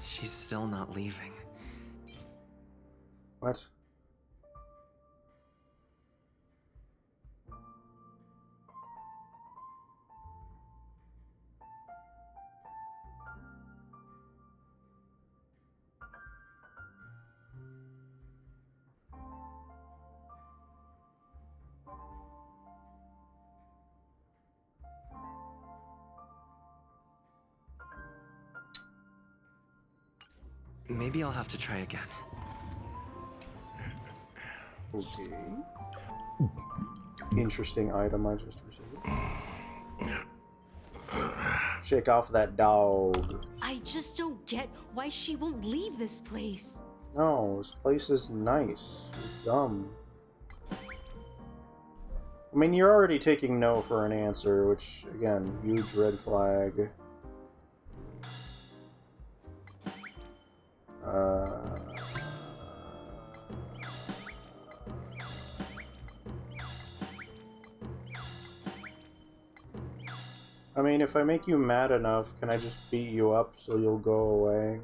She's still not leaving. What? Maybe I'll have to try again. Okay. Interesting item I just received. Shake off that dog. I just don't get why she won't leave this place. No, this place is nice. You're dumb. I mean, you're already taking no for an answer, which, again, huge red flag. I mean, if I make you mad enough, can I just beat you up so you'll go away?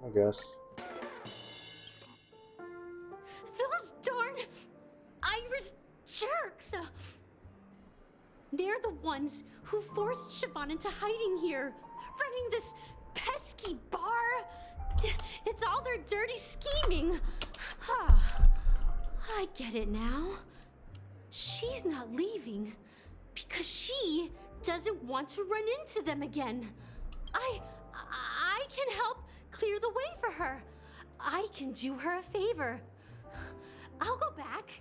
I guess. Those darn Iris jerks! They're the ones who forced Siobhan into hiding here, running this pesky bar. It's all their dirty scheming. I get it now. She's not leaving because she doesn't want to run into them again. I can help clear the way for her. I can do her a favor. I'll go back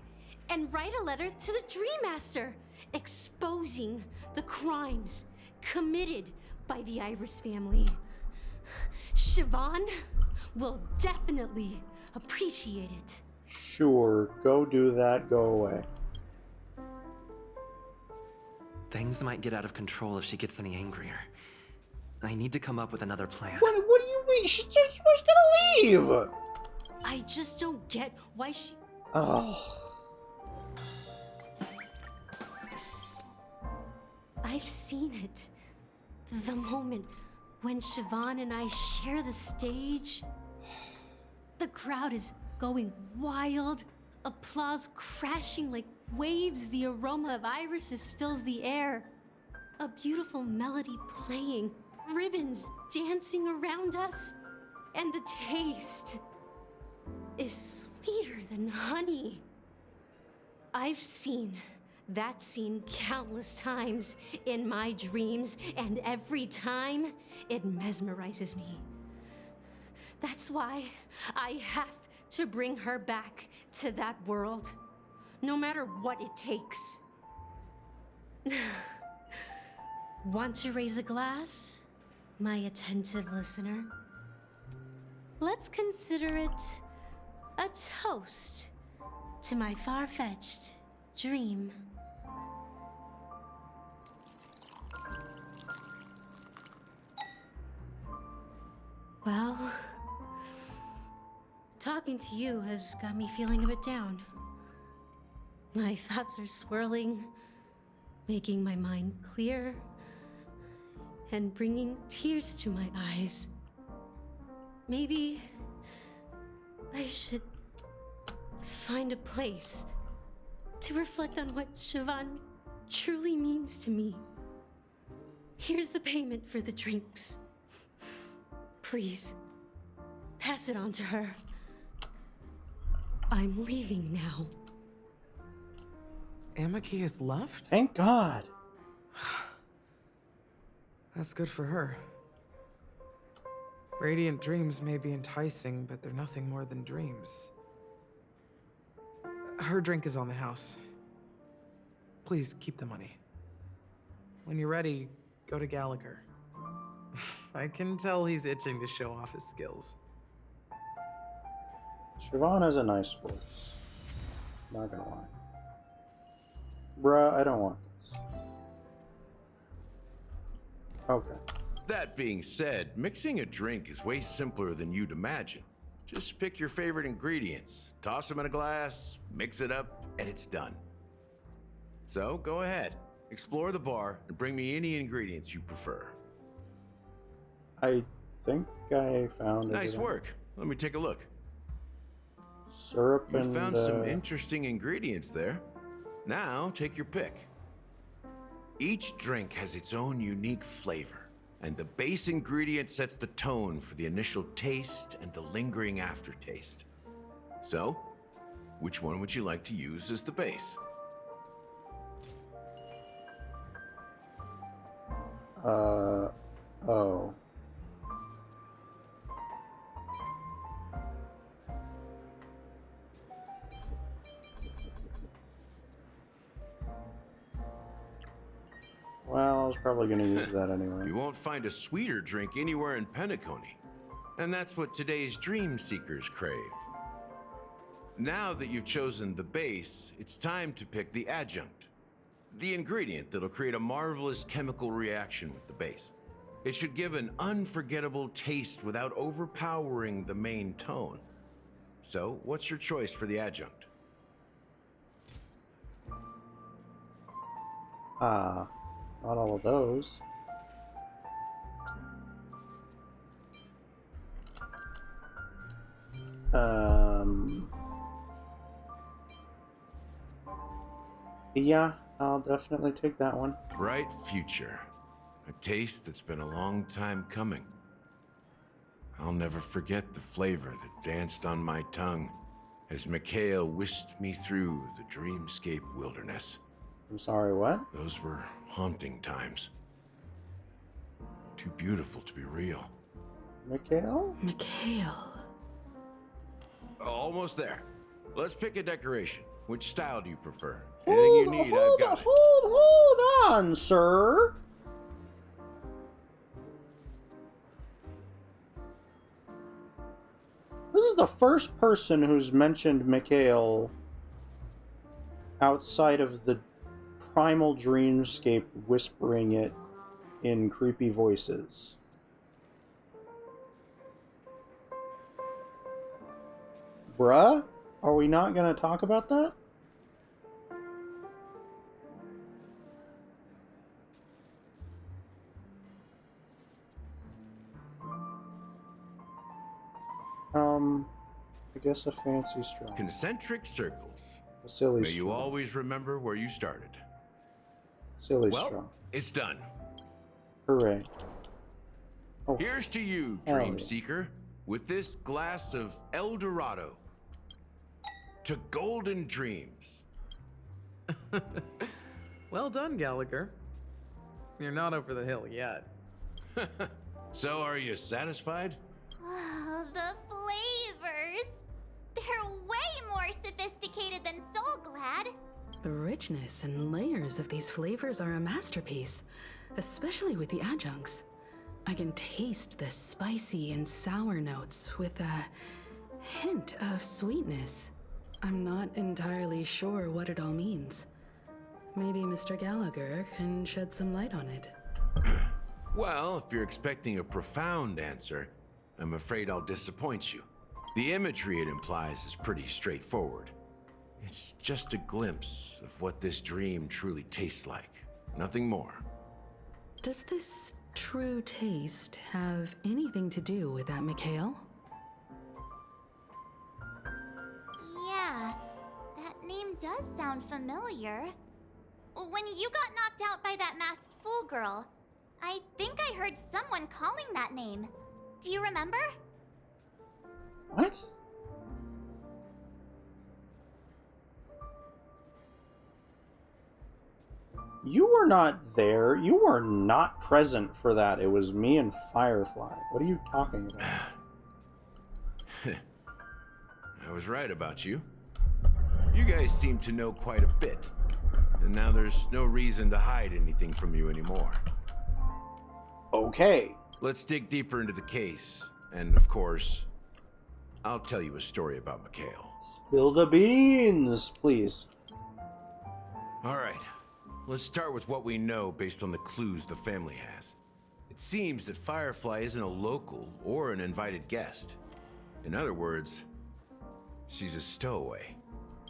and write a letter to the Dream Master exposing the crimes committed by the Iris family. Siobhan will definitely appreciate it. Sure, go do that, go away. Things might get out of control if she gets any angrier. I need to come up with another plan. What do you mean? She's gonna leave! I just don't get why she... Oh. I've seen it. The moment when Siobhan and I share the stage. The crowd is going wild. Applause crashing like waves. The aroma of irises fills the air. A beautiful melody playing. Ribbons dancing around us. And the taste is sweeter than honey. I've seen that scene countless times in my dreams, and every time it mesmerizes me. That's why I have to bring her back to that world, no matter what it takes. Want to raise a glass, my attentive listener? Let's consider it a toast to my far-fetched dream. Well, talking to you has got me feeling a bit down. My thoughts are swirling, making my mind clear, and bringing tears to my eyes. Maybe I should find a place to reflect on what Siobhan truly means to me. Here's the payment for the drinks. Please, pass it on to her. I'm leaving now. Amaki has left? Thank God. That's good for her. Radiant dreams may be enticing, but they're nothing more than dreams. Her drink is on the house. Please keep the money. When you're ready, go to Gallagher. I can tell he's itching to show off his skills. Siobhan has a nice voice. Not gonna lie. Bruh, I don't want this. Okay. That being said, mixing a drink is way simpler than you'd imagine. Just pick your favorite ingredients, toss them in a glass, mix it up, and it's done. So go ahead, explore the bar, and bring me any ingredients you prefer. I think I found Nice everything. work. Let me take a look. Syrup You and found some interesting ingredients there. Now take your pick. Each drink has its own unique flavor, and the base ingredient sets the tone for the initial taste and the lingering aftertaste. So, which one would you like to use as the base? Oh. Well, I was probably going to use that anyway. You won't find a sweeter drink anywhere in Penacony. And that's what today's dream seekers crave. Now that you've chosen the base, it's time to pick the adjunct. The ingredient that'll create a marvelous chemical reaction with the base. It should give an unforgettable taste without overpowering the main tone. So, what's your choice for the adjunct? Not all of those. Yeah, I'll definitely take that one. Bright future. A taste that's been a long time coming. I'll never forget the flavor that danced on my tongue as Mikhail whisked me through the dreamscape wilderness. I'm sorry, what? Those were haunting times. Too beautiful to be real. Mikhail? Mikhail. Almost there. Let's pick a decoration. Which style do you prefer? Anything you need, I've got it. Hold on, sir. This is the first person who's mentioned Mikhail outside of the primal dreamscape whispering it in creepy voices. Bruh? Are we not gonna talk about that? I guess a fancy straw. Concentric circles. A silly May straw. you always remember where you started. Silly Well, straw. it's done. Hooray. Oh. Here's to you, Hell Dream yeah. Seeker, with this glass of El Dorado. To golden dreams. Well done, Gallagher. You're not over the hill yet. So, are you satisfied? Oh, the flavors! They're way more sophisticated than Soulglad. The richness and layers of these flavors are a masterpiece, especially with the adjuncts. I can taste the spicy and sour notes with a hint of sweetness. I'm not entirely sure what it all means. Maybe Mr. Gallagher can shed some light on it. Well, if you're expecting a profound answer, I'm afraid I'll disappoint you. The imagery it implies is pretty straightforward. It's just a glimpse of what this dream truly tastes like. Nothing more. Does this true taste have anything to do with that Mikhail? Yeah, that name does sound familiar. When you got knocked out by that masked fool girl, I think I heard someone calling that name. Do you remember? What? You were not there. You were not present for that. It was me and Firefly. What are you talking about? I was right about you. You guys seem to know quite a bit. And now there's no reason to hide anything from you anymore. Okay. Let's dig deeper into the case. And of course, I'll tell you a story about Mikhail. Spill the beans, please. All right. Let's start with what we know based on the clues the family has. It seems that Firefly isn't a local or an invited guest. In other words, she's a stowaway.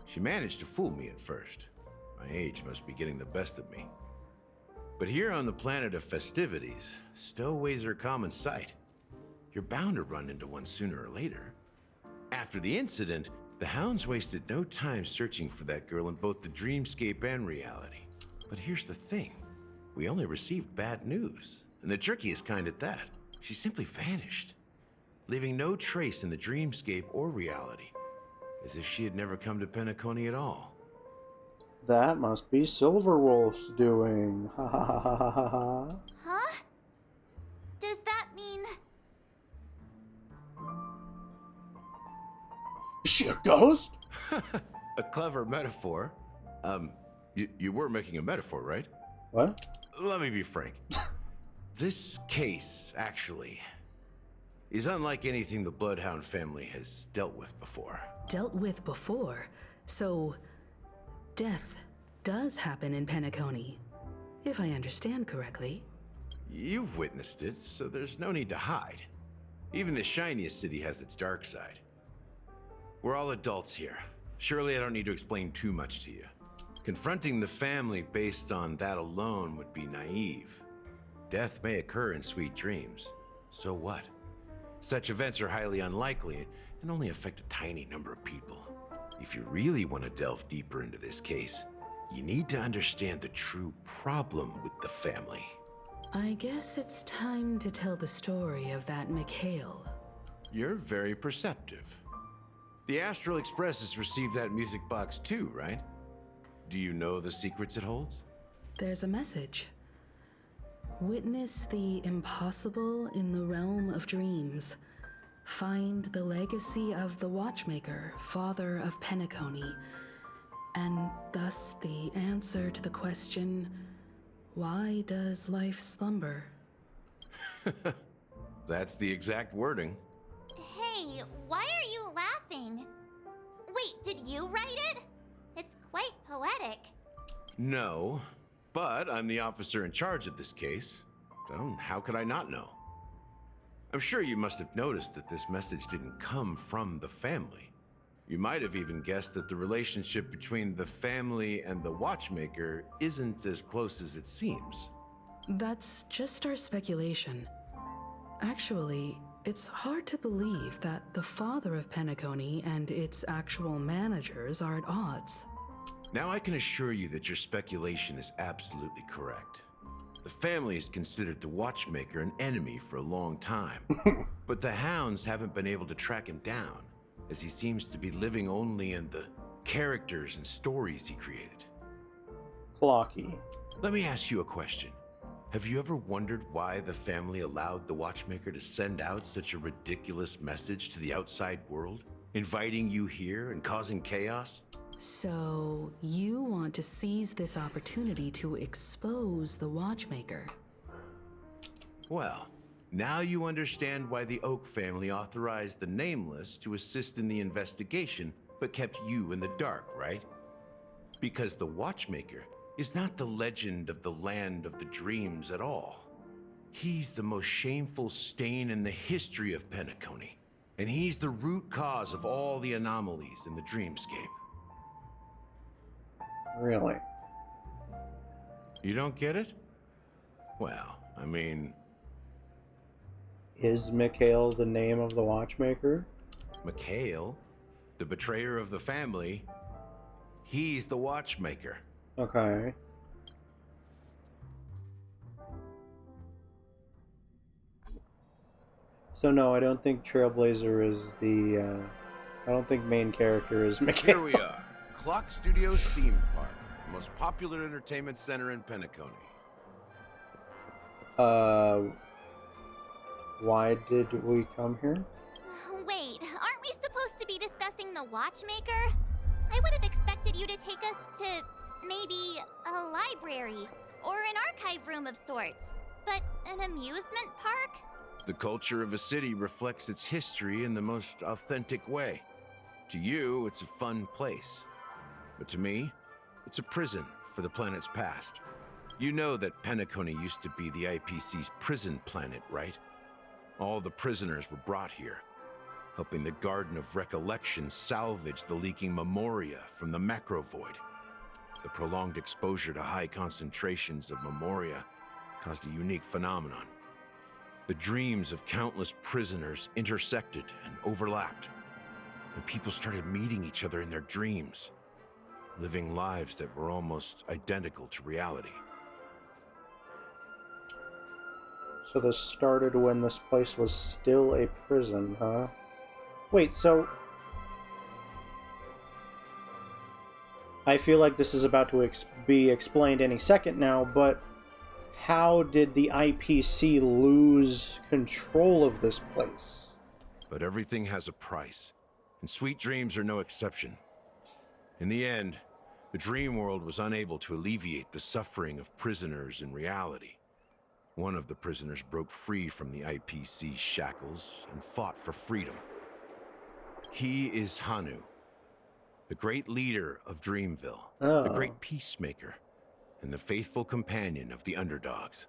She managed to fool me at first. My age must be getting the best of me. But here on the planet of festivities, stowaways are a common sight. You're bound to run into one sooner or later. After the incident, the hounds wasted no time searching for that girl in both the dreamscape and reality. But here's the thing. We only received bad news. And the trickiest kind at that. She simply vanished, leaving no trace in the dreamscape or reality. As if she had never come to Penacony at all. That must be Silverwolf's doing. Ha ha ha ha ha ha. Huh? Does that mean... Is she a ghost? A clever metaphor. You were making a metaphor, right? What? Let me be frank. This case, actually, is unlike anything the Bloodhound family has dealt with before. Dealt with before? So, death does happen in Penacony, if I understand correctly. You've witnessed it, so there's no need to hide. Even the shiniest city has its dark side. We're all adults here. Surely I don't need to explain too much to you. Confronting the family based on that alone would be naive. Death may occur in sweet dreams. So what? Such events are highly unlikely and only affect a tiny number of people. If you really want to delve deeper into this case, you need to understand the true problem with the family. I guess it's time to tell the story of that Mikhail. You're very perceptive. The Astral Express has received that music box too, right? Do you know the secrets it holds? There's a message. Witness the impossible in the realm of dreams. Find the legacy of the Watchmaker, father of Penacony, and thus the answer to the question, why does life slumber? That's the exact wording. Hey, why are you laughing? Wait, did you write it? It's quite poetic. No, but I'm the officer in charge of this case, so how could I not know? I'm sure you must have noticed that this message didn't come from the family. You might have even guessed that the relationship between the family and the Watchmaker isn't as close as it seems. That's just our speculation. Actually, it's hard to believe that the father of Penacony and its actual managers are at odds. Now I can assure you that your speculation is absolutely correct. The family has considered the Watchmaker an enemy for a long time, but the hounds haven't been able to track him down, as he seems to be living only in the characters and stories he created. Clocky. Let me ask you a question. Have you ever wondered why the family allowed the Watchmaker to send out such a ridiculous message to the outside world, inviting you here and causing chaos? So, you want to seize this opportunity to expose the Watchmaker? Well, now you understand why the Oak family authorized the Nameless to assist in the investigation, but kept you in the dark, right? Because the Watchmaker is not the legend of the Land of the Dreams at all. He's the most shameful stain in the history of Penacony, and he's the root cause of all the anomalies in the dreamscape. Really? You don't get it? Well, I mean... Is Mikhail the name of the Watchmaker? Mikhail, the betrayer of the family, he's the Watchmaker. Okay. So no, I don't think Trailblazer is the, I don't think main character is Mikhail. Here we are. Clock Studios theme park, the most popular entertainment center in Penacony. Why did we come here? Wait, aren't we supposed to be discussing the Watchmaker? I would have expected you to take us to maybe a library or an archive room of sorts. But an amusement park? The culture of a city reflects its history in the most authentic way. To you, it's a fun place. But to me, it's a prison for the planet's past. You know that Penacony used to be the IPC's prison planet, right? All the prisoners were brought here, helping the Garden of Recollection salvage the leaking memoria from the macro void. The prolonged exposure to high concentrations of memoria caused a unique phenomenon. The dreams of countless prisoners intersected and overlapped, and people started meeting each other in their dreams, living lives that were almost identical to reality. So this started when this place was still a prison, huh? Wait, so... I feel like this is about to be explained any second now, but how did the IPC lose control of this place? But everything has a price, and sweet dreams are no exception. In the end, the dream world was unable to alleviate the suffering of prisoners in reality. One of the prisoners broke free from the IPC shackles and fought for freedom. He is Hanu, the great leader of Dreamville, the great peacemaker, and the faithful companion of the underdogs.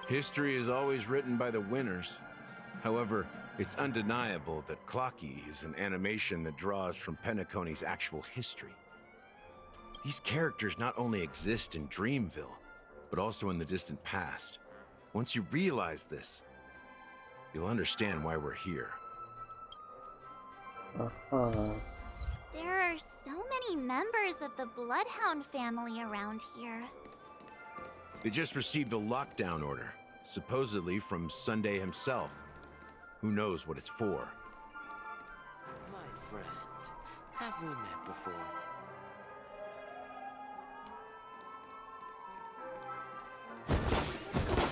History is always written by the winners. However, it's undeniable that Clocky is an animation that draws from Penacony's actual history. These characters not only exist in Dreamville, but also in the distant past. Once you realize this, you'll understand why we're here. There are so many members of the Bloodhound family around here. They just received a lockdown order, supposedly from Sunday himself. Who knows what it's for? My friend, have we met before? Come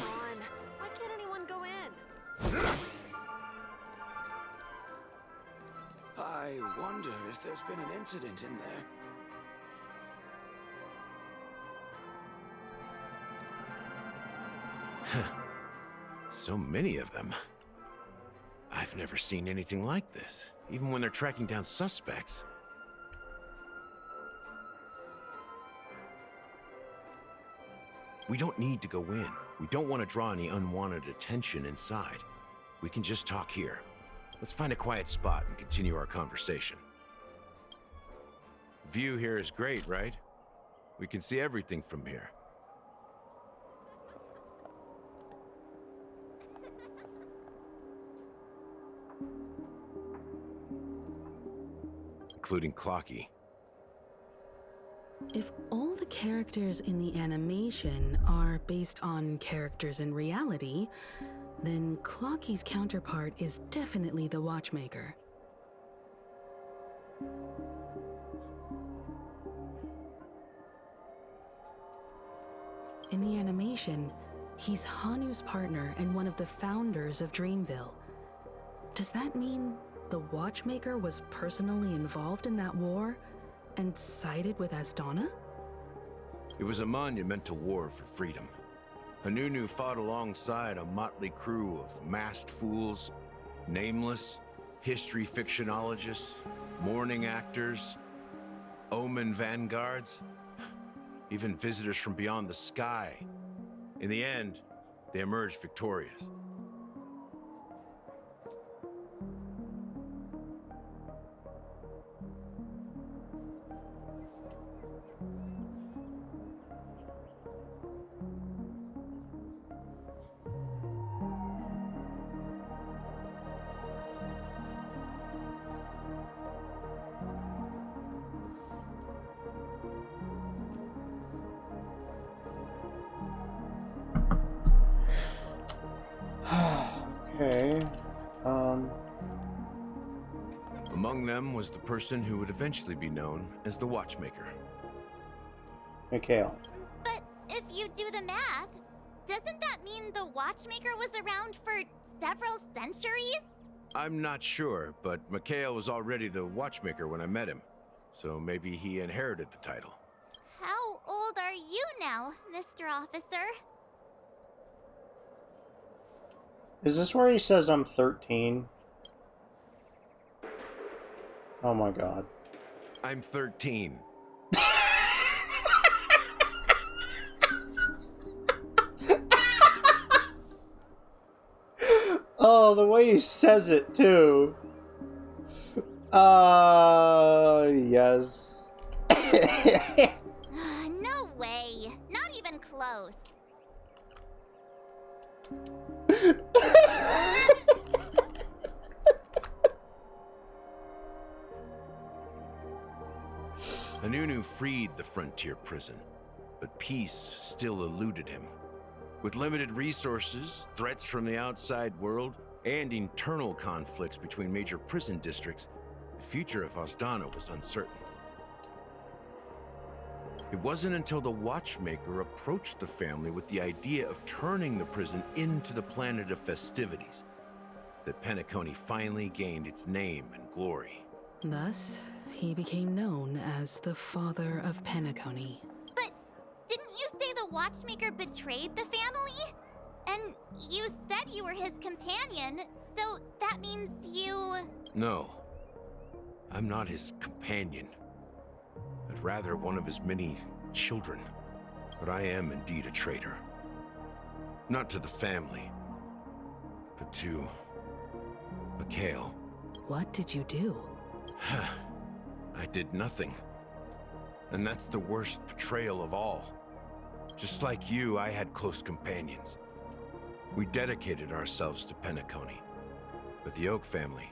on, why can't anyone go in? I wonder if there's been an incident in there. So many of them. I've never seen anything like this, even when they're tracking down suspects. We don't need to go in. We don't want to draw any unwanted attention inside. We can just talk here. Let's find a quiet spot and continue our conversation. View here is great, right? We can see everything from here. Including Clocky. If all the characters in the animation are based on characters in reality, then Clocky's counterpart is definitely the Watchmaker. In the animation, he's Hanu's partner and one of the founders of Dreamville. Does that mean the Watchmaker was personally involved in that war and sided with Asdana? It was a monumental war for freedom. Hanunu fought alongside a motley crew of masked fools, nameless, history fictionologists, mourning actors, omen vanguards, even visitors from beyond the sky. In the end, they emerged victorious. Okay. Among them was the person who would eventually be known as the Watchmaker. Mikhail. But if you do the math, doesn't that mean the Watchmaker was around for several centuries? I'm not sure, but Mikhail was already the Watchmaker when I met him, so maybe he inherited the title. How old are you now, Mr. Officer? Is this where he says I'm 13? Oh my god. I'm 13. Oh, the way he says it, too. Yes. No way. Not even close. Hanunu freed the frontier prison, but peace still eluded him. With limited resources, threats from the outside world, and internal conflicts between major prison districts, the future of Asdana was uncertain. It wasn't until the Watchmaker approached the family with the idea of turning the prison into the planet of festivities that Penacony finally gained its name and glory. Thus, he became known as the Father of Penacony. But didn't you say the Watchmaker betrayed the family? And you said you were his companion, so that means you... No, I'm not his companion, but rather one of his many children. But I am indeed a traitor. Not to the family, but to Mikhail. What did you do? I did nothing. And that's the worst betrayal of all. Just like you, I had close companions. We dedicated ourselves to Penacony. But the Oak family,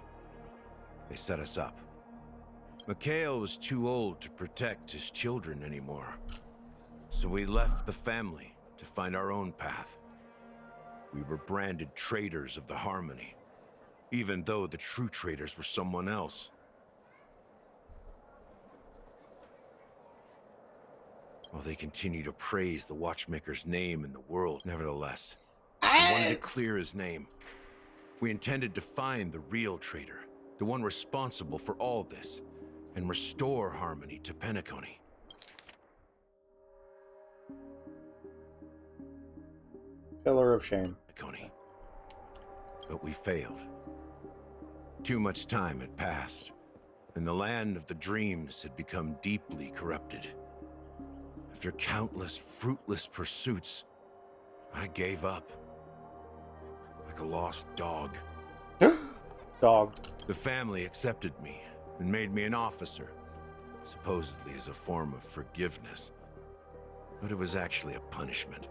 they set us up. Mikhail was too old to protect his children anymore. So we left the family to find our own path. We were branded traitors of the Harmony, even though the true traitors were someone else. While they continue to praise the Watchmaker's name in the world, nevertheless, we wanted to clear his name. We intended to find the real traitor, the one responsible for all this, and restore harmony to Penacony. Pillar of shame. Penacony. But we failed. Too much time had passed, and the land of the dreams had become deeply corrupted. After countless fruitless pursuits, I gave up. Like a lost dog. Dog. The family accepted me and made me an officer, supposedly as a form of forgiveness. But it was actually a punishment.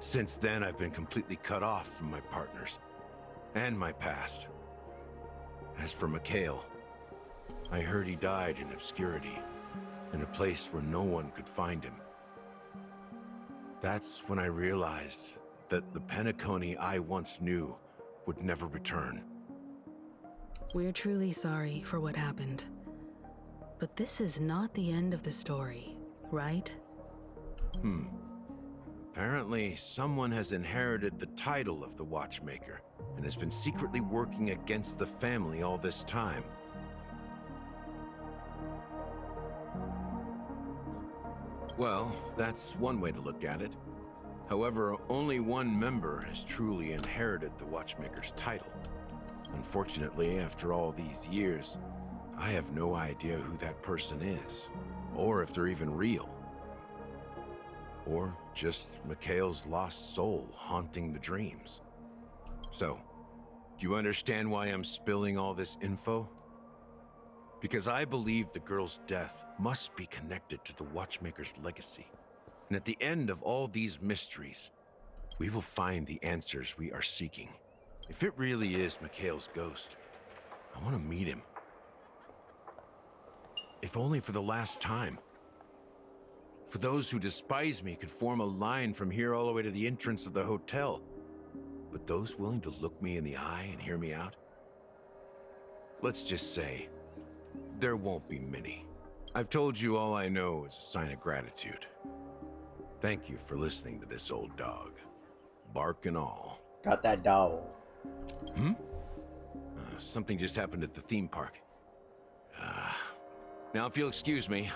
Since then, I've been completely cut off from my partners and my past. As for Mikhail, I heard he died in obscurity, in a place where no one could find him. That's when I realized that the Penacony I once knew would never return. We're truly sorry for what happened. But this is not the end of the story, right? Apparently, someone has inherited the title of the Watchmaker and has been secretly working against the family all this time. Well, that's one way to look at it. However, only one member has truly inherited the Watchmaker's title. Unfortunately, after all these years, I have no idea who that person is, or if they're even real. Or just Mikhail's lost soul haunting the dreams. So, do you understand why I'm spilling all this info? Because I believe the girl's death must be connected to the Watchmaker's legacy. And at the end of all these mysteries, we will find the answers we are seeking. If it really is Mikhail's ghost, I want to meet him. If only for the last time. For those who despise me could form a line from here all the way to the entrance of the hotel. But those willing to look me in the eye and hear me out? Let's just say, there won't be many. I've told you all I know is a sign of gratitude. Thank you for listening to this old dog. Bark and all. Got that dog. Something just happened at the theme park. Now if you'll excuse me,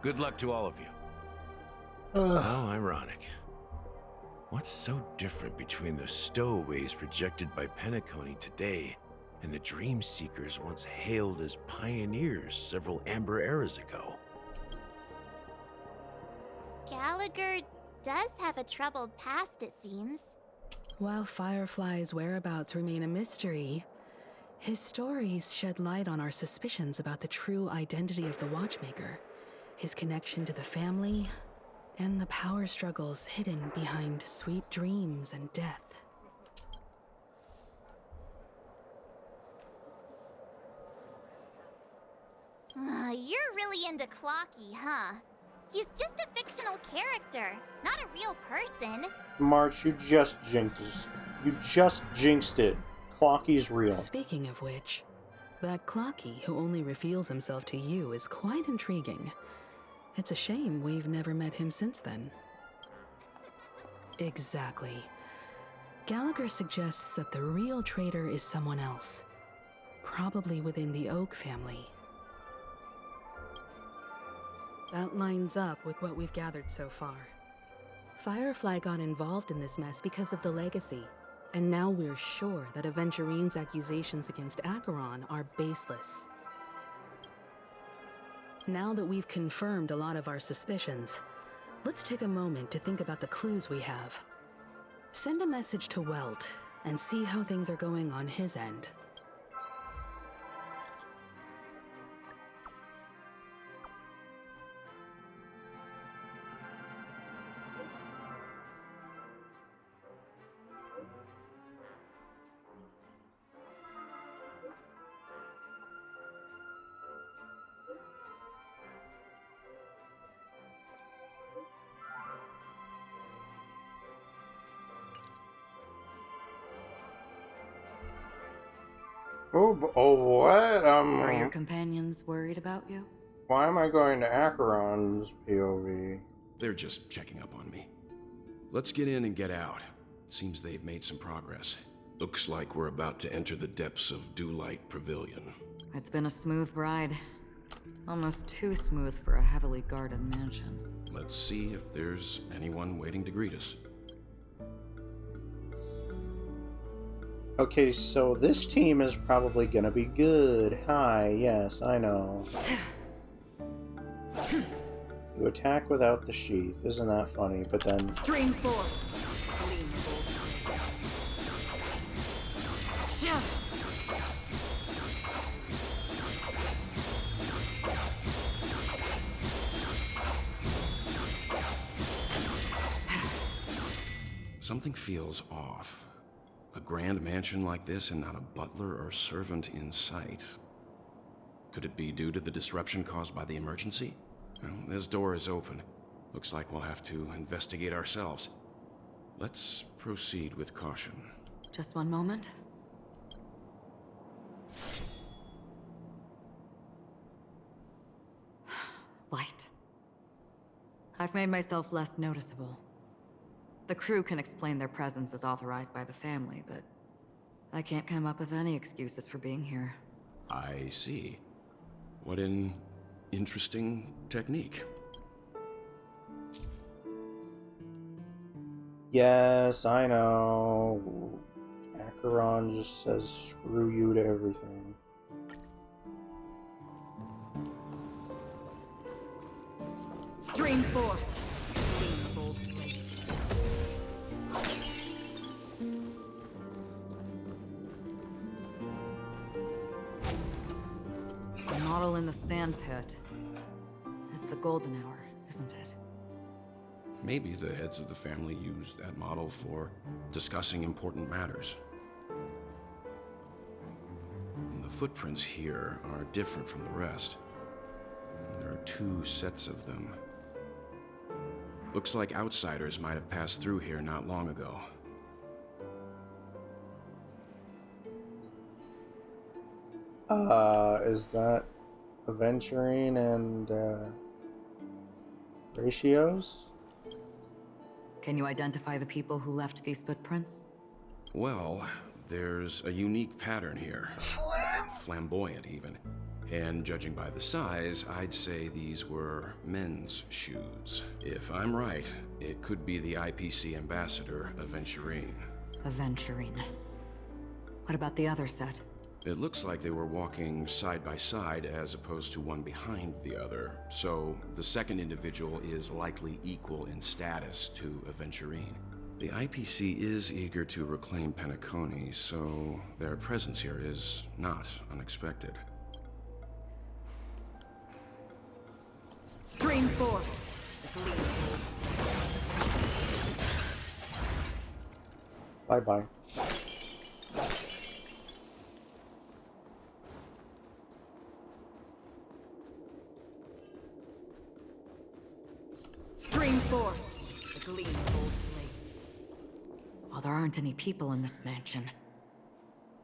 good luck to all of you. How ironic. What's so different between the stowaways projected by Penacony today and the dream seekers once hailed as pioneers several amber eras ago? Gallagher does have a troubled past, it seems. While Firefly's whereabouts remain a mystery, his stories shed light on our suspicions about the true identity of the Watchmaker, his connection to the family, and the power struggles hidden behind sweet dreams and death. You're really into Clocky, huh? He's just a fictional character, not a real person. March, you just jinxed it. Clocky's real. Speaking of which, that Clocky who only reveals himself to you is quite intriguing. It's a shame we've never met him since then. Exactly. Gallagher suggests that the real traitor is someone else. Probably within the Oak family. That lines up with what we've gathered so far. Firefly got involved in this mess because of the legacy, and now we're sure that Aventurine's accusations against Acheron are baseless. Now that we've confirmed a lot of our suspicions, let's take a moment to think about the clues we have. Send a message to Welt and see how things are going on his end. What? Are your companions worried about you? Why am I going to Acheron's POV? They're just checking up on me. Let's get in and get out. Seems they've made some progress. Looks like we're about to enter the depths of Dewlight Pavilion. It's been a smooth ride. Almost too smooth for a heavily guarded mansion. Let's see if there's anyone waiting to greet us. Okay, so this team is probably gonna be good. Hi, yes, I know. You attack without the sheath. Isn't that funny? But then... Stream 4. Something feels off. A grand mansion like this and not a butler or servant in sight. Could it be due to the disruption caused by the emergency? Well, this door is open. Looks like we'll have to investigate ourselves. Let's proceed with caution. Just one moment. Light. I've made myself less noticeable. The crew can explain their presence as authorized by the family, but I can't come up with any excuses for being here. I see. What an interesting technique. Yes, I know. Acheron just says screw you to everything. Stream 4. The model in the sand pit. It's the golden hour, isn't it? Maybe the heads of the family used that model for discussing important matters. And the footprints here are different from the rest. There are 2 sets of them. Looks like outsiders might have passed through here not long ago. Is that Aventurine and Ratios? Can you identify the people who left these footprints? Well, there's a unique pattern here. Flamboyant, even. And judging by the size, I'd say these were men's shoes. If I'm right, it could be the IPC ambassador, Aventurine. Aventurine. What about the other set? It looks like they were walking side by side as opposed to one behind the other, so the second individual is likely equal in status to Aventurine. The IPC is eager to reclaim Penacony, so their presence here is not unexpected. Stream 4. Bye-bye. Stream 4. The gleam of old blades. While there aren't any people in this mansion,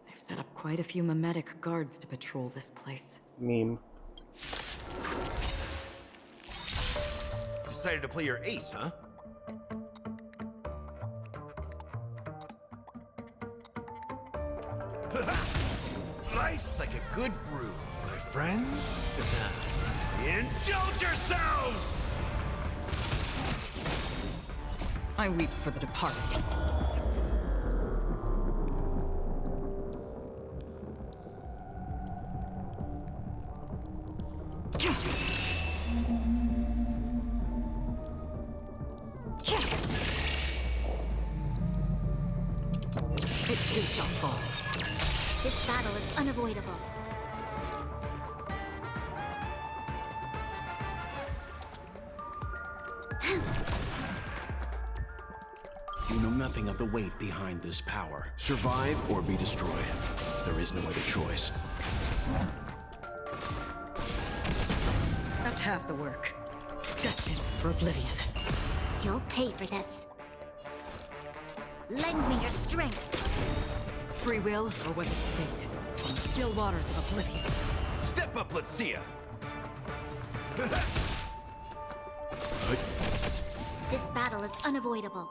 they've set up quite a few mimetic guards to patrol this place. Meme. Decided to play your ace, huh? Nice like a good brew, my friends. Indulge yourselves! I weep for the departed. It too shall fall. This battle is unavoidable. You know nothing of the weight behind this power. Survive or be destroyed. There is no other choice. That's half the work. Destined for oblivion. You'll pay for this. Lend me your strength. Free will, or was it fate? From the still waters of oblivion. Step up, let's see ya. This battle is unavoidable.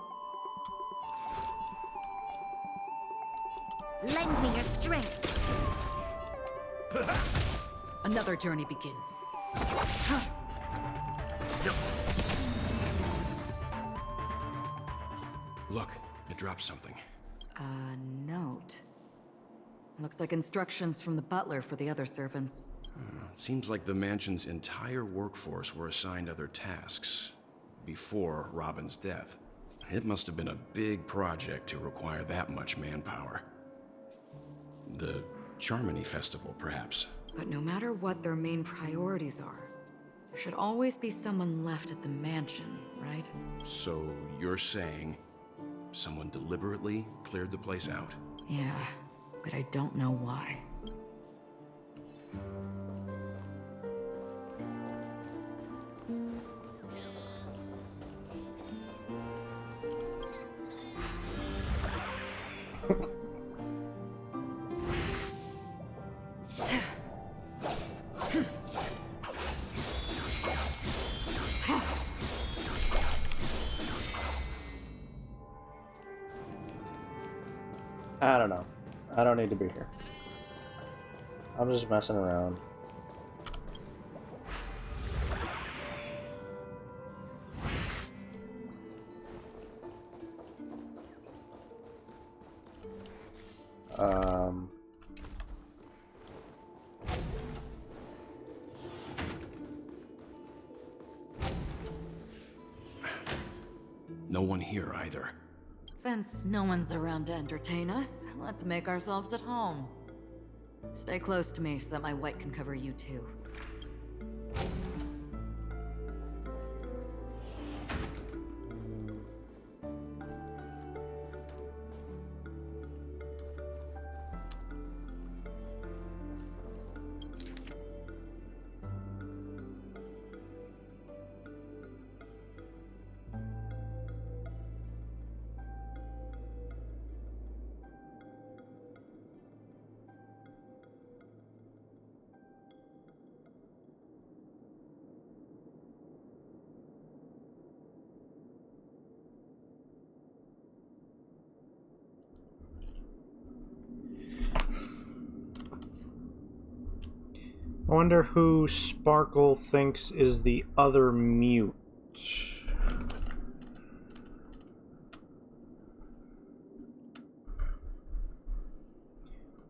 Lend me your strength. Another journey begins. Look, it dropped something. A note. Looks like instructions from the butler for the other servants. Seems like the mansion's entire workforce were assigned other tasks before Robin's death. It must have been a big project to require that much manpower. The Charmony Festival, perhaps. But no matter what their main priorities are, there should always be someone left at the mansion, right? So you're saying someone deliberately cleared the place out? Yeah, but I don't know why. I don't know. I don't need to be here. I'm just messing around. No one here either. Since no one's around to entertain us, let's make ourselves at home. Stay close to me so that my white can cover you too. I wonder who Sparkle thinks is the other mute.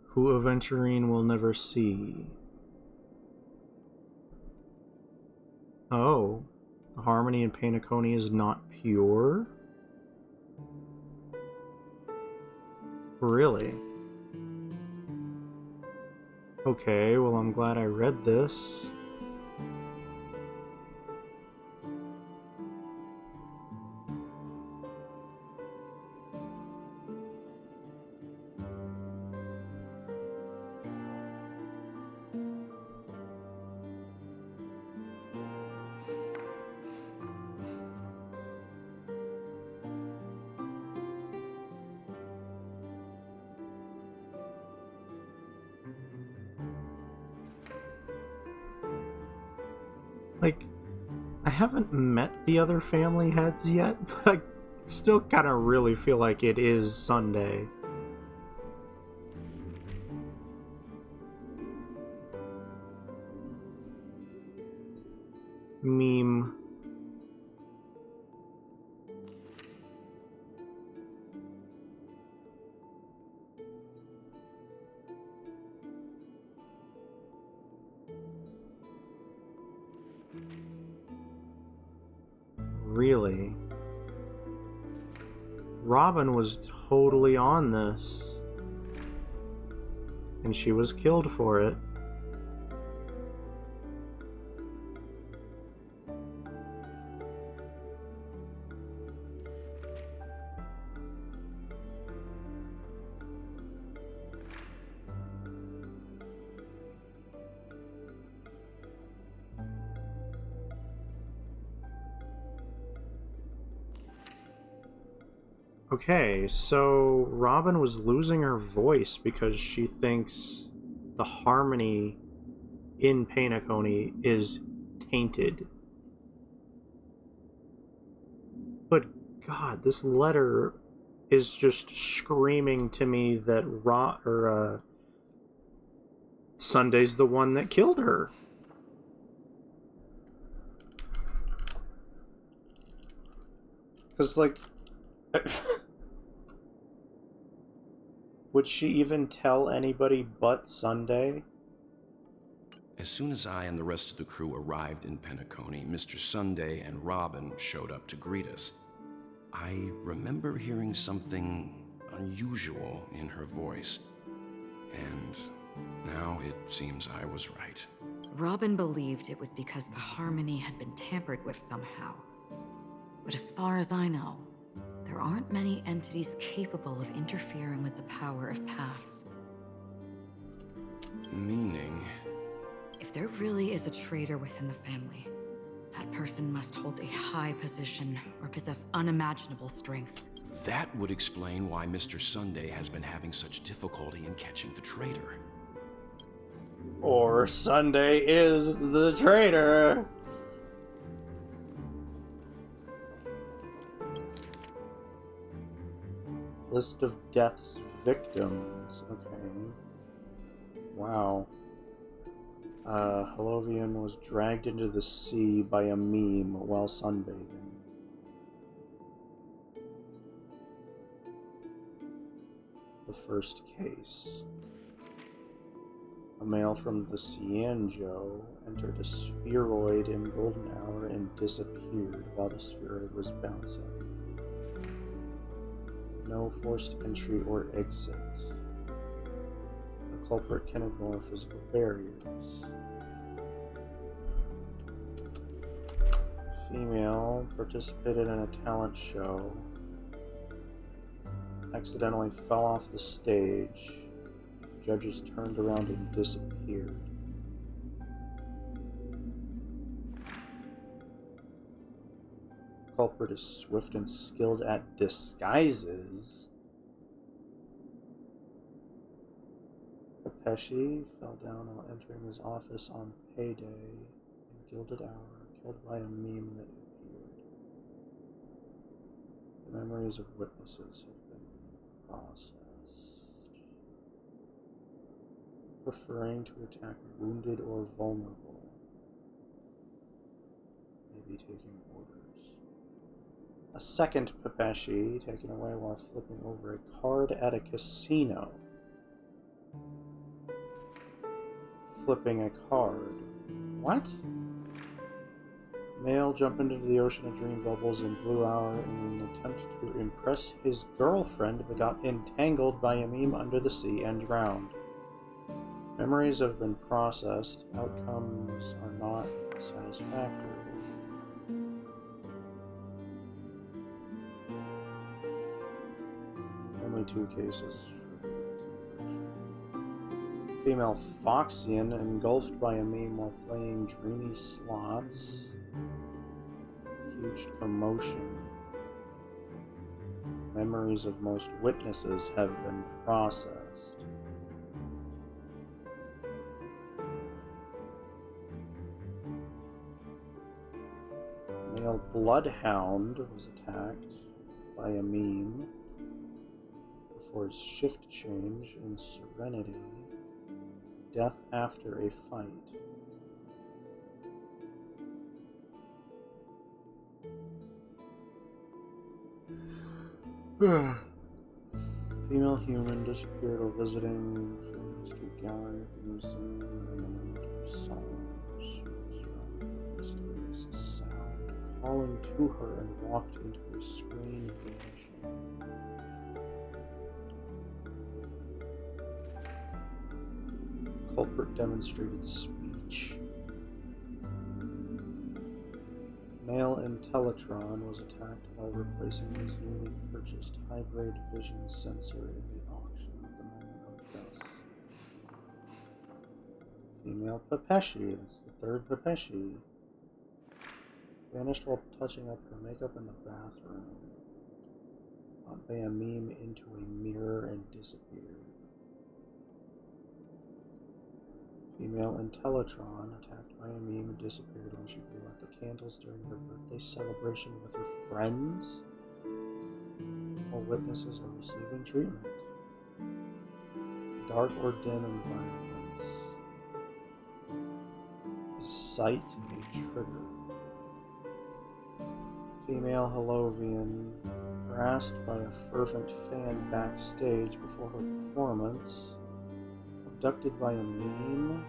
Who Aventurine will never see. Oh, the harmony in Painaconi is not pure? Really? Okay, well, I'm glad I read this. Like, I haven't met the other family heads yet, but I still kind of really feel like it is Sunday. Meme. Really? Robin was totally on this. And she was killed for it. Okay, so Robin was losing her voice because she thinks the harmony in Painaconi is tainted. But God, this letter is just screaming to me that Sunday's the one that killed her. Because, like... Would she even tell anybody but Sunday? As soon as I and the rest of the crew arrived in Painaconi, Mr. Sunday and Robin showed up to greet us. I remember hearing something unusual in her voice. And now it seems I was right. Robin believed it was because the harmony had been tampered with somehow. But as far as I know, there aren't many entities capable of interfering with the power of paths. Meaning? If there really is a traitor within the family, that person must hold a high position or possess unimaginable strength. That would explain why Mr. Sunday has been having such difficulty in catching the traitor. Or Sunday is the traitor. List of deaths victims. Okay. Wow. Holovian was dragged into the sea by a meme while sunbathing. The first case. A male from the Cianjo entered a spheroid in golden hour and disappeared while the spheroid was bouncing. No forced entry or exit. The culprit can ignore physical barriers. Female participated in a talent show. Accidentally fell off the stage. Judges turned around and disappeared. Culprit is swift and skilled at disguises. Kapeshi fell down while entering his office on payday in Gilded Hour, killed by a meme that appeared. The memories of witnesses have been processed. Preferring to attack wounded or vulnerable. Maybe taking orders. A second Pepeshi taken away while flipping over a card at a casino. Flipping a card. What? Male jumped into the ocean of dream bubbles in Blue Hour in an attempt to impress his girlfriend but got entangled by a meme under the sea and drowned. Memories have been processed. Outcomes are not satisfactory. Only 2 cases. Female Foxian engulfed by a meme while playing dreamy slots. Huge commotion. Memories of most witnesses have been processed. Male Bloodhound was attacked by a meme before his shift change in Serenity. Death after a fight. Female human disappeared while visiting Film History Gallery at the museum in the moment of silence. She was surrounded by a mysterious sound calling to her and walked into a screen vanishing. Culprit demonstrated speech. Male Intellatron was attacked while replacing his newly purchased high-grade vision sensor in the auction at the moment of dusk. Female Pepeshi, that's the third Pepeshi, vanished while touching up her makeup in the bathroom. Caught by a meme into a mirror and disappeared. Female Intellatron, attacked by a meme, disappeared when she blew out the candles during her birthday celebration with her friends. All witnesses are receiving treatment. Dark or dim environments. Is sight a trigger? Female Holovian, harassed by a fervent fan backstage before her performance. Abducted by a meme.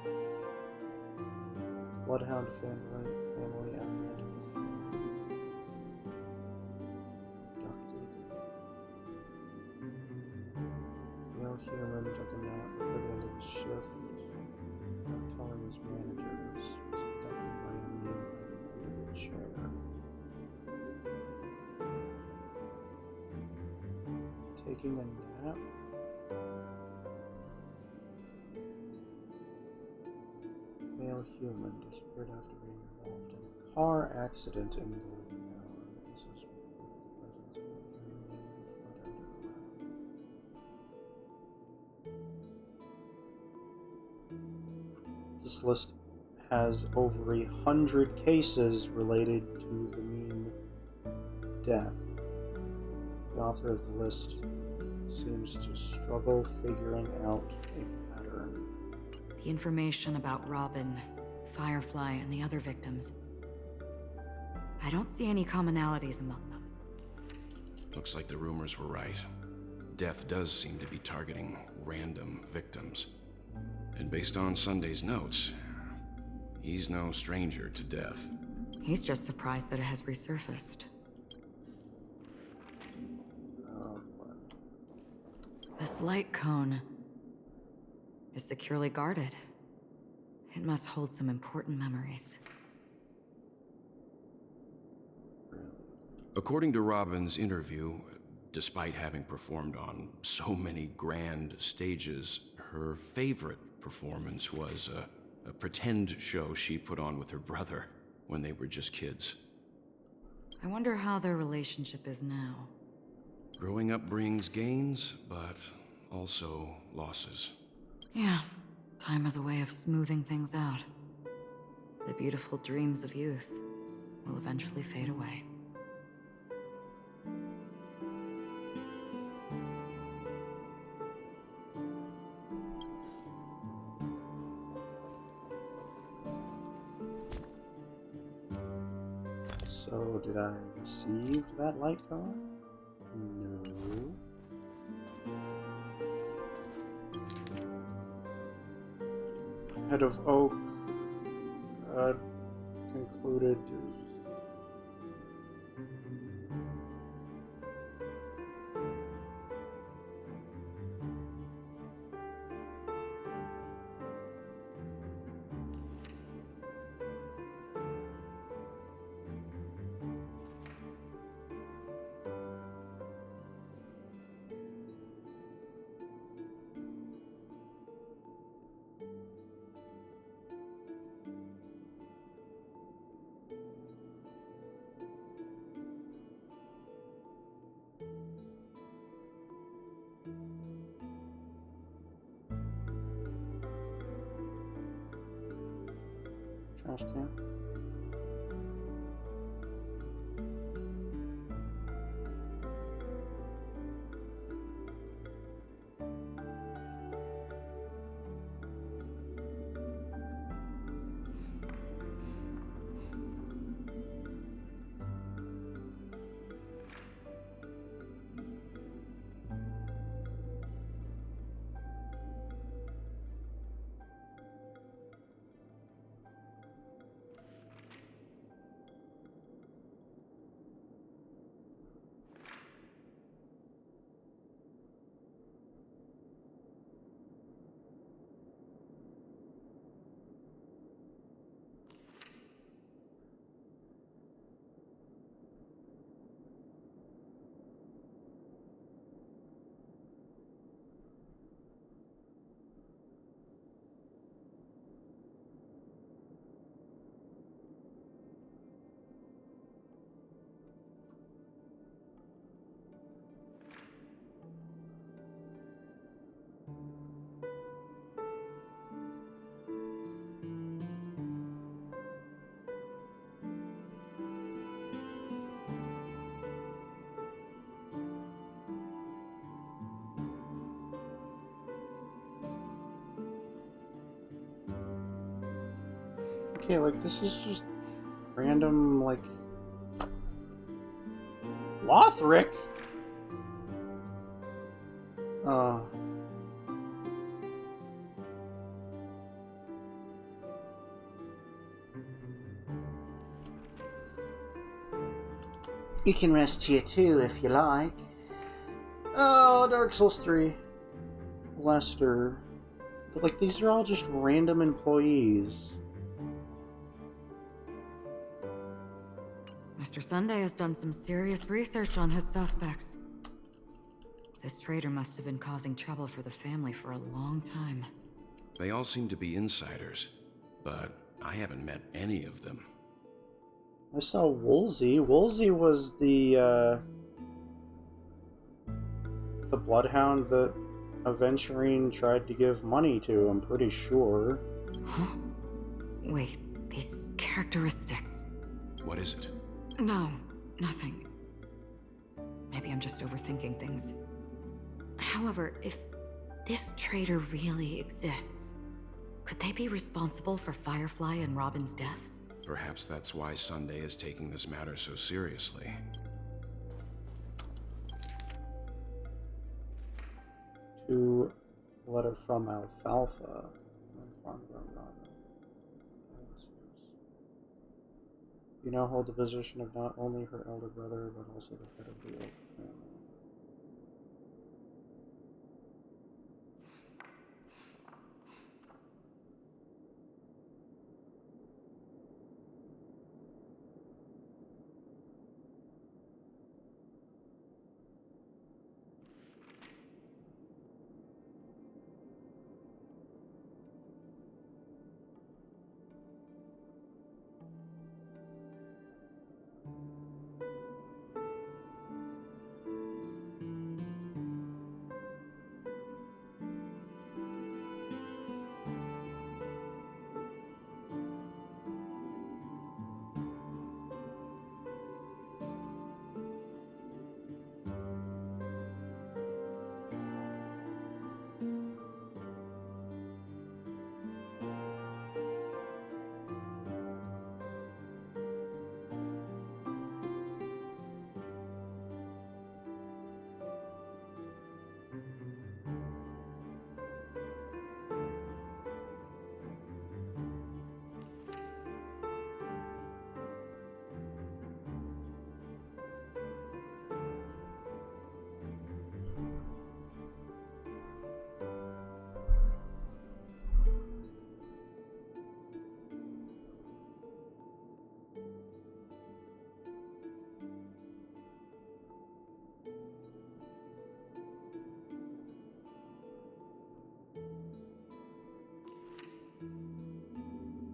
Bloodhound family abducted. Male human took a nap before the end of his shift. Not telling his managers. Was abducted by a meme under a chair. Taking a nap? Male human disappeared after being involved in a car accident in Golden Hour. This is the presence of a dream in the flood underground. This list has over 100 cases related to the meme death. The author of the list seems to struggle figuring out a pattern. The information about Robin, Firefly, and the other victims. I don't see any commonalities among them. Looks like the rumors were right. Death does seem to be targeting random victims. And based on Sunday's notes, he's no stranger to death. He's just surprised that it has resurfaced. This light cone is securely guarded. It must hold some important memories. According to Robin's interview, despite having performed on so many grand stages, her favorite performance was a pretend show she put on with her brother when they were just kids. I wonder how their relationship is now. Growing up brings gains, but also losses. Yeah, time has a way of smoothing things out. The beautiful dreams of youth will eventually fade away. So, did I receive that light cone? No. Head of Oak concluded. Trash can. Okay, like, this is just random, like... Lothric? You can rest here too, if you like. Oh, Dark Souls 3. Lester. Like, these are all just random employees. Mr. Sunday has done some serious research on his suspects. This traitor must have been causing trouble for the family for a long time. They all seem to be insiders, but I haven't met any of them. I saw Woolsey. Woolsey was the bloodhound that Aventurine tried to give money to, I'm pretty sure. Huh? Wait, these characteristics... What is it? No, nothing. Maybe I'm just overthinking things. However, if this traitor really exists, could they be responsible for Firefly and Robin's deaths? Perhaps that's why Sunday is taking this matter so seriously. To letter from Alfalfa. Farm-grown ramen. You now hold the position of not only her elder brother, but also the head of the old family.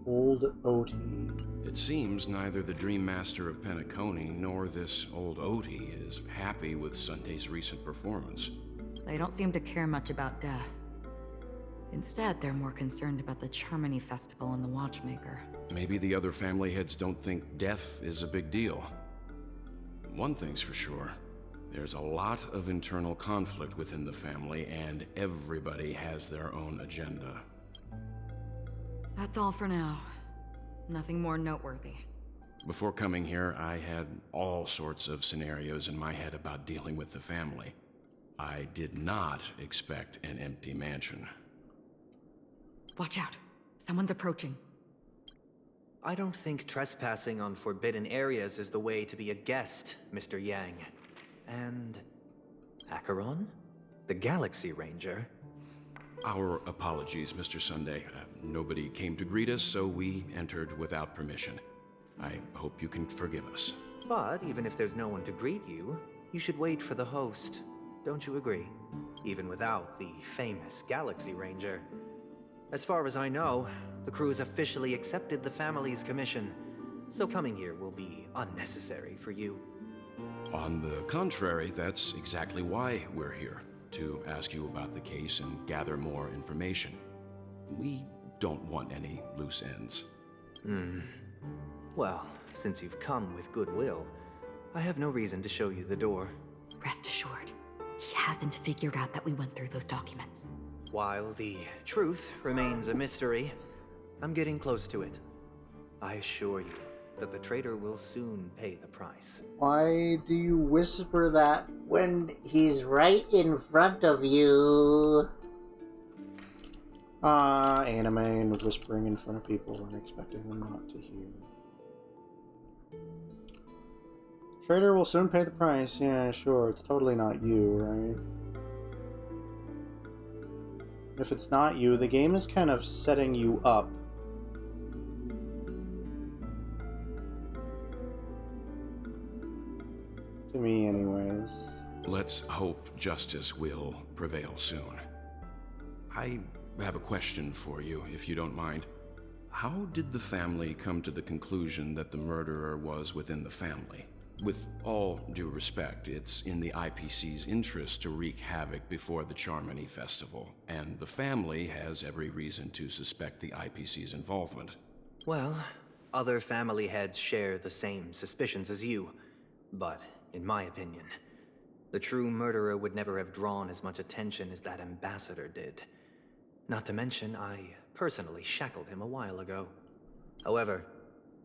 Old Oti. It seems neither the Dream Master of Penacony nor this old Oti is happy with Sunday's recent performance. They don't seem to care much about death. Instead, they're more concerned about the Charmony Festival and the Watchmaker. Maybe the other family heads don't think death is a big deal. One thing's for sure. There's a lot of internal conflict within the family, and everybody has their own agenda. That's all for now. Nothing more noteworthy. Before coming here, I had all sorts of scenarios in my head about dealing with the family. I did not expect an empty mansion. Watch out. Someone's approaching. I don't think trespassing on forbidden areas is the way to be a guest, Mr. Yang. And... Acheron? The Galaxy Ranger? Our apologies, Mr. Sunday. Nobody came to greet us, so we entered without permission. I hope you can forgive us. But even if there's no one to greet you, you should wait for the host. Don't you agree? Even without the famous Galaxy Ranger. As far as I know, the crew has officially accepted the family's commission, so coming here will be unnecessary for you. On the contrary, that's exactly why we're here. To ask you about the case and gather more information. We don't want any loose ends. Well, since you've come with goodwill, I have no reason to show you the door. Rest assured, he hasn't figured out that we went through those documents. While the truth remains a mystery, I'm getting close to it. I assure you that the traitor will soon pay the price. Why do you whisper that when he's right in front of you? Anime and whispering in front of people and expecting them not to hear. Trader will soon pay the price. Yeah, sure. It's totally not you, right? If it's not you, the game is kind of setting you up. To me, anyways. Let's hope justice will prevail soon. I have a question for you, if you don't mind. How did the family come to the conclusion that the murderer was within the family? With all due respect, it's in the IPC's interest to wreak havoc before the Charmony Festival, and the family has every reason to suspect the IPC's involvement. Well, other family heads share the same suspicions as you, but in my opinion, The true murderer would never have drawn as much attention as that ambassador did. Not to mention, I personally shackled him a while ago. However,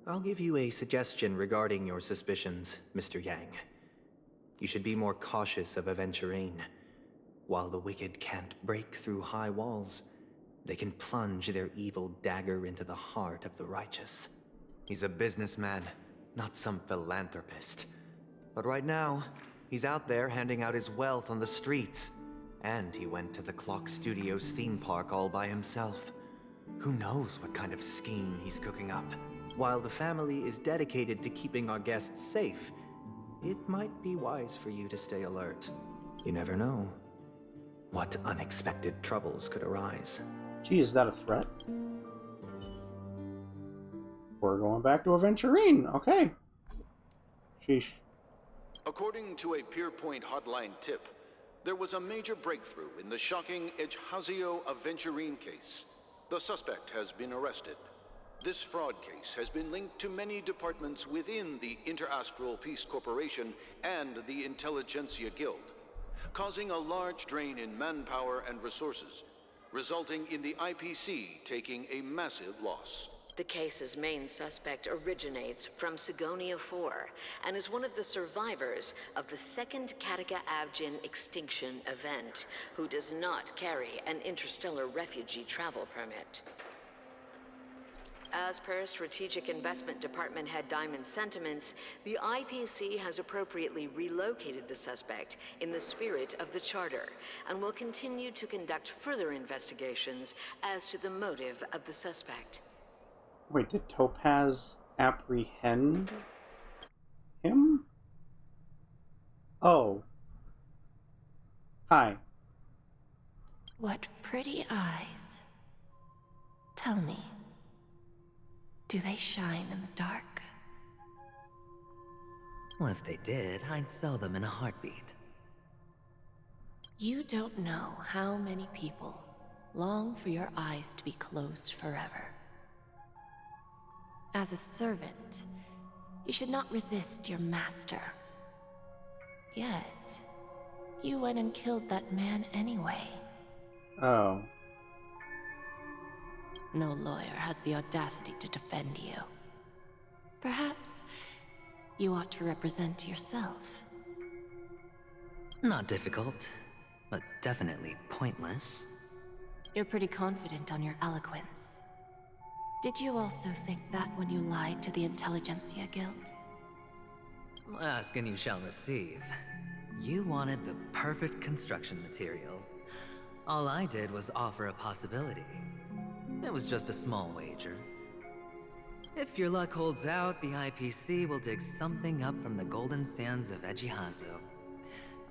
I'll give you a suggestion regarding your suspicions, Mr. Yang. You should be more cautious of Aventurine. While the wicked can't break through high walls, they can plunge their evil dagger into the heart of the righteous. He's a businessman, not some philanthropist. But right now, he's out there handing out his wealth on the streets. And he went to the Clock Studios theme park all by himself. Who knows what kind of scheme he's cooking up? While the family is dedicated to keeping our guests safe, it might be wise for you to stay alert. You never know what unexpected troubles could arise. Gee, is that a threat? We're going back to Aventurine. Okay. Sheesh. According to a Pierpoint hotline tip, there was a major breakthrough in the shocking Ejhazio Aventurine case. The suspect has been arrested. This fraud case has been linked to many departments within the Interastral Peace Corporation and the Intelligentsia Guild, causing a large drain in manpower and resources, resulting in the IPC taking a massive loss. The case's main suspect originates from Sigonia 4 and is one of the survivors of the second Kataka Avgin extinction event, who does not carry an interstellar refugee travel permit. As per Strategic Investment Department Head Diamond's sentiments, the IPC has appropriately relocated the suspect in the spirit of the Charter and will continue to conduct further investigations as to the motive of the suspect. Wait, did Topaz apprehend him? Oh. Hi. What pretty eyes. Tell me, do they shine in the dark? Well, if they did, I'd sell them in a heartbeat. You don't know how many people long for your eyes to be closed forever. As a servant, you should not resist your master. Yet, you went and killed that man anyway. Oh. No lawyer has the audacity to defend you. Perhaps you ought to represent yourself. Not difficult, but definitely pointless. You're pretty confident on your eloquence. Did you also think that when you lied to the Intelligentsia Guild? Ask and you shall receive. You wanted the perfect construction material. All I did was offer a possibility. It was just a small wager. If your luck holds out, the IPC will dig something up from the golden sands of Ejhazio.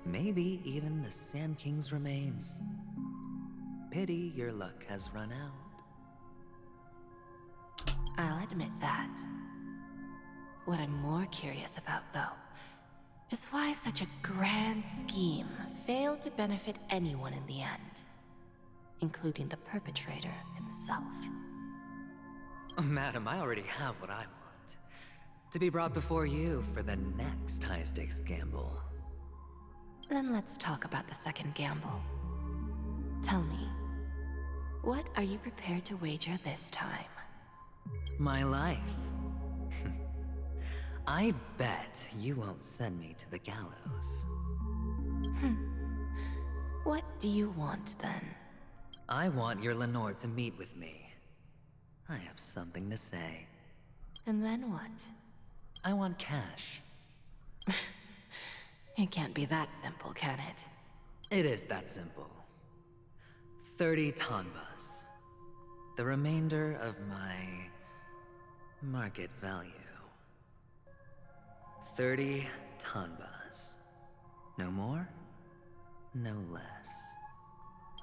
Maybe even the Sand King's remains. Pity your luck has run out. I'll admit that. What I'm more curious about, though, is why such a grand scheme failed to benefit anyone in the end, including the perpetrator himself. Madam, I already have what I want. To be brought before you for the next high-stakes gamble. Then let's talk about the second gamble. Tell me, what are you prepared to wager this time? My life. I bet you won't send me to the gallows. What do you want, then? I want your Lenore to meet with me. I have something to say. And then what? I want cash. It can't be that simple, can it? It is that simple. 30 tanbas. The remainder of my market value. 30 tanbas. No more, no less.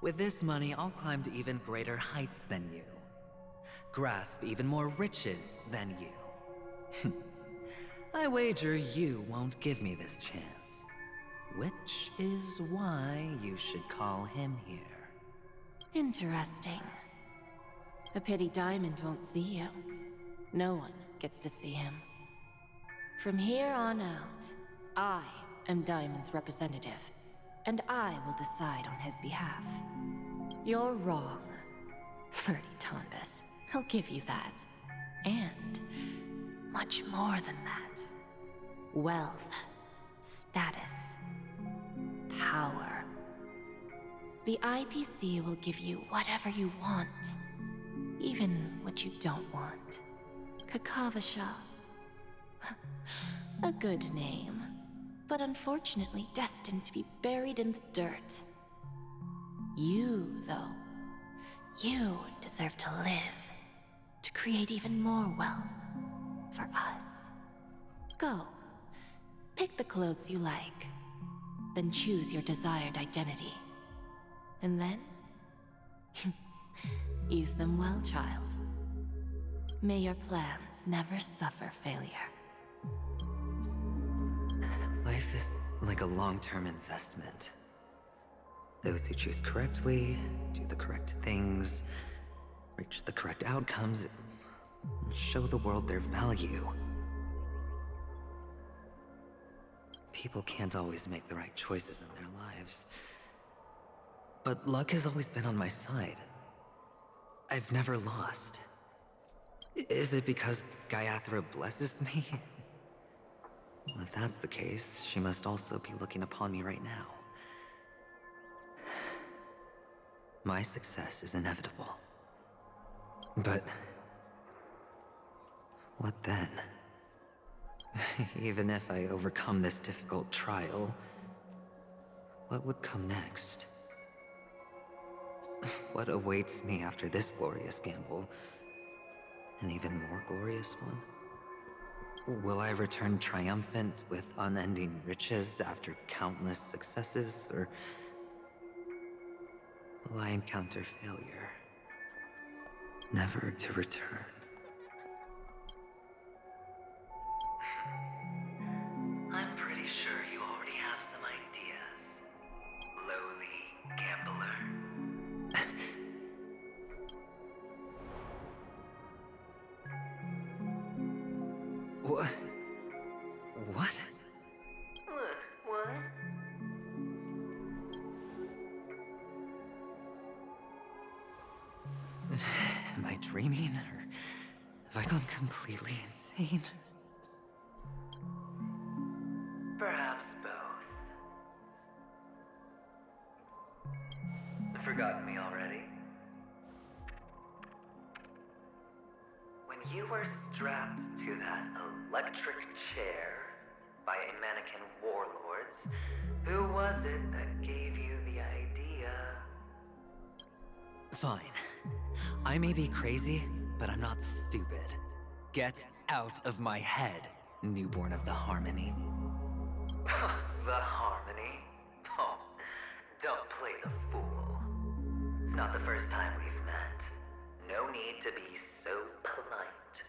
With this money, I'll climb to even greater heights than you. Grasp even more riches than you. I wager you won't give me this chance. Which is why you should call him here. Interesting. A pity Diamond won't see you. No one gets to see him. From here on out, I am Diamond's representative, and I will decide on his behalf. You're wrong, 30 Tonbus. I'll give you that. And much more than that. Wealth, status, power. The IPC will give you whatever you want, even what you don't want. Kakavasha. A good name, but unfortunately destined to be buried in the dirt. You, though, you deserve to live, to create even more wealth for us. Go, pick the clothes you like, then choose your desired identity. And then, use them well, child. May your plans never suffer failure. Life is like a long-term investment. Those who choose correctly, do the correct things, reach the correct outcomes, and show the world their value. People can't always make the right choices in their lives. But luck has always been on my side. I've never lost. Is it because Gayathra blesses me? Well, if that's the case, she must also be looking upon me right now. My success is inevitable. But what then? Even if I overcome this difficult trial, what would come next? What awaits me after this glorious gamble? An even more glorious one? Will I return triumphant with unending riches after countless successes, or will I encounter failure, never to return? I'm pretty sure you already have some ideas, lowly gambler. What? What? What? Am I dreaming, or have I gone completely insane? Perhaps both. Forgotten me already? When you were strapped to that electric chair by a mannequin warlords, who was it that gave you the idea? Fine. I may be crazy, but I'm not stupid. Get out of my head, newborn of the Harmony. The Harmony? Oh, don't play the fool. It's not the first time we've met. No need to be so polite.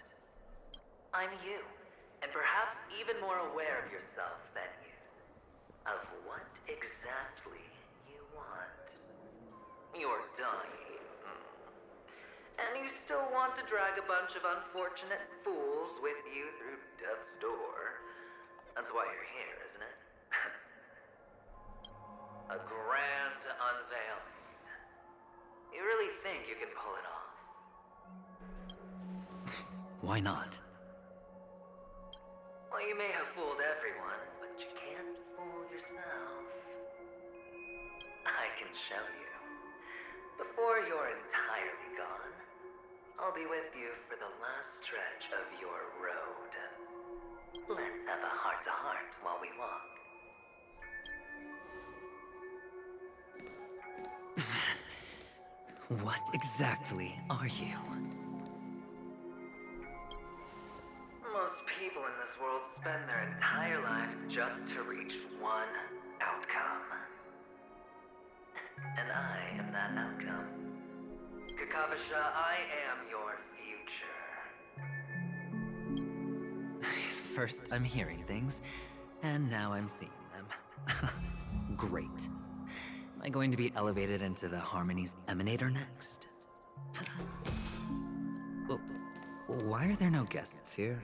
I'm you, and perhaps even more aware of yourself than you. Of what exactly you want. You're dying. And you still want to drag a bunch of unfortunate fools with you through death's door. That's why you're here, isn't it? A grand unveiling. You really think you can pull it off? Why not? Well, you may have fooled everyone, but you can't fool yourself. I can show you. Before you're entirely gone, I'll be with you for the last stretch of your road. Let's have a heart-to-heart while we walk. What exactly are you? Most people in this world spend their entire lives just to reach one outcome. And I am that outcome. Kakavasha, I am your future. First I'm hearing things, and now I'm seeing them. Great. Am I going to be elevated into the Harmony's Emanator next? Why are there no guests here?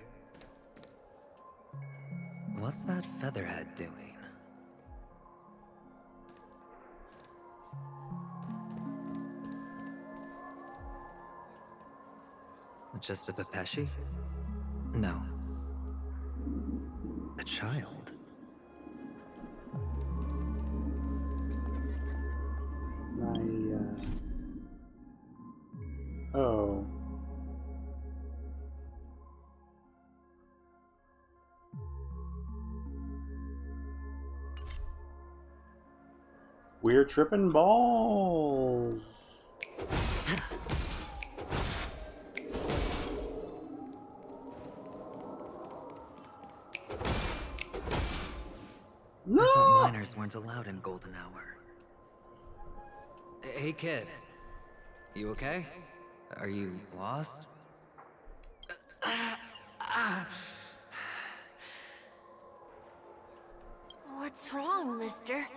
What's that featherhead doing? Just a Pepeshi? No. A child. Oh. We're tripping balls. No! I thought minors weren't allowed in Golden Hour. Hey kid, you okay? Are you lost? What's wrong, mister?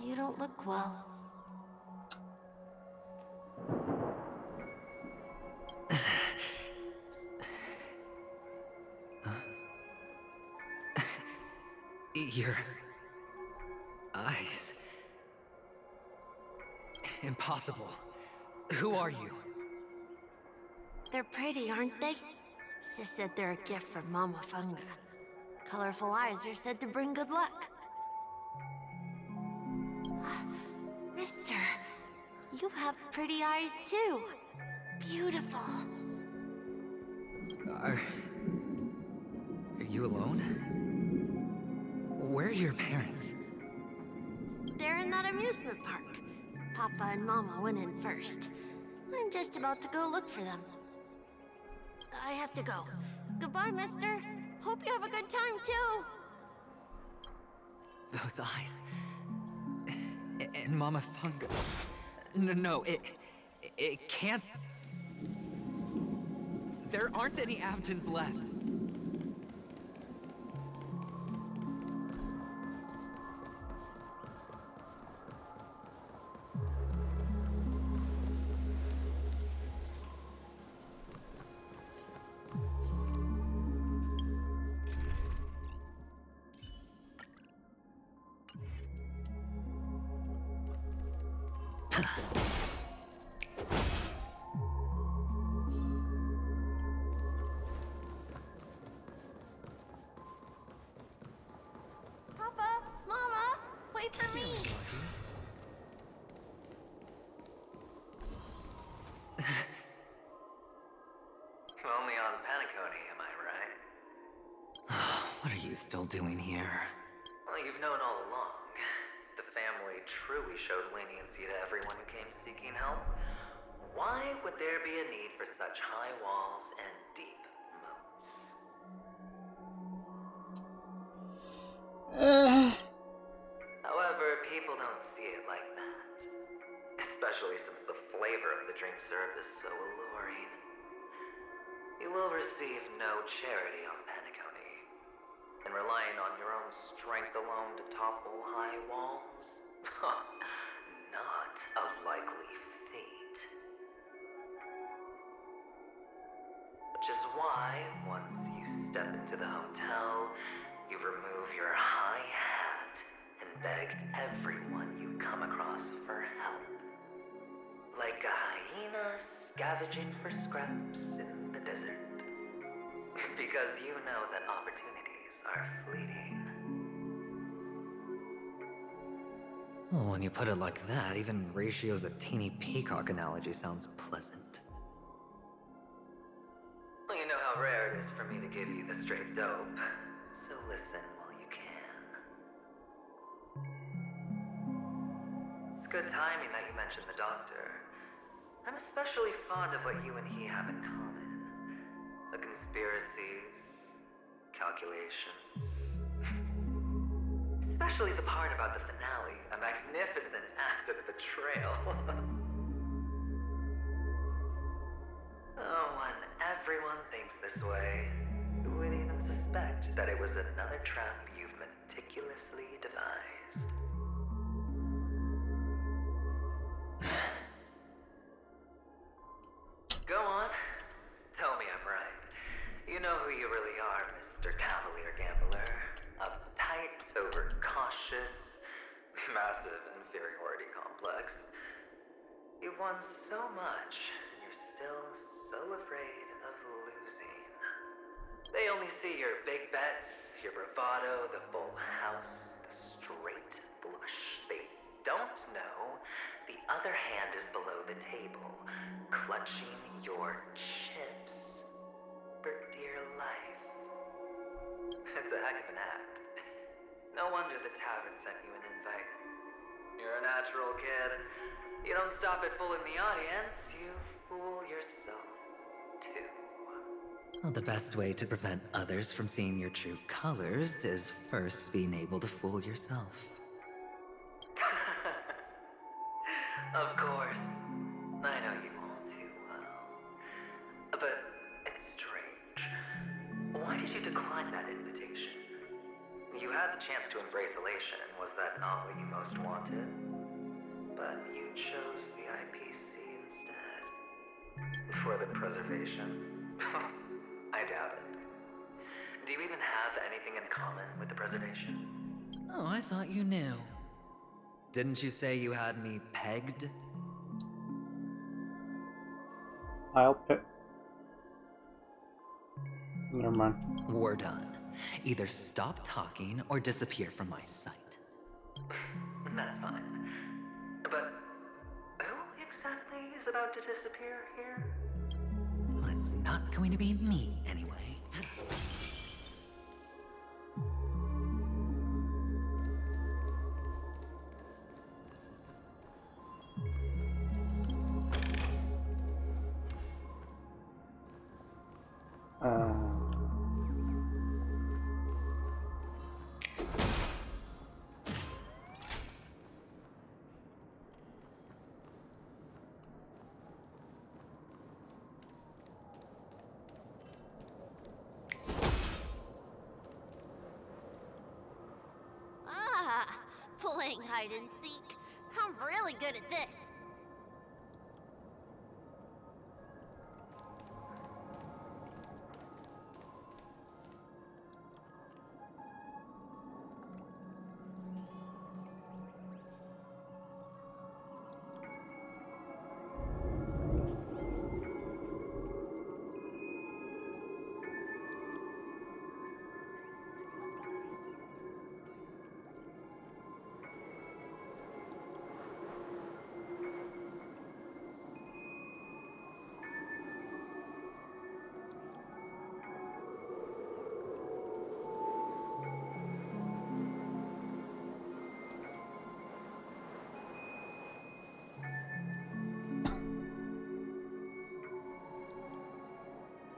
You don't look well. Your eyes. Impossible. Who are you? They're pretty, aren't they? Sis said they're a gift from Mama Funga. Colorful eyes are said to bring good luck. Mister, you have pretty eyes too. Beautiful. Are you alone? Where are your parents? They're in that amusement park. Papa and Mama went in first. I'm just about to go look for them. I have to go. Goodbye, mister. Hope you have a good time, too. Those eyes. And Mama Funga. No, it can't. There aren't any Avgens left. Papa, Mama, wait for me. Only on Panicone, am I right? What are you still doing here? Well, you've known all along. The family truly showed leniency to everyone who came seeking help. Why would there be a need for such high walls and deep moats? However, people don't see it like that. Especially since the flavor of the dream syrup is so alluring. You will receive no charity on Panicone. And relying on your own strength alone to topple high walls? Not a likely fate. Which is why, once you step into the hotel, you remove your high hat and beg everyone you come across for help. Like a hyena scavenging for scraps in the desert. Because you know that opportunities are fleeting. Well, when you put it like that, even Ratio's a teeny peacock analogy sounds pleasant. Well, you know how rare it is for me to give you the straight dope, so listen while you can. It's good timing that you mentioned the doctor. I'm especially fond of what you and he have in common. The conspiracies, calculations. Especially the part about the finale, a magnificent act of betrayal. Oh, when everyone thinks this way, who would even suspect that it was another trap you've meticulously devised? Go on. Tell me I'm right. You know who you really are, Mr. Cavalier Gambler. Uptight, overcautious, massive inferiority complex. You've won so much, and you're still so afraid of losing. They only see your big bets, your bravado, the full house, the straight flush. They don't know the other hand is below the table, clutching your chips for dear life. It's a heck of an act. No wonder the tavern sent you an invite. You're a natural kid. You don't stop at fooling the audience, you fool yourself, too. Well, the best way to prevent others from seeing your true colors is first being able to fool yourself. Of course. I know you all too well. But it's strange. Why did you decline that invitation? You had the chance to embrace elation. Was that not what you most wanted? But you chose the IPC instead. For the preservation? I doubt it. Do you even have anything in common with the preservation? Oh, I thought you knew. Didn't you say you had me pegged? I'll pick. Never mind. We're done. Either stop talking or disappear from my sight. That's fine. But who exactly is about to disappear here? Well, it's not going to be me, anyway. Playing hide and seek. I'm really good at this.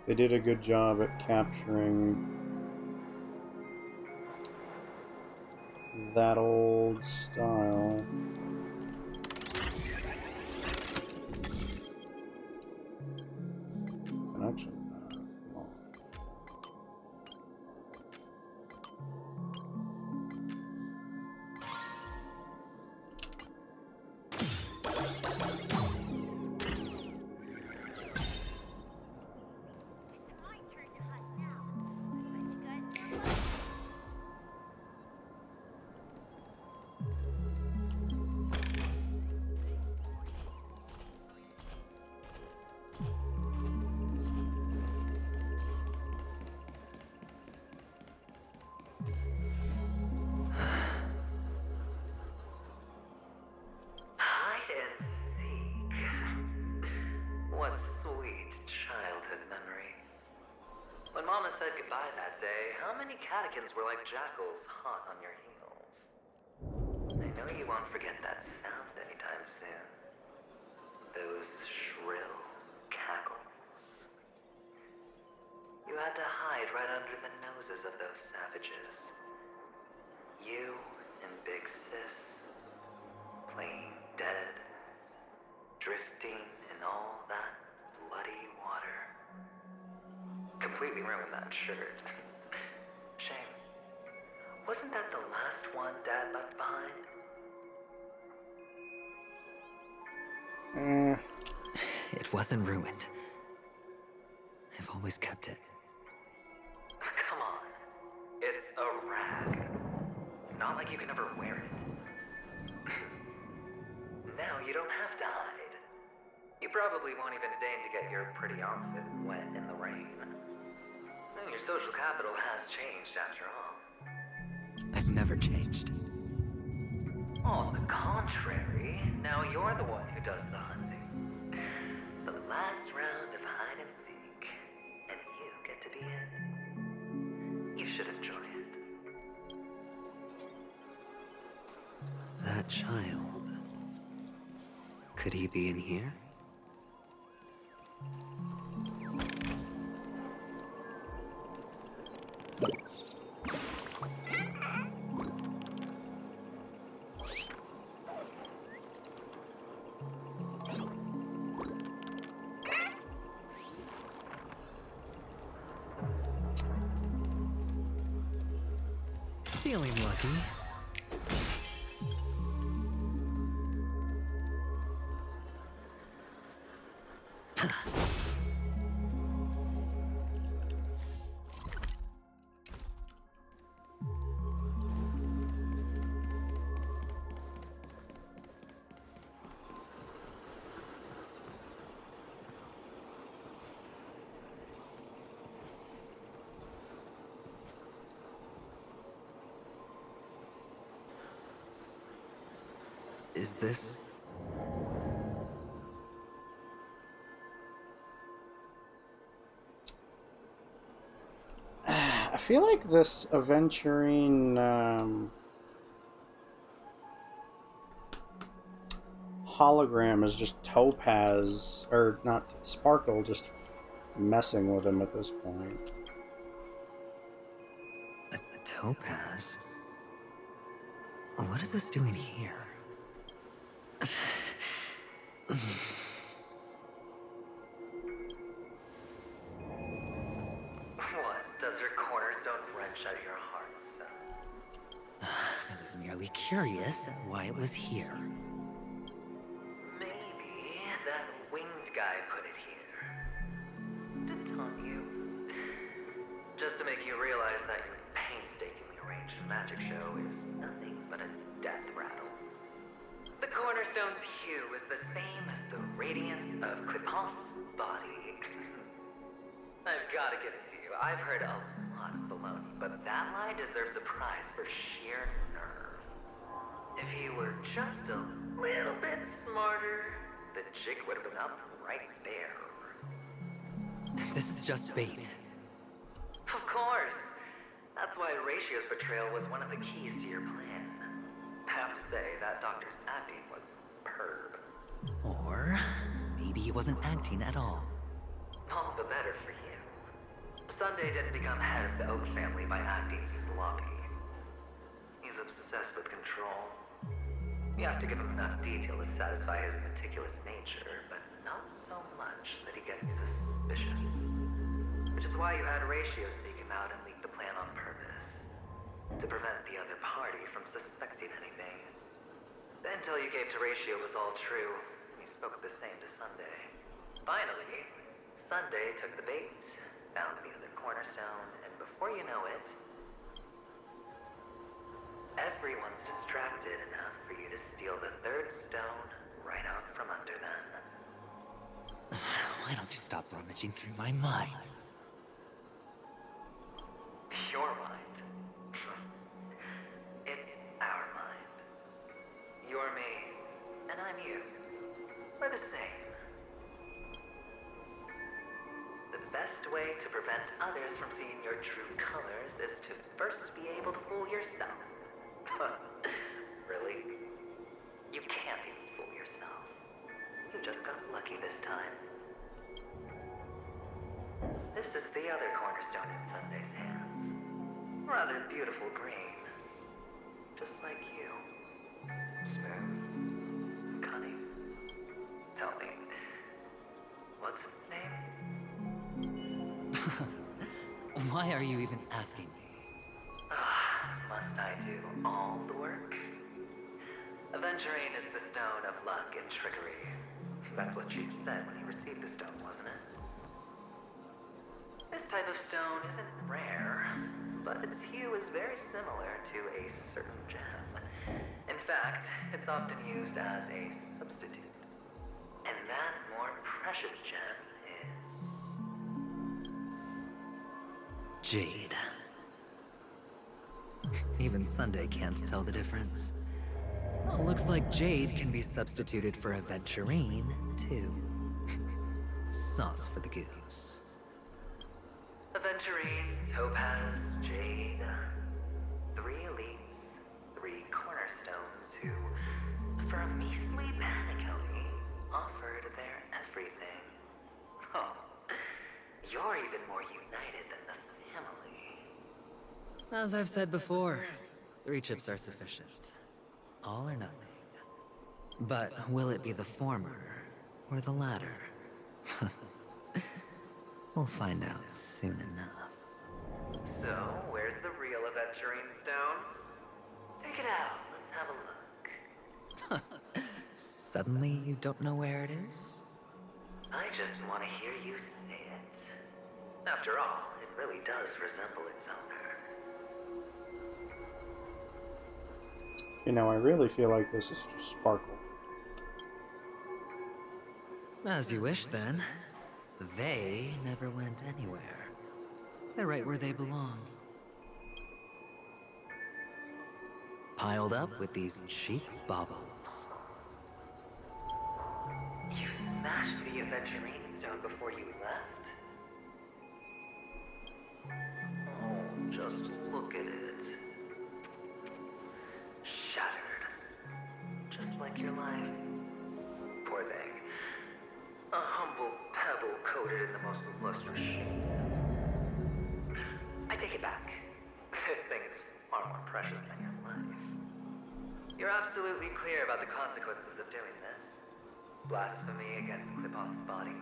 They did a good job at capturing that old style. Connection. What sweet childhood memories. When Mama said goodbye that day, how many catechins were like jackals hot on your heels? I know you won't forget that sound anytime soon. Those shrill cackles. You had to hide right under the noses of those savages. You and Big Sis, playing dead, drifting in all that bloody water. Completely ruined that shirt. Shame. Wasn't that the last one Dad left behind? It wasn't ruined. I've always kept it. Come on. It's a rag. It's not like you can ever wear it. Now you don't have to hide. You probably won't even deign to get your pretty outfit wet in the rain. your social capital has changed after all. I've never changed. On the contrary, now you're the one who does the hunting. The last round of hide and seek, and you get to be it. You should enjoy it. That child. Could he be in here? Feeling lucky. Is this... I feel like this aventurine hologram is just Topaz, or not Sparkle, just messing with him at this point. A topaz? What is this doing here? What? Does her cornerstone wrench out your heart, son? I was merely curious at why it was here. Maybe that winged guy put it here. To taunt you. Just to make you realize that your painstakingly arranged magic show is nothing but a death rattle. The cornerstone's hue is the same as the radiance of Clipant's body. I've got to give it to you. I've heard a lot of baloney, but that lie deserves a prize for sheer nerve. If he were just a little bit smarter, the jig would have been up right there. This is just bait. Of course. That's why Ratio's betrayal was one of the keys to your plan. I have to say, that doctor's acting was superb. Or maybe he wasn't acting at all. All the better for you. Sunday didn't become head of the Oak family by acting sloppy. He's obsessed with control. You have to give him enough detail to satisfy his meticulous nature, but not so much that he gets suspicious. Which is why you had Ratio seek him out and leak the plan on purpose. To prevent the other party from suspecting anything. The intel you gave to Ratio was all true. He spoke the same to Sunday. Finally, Sunday took the bait, found the other cornerstone, and before you know it, everyone's distracted enough for you to steal the third stone right out from under them. Why don't you stop rummaging through my mind? Your mind? It's our mind. You're me, and I'm you. We're the same. The best way to prevent others from seeing your true colors is to first be able to fool yourself. Really? You can't even fool yourself. You just got lucky this time. This is the other cornerstone in Sunday's hands. Rather beautiful green. Just like you. Smooth. Cunning. Tell me, what's its name? Why are you even asking me? Must I do all the work? Aventurine is the stone of luck and trickery. That's what she said when you received the stone, wasn't it? This type of stone isn't rare, but its hue is very similar to a certain gem. In fact, it's often used as a substitute. And that more precious gem is... Jade. Even Sunday can't tell the difference. Well, looks like Jade can be substituted for Aventurine, too. Sauce for the goose. Aventurine, Topaz, Jade. 3 elites, 3 cornerstones who, for a measly penny, offered their everything. Oh, you're even more united than the family. As I've said before, 3 chips are sufficient. All or nothing. But will it be the former or the latter? We'll find out soon enough. So, where's the real Aventurine Stone? Take it out, let's have a look. Suddenly you don't know where it is? I just want to hear you say it. After all, it really does resemble its owner. Okay, now I really feel like this is just Sparkle. As you wish, then. They never went anywhere. They're right where they belong. Piled up with these cheap baubles. You smashed the Aventurine Stone before you left? Oh, just look at it. Shattered. Just like your life. Poor thing. A humble pebble coated in the most lustrous shade. I take it back. This thing is far more precious than your life. You're absolutely clear about the consequences of doing this. Blasphemy against Clipoth's body.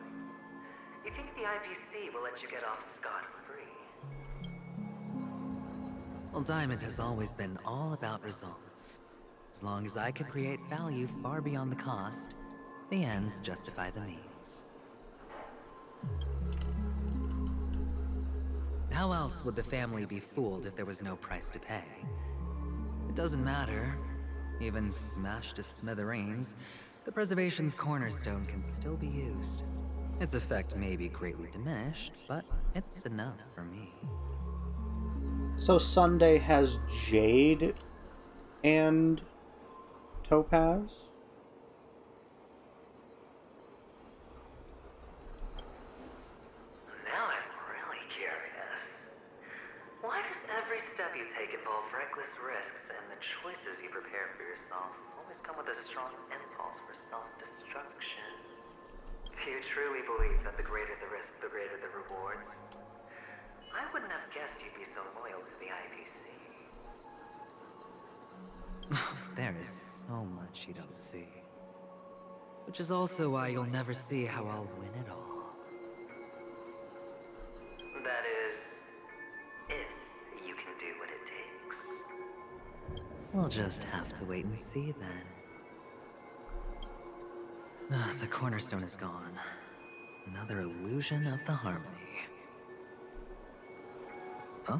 You think the IPC will let you get off scot-free? Well, Diamond has always been all about results. As long as I can create value far beyond the cost, the ends justify the means. How else would the family be fooled if there was no price to pay? It doesn't matter. Even smashed to smithereens, the Preservation's cornerstone can still be used. Its effect may be greatly diminished, but it's enough for me. So Sunday has Jade and Topaz? Now I'm really curious. Why does every step you take involve reckless risks, and the choices you prepare for yourself always come with a strong impulse for self-destruction? Do you truly believe that the greater the risk, the greater the rewards? I wouldn't have guessed you'd be so loyal to the IPC. There is so much you don't see. Which is also why you'll never see how I'll win it all. That is, if you can do what it takes. We'll just have to wait and see then. The cornerstone is gone. Another illusion of the harmony. Huh?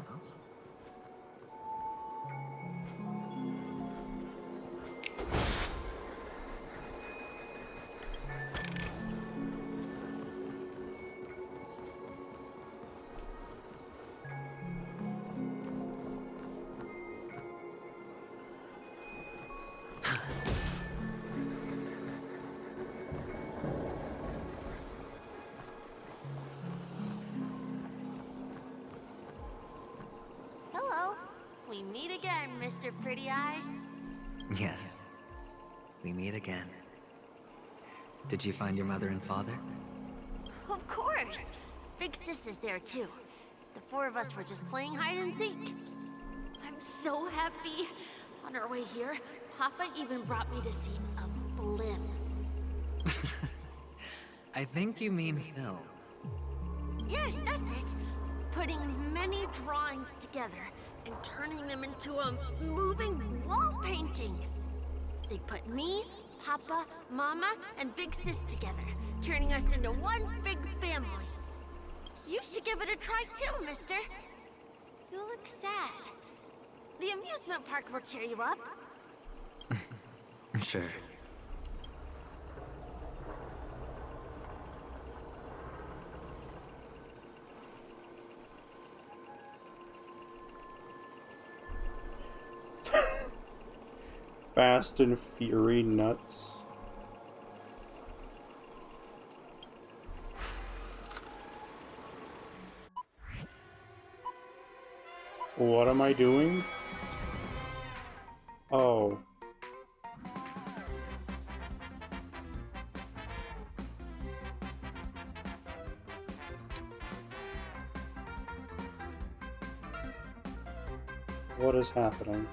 Hello. We meet again, Mr. Pretty Eyes. Yes. We meet again. Did you find your mother and father? Of course. Big Sis is there too. The 4 of us were just playing hide and seek. I'm so happy. On our way here, Papa even brought me to see a blimp. I think you mean film. Yes, that's it. Putting many drawings together and turning them into a moving wall painting. They put me, Papa, Mama, and Big Sis together, turning us into one big family. You should give it a try too, mister. You look sad. The amusement park will cheer you up. Sure. Fast and Fury nuts. What am I doing? Oh. What is happening?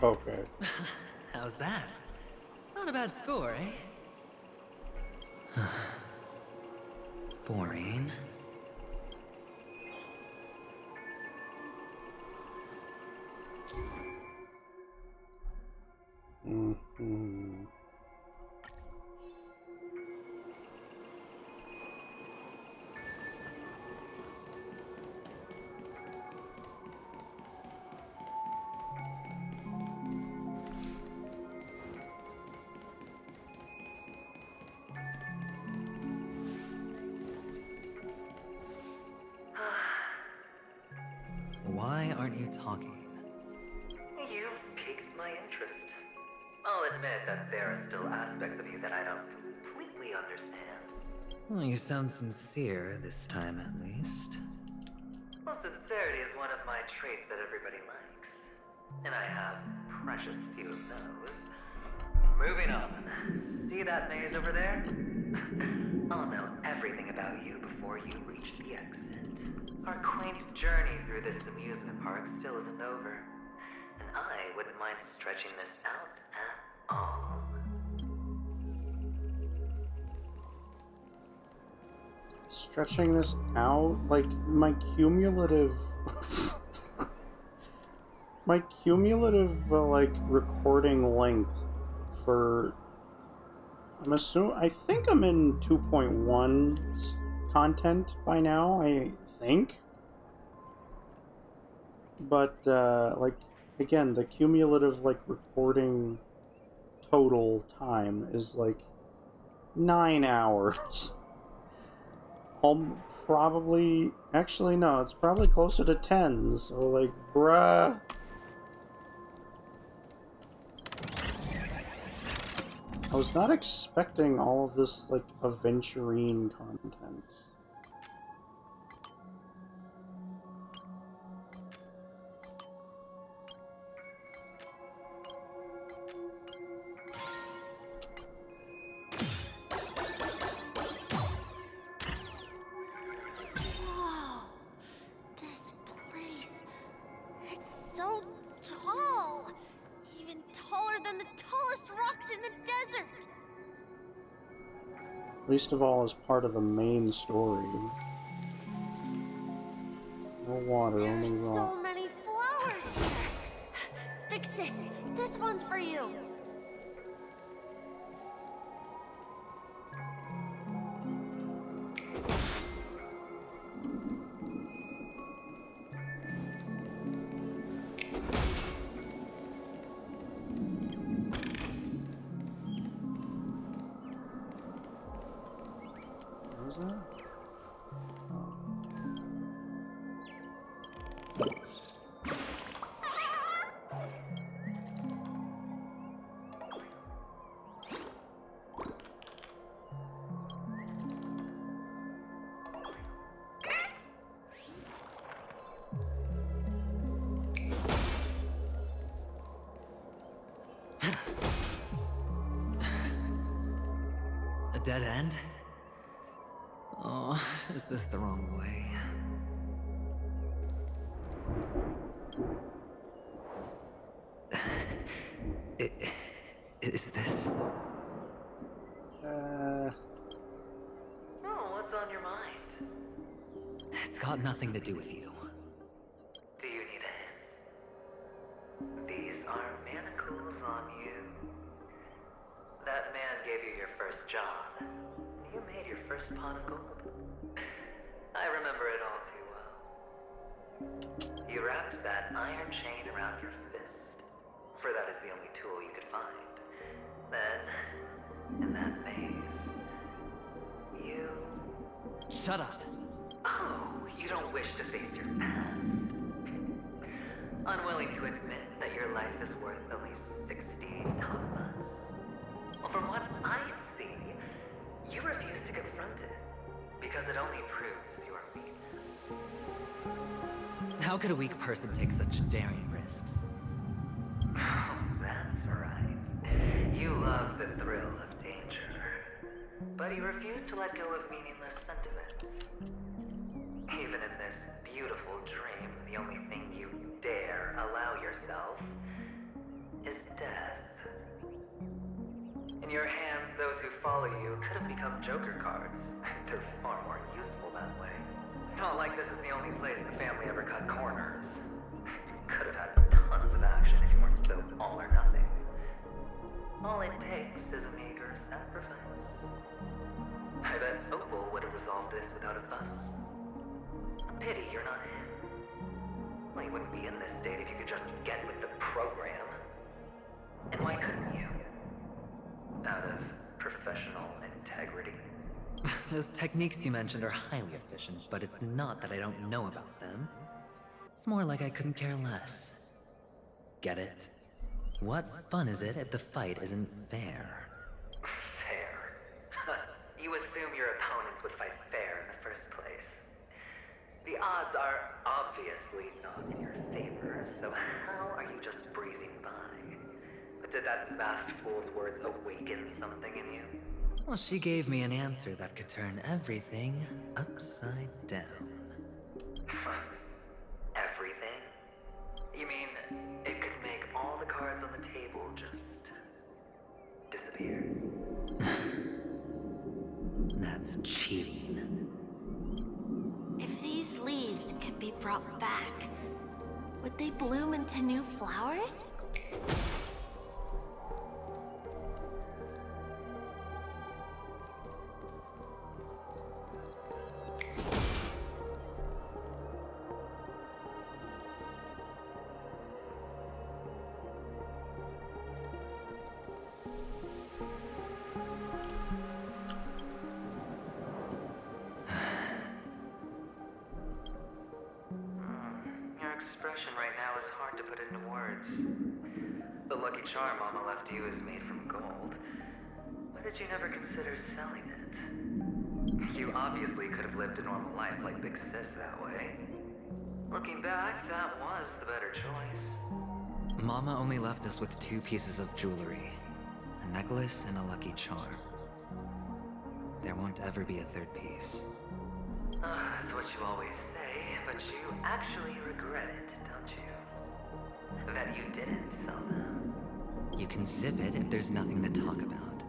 Okay. How's that? Not a bad score, eh? Boring. Mm-hmm. Why aren't you talking? You've piqued my interest. I'll admit that there are still aspects of you that I don't completely understand. Well, you sound sincere this time, at least. Well, sincerity is one of my traits that everybody likes. And I have precious few of those. Moving on. See that maze over there? I'll know everything about you before you reach the exit. Our quaint journey through this amusement park still isn't over. And I wouldn't mind stretching this out at all. Stretching this out, like my cumulative like recording length for I think I'm in 2.1's content by now, I think. But like again, the cumulative like recording total time is like 9 hours. Probably, actually no, it's probably closer to 10, so like, bruh. I was not expecting all of this, like, aventurine content. So tall! Even taller than the tallest rocks in the desert! Least of all as part of the main story. No water, only rock. So many flowers here! Vixis, this one's for you! dead end? Oh, is this the wrong way? Is this? Oh, what's on your mind? It's got nothing to do with you. Do you need a hint? These are manacles on you. That man gave you your first job. You made your first pot of gold. I remember it all too well. You wrapped that iron chain around your fist, for that is the only tool you could find. Then, in that maze, you... Shut up! Oh, you don't wish to face your past. Unwilling to admit that your life is worth at least 60 tamas. Well, from what I see, you refuse to confront it, because it only proves your weakness. How could a weak person take such daring risks? Oh, that's right. You love the thrill of danger. But you refuse to let go of meaningless sentiments. Even in this beautiful dream, the only thing you dare allow yourself is death. In your hands, those who follow you could have become Joker cards. They're far more useful that way. It's not like this is the only place the family ever cut corners. Could have had tons of action if you weren't so all or nothing. All it takes is a meager sacrifice. I bet Opal would have resolved this without a fuss. A pity you're not him. Well, you wouldn't be in this state if you could just get with the program. And why couldn't you? Out of professional integrity. Those techniques you mentioned are highly efficient, but it's not that I don't know about them. It's more like I couldn't care less. Get it? What fun is it if the fight isn't fair? Fair? You assume your opponents would fight fair in the first place. The odds are obviously not in your favor, so how are you just breezing by? But did that masked fool's words awaken something in you? Well, she gave me an answer that could turn everything upside down. Everything? You mean it could make all the cards on the table just disappear? That's cheating. If these leaves could be brought back, would they bloom into new flowers? Your expression right now is hard to put into words. The lucky charm Mama left you is made from gold. Why did you never consider selling it? You obviously could have lived a normal life like Big Sis that way. Looking back, that was the better choice. Mama only left us with 2 pieces of jewelry. A necklace and a lucky charm. There won't ever be a 3rd piece. That's what you always say, but you actually regret it, don't you? That you didn't sell them. You can zip it if there's nothing to talk about.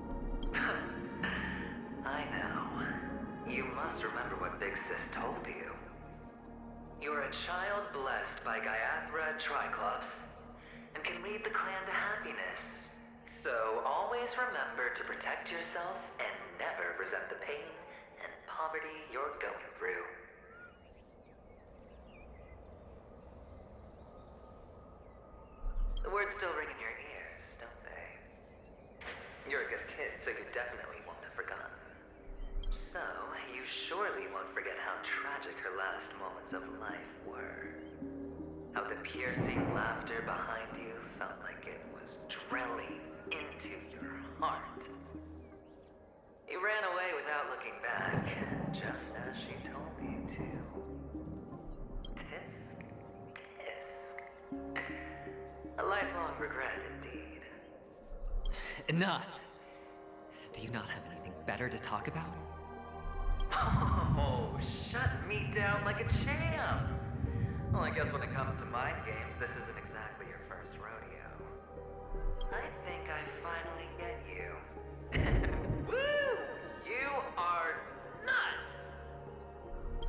I know. You must remember what Big Sis told you. You're a child blessed by Gaiathra Triclops, and can lead the clan to happiness. So always remember to protect yourself and never resent the pain and poverty you're going through. The words still ring in your ears, don't they? You're a good kid, so you definitely won't have forgotten. So, you surely won't forget how tragic her last moments of life were. How the piercing laughter behind you felt like it was drilling into your heart. You ran away without looking back, just as she told you to. Tisk, tisk. A lifelong regret indeed. Enough! Do you not have anything better to talk about? Oh, shut me down like a champ! Well, I guess when it comes to mind games, this isn't exactly your first rodeo. I think I finally get you. Woo! You are nuts!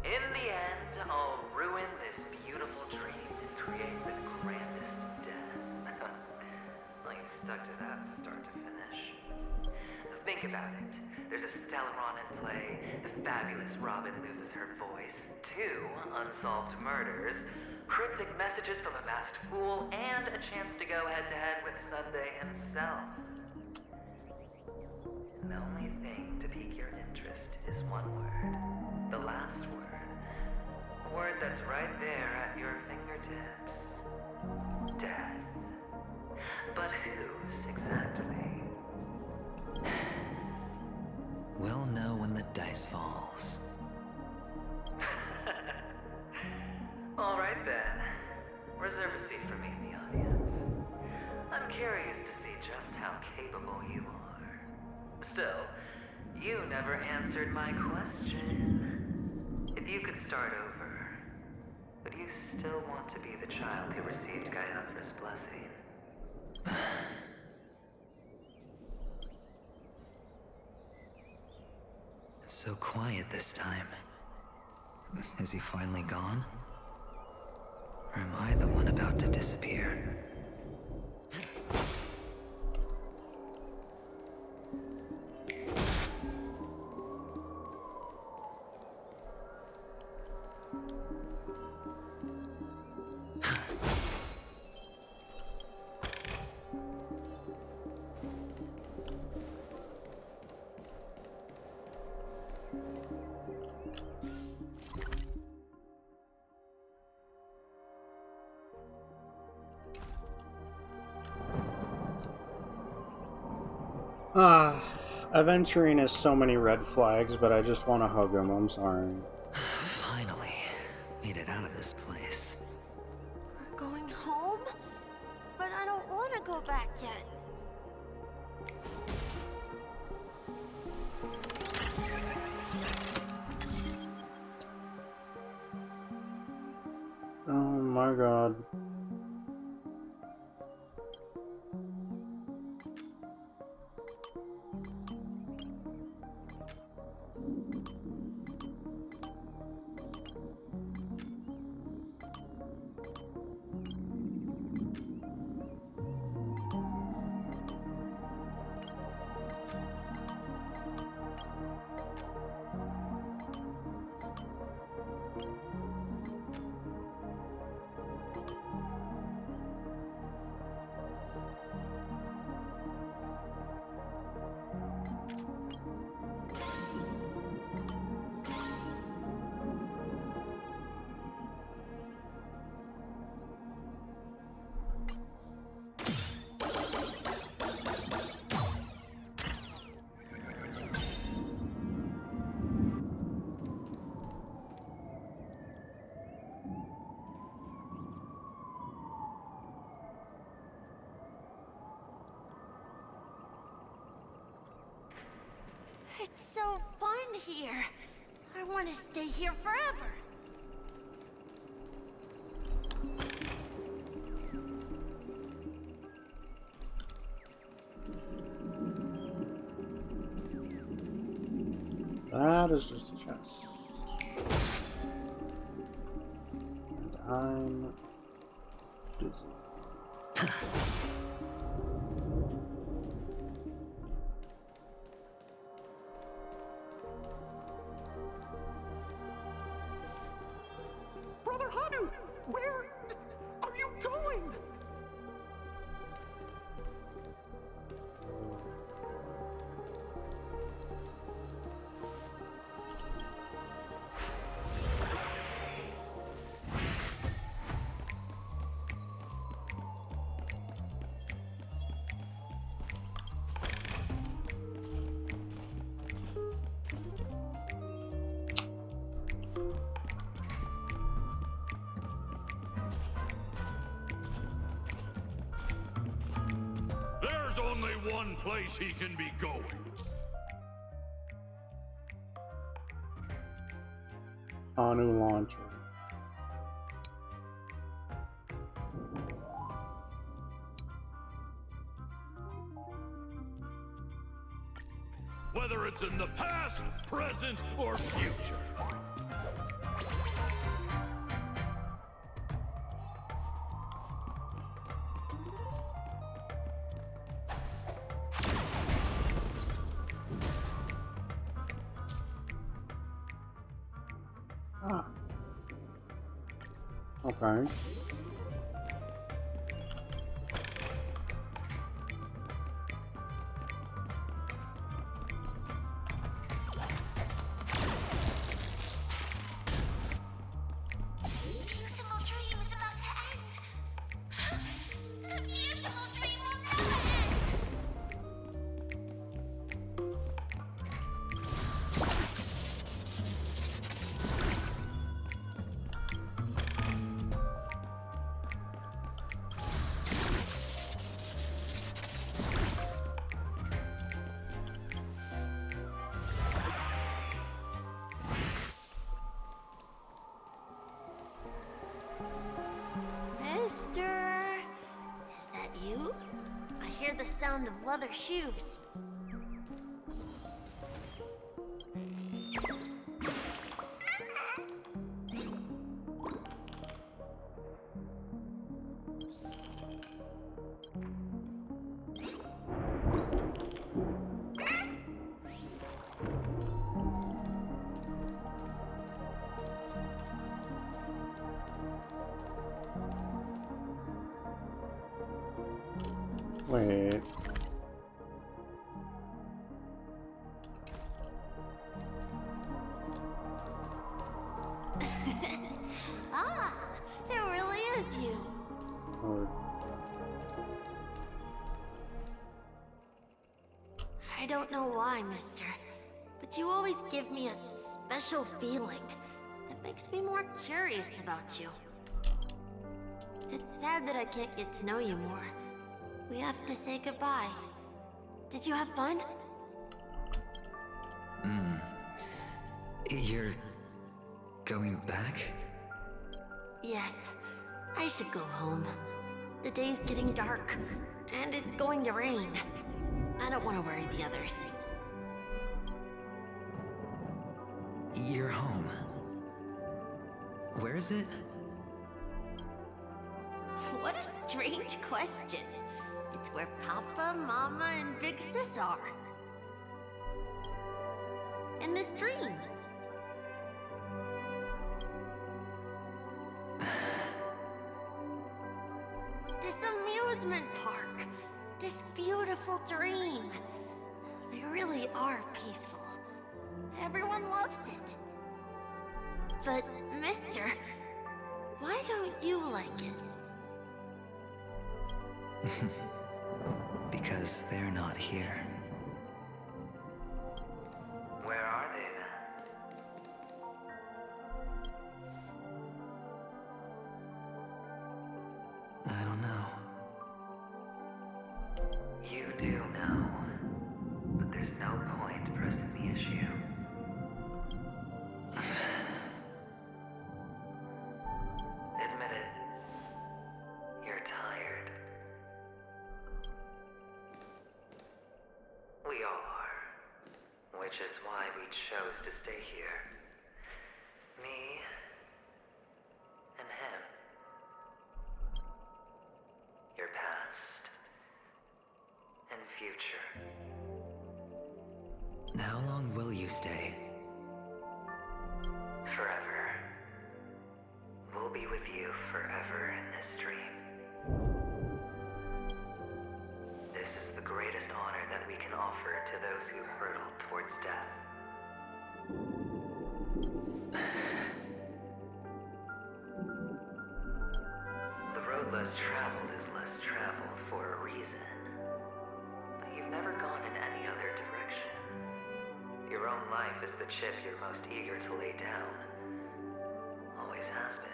In the end, I'll ruin this beautiful dream and create the grandest death. Well, you stuck to that start to finish. Think about it. There's a Stellaron in play, the fabulous Robin loses her voice, 2 unsolved murders, cryptic messages from a masked fool, and a chance to go head-to-head with Sunday himself. And the only thing to pique your interest is one word. The last word. A word that's right there at your fingertips. Death. But whose exactly? We'll know when the dice falls. All right then. Reserve a seat for me in the audience. I'm curious to see just how capable you are. Still, you never answered my question. If you could start over, would you still want to be the child who received Gayandra's blessing? It's so quiet this time. Is he finally gone? Or am I the one about to disappear? Aventurine has so many red flags, but I just want to hug him. I'm sorry. Finally, made it out of this place. We're going home? But I don't want to go back yet. Oh my god. It's so fun here. I want to stay here forever. That is just a chest. And I'm busy. Brother Hanu, where are you going? There's only one place he can be going. launcher. Whether it's in the past, present, or future. Ah. Okay. Mister, is that you? I hear the sound of leather shoes. Wait. Ah, it really is you. Or I don't know why, mister, but you always give me a special feeling that makes me more curious about you. It's sad that I can't get to know you more. We have to say goodbye. Did you have fun? You're going back? Yes. I should go home. The day's getting dark, and it's going to rain. I don't want to worry the others. You're home. Where is it? What a strange question. It's where Papa, Mama, and Big Sis are. In this dream. This amusement park. This beautiful dream. They really are peaceful. Everyone loves it. But, mister, why don't you like it? Because they're not here. Where are they then? I don't know. You do know. But there's no point pressing the issue. Admit it. You're tired. We all are. Which is why we chose to stay here. Me and him. Your past and future. How long will you stay? Forever. We'll be with you forever in this dream. This is the greatest honor that we can offer to those who hurtle towards death. The road less traveled is less traveled for a reason. But you've never gone in any other direction. Your own life is the chip you're most eager to lay down. Always has been.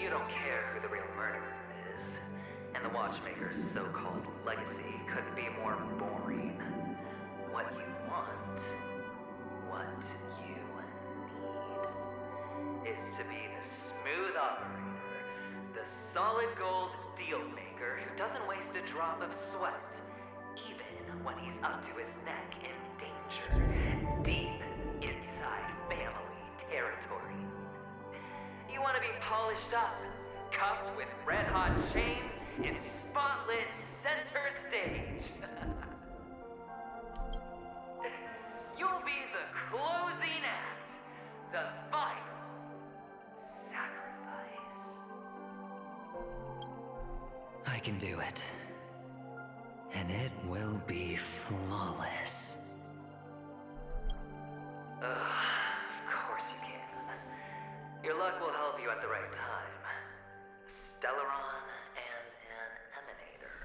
You don't care who the real murderer is, and the Watchmaker's so-called legacy couldn't be more boring. What you want, what you need is to be the smooth operator, the solid gold deal maker who doesn't waste a drop of sweat, even when he's up to his neck in danger, deep inside family territory. You want to be polished up, cuffed with red-hot chains in spotlit center stage. You'll be the closing act, the final sacrifice. I can do it. And it will be flawless. Of course you can. Your luck will help you at the right time. Stellaron and an emanator.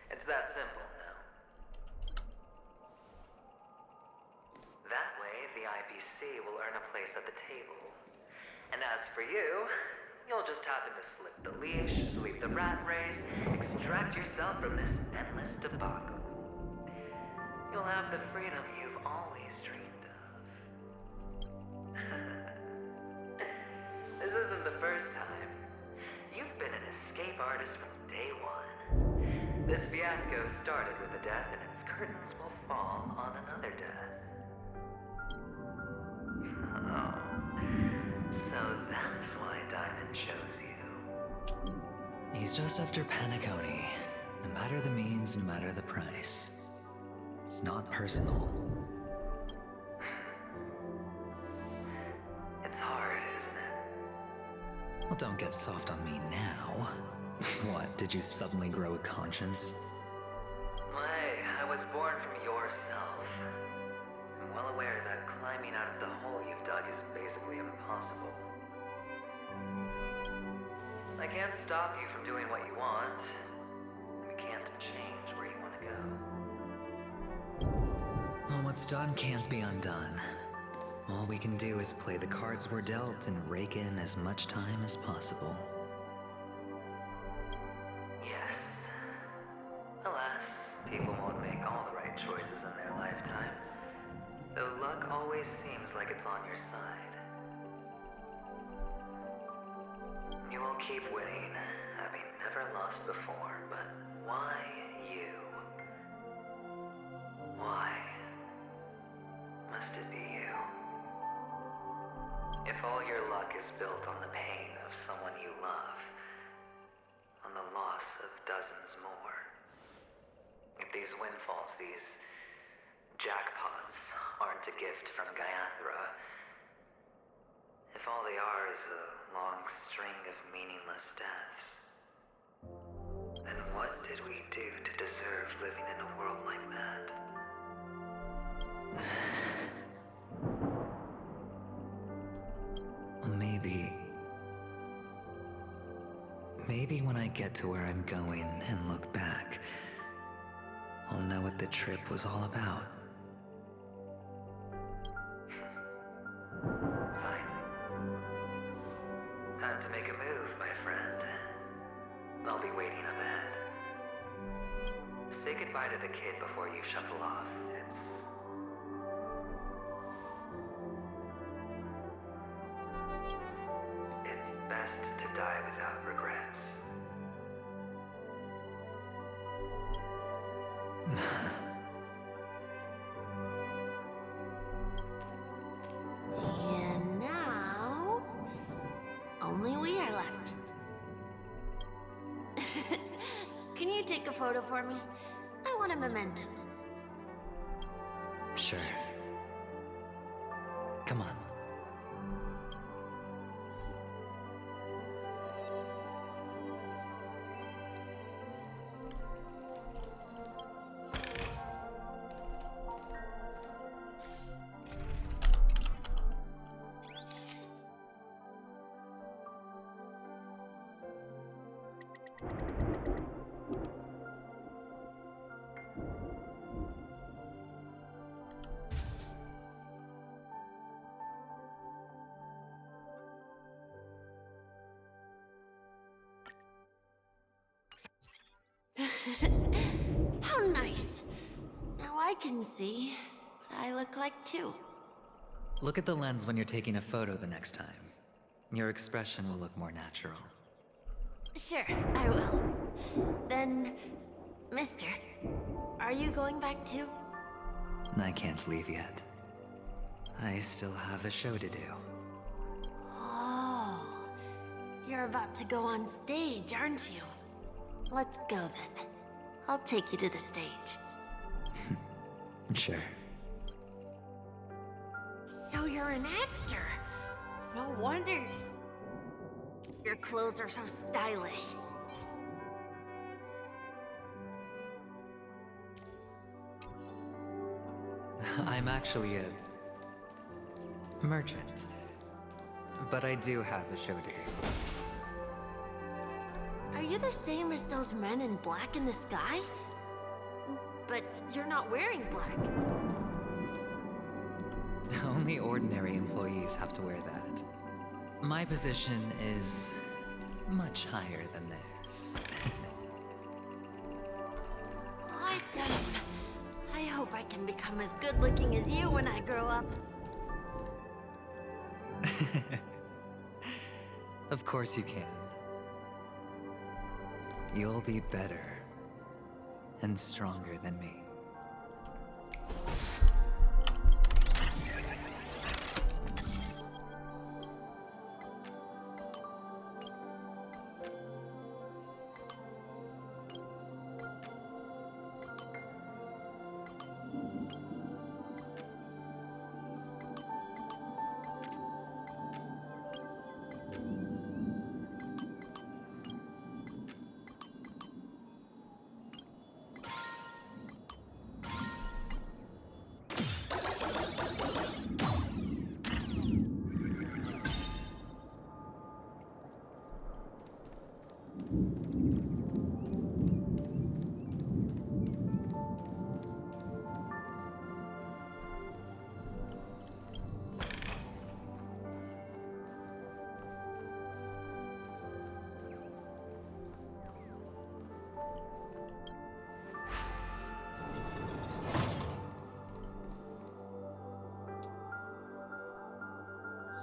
It's that simple, no? That way, the IPC will earn a place at the table. And as for you, you'll just happen to slip the leash, leave the rat race, extract yourself from this endless debacle. You'll have the freedom you've always dreamed of. This isn't the first time. You've been an escape artist from day one. This fiasco started with a death, and its curtains will fall on another death. Oh. So that's why Diamond chose you. He's just after Penacony. No matter the means, no matter the price. It's not personal. It's hard, isn't it? Well, don't get soft on me now. What, did you suddenly grow a conscience? Hey, I was born from yourself. I'm well aware that climbing out of the hole you've dug is basically impossible. I can't stop you from doing what you want. We can't change where you want to go. Well, what's done can't be undone. All we can do is play the cards we're dealt and rake in as much time as possible. Yes. Alas, people won't make all the right choices in their lifetime. Though luck always seems like it's on your side. You will keep winning, having never lost before, but why you? Why must it be you? If all your luck is built on the pain of someone you love, on the loss of dozens more, if these windfalls, these jackpots, aren't a gift from Gaiathra, if all they are is a long string of meaningless deaths, then what did we do to deserve living in a world like that? Well, maybe when I get to where I'm going and look back, I'll know what the trip was all about. Fine. Time to make a move, my friend. I'll be waiting up ahead. Say goodbye to the kid before you shuffle off. It's best to die without regrets. And now, only we are left. Can you take a photo for me? I want a memento. Sure. Come on. How nice. Now I can see, but I look like too. Look at the lens when you're taking a photo the next time. Your expression will look more natural. Sure, I will. Then, mister, are you going back too? I can't leave yet. I still have a show to do. Oh, you're about to go on stage, aren't you? Let's go then. I'll take you to the stage. Sure. So you're an actor? No wonder. Your clothes are so stylish. I'm actually a merchant. But I do have a show to do. Are you the same as those men in black in the sky? But you're not wearing black. Only ordinary employees have to wear that. My position is much higher than theirs. Awesome! I hope I can become as good looking as you when I grow up. Of course you can. You'll be better and stronger than me.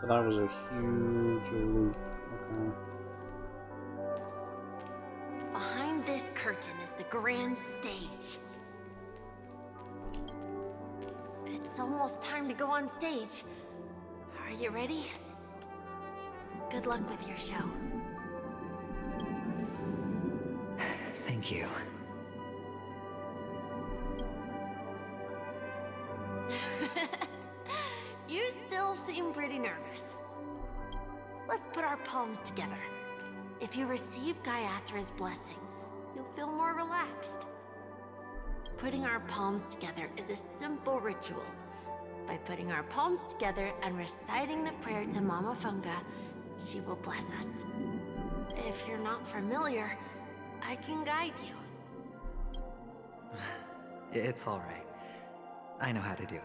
So that was a huge loop. Okay. Behind this curtain is the grand stage. It's almost time to go on stage. Are you ready? Good luck with your show. Thank you. You still seem pretty nervous. Let's put our palms together. If you receive Gaiathra's blessing, you'll feel more relaxed. Putting our palms together is a simple ritual. By putting our palms together and reciting the prayer to Mama Funga, she will bless us. If you're not familiar, I can guide you. It's all right. I know how to do it.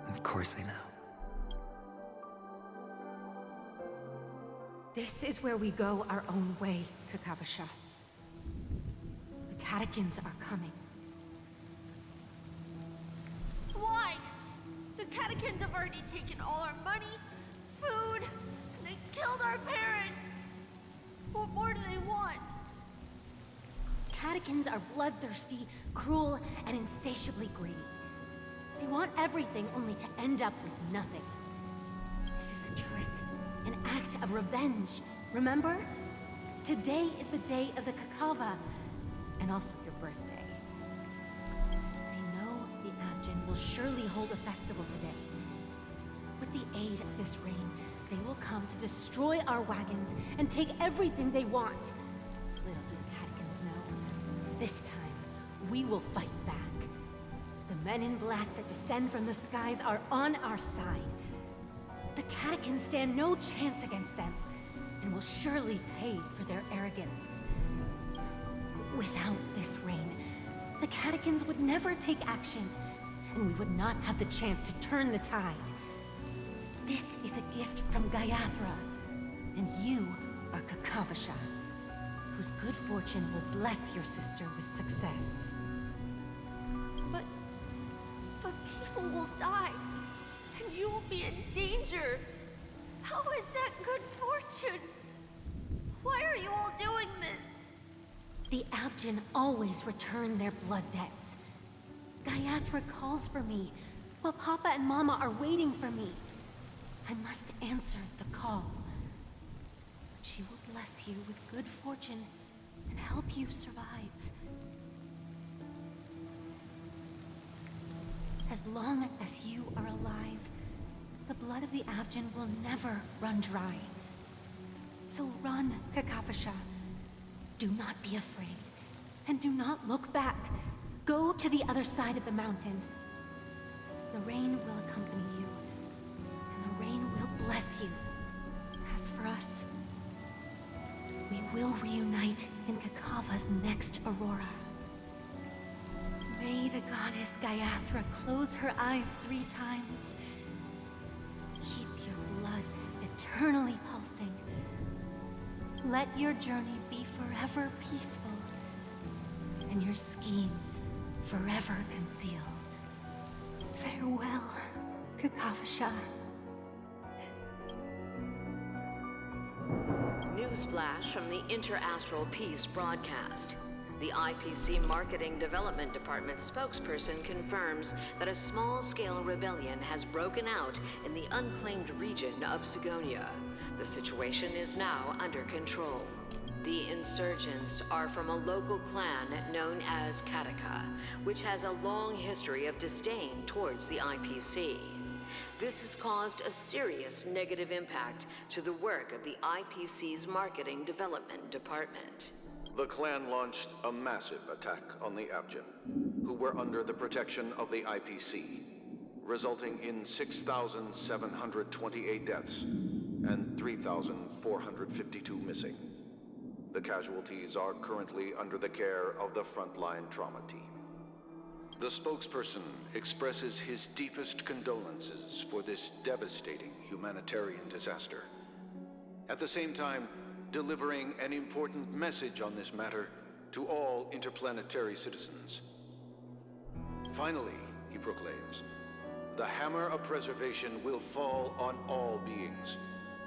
Of course I know. This is where we go our own way, Kakavasha. The catechins are coming. Why? The catechins have already taken all our money, food, and they killed our parents. What more do they want? Catechins are bloodthirsty, cruel, and insatiably greedy. They want everything only to end up with nothing. This is a trick, an act of revenge. Remember? Today is the day of the Kakava, and also your birthday. They know the Avgin will surely hold a festival today. With the aid of this rain, they will come to destroy our wagons and take everything they want. Little do the Catechins know, this time we will fight back. The men in black that descend from the skies are on our side. The Catechins stand no chance against them, and will surely pay for their arrogance. Without this rain, the Catechins would never take action, and we would not have the chance to turn the tide. This is a gift from Gaiathra, and you are Kakavasha, whose good fortune will bless your sister with success. but people will die, and you will be in danger. How is that good fortune? Why are you all doing this? The Avgin always return their blood debts. Gayathra calls for me, while Papa and Mama are waiting for me. I must answer the call. She will bless you with good fortune and help you survive. As long as you are alive, the blood of the Avgin will never run dry. So run, Kakavasha. Do not be afraid, and do not look back. Go to the other side of the mountain. The rain will accompany you, and the rain will bless you. As for us, we will reunite in Kakava's next aurora. May the goddess Gayathra close her eyes 3 times. Keep your blood eternally pulsing. Let your journey be forever peaceful, and your schemes forever concealed. Farewell, Kakavasha. Newsflash from the Interastral Peace broadcast. The IPC Marketing Development Department spokesperson confirms that a small-scale rebellion has broken out in the unclaimed region of Sigonia. The situation is now under control. The insurgents are from a local clan known as Kataka, which has a long history of disdain towards the IPC. This has caused a serious negative impact to the work of the IPC's Marketing Development Department. The clan launched a massive attack on the Avgin, who were under the protection of the IPC, resulting in 6,728 deaths and 3,452 missing. The casualties are currently under the care of the frontline trauma team. The spokesperson expresses his deepest condolences for this devastating humanitarian disaster. At the same time, delivering an important message on this matter to all interplanetary citizens. Finally, he proclaims, the hammer of preservation will fall on all beings,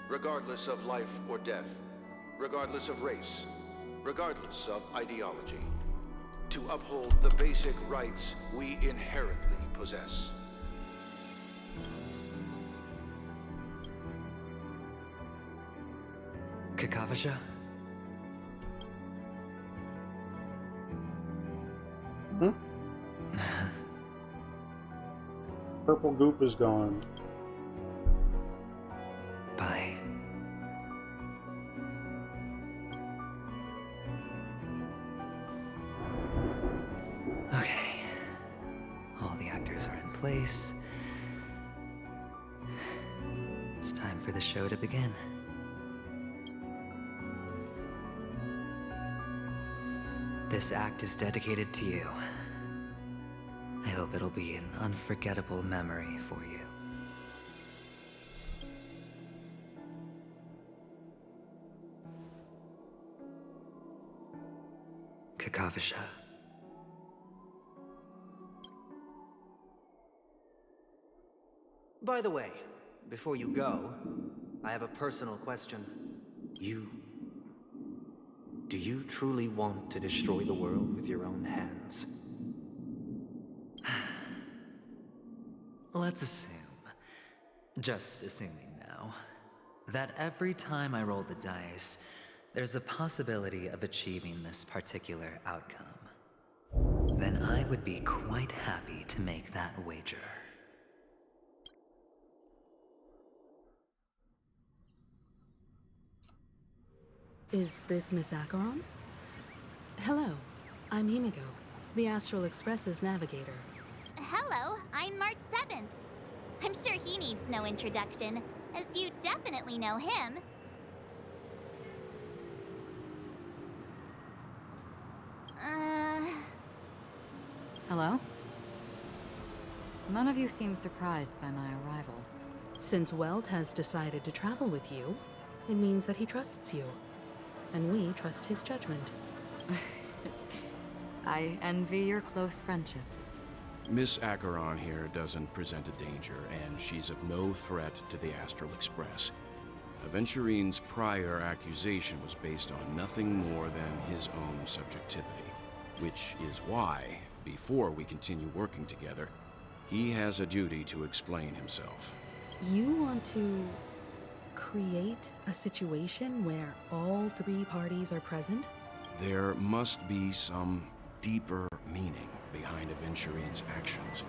regardless of life or death, regardless of race, regardless of ideology, to uphold the basic rights we inherently possess. Kakavasha? Purple goop is gone. Bye. Okay. All the actors are in place. It's time for the show to begin. This act is dedicated to you. I hope it'll be an unforgettable memory for you. Kakavasha. By the way, before you go, I have a personal question. Do you truly want to destroy the world with your own hands? Let's assume, just assuming now, that every time I roll the dice, there's a possibility of achieving this particular outcome. Then I would be quite happy to make that wager. Is this Miss Acheron? Hello, I'm Himiko, the Astral Express's navigator. Hello, I'm March 7th. I'm sure he needs no introduction, as you definitely know him. Hello? None of you seem surprised by my arrival. Since Welt has decided to travel with you, it means that he trusts you. And we trust his judgment. I envy your close friendships. Miss Acheron here doesn't present a danger, and she's of no threat to the Astral Express. Aventurine's prior accusation was based on nothing more than his own subjectivity, which is why, before we continue working together, he has a duty to explain himself. You want to create a situation where all three parties are present? There must be some deeper meaning behind Aventurine's actions.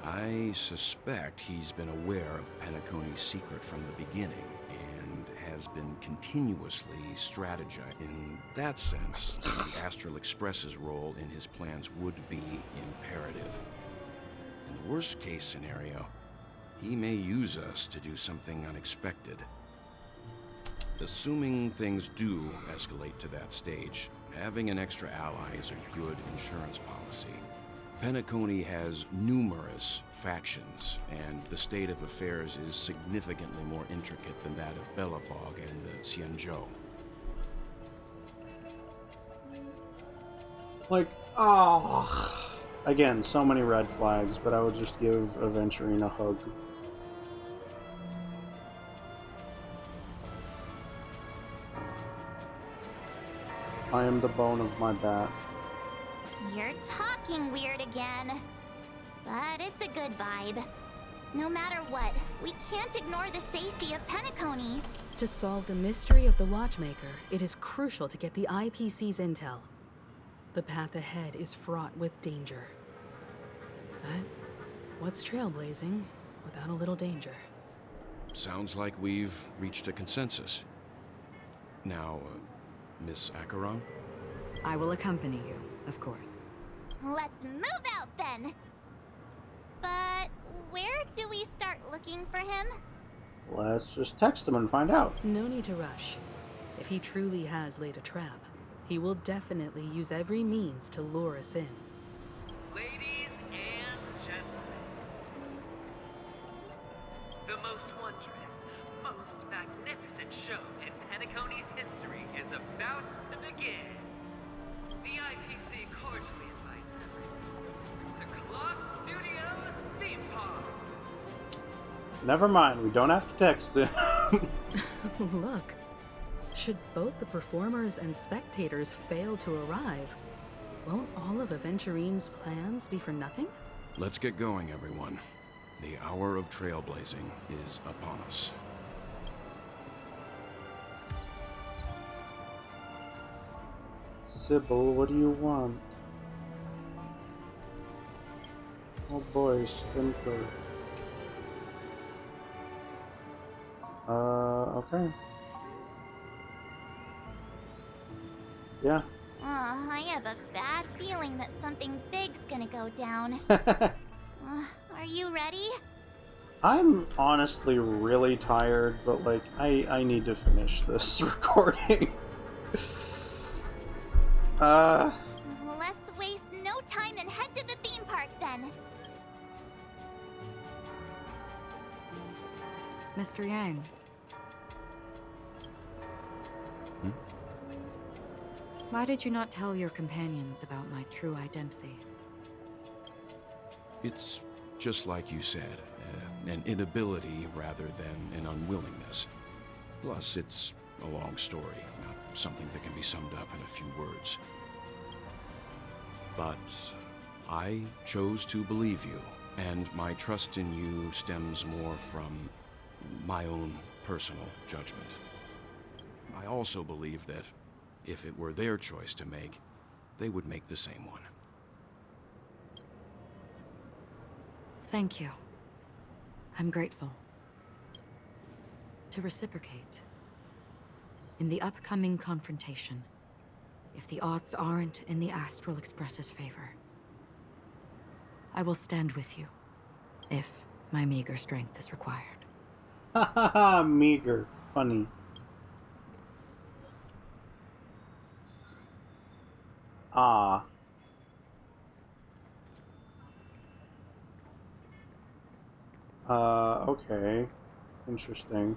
I suspect he's been aware of Penacony's secret from the beginning and has been continuously strategizing. In that sense, the Astral Express's role in his plans would be imperative. In the worst-case scenario, he may use us to do something unexpected. Assuming things do escalate to that stage, having an extra ally is a good insurance policy. Penacony has numerous factions, and the state of affairs is significantly more intricate than that of Belobog and the Xianzhou. Like, again, so many red flags, but I would just give Aventurine a hug. I am the bone of my bat. You're talking weird again. But it's a good vibe. No matter what, we can't ignore the safety of Penacony. To solve the mystery of the Watchmaker, it is crucial to get the IPC's intel. The path ahead is fraught with danger. But what's trailblazing without a little danger? Sounds like we've reached a consensus. Now, Miss Acheron? I will accompany you, of course. Let's move out then! But where do we start looking for him? Let's just text him and find out. No need to rush. If he truly has laid a trap, he will definitely use every means to lure us in. Ladies and gentlemen, the most wondrous, most magnificent show in Penacony's history is about to begin. The IPC cordially invites everyone to Clock Studios Theme Park. Never mind, we don't have to text him. Look, should both the performers and spectators fail to arrive, won't all of Aventurine's plans be for nothing? Let's get going, everyone. The hour of trailblazing is upon us. Sybil, what do you want? Oh boy, Stimper. Okay. Yeah. I have a bad feeling that something big's gonna go down. Are you ready? I'm honestly really tired, but like, I need to finish this recording. Let's waste no time and head to the theme park then. Mr. Yang. Why did you not tell your companions about my true identity? It's just like you said, an inability rather than an unwillingness. Plus, it's a long story, not something that can be summed up in a few words. But I chose to believe you, and my trust in you stems more from my own personal judgment. I also believe that if it were their choice to make, they would make the same one. Thank you. I'm grateful. To reciprocate, in the upcoming confrontation, if the odds aren't in the Astral Express's favor, I will stand with you, if my meager strength is required. Ha ha ha, meager. Funny. Okay. Interesting.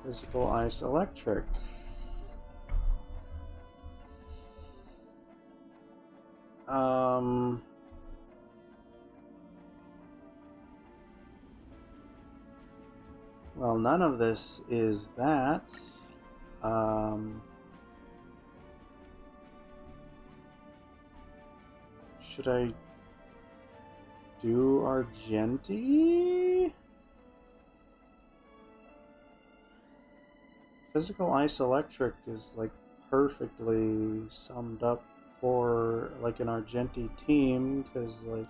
Physical ice electric. Well, none of this is that. Should I do Argenti? Physical Ice Electric is like perfectly summed up for like an Argenti team, because like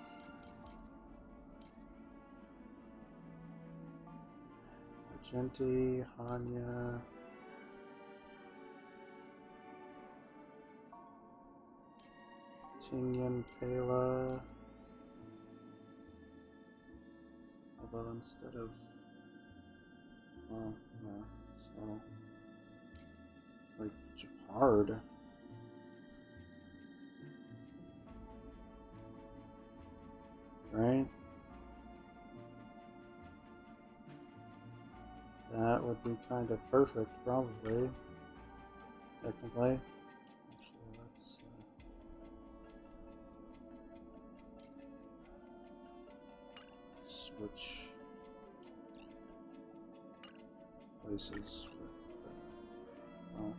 Argenti, Hanya, Tingyun, Pela. How about instead of, well, yeah, so like Japard. Right? That would be kind of perfect, probably. Technically. Actually, let's switch places with. Well,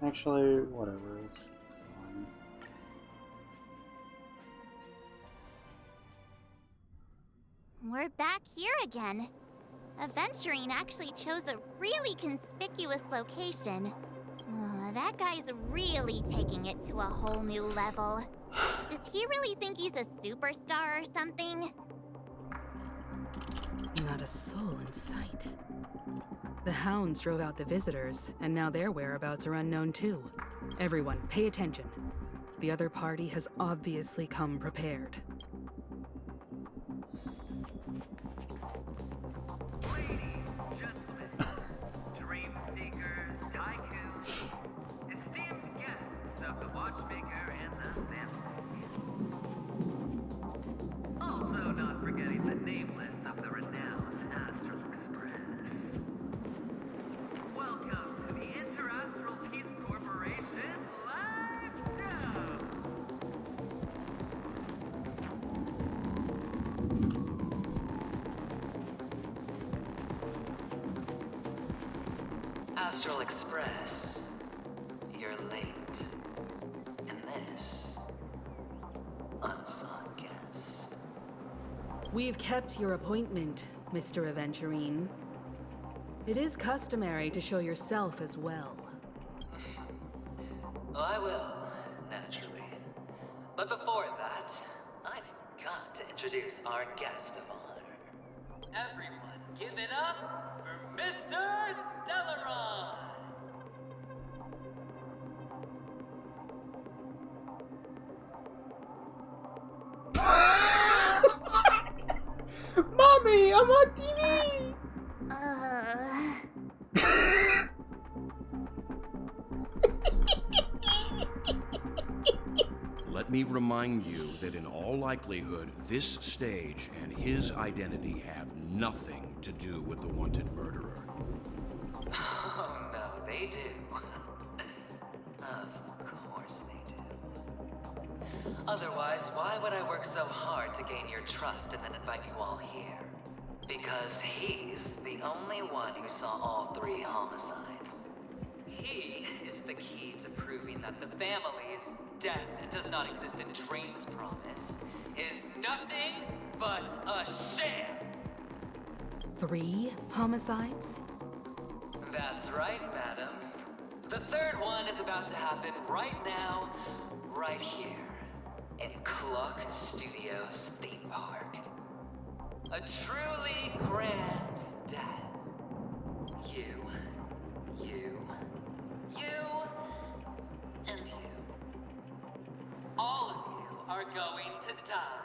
actually, whatever. It's fine. We're back here again. Aventurine actually chose a really conspicuous location. That guy's really taking it to a whole new level. Does he really think he's a superstar or something? Not a soul in sight. The hounds drove out the visitors, and now their whereabouts are unknown too. Everyone, pay attention. The other party has obviously come prepared. Also not forgetting the nameless of the renowned Astral Express. Welcome to the Interastral Peace Corporation live show! Astral Express, you're late. And this, unsung guest. We've kept your appointment, Mr. Aventurine. It is customary to show yourself as well. Oh, I will, naturally. But before that, I've got to introduce our guest of honor. Everyone, give it up for Mr. Stellaron! Mommy, I'm on TV! Let me remind you that in all likelihood, this stage and his identity have nothing to do with the wanted murderer. Oh no, they do. Of course they do. Otherwise, why would I work so hard to gain your trust and then invite you all here? Because he's the only one who saw all 3 homicides. He is the key to proving that the family's death does not exist in Dream's promise is nothing but a sham! 3 homicides? That's right, madam. The 3rd one is about to happen right now, right here, in Clock Studios theme park. A truly grand death. You, and you. All of you are going to die.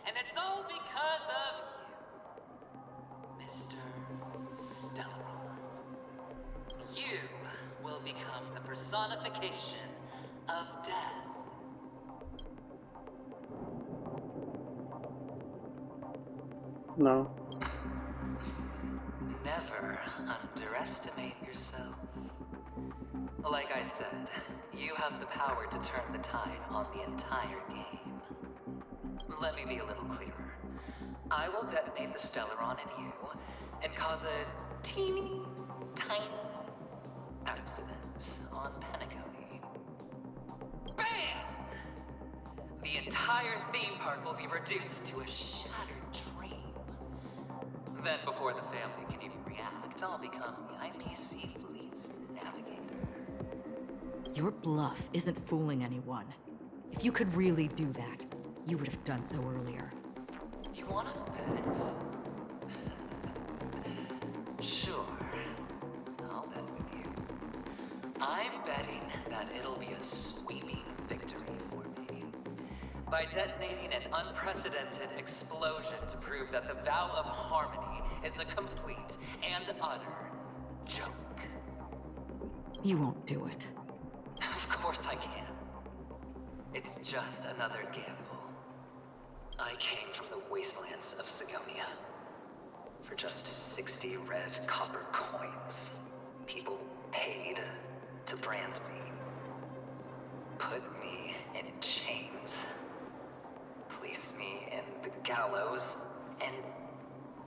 And it's all because of you, Mr. Stellaron. You will become the personification of death. No. Never underestimate yourself. Like I said, you have the power to turn the tide on the entire game. Let me be a little clearer. I will detonate the Stellaron in you and cause a teeny, tiny accident on Penacony. BAM! The entire theme park will be reduced to a shattered dream. Then before the family can even react, I'll become the IPC fleet's navigator. Your bluff isn't fooling anyone. If you could really do that, you would have done so earlier. You wanna bet? Sure. I'll bet with you. I'm betting that it'll be a sweeping victory for me. By detonating an unprecedented explosion to prove that the vow of harmony is a complete and utter joke. You won't do it. Of course I can. It's just another gamble. I came from the wastelands of Sigonia. For just 60 red copper coins, people paid to brand me. Put me in chains. Place me in the gallows and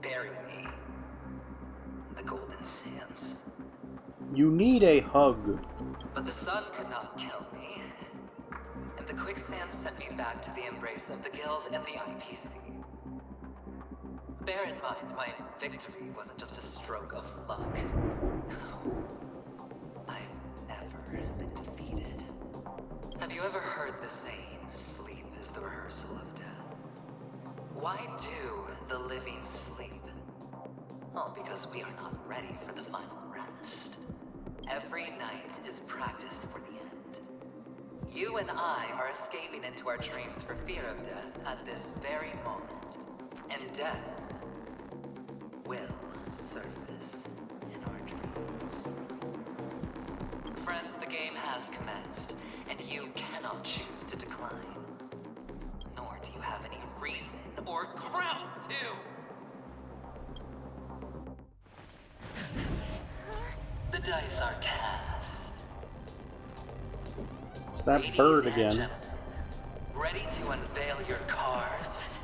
bury me in the golden sands. You need a hug. But the sun could not kill me, and the quicksand sent me back to the embrace of the Guild and the IPC. Bear in mind, my victory wasn't just a stroke of luck. I've never been defeated. Have you ever heard the saying, sleep is the rehearsal of death? Why do the living sleep? Oh, because we are not ready for the final rest. Every night is practice for the end. You and I are escaping into our dreams for fear of death at this very moment. And death will surface in our dreams. Friends, the game has commenced, and you cannot choose to decline. Nor do you have any reason or grounds to! The dice are cast. It's that bird again. Gentlemen, ready to unveil your cards?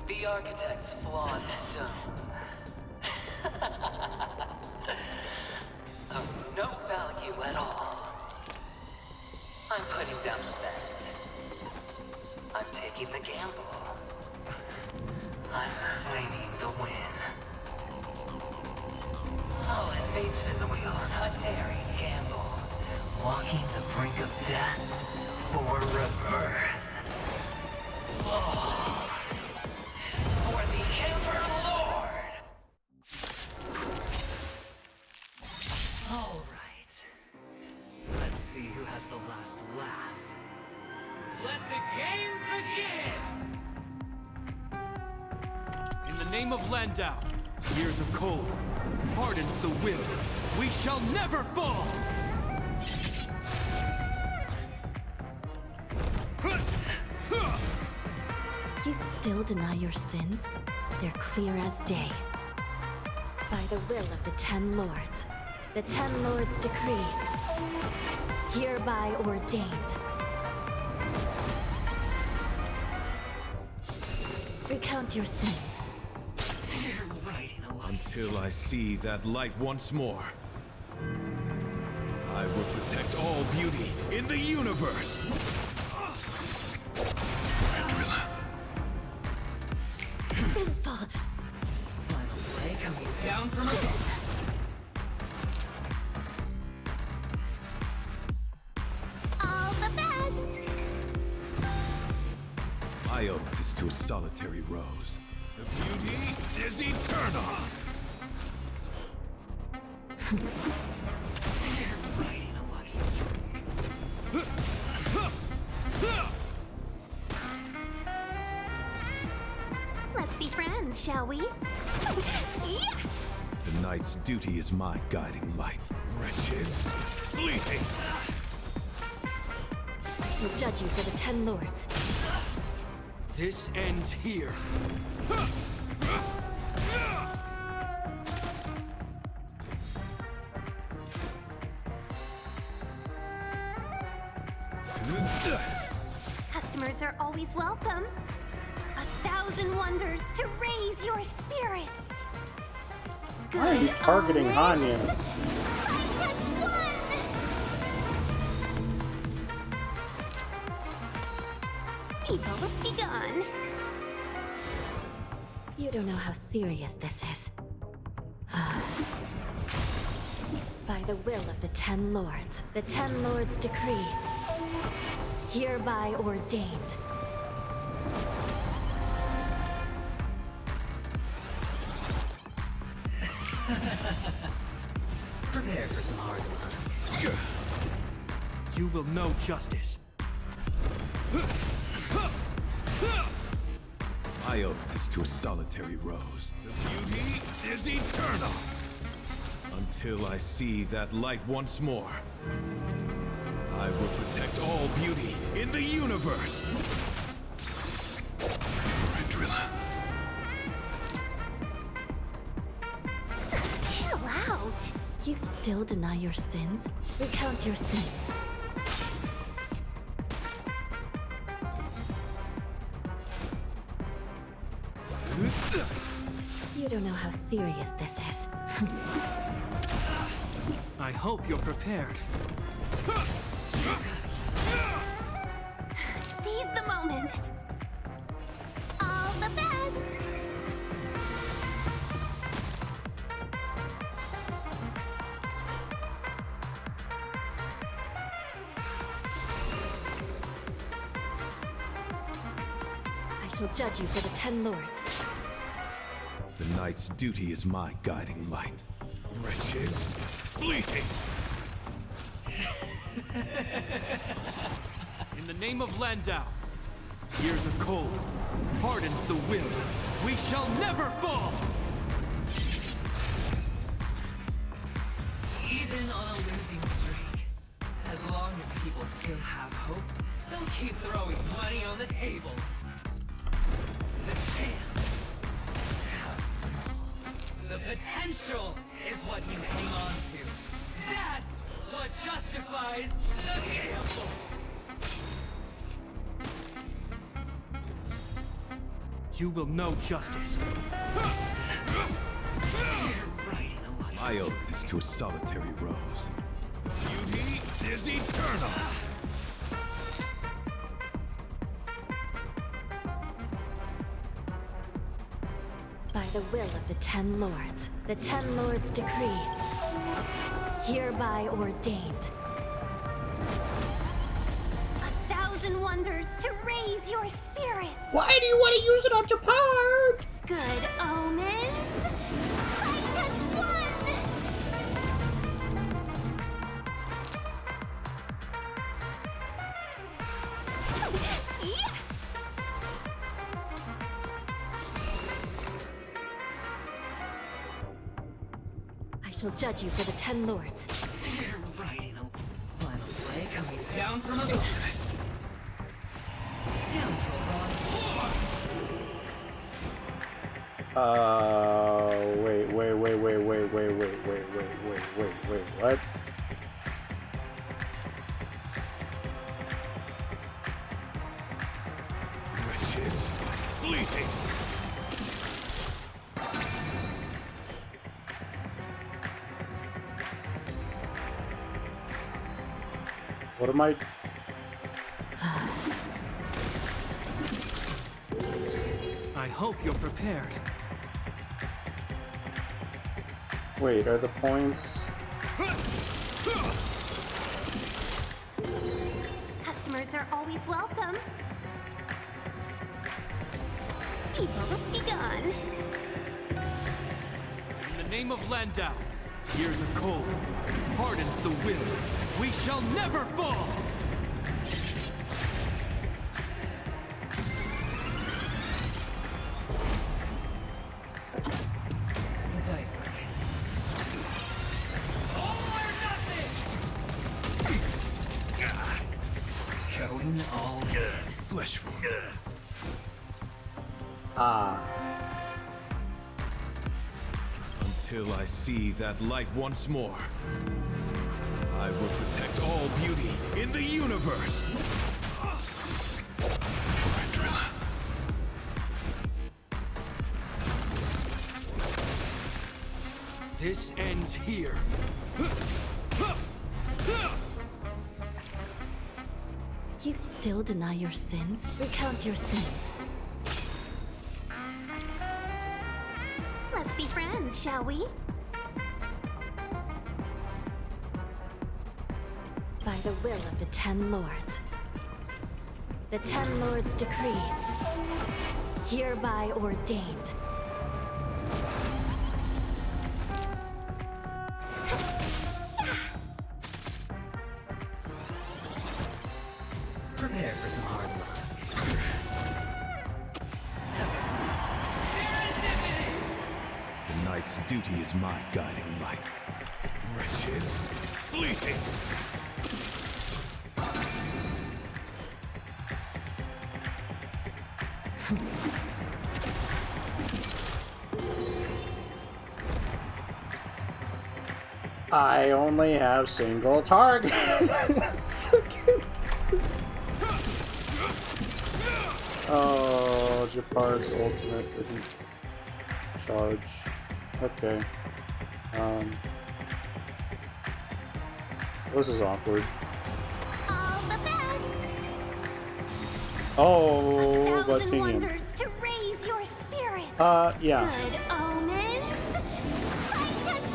The architect's flawed stone. Of no value at all. I'm putting down the bet. I'm taking the gamble. I'm claiming the win. I'll let fate spin the wheel. A daring gamble. Walking the brink of death for rebirth. Oh. For the Ember Lord! All right. Let's see who has the last laugh. Let the game begin! In the name of Landau, years of cold, hardens the will. We shall never fall! You still deny your sins? They're clear as day. By the will of the 10 Lords, the 10 Lords decree, hereby ordained. Recount your sins. Until I see that light once more, I will protect all beauty in the universe! Sinful. Final play coming down from above. All the best! My oath is to a solitary rose. The beauty is eternal! You're riding a lucky streak. Let's be friends, shall we? Yeah! The knight's duty is my guiding light. Wretched, fleeting! I shall judge you for the 10 Lords. This ends here. always welcome. 1,000 wonders to raise your spirits. Why are you targeting Hanya? I just won! Evils begun. You don't know how serious this is. By the will of the 10 Lords, the 10 Lords decree, hereby ordained. Prepare for some hard work. You will know justice. My oath is to a solitary rose. The beauty is eternal. Until I see that light once more, I will protect all beauty in the universe. Rendrilla. Chill out. You still deny your sins? Recount your sins. You don't know how serious this is. I hope you're prepared. Seize the moment. All the best. I shall judge you for the 10 Lords. The knight's duty is my guiding light. Wretched, fleeting. In the name of Landau, years of cold hardens the will. We shall never fall! Even on a losing streak, as long as people still have hope, they'll keep throwing money on the table. The chance, how small. The potential is what you hang on to. That's what justifies the gamble. You will know justice. My oath is to a solitary rose. Beauty is eternal. By the will of the 10 Lords, the 10 Lords decree, hereby ordained. 1,000 wonders to raise your spirits. Why do you want to use it on Japard? Good omens. I just won. Yeah. I shall judge you for the 10 Lords. You're right in a final play coming down from above. Scoundrels on board. Wait, what? Wretched, fleeting. What am I? I hope you're prepared. Wait, are the points? Customers are always welcome. Evils begun. In the name of Landau, years of cold hardens the will. We shall never fall! The dice are all or nothing! Going all in. Flesh wound. Until I see that light once more, I will protect all beauty in the universe. This ends here. You still deny your sins? Recount your sins. Let's be friends, shall we? By the will of the Ten Lords. The Ten Lords decree. Hereby ordained. Prepare for some hard luck. The knight's duty is my guiding light. Wretched, fleeting. I only have single targets against this. Oh, Japar's ultimate didn't charge. Okay. This is awkward. All the best! Oh, but Thousand wonders to raise your spirit. Yeah. Good omens. Fight us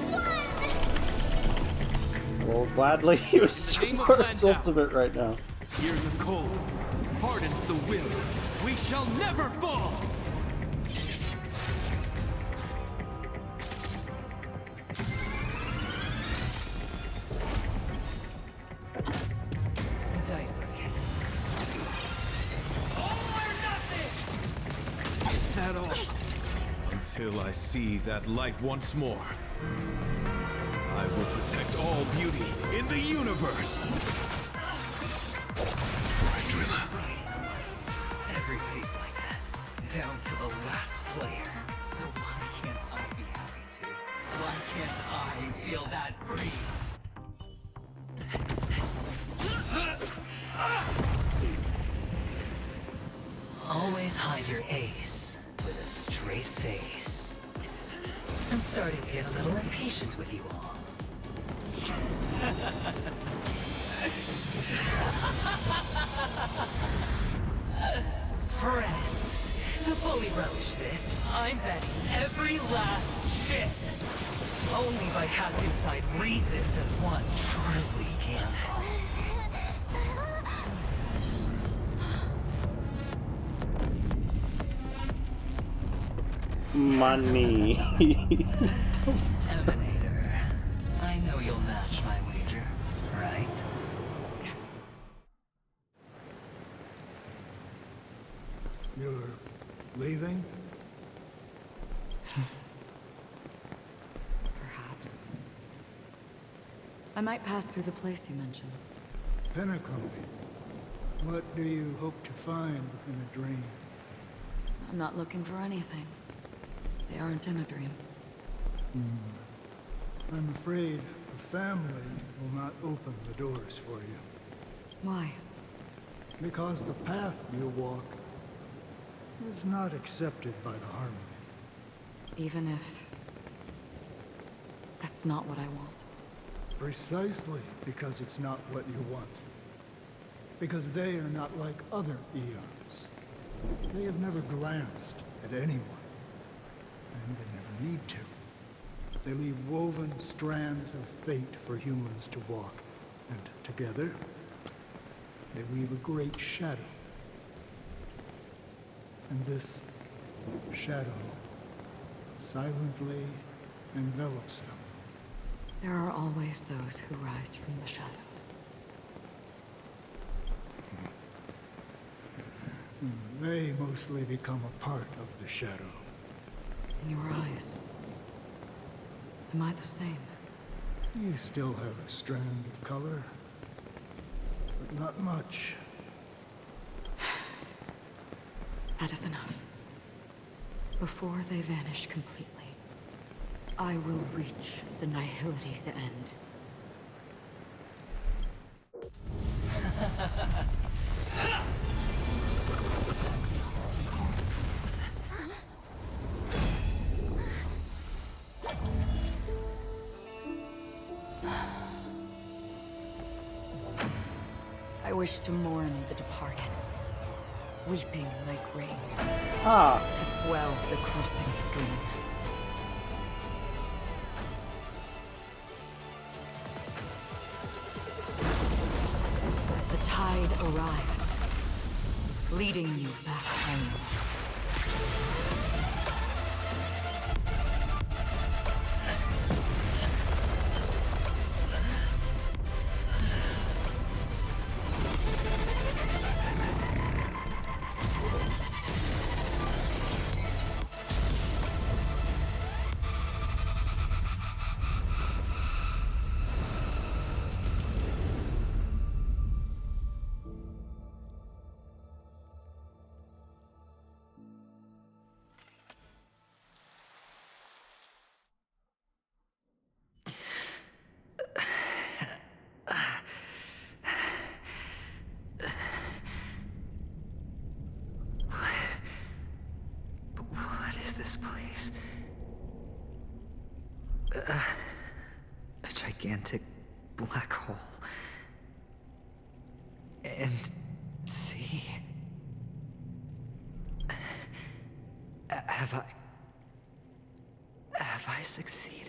one. We'll gladly use Japar's ultimate right now. Years of cold hardens the will. We shall never fall! The dice are cast. All or nothing! Is that all? Until I see that light once more, I will protect all beauty in the universe. Everybody's like that, down to the last player. So why can't I be happy too? Why can't I feel that free? Always hide your ace with a straight face. I'm starting to get a little impatient with you all. Friends, to fully relish this, I'm betting every last chip. Only by casting aside reason does one truly gamble. Money. Emanator, I know you'll match my wager, right? You're leaving? Perhaps. I might pass through the place you mentioned. Pinnacle. What do you hope to find within a dream? I'm not looking for anything. They aren't in a dream. I'm afraid the family will not open the doors for you. Why? Because the path you walk is not accepted by the Harmony. Even if... that's not what I want. Precisely because it's not what you want. Because they are not like other eons. They have never glanced at anyone. And they never need to. They leave woven strands of fate for humans to walk. And together, they weave a great shadow. And this shadow silently envelops them. There are always those who rise from the shadows. They mostly become a part of the shadow. In your eyes, am I the same? You still have a strand of color, but not much. That is enough. Before they vanish completely, I will reach the Nihility's end. wish to mourn the departed, weeping like rain, to swell the crossing stream. As the tide arrives, leading you back home. What is this place? A gigantic black hole. And see. Have I succeeded?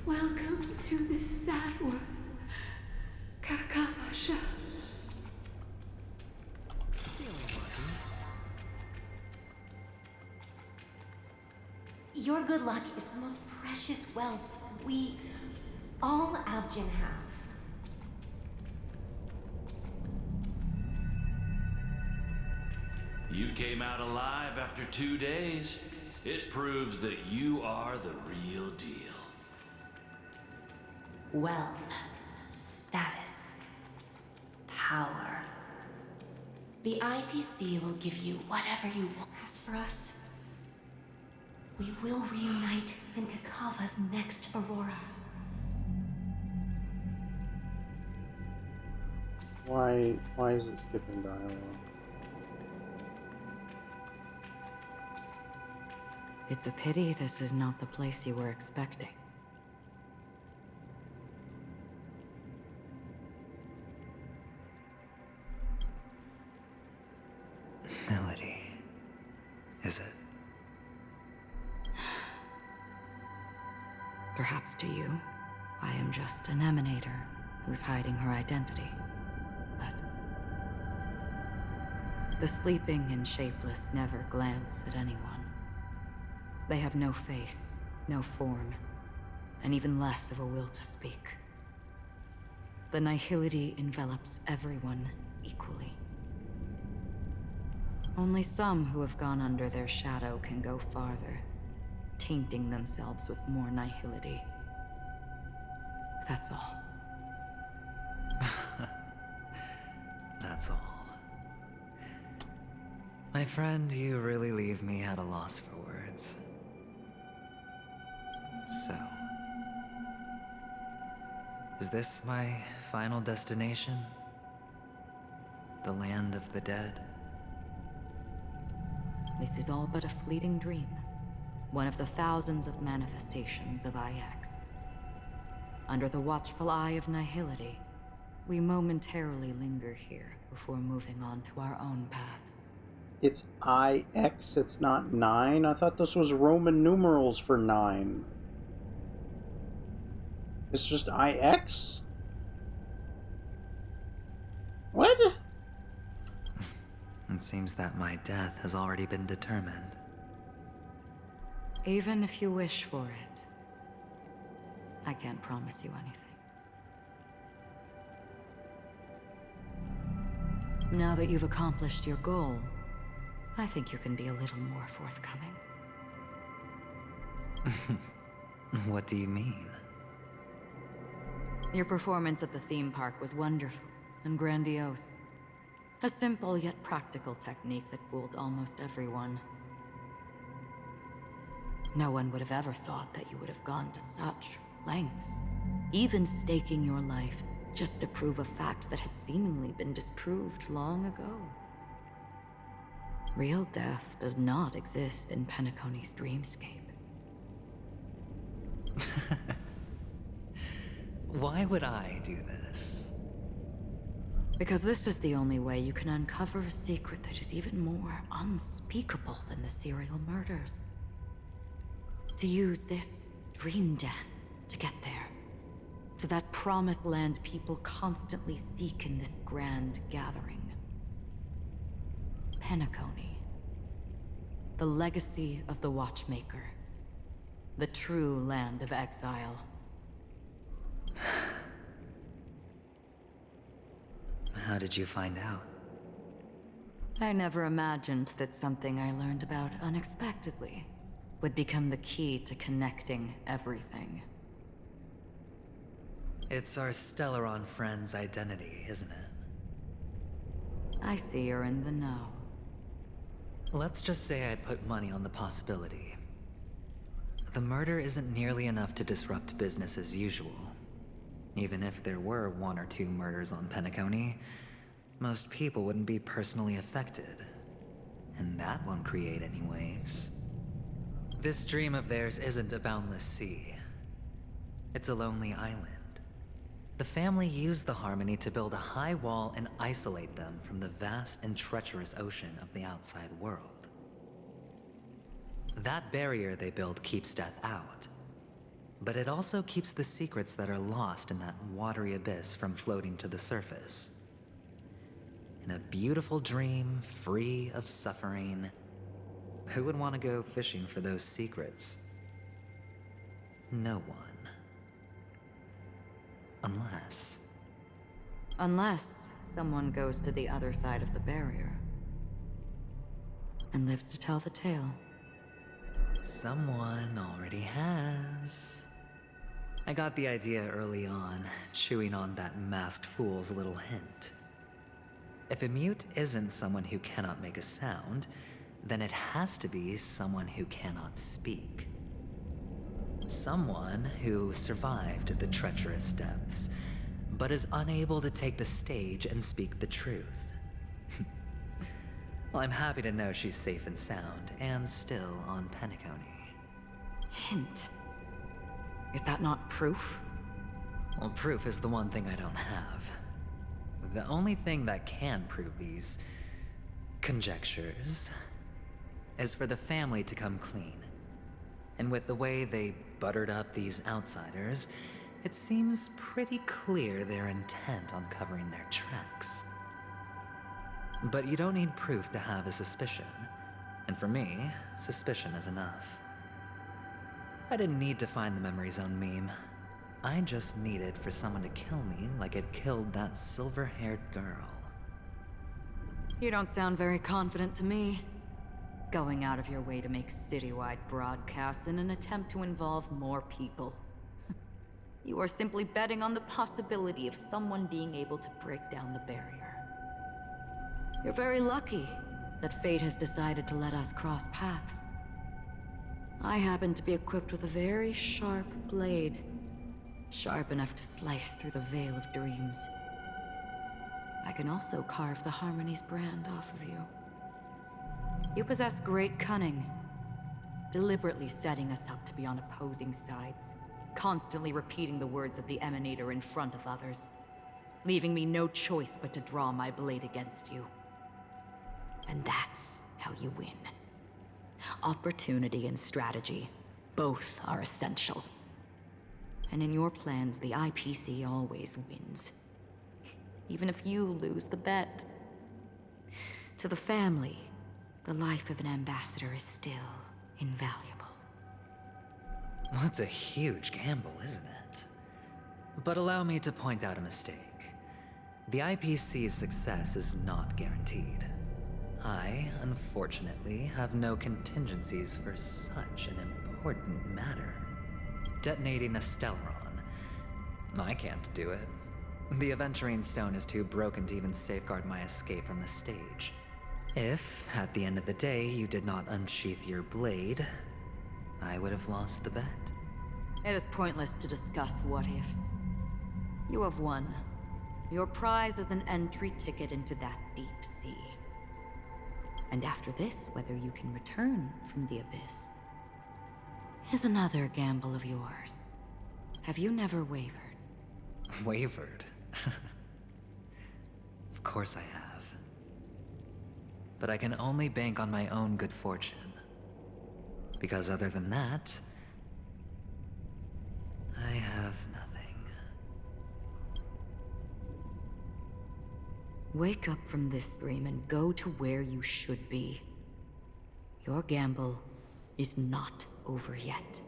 Welcome to this sad world, Kakavasha. Your good luck is the most precious wealth we, all Avgin, have. You came out alive after 2 days. It proves that you are the real deal. Wealth, status, power. The IPC will give you whatever you want. As for us, we will reunite in Kakava's next Aurora. Why is it skipping dialogue? It's a pity this is not the place you were expecting. Melody. Is it? Perhaps to you, I am just an emanator who's hiding her identity. But the sleeping and shapeless never glance at anyone. They have no face, no form, and even less of a will to speak. The nihility envelops everyone equally. Only some who have gone under their shadow can go farther, tainting themselves with more nihility. That's all. That's all. My friend, you really leave me at a loss for words. So, is this my final destination? The land of the dead? This is all but a fleeting dream. One of the thousands of manifestations of IX. Under the watchful eye of nihility, we momentarily linger here before moving on to our own paths. It's IX, it's not 9? I thought this was Roman numerals for 9. It's just IX? What? It seems that my death has already been determined. Even if you wish for it, I can't promise you anything. Now that you've accomplished your goal, I think you can be a little more forthcoming. What do you mean? Your performance at the theme park was wonderful and grandiose. A simple yet practical technique that fooled almost everyone. No one would have ever thought that you would have gone to such lengths, even staking your life just to prove a fact that had seemingly been disproved long ago. Real death does not exist in Penacony's dreamscape. Why would I do this? Because this is the only way you can uncover a secret that is even more unspeakable than the serial murders. To use this dream death to get there. To that promised land people constantly seek in this grand gathering. Penacony. The legacy of the Watchmaker. The true land of exile. How did you find out? I never imagined that something I learned about unexpectedly would become the key to connecting everything. It's our Stellaron friend's identity, isn't it? I see you're in the know. Let's just say I'd put money on the possibility. The murder isn't nearly enough to disrupt business as usual. Even if there were 1 or 2 murders on Penacony, most people wouldn't be personally affected. And that won't create any waves. This dream of theirs isn't a boundless sea. It's a lonely island. The family used the Harmony to build a high wall and isolate them from the vast and treacherous ocean of the outside world. That barrier they built keeps death out. But it also keeps the secrets that are lost in that watery abyss from floating to the surface. In a beautiful dream, free of suffering, who would want to go fishing for those secrets? No one. Unless someone goes to the other side of the barrier and lives to tell the tale. Someone already has. I got the idea early on, chewing on that masked fool's little hint. If a mute isn't someone who cannot make a sound, then it has to be someone who cannot speak. Someone who survived the treacherous depths, but is unable to take the stage and speak the truth. Well, I'm happy to know she's safe and sound, and still on Penacony. Hint. Is that not proof? Well, proof is the one thing I don't have. The only thing that can prove these conjectures is for the family to come clean. And with the way they buttered up these outsiders, it seems pretty clear they're intent on covering their tracks. But you don't need proof to have a suspicion. And for me, suspicion is enough. I didn't need to find the Memory Zone meme. I just needed for someone to kill me like it killed that silver-haired girl. You don't sound very confident to me. Going out of your way to make citywide broadcasts in an attempt to involve more people. You are simply betting on the possibility of someone being able to break down the barrier. You're very lucky that fate has decided to let us cross paths. I happen to be equipped with a very sharp blade. Sharp enough to slice through the veil of dreams. I can also carve the Harmony's brand off of you. You possess great cunning, deliberately setting us up to be on opposing sides, constantly repeating the words of the Emanator in front of others, leaving me no choice but to draw my blade against you. And that's how you win. Opportunity and strategy, both are essential. And in your plans, the IPC always wins. Even if you lose the bet. To the family, the life of an ambassador is still invaluable. That's a huge gamble, isn't it? But allow me to point out a mistake. The IPC's success is not guaranteed. I, unfortunately, have no contingencies for such an important matter. Detonating a Stellaron. I can't do it. The Aventurine Stone is too broken to even safeguard my escape from the stage. If, at the end of the day, you did not unsheath your blade, I would have lost the bet. It is pointless to discuss what-ifs. You have won. Your prize is an entry ticket into that deep sea. And after this, whether you can return from the abyss is another gamble of yours. Have you never wavered? Wavered? Of course I have. But I can only bank on my own good fortune. Because other than that, I have nothing. Wake up from this dream and go to where you should be. Your gamble is not over yet.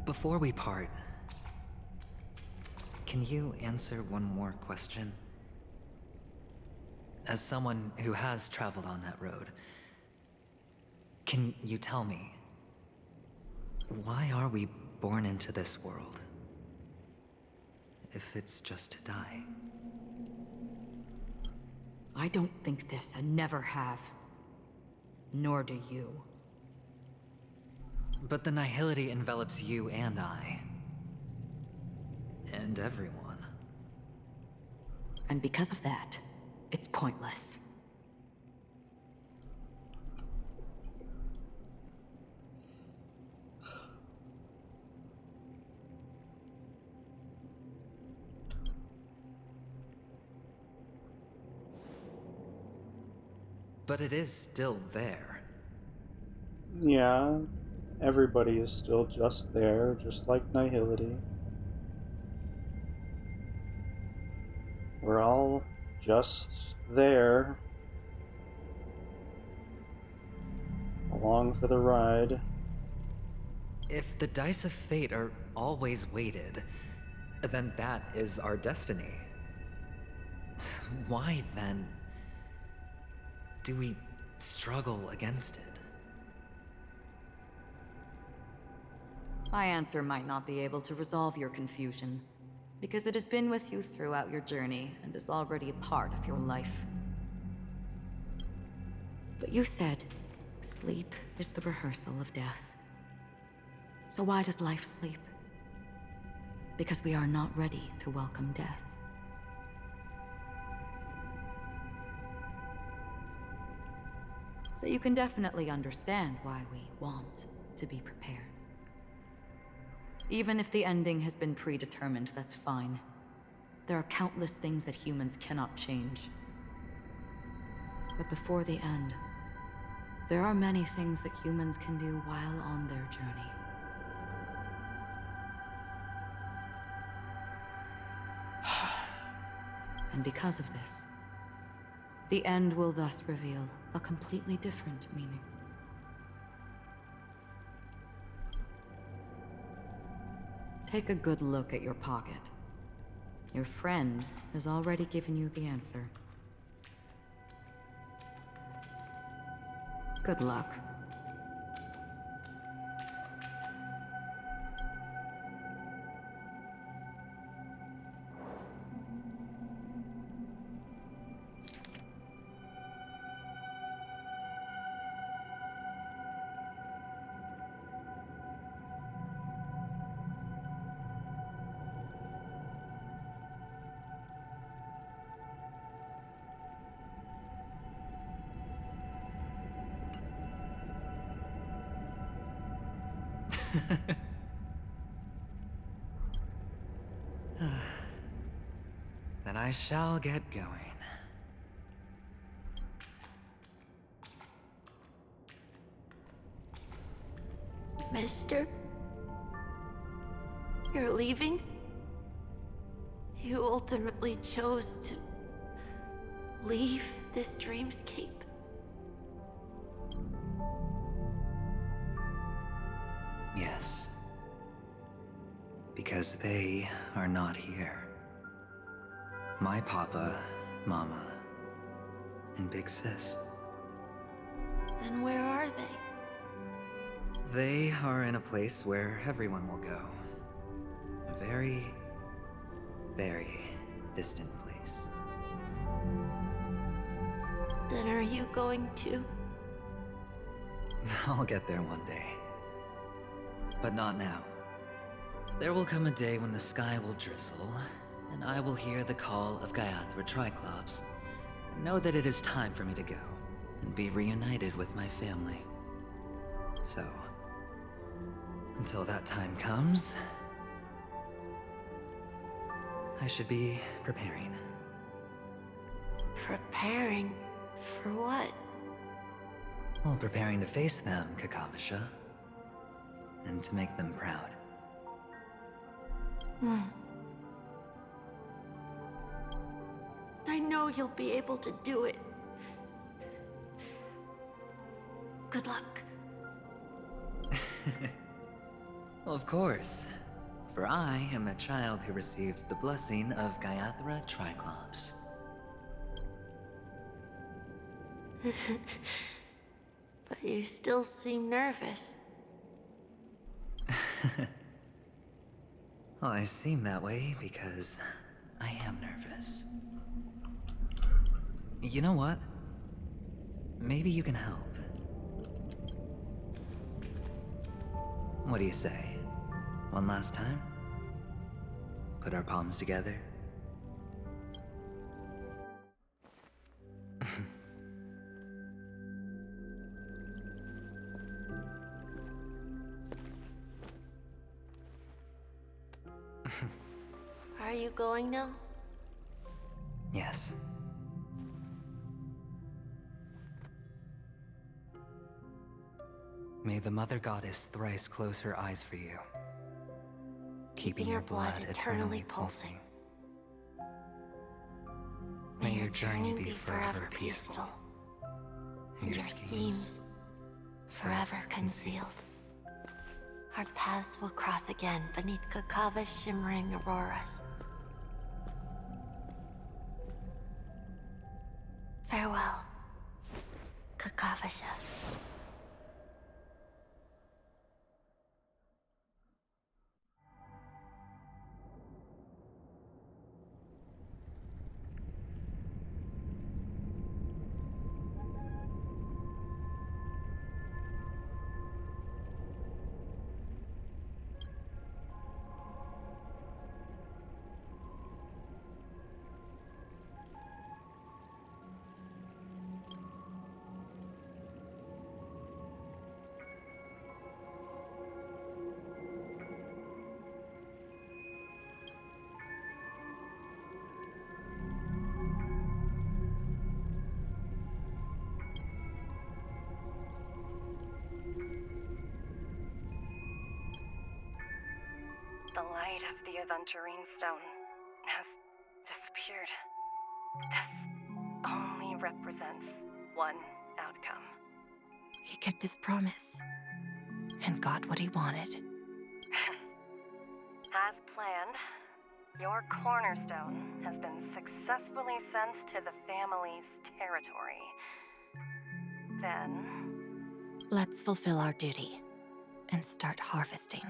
Before we part, can you answer one more question? As someone who has traveled on that road, can you tell me, why are we born into this world? If it's just to die. I don't think this and never have. Nor do you. But the nihility envelops you and I. And everyone. And because of that, it's pointless. But it is still there. Yeah, everybody is still just there, just like Nihility. We're all just there, along for the ride. If the dice of fate are always weighted, then that is our destiny. Why then do we struggle against it? My answer might not be able to resolve your confusion, because it has been with you throughout your journey and is already a part of your life. But you said, sleep is the rehearsal of death. So why does life sleep? Because we are not ready to welcome death. So you can definitely understand why we want to be prepared. Even if the ending has been predetermined, that's fine. There are countless things that humans cannot change. But before the end, there are many things that humans can do while on their journey. And because of this, the end will thus reveal a completely different meaning. Take a good look at your pocket. Your friend has already given you the answer. Good luck. Then I shall get going. Mister? You're leaving? You ultimately chose to leave this dreamscape? Yes. Because they are not here. My papa, mama, and big sis. Then where are they? They are in a place where everyone will go. A very, very distant place. Then are you going to? I'll get there one day. But not now. There will come a day when the sky will drizzle, and I will hear the call of Gaiathra Triclops, and know that it is time for me to go, and be reunited with my family. So, until that time comes, I should be preparing. Preparing for what? Well, preparing to face them, Kakavasha. And to make them proud. I know you'll be able to do it. Good luck. Well, of course. For I am the child who received the blessing of Gaiathra Triclops. But you still seem nervous. Well, I seem that way because I am nervous. You know what? Maybe you can help. What do you say? One last time? Put our palms together? Are you going now? Yes. May the Mother Goddess thrice close her eyes for you, keeping your blood eternally pulsing. May your journey be forever peaceful, and your schemes forever concealed. Our paths will cross again beneath Kakava's shimmering auroras. Farewell, Kakavasha. The light of the Aventurine Stone has disappeared. This only represents one outcome. He kept his promise and got what he wanted. As planned, your cornerstone has been successfully sent to the family's territory. Then... Let's fulfill our duty and start harvesting.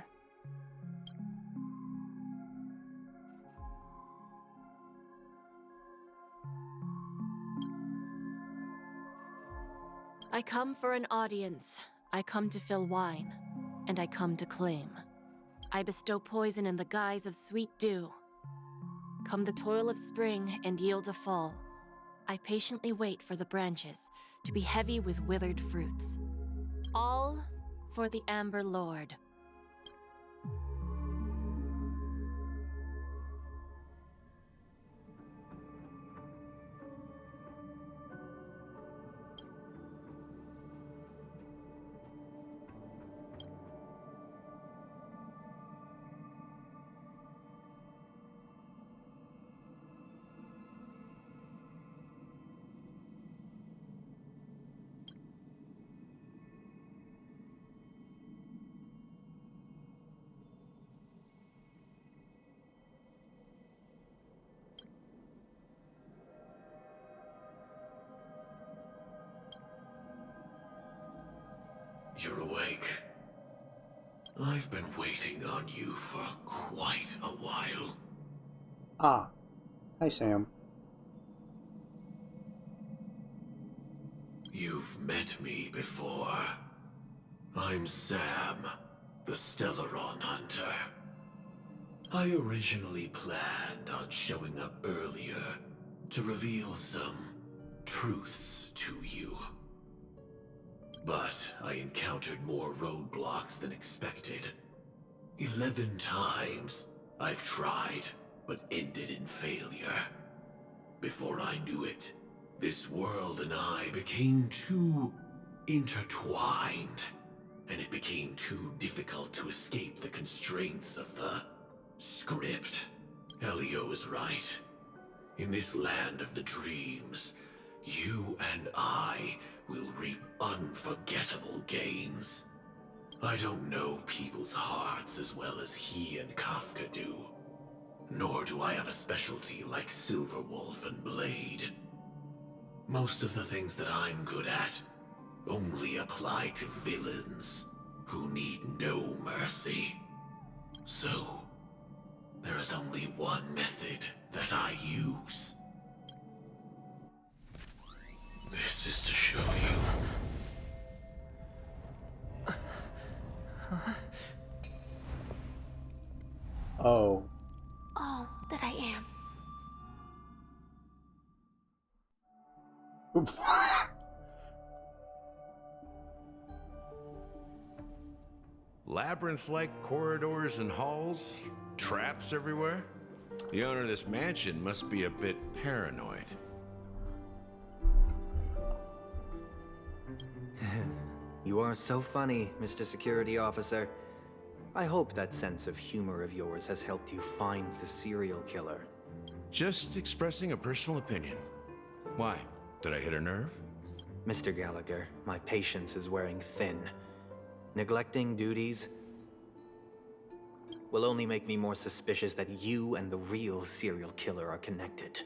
I come for an audience. I come to fill wine, and I come to claim. I bestow poison in the guise of sweet dew. Come the toil of spring and yield a fall. I patiently wait for the branches to be heavy with withered fruits. All for the Amber Lord. You're awake. I've been waiting on you for quite a while. Ah. Hi, Sam. You've met me before. I'm Sam, the Stellaron Hunter. I originally planned on showing up earlier to reveal some truths to you. But I encountered more roadblocks than expected. 11 times I've tried, but ended in failure. Before I knew it, this world and I became too intertwined, and it became too difficult to escape the constraints of the script. Elio is right. In this land of the dreams, you and I will reap unforgettable gains. I don't know people's hearts as well as he and Kafka do. Nor do I have a specialty like Silverwolf and Blade. Most of the things that I'm good at only apply to villains who need no mercy. So, there is only one method that I use. This is to show you. Oh. All that I am. Labyrinth-like corridors and halls? Traps everywhere? The owner of this mansion must be a bit paranoid. You are so funny, Mr. Security Officer. I hope that sense of humor of yours has helped you find the serial killer. Just expressing a personal opinion. Why? Did I hit a nerve? Mr. Gallagher, my patience is wearing thin. Neglecting duties will only make me more suspicious that you and the real serial killer are connected.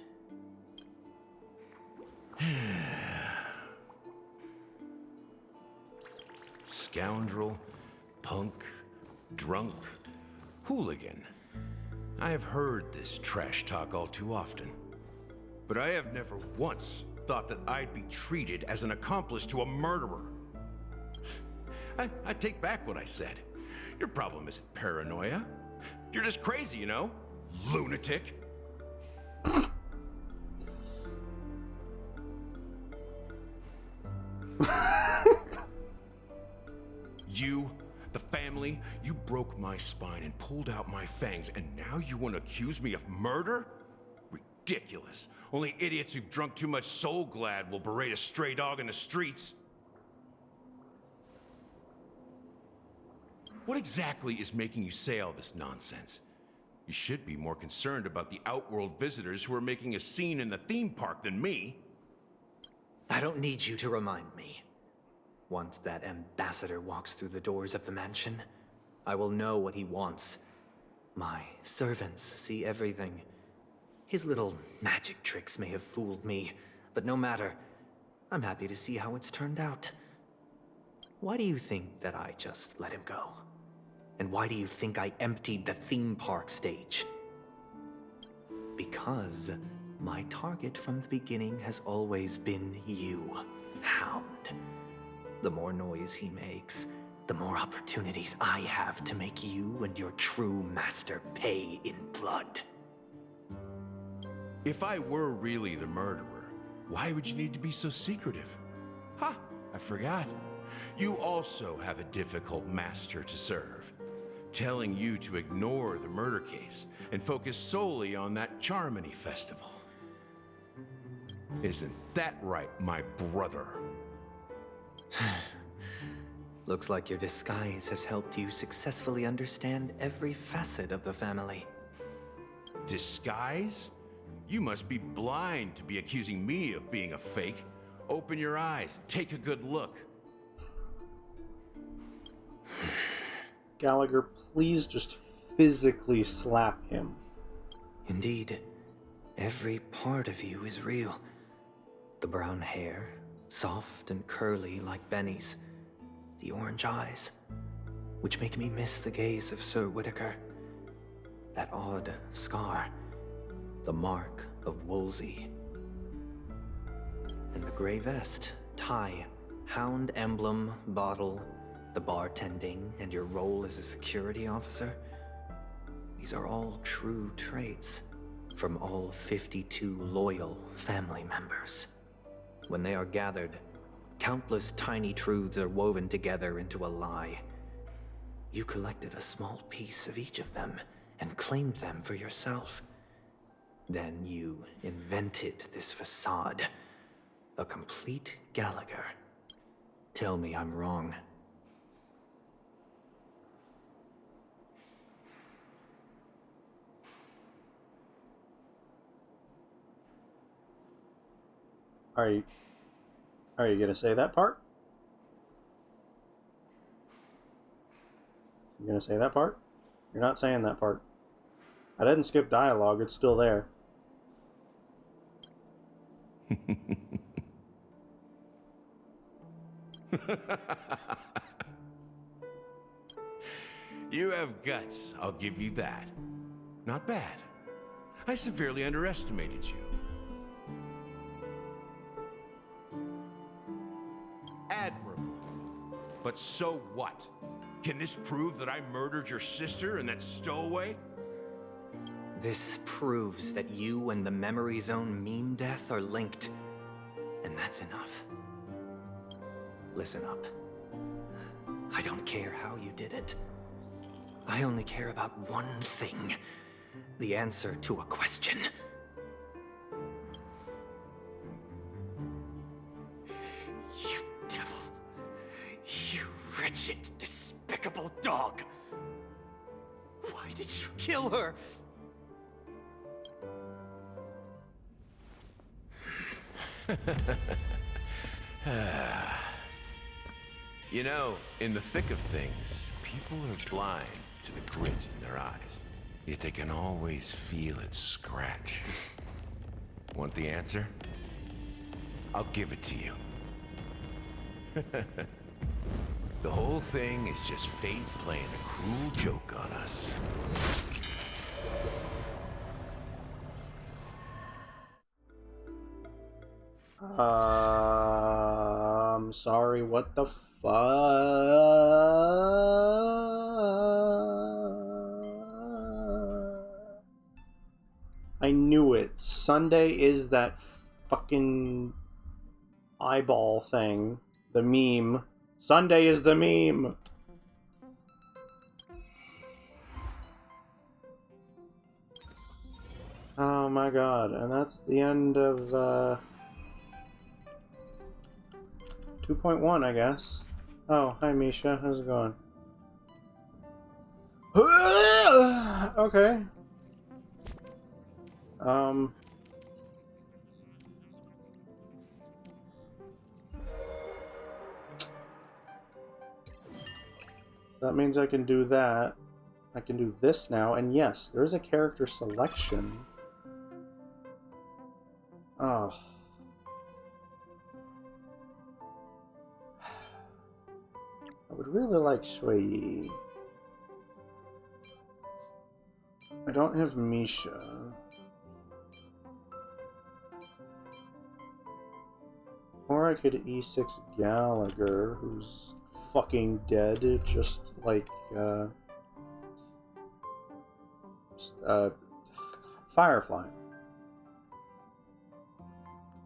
Scoundrel, punk, drunk, hooligan. I have heard this trash talk all too often. But I have never once thought that I'd be treated as an accomplice to a murderer. I take back what I said. Your problem isn't paranoia. You're just crazy, you know? Lunatic. You, the family, you broke my spine and pulled out my fangs, and now you want to accuse me of murder? Ridiculous. Only idiots who've drunk too much Soul Glad will berate a stray dog in the streets. What exactly is making you say all this nonsense? You should be more concerned about the Outworld visitors who are making a scene in the theme park than me. I don't need you to remind me. Once that ambassador walks through the doors of the mansion, I will know what he wants. My servants see everything. His little magic tricks may have fooled me, but no matter. I'm happy to see how it's turned out. Why do you think that I just let him go? And why do you think I emptied the theme park stage? Because my target from the beginning has always been you, Hound. The more noise he makes, the more opportunities I have to make you and your true master pay in blood. If I were really the murderer, why would you need to be so secretive? Ha! I forgot. You also have a difficult master to serve, telling you to ignore the murder case and focus solely on that Charmony festival. Isn't that right, my brother? Looks like your disguise has helped you successfully understand every facet of the family. Disguise? You must be blind to be accusing me of being a fake. Open your eyes, take a good look. Gallagher, please just physically slap him. Indeed, every part of you is real. The brown hair, soft and curly like Benny's. The orange eyes, which make me miss the gaze of Sir Whitaker. That odd scar, the mark of Wolsey. And the gray vest, tie, hound emblem, bottle, the bartending, and your role as a security officer. These are all true traits from all 52 loyal family members. When they are gathered, countless tiny truths are woven together into a lie. You collected a small piece of each of them and claimed them for yourself. Then you invented this facade, a complete Gallagher. Tell me I'm wrong. Are you gonna say that part? You gonna say that part? You're not saying that part. I didn't skip dialogue, it's still there. You have guts, I'll give you that. Not bad. I severely underestimated you. Admirable. But so what? Can this prove that I murdered your sister and that stowaway? This proves that you and the Memory Zone meme death are linked. And that's enough. Listen up. I don't care how you did it. I only care about one thing. The answer to a question. You devil. You wretched, despicable dog. Why did you kill her? You know, in the thick of things, people are blind to the grit in their eyes. Yet they can always feel it scratch. Want the answer? I'll give it to you. The whole thing is just fate playing a cruel joke on us. I'm sorry, what the fuck? I knew it. Sunday is that fucking eyeball thing. The meme. Sunday is the meme! Oh my god, and that's the end of 2.1, I guess. Oh, hi Misha, how's it going? Okay. That means I can do that. I can do this now, and yes, there's a character selection. Oh. I would really like Shui. I don't have Misha. Or I could E6 Gallagher, who's fucking dead, just like, Firefly.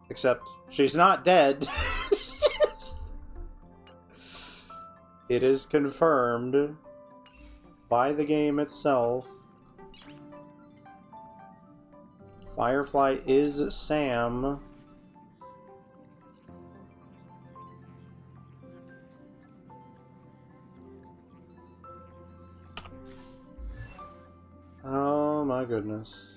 Except, she's not dead. It is confirmed by the game itself. Firefly is Sam. Oh my goodness.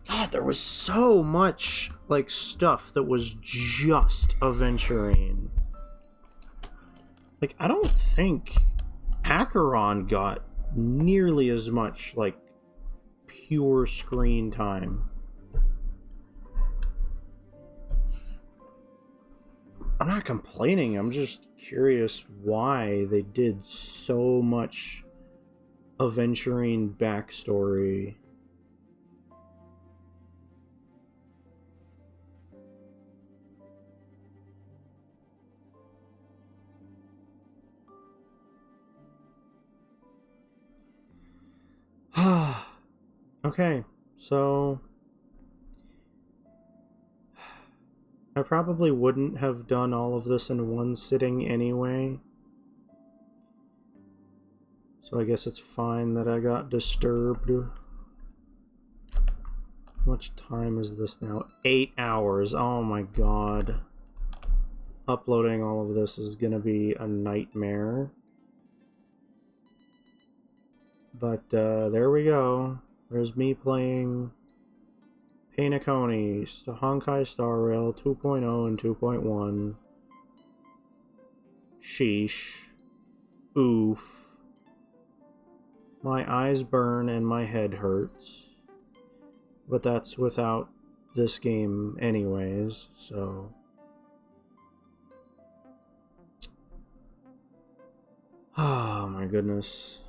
God, there was so much, like, stuff that was just Aventurine. Like, I don't think Acheron got nearly as much, like, pure screen time. I'm not complaining, I'm just curious why they did so much Aventurine backstory. Okay, so I probably wouldn't have done all of this in one sitting anyway. So I guess it's fine that I got disturbed. How much time is this now? 8 hours. Oh my god. Uploading all of this is gonna be a nightmare. But there we go. There's me playing Painaconi, Honkai Star Rail 2.0 and 2.1. Sheesh. Oof. My eyes burn and my head hurts. But that's without this game anyways, so... Oh my goodness.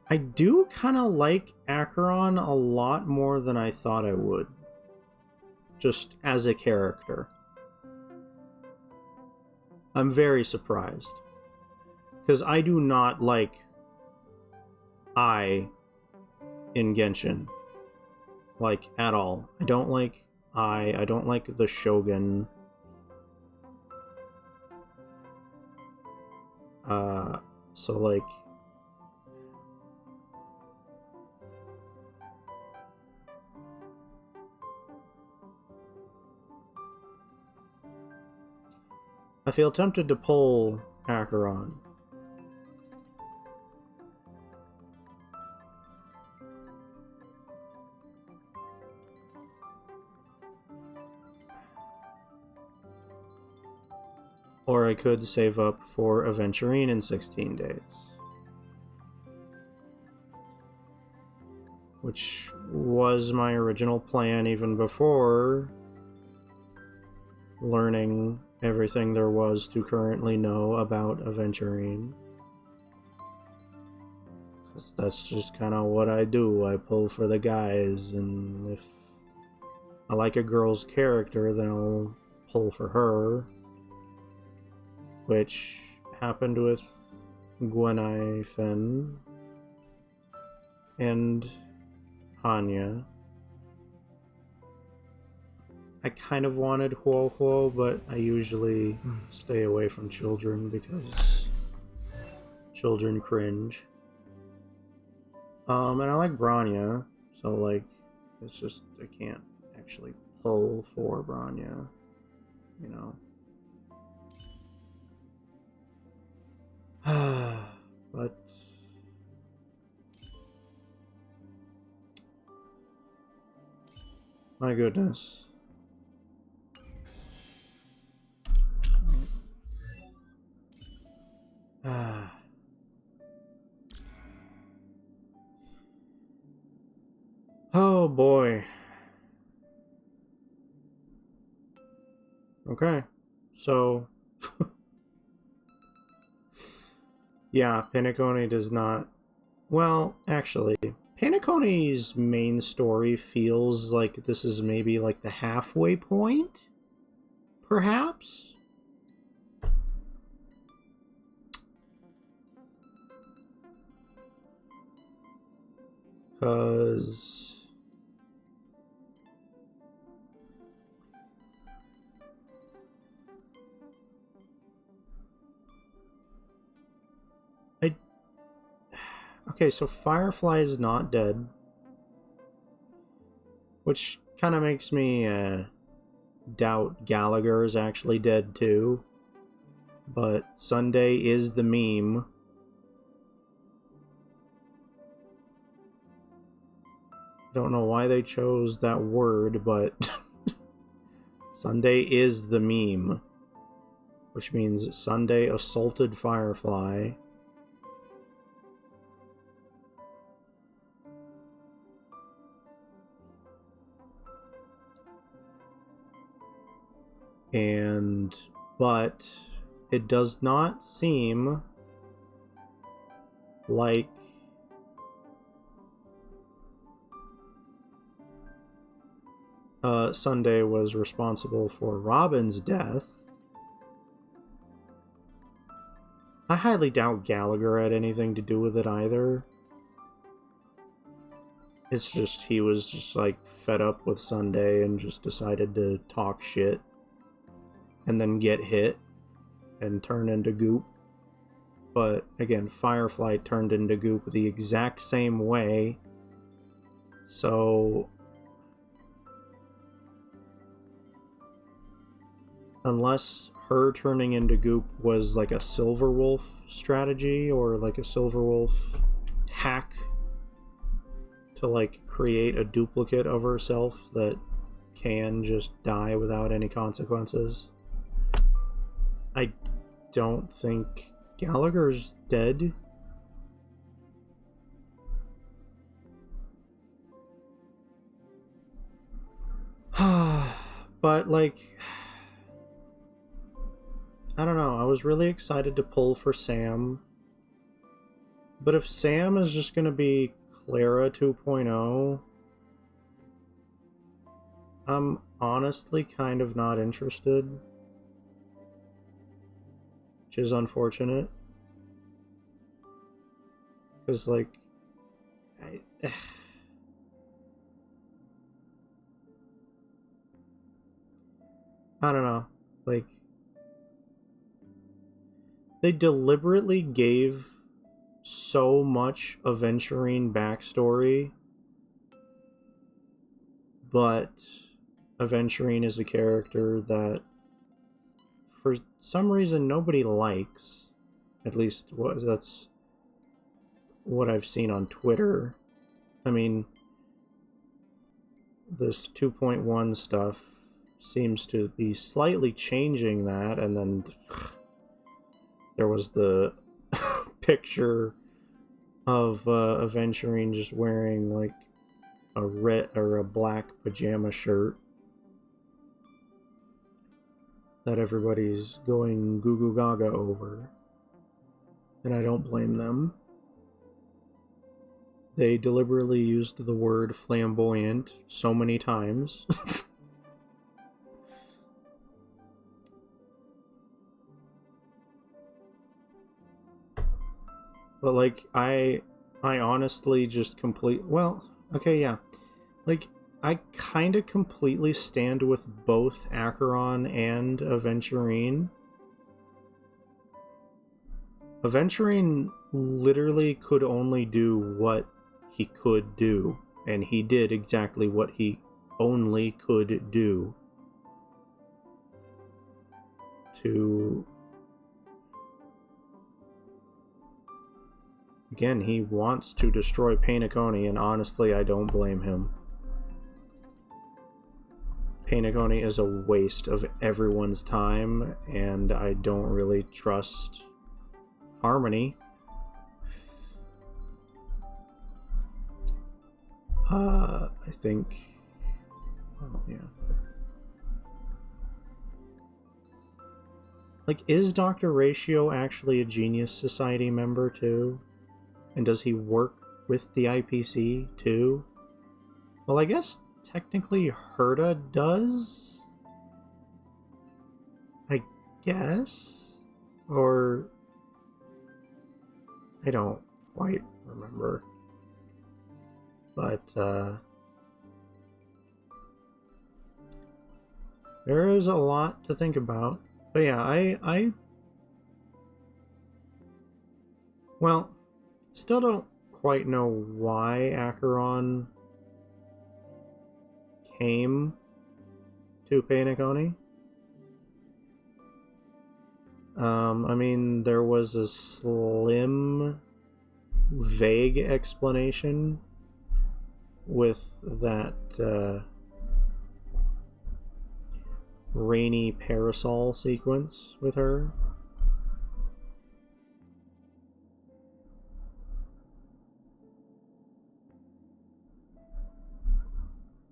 I do kind of like Acheron a lot more than I thought I would. Just as a character. I'm very surprised. Because I do not like I in Genshin. Like, at all. I don't like I don't like the Shogun. So like... I feel tempted to pull Acheron. Or I could save up for Aventurine in 16 days. Which was my original plan even before learning everything there was to currently know about Aventurine. That's just kind of what I do. I pull for the guys, and if I like a girl's character, then I'll pull for her. Which happened with Gwenaifen and Hanya. I kind of wanted Huo, but I usually stay away from children because children cringe. And I like Branya, so like, it's just, I can't actually pull for Branya, you know. But my goodness. Oh boy. Okay, so yeah, Panettone does not... Well, actually, Panettone's main story feels like this is maybe like the halfway point? Perhaps? Because... Okay, so Firefly is not dead. Which kind of makes me doubt Gallagher is actually dead too. But Sunday is the meme. I don't know why they chose that word, but Sunday is the meme. Which means Sunday assaulted Firefly. But it does not seem like Sunday was responsible for Robin's death. I highly doubt Gallagher had anything to do with it either. It's just he was just like fed up with Sunday and just decided to talk shit and then get hit and turn into goop. But again, Firefly turned into goop the exact same way. So unless her turning into goop was like a Silverwolf strategy or like a Silverwolf hack to like create a duplicate of herself that can just die without any consequences, I don't think Gallagher's dead. But like, I don't know, I was really excited to pull for Sam. But if Sam is just gonna be Clara 2.0, I'm honestly kind of not interested. Which is unfortunate. Because, like, I don't know. Like, they deliberately gave so much Aventurine backstory, but Aventurine is a character that for some reason nobody likes. At least that's what I've seen on Twitter. I mean, this 2.1 stuff seems to be slightly changing that, and then there was the picture of Aventurine just wearing like a red or a black pajama shirt that everybody's going goo goo gaga over, and I don't blame them. They deliberately used the word flamboyant so many times. But like, I honestly just like, I kind of completely stand with both Acheron and Aventurine. Aventurine literally could only do what he could do, and he did exactly what he only could do to... Again, he wants to destroy Painaconi, and honestly, I don't blame him. Painaconi is a waste of everyone's time, and I don't really trust Harmony. I think... Oh, yeah. Like, is Dr. Ratio actually a Genius Society member, too? And does he work with the IPC, too? Well, I guess technically Herta does? I guess? Or... I don't quite remember. But, there is a lot to think about. But yeah, well, still don't quite know why Acheron came to Painaconi. I mean, there was a slim, vague explanation with that, rainy parasol sequence with her.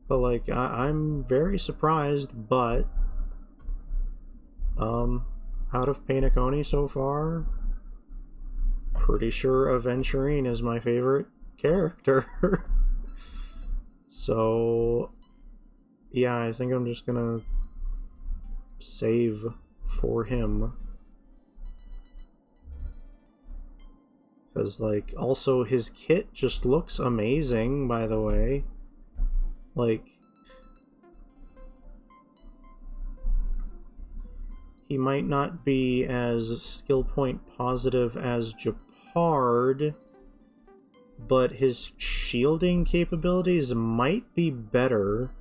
But like, I'm very surprised, but Out of Panaconi so far, pretty sure Aventurine is my favorite character. So, yeah, I think I'm just gonna save for him. Because, like, also his kit just looks amazing, by the way. Like, he might not be as skill point positive as Japard, but his shielding capabilities might be better.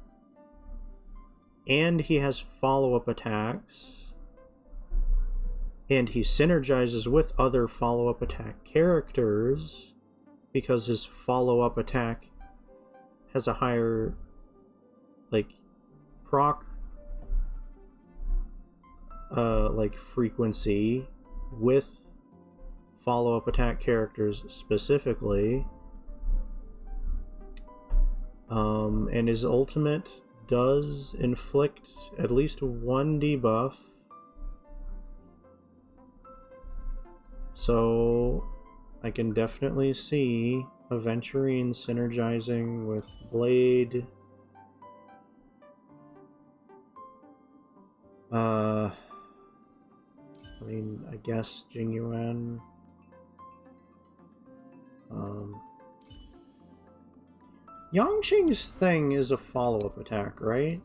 And he has follow-up attacks. And he synergizes with other follow-up attack characters because his follow-up attack has a higher, like, proc, like, frequency with follow-up attack characters specifically. And his ultimate does inflict at least one debuff. So I can definitely see Aventurine synergizing with Blade. I mean, I guess Jingyuan. Yangqing's thing is a follow-up attack, right?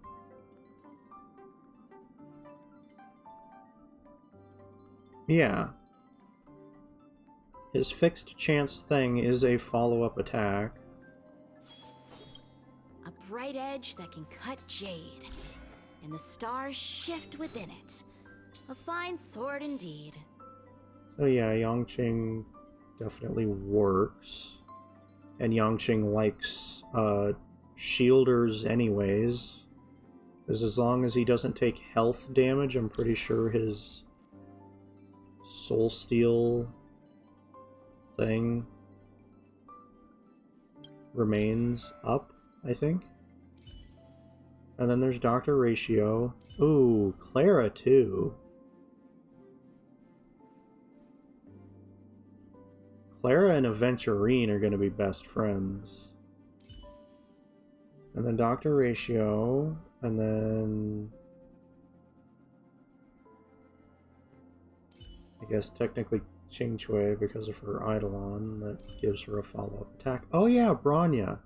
Yeah. His fixed chance thing is a follow-up attack. A bright edge that can cut jade, and the stars shift within it. A fine sword indeed. So yeah, Yangqing definitely works. And Yangqing likes shielders anyways. Because as long as he doesn't take health damage, I'm pretty sure his Soul Steel thing remains up, I think. And then there's Dr. Ratio. Ooh, Clara too. Clara and Aventurine are going to be best friends. And then Dr. Ratio, and then I guess technically Qing Chui because of her Eidolon that gives her a follow-up attack. Oh yeah, Bronya.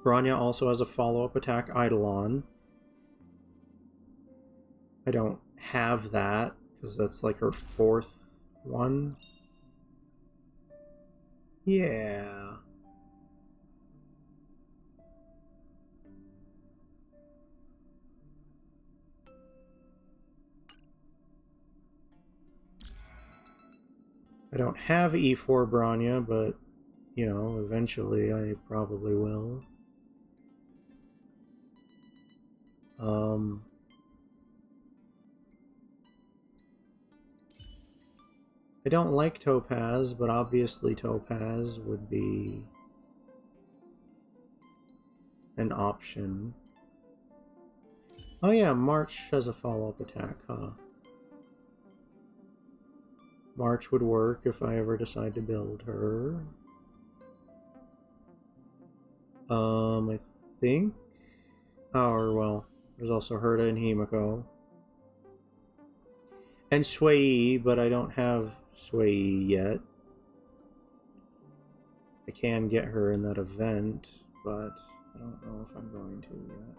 Bronya also has a follow-up attack Eidolon. I don't have that because that's like her fourth one. Yeah. I don't have E4 Bronya, but, you know, eventually I probably will. I don't like Topaz, but obviously Topaz would be an option. Oh yeah, March has a follow-up attack, huh? March would work if I ever decide to build her. I think... Oh, or well, there's also Herta and Himiko. And Sui, but I don't have Sui yet. I can get her in that event, but I don't know if I'm going to yet.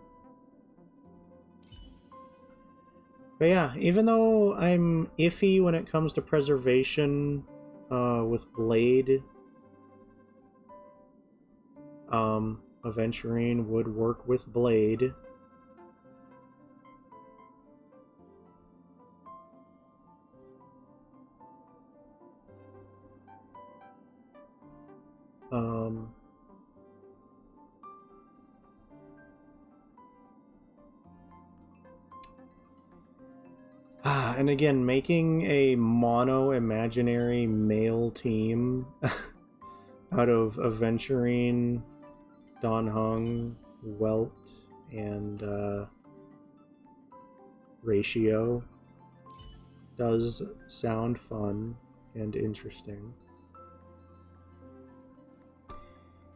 But yeah, even though I'm iffy when it comes to preservation with Blade, Aventurine would work with Blade. And again, making a mono imaginary male team out of Aventurine, Dan Heng, Welt, and ratio does sound fun and interesting.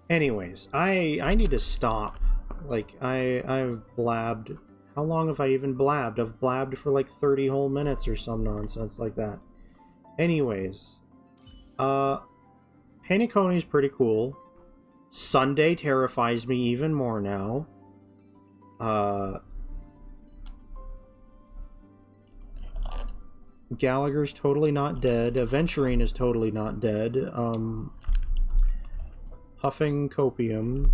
Anyways, I need to stop. Like, I've blabbed. How long have I even blabbed? I've blabbed for like 30 whole minutes or some nonsense like that. Anyways, Penacony is pretty cool. Sunday terrifies me even more now. Gallagher's totally not dead. Aventurine is totally not dead. Huffing copium.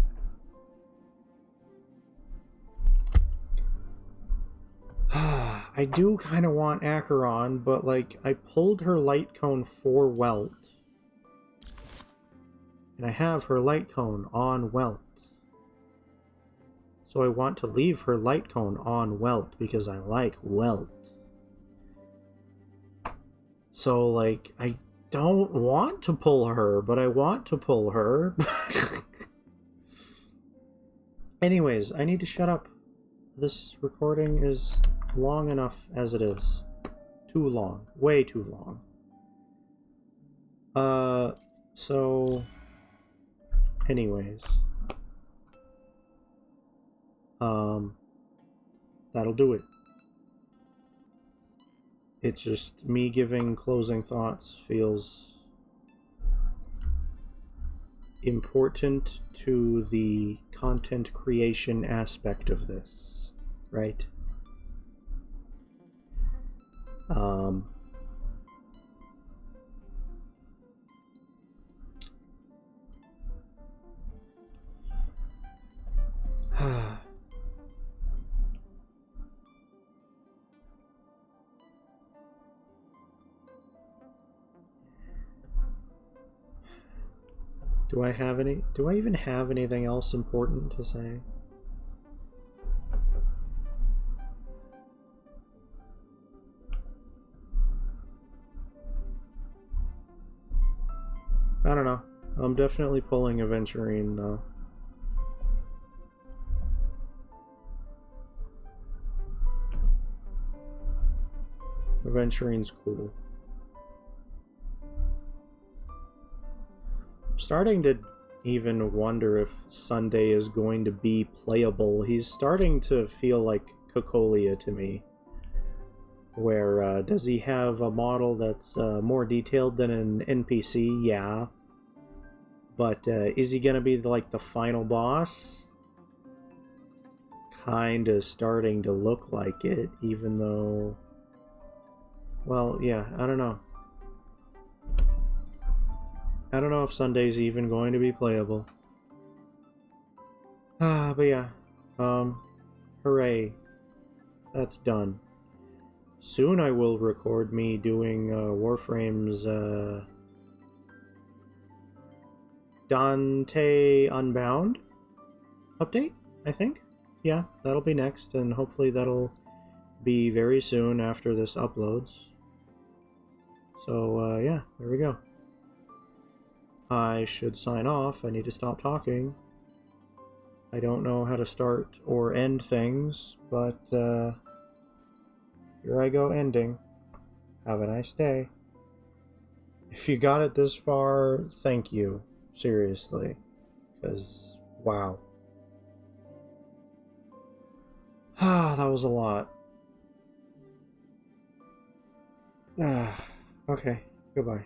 I do kind of want Acheron, but like I pulled her light cone for Welt. And I have her light cone on Welt. So I want to leave her light cone on Welt because I like Welt. So like I don't want to pull her, but I want to pull her. Anyways, I need to shut up. This recording is long enough as it is. Too long. Way too long. So... Anyways. That'll do it. It's just me giving closing thoughts feels important to the content creation aspect of this, right? Do I even have anything else important to say? I don't know. I'm definitely pulling Aventurine though. Aventurine's cool. I'm starting to even wonder if Sunday is going to be playable. He's starting to feel like Cocolia to me. Where, does he have a model that's more detailed than an NPC? Yeah. But is he going to be like the final boss? Kinda starting to look like it, even though... Well, yeah, I don't know. I don't know if Sunday's even going to be playable. But yeah. Hooray. That's done. Soon I will record me doing Warframe's Dante Unbound update, I think. Yeah, that'll be next, and hopefully that'll be very soon after this uploads. So, yeah, there we go. I should sign off. I need to stop talking. I don't know how to start or end things, but here I go ending. Have a nice day. If you got it this far, thank you. Seriously. Because, wow. That was a lot. Okay, goodbye.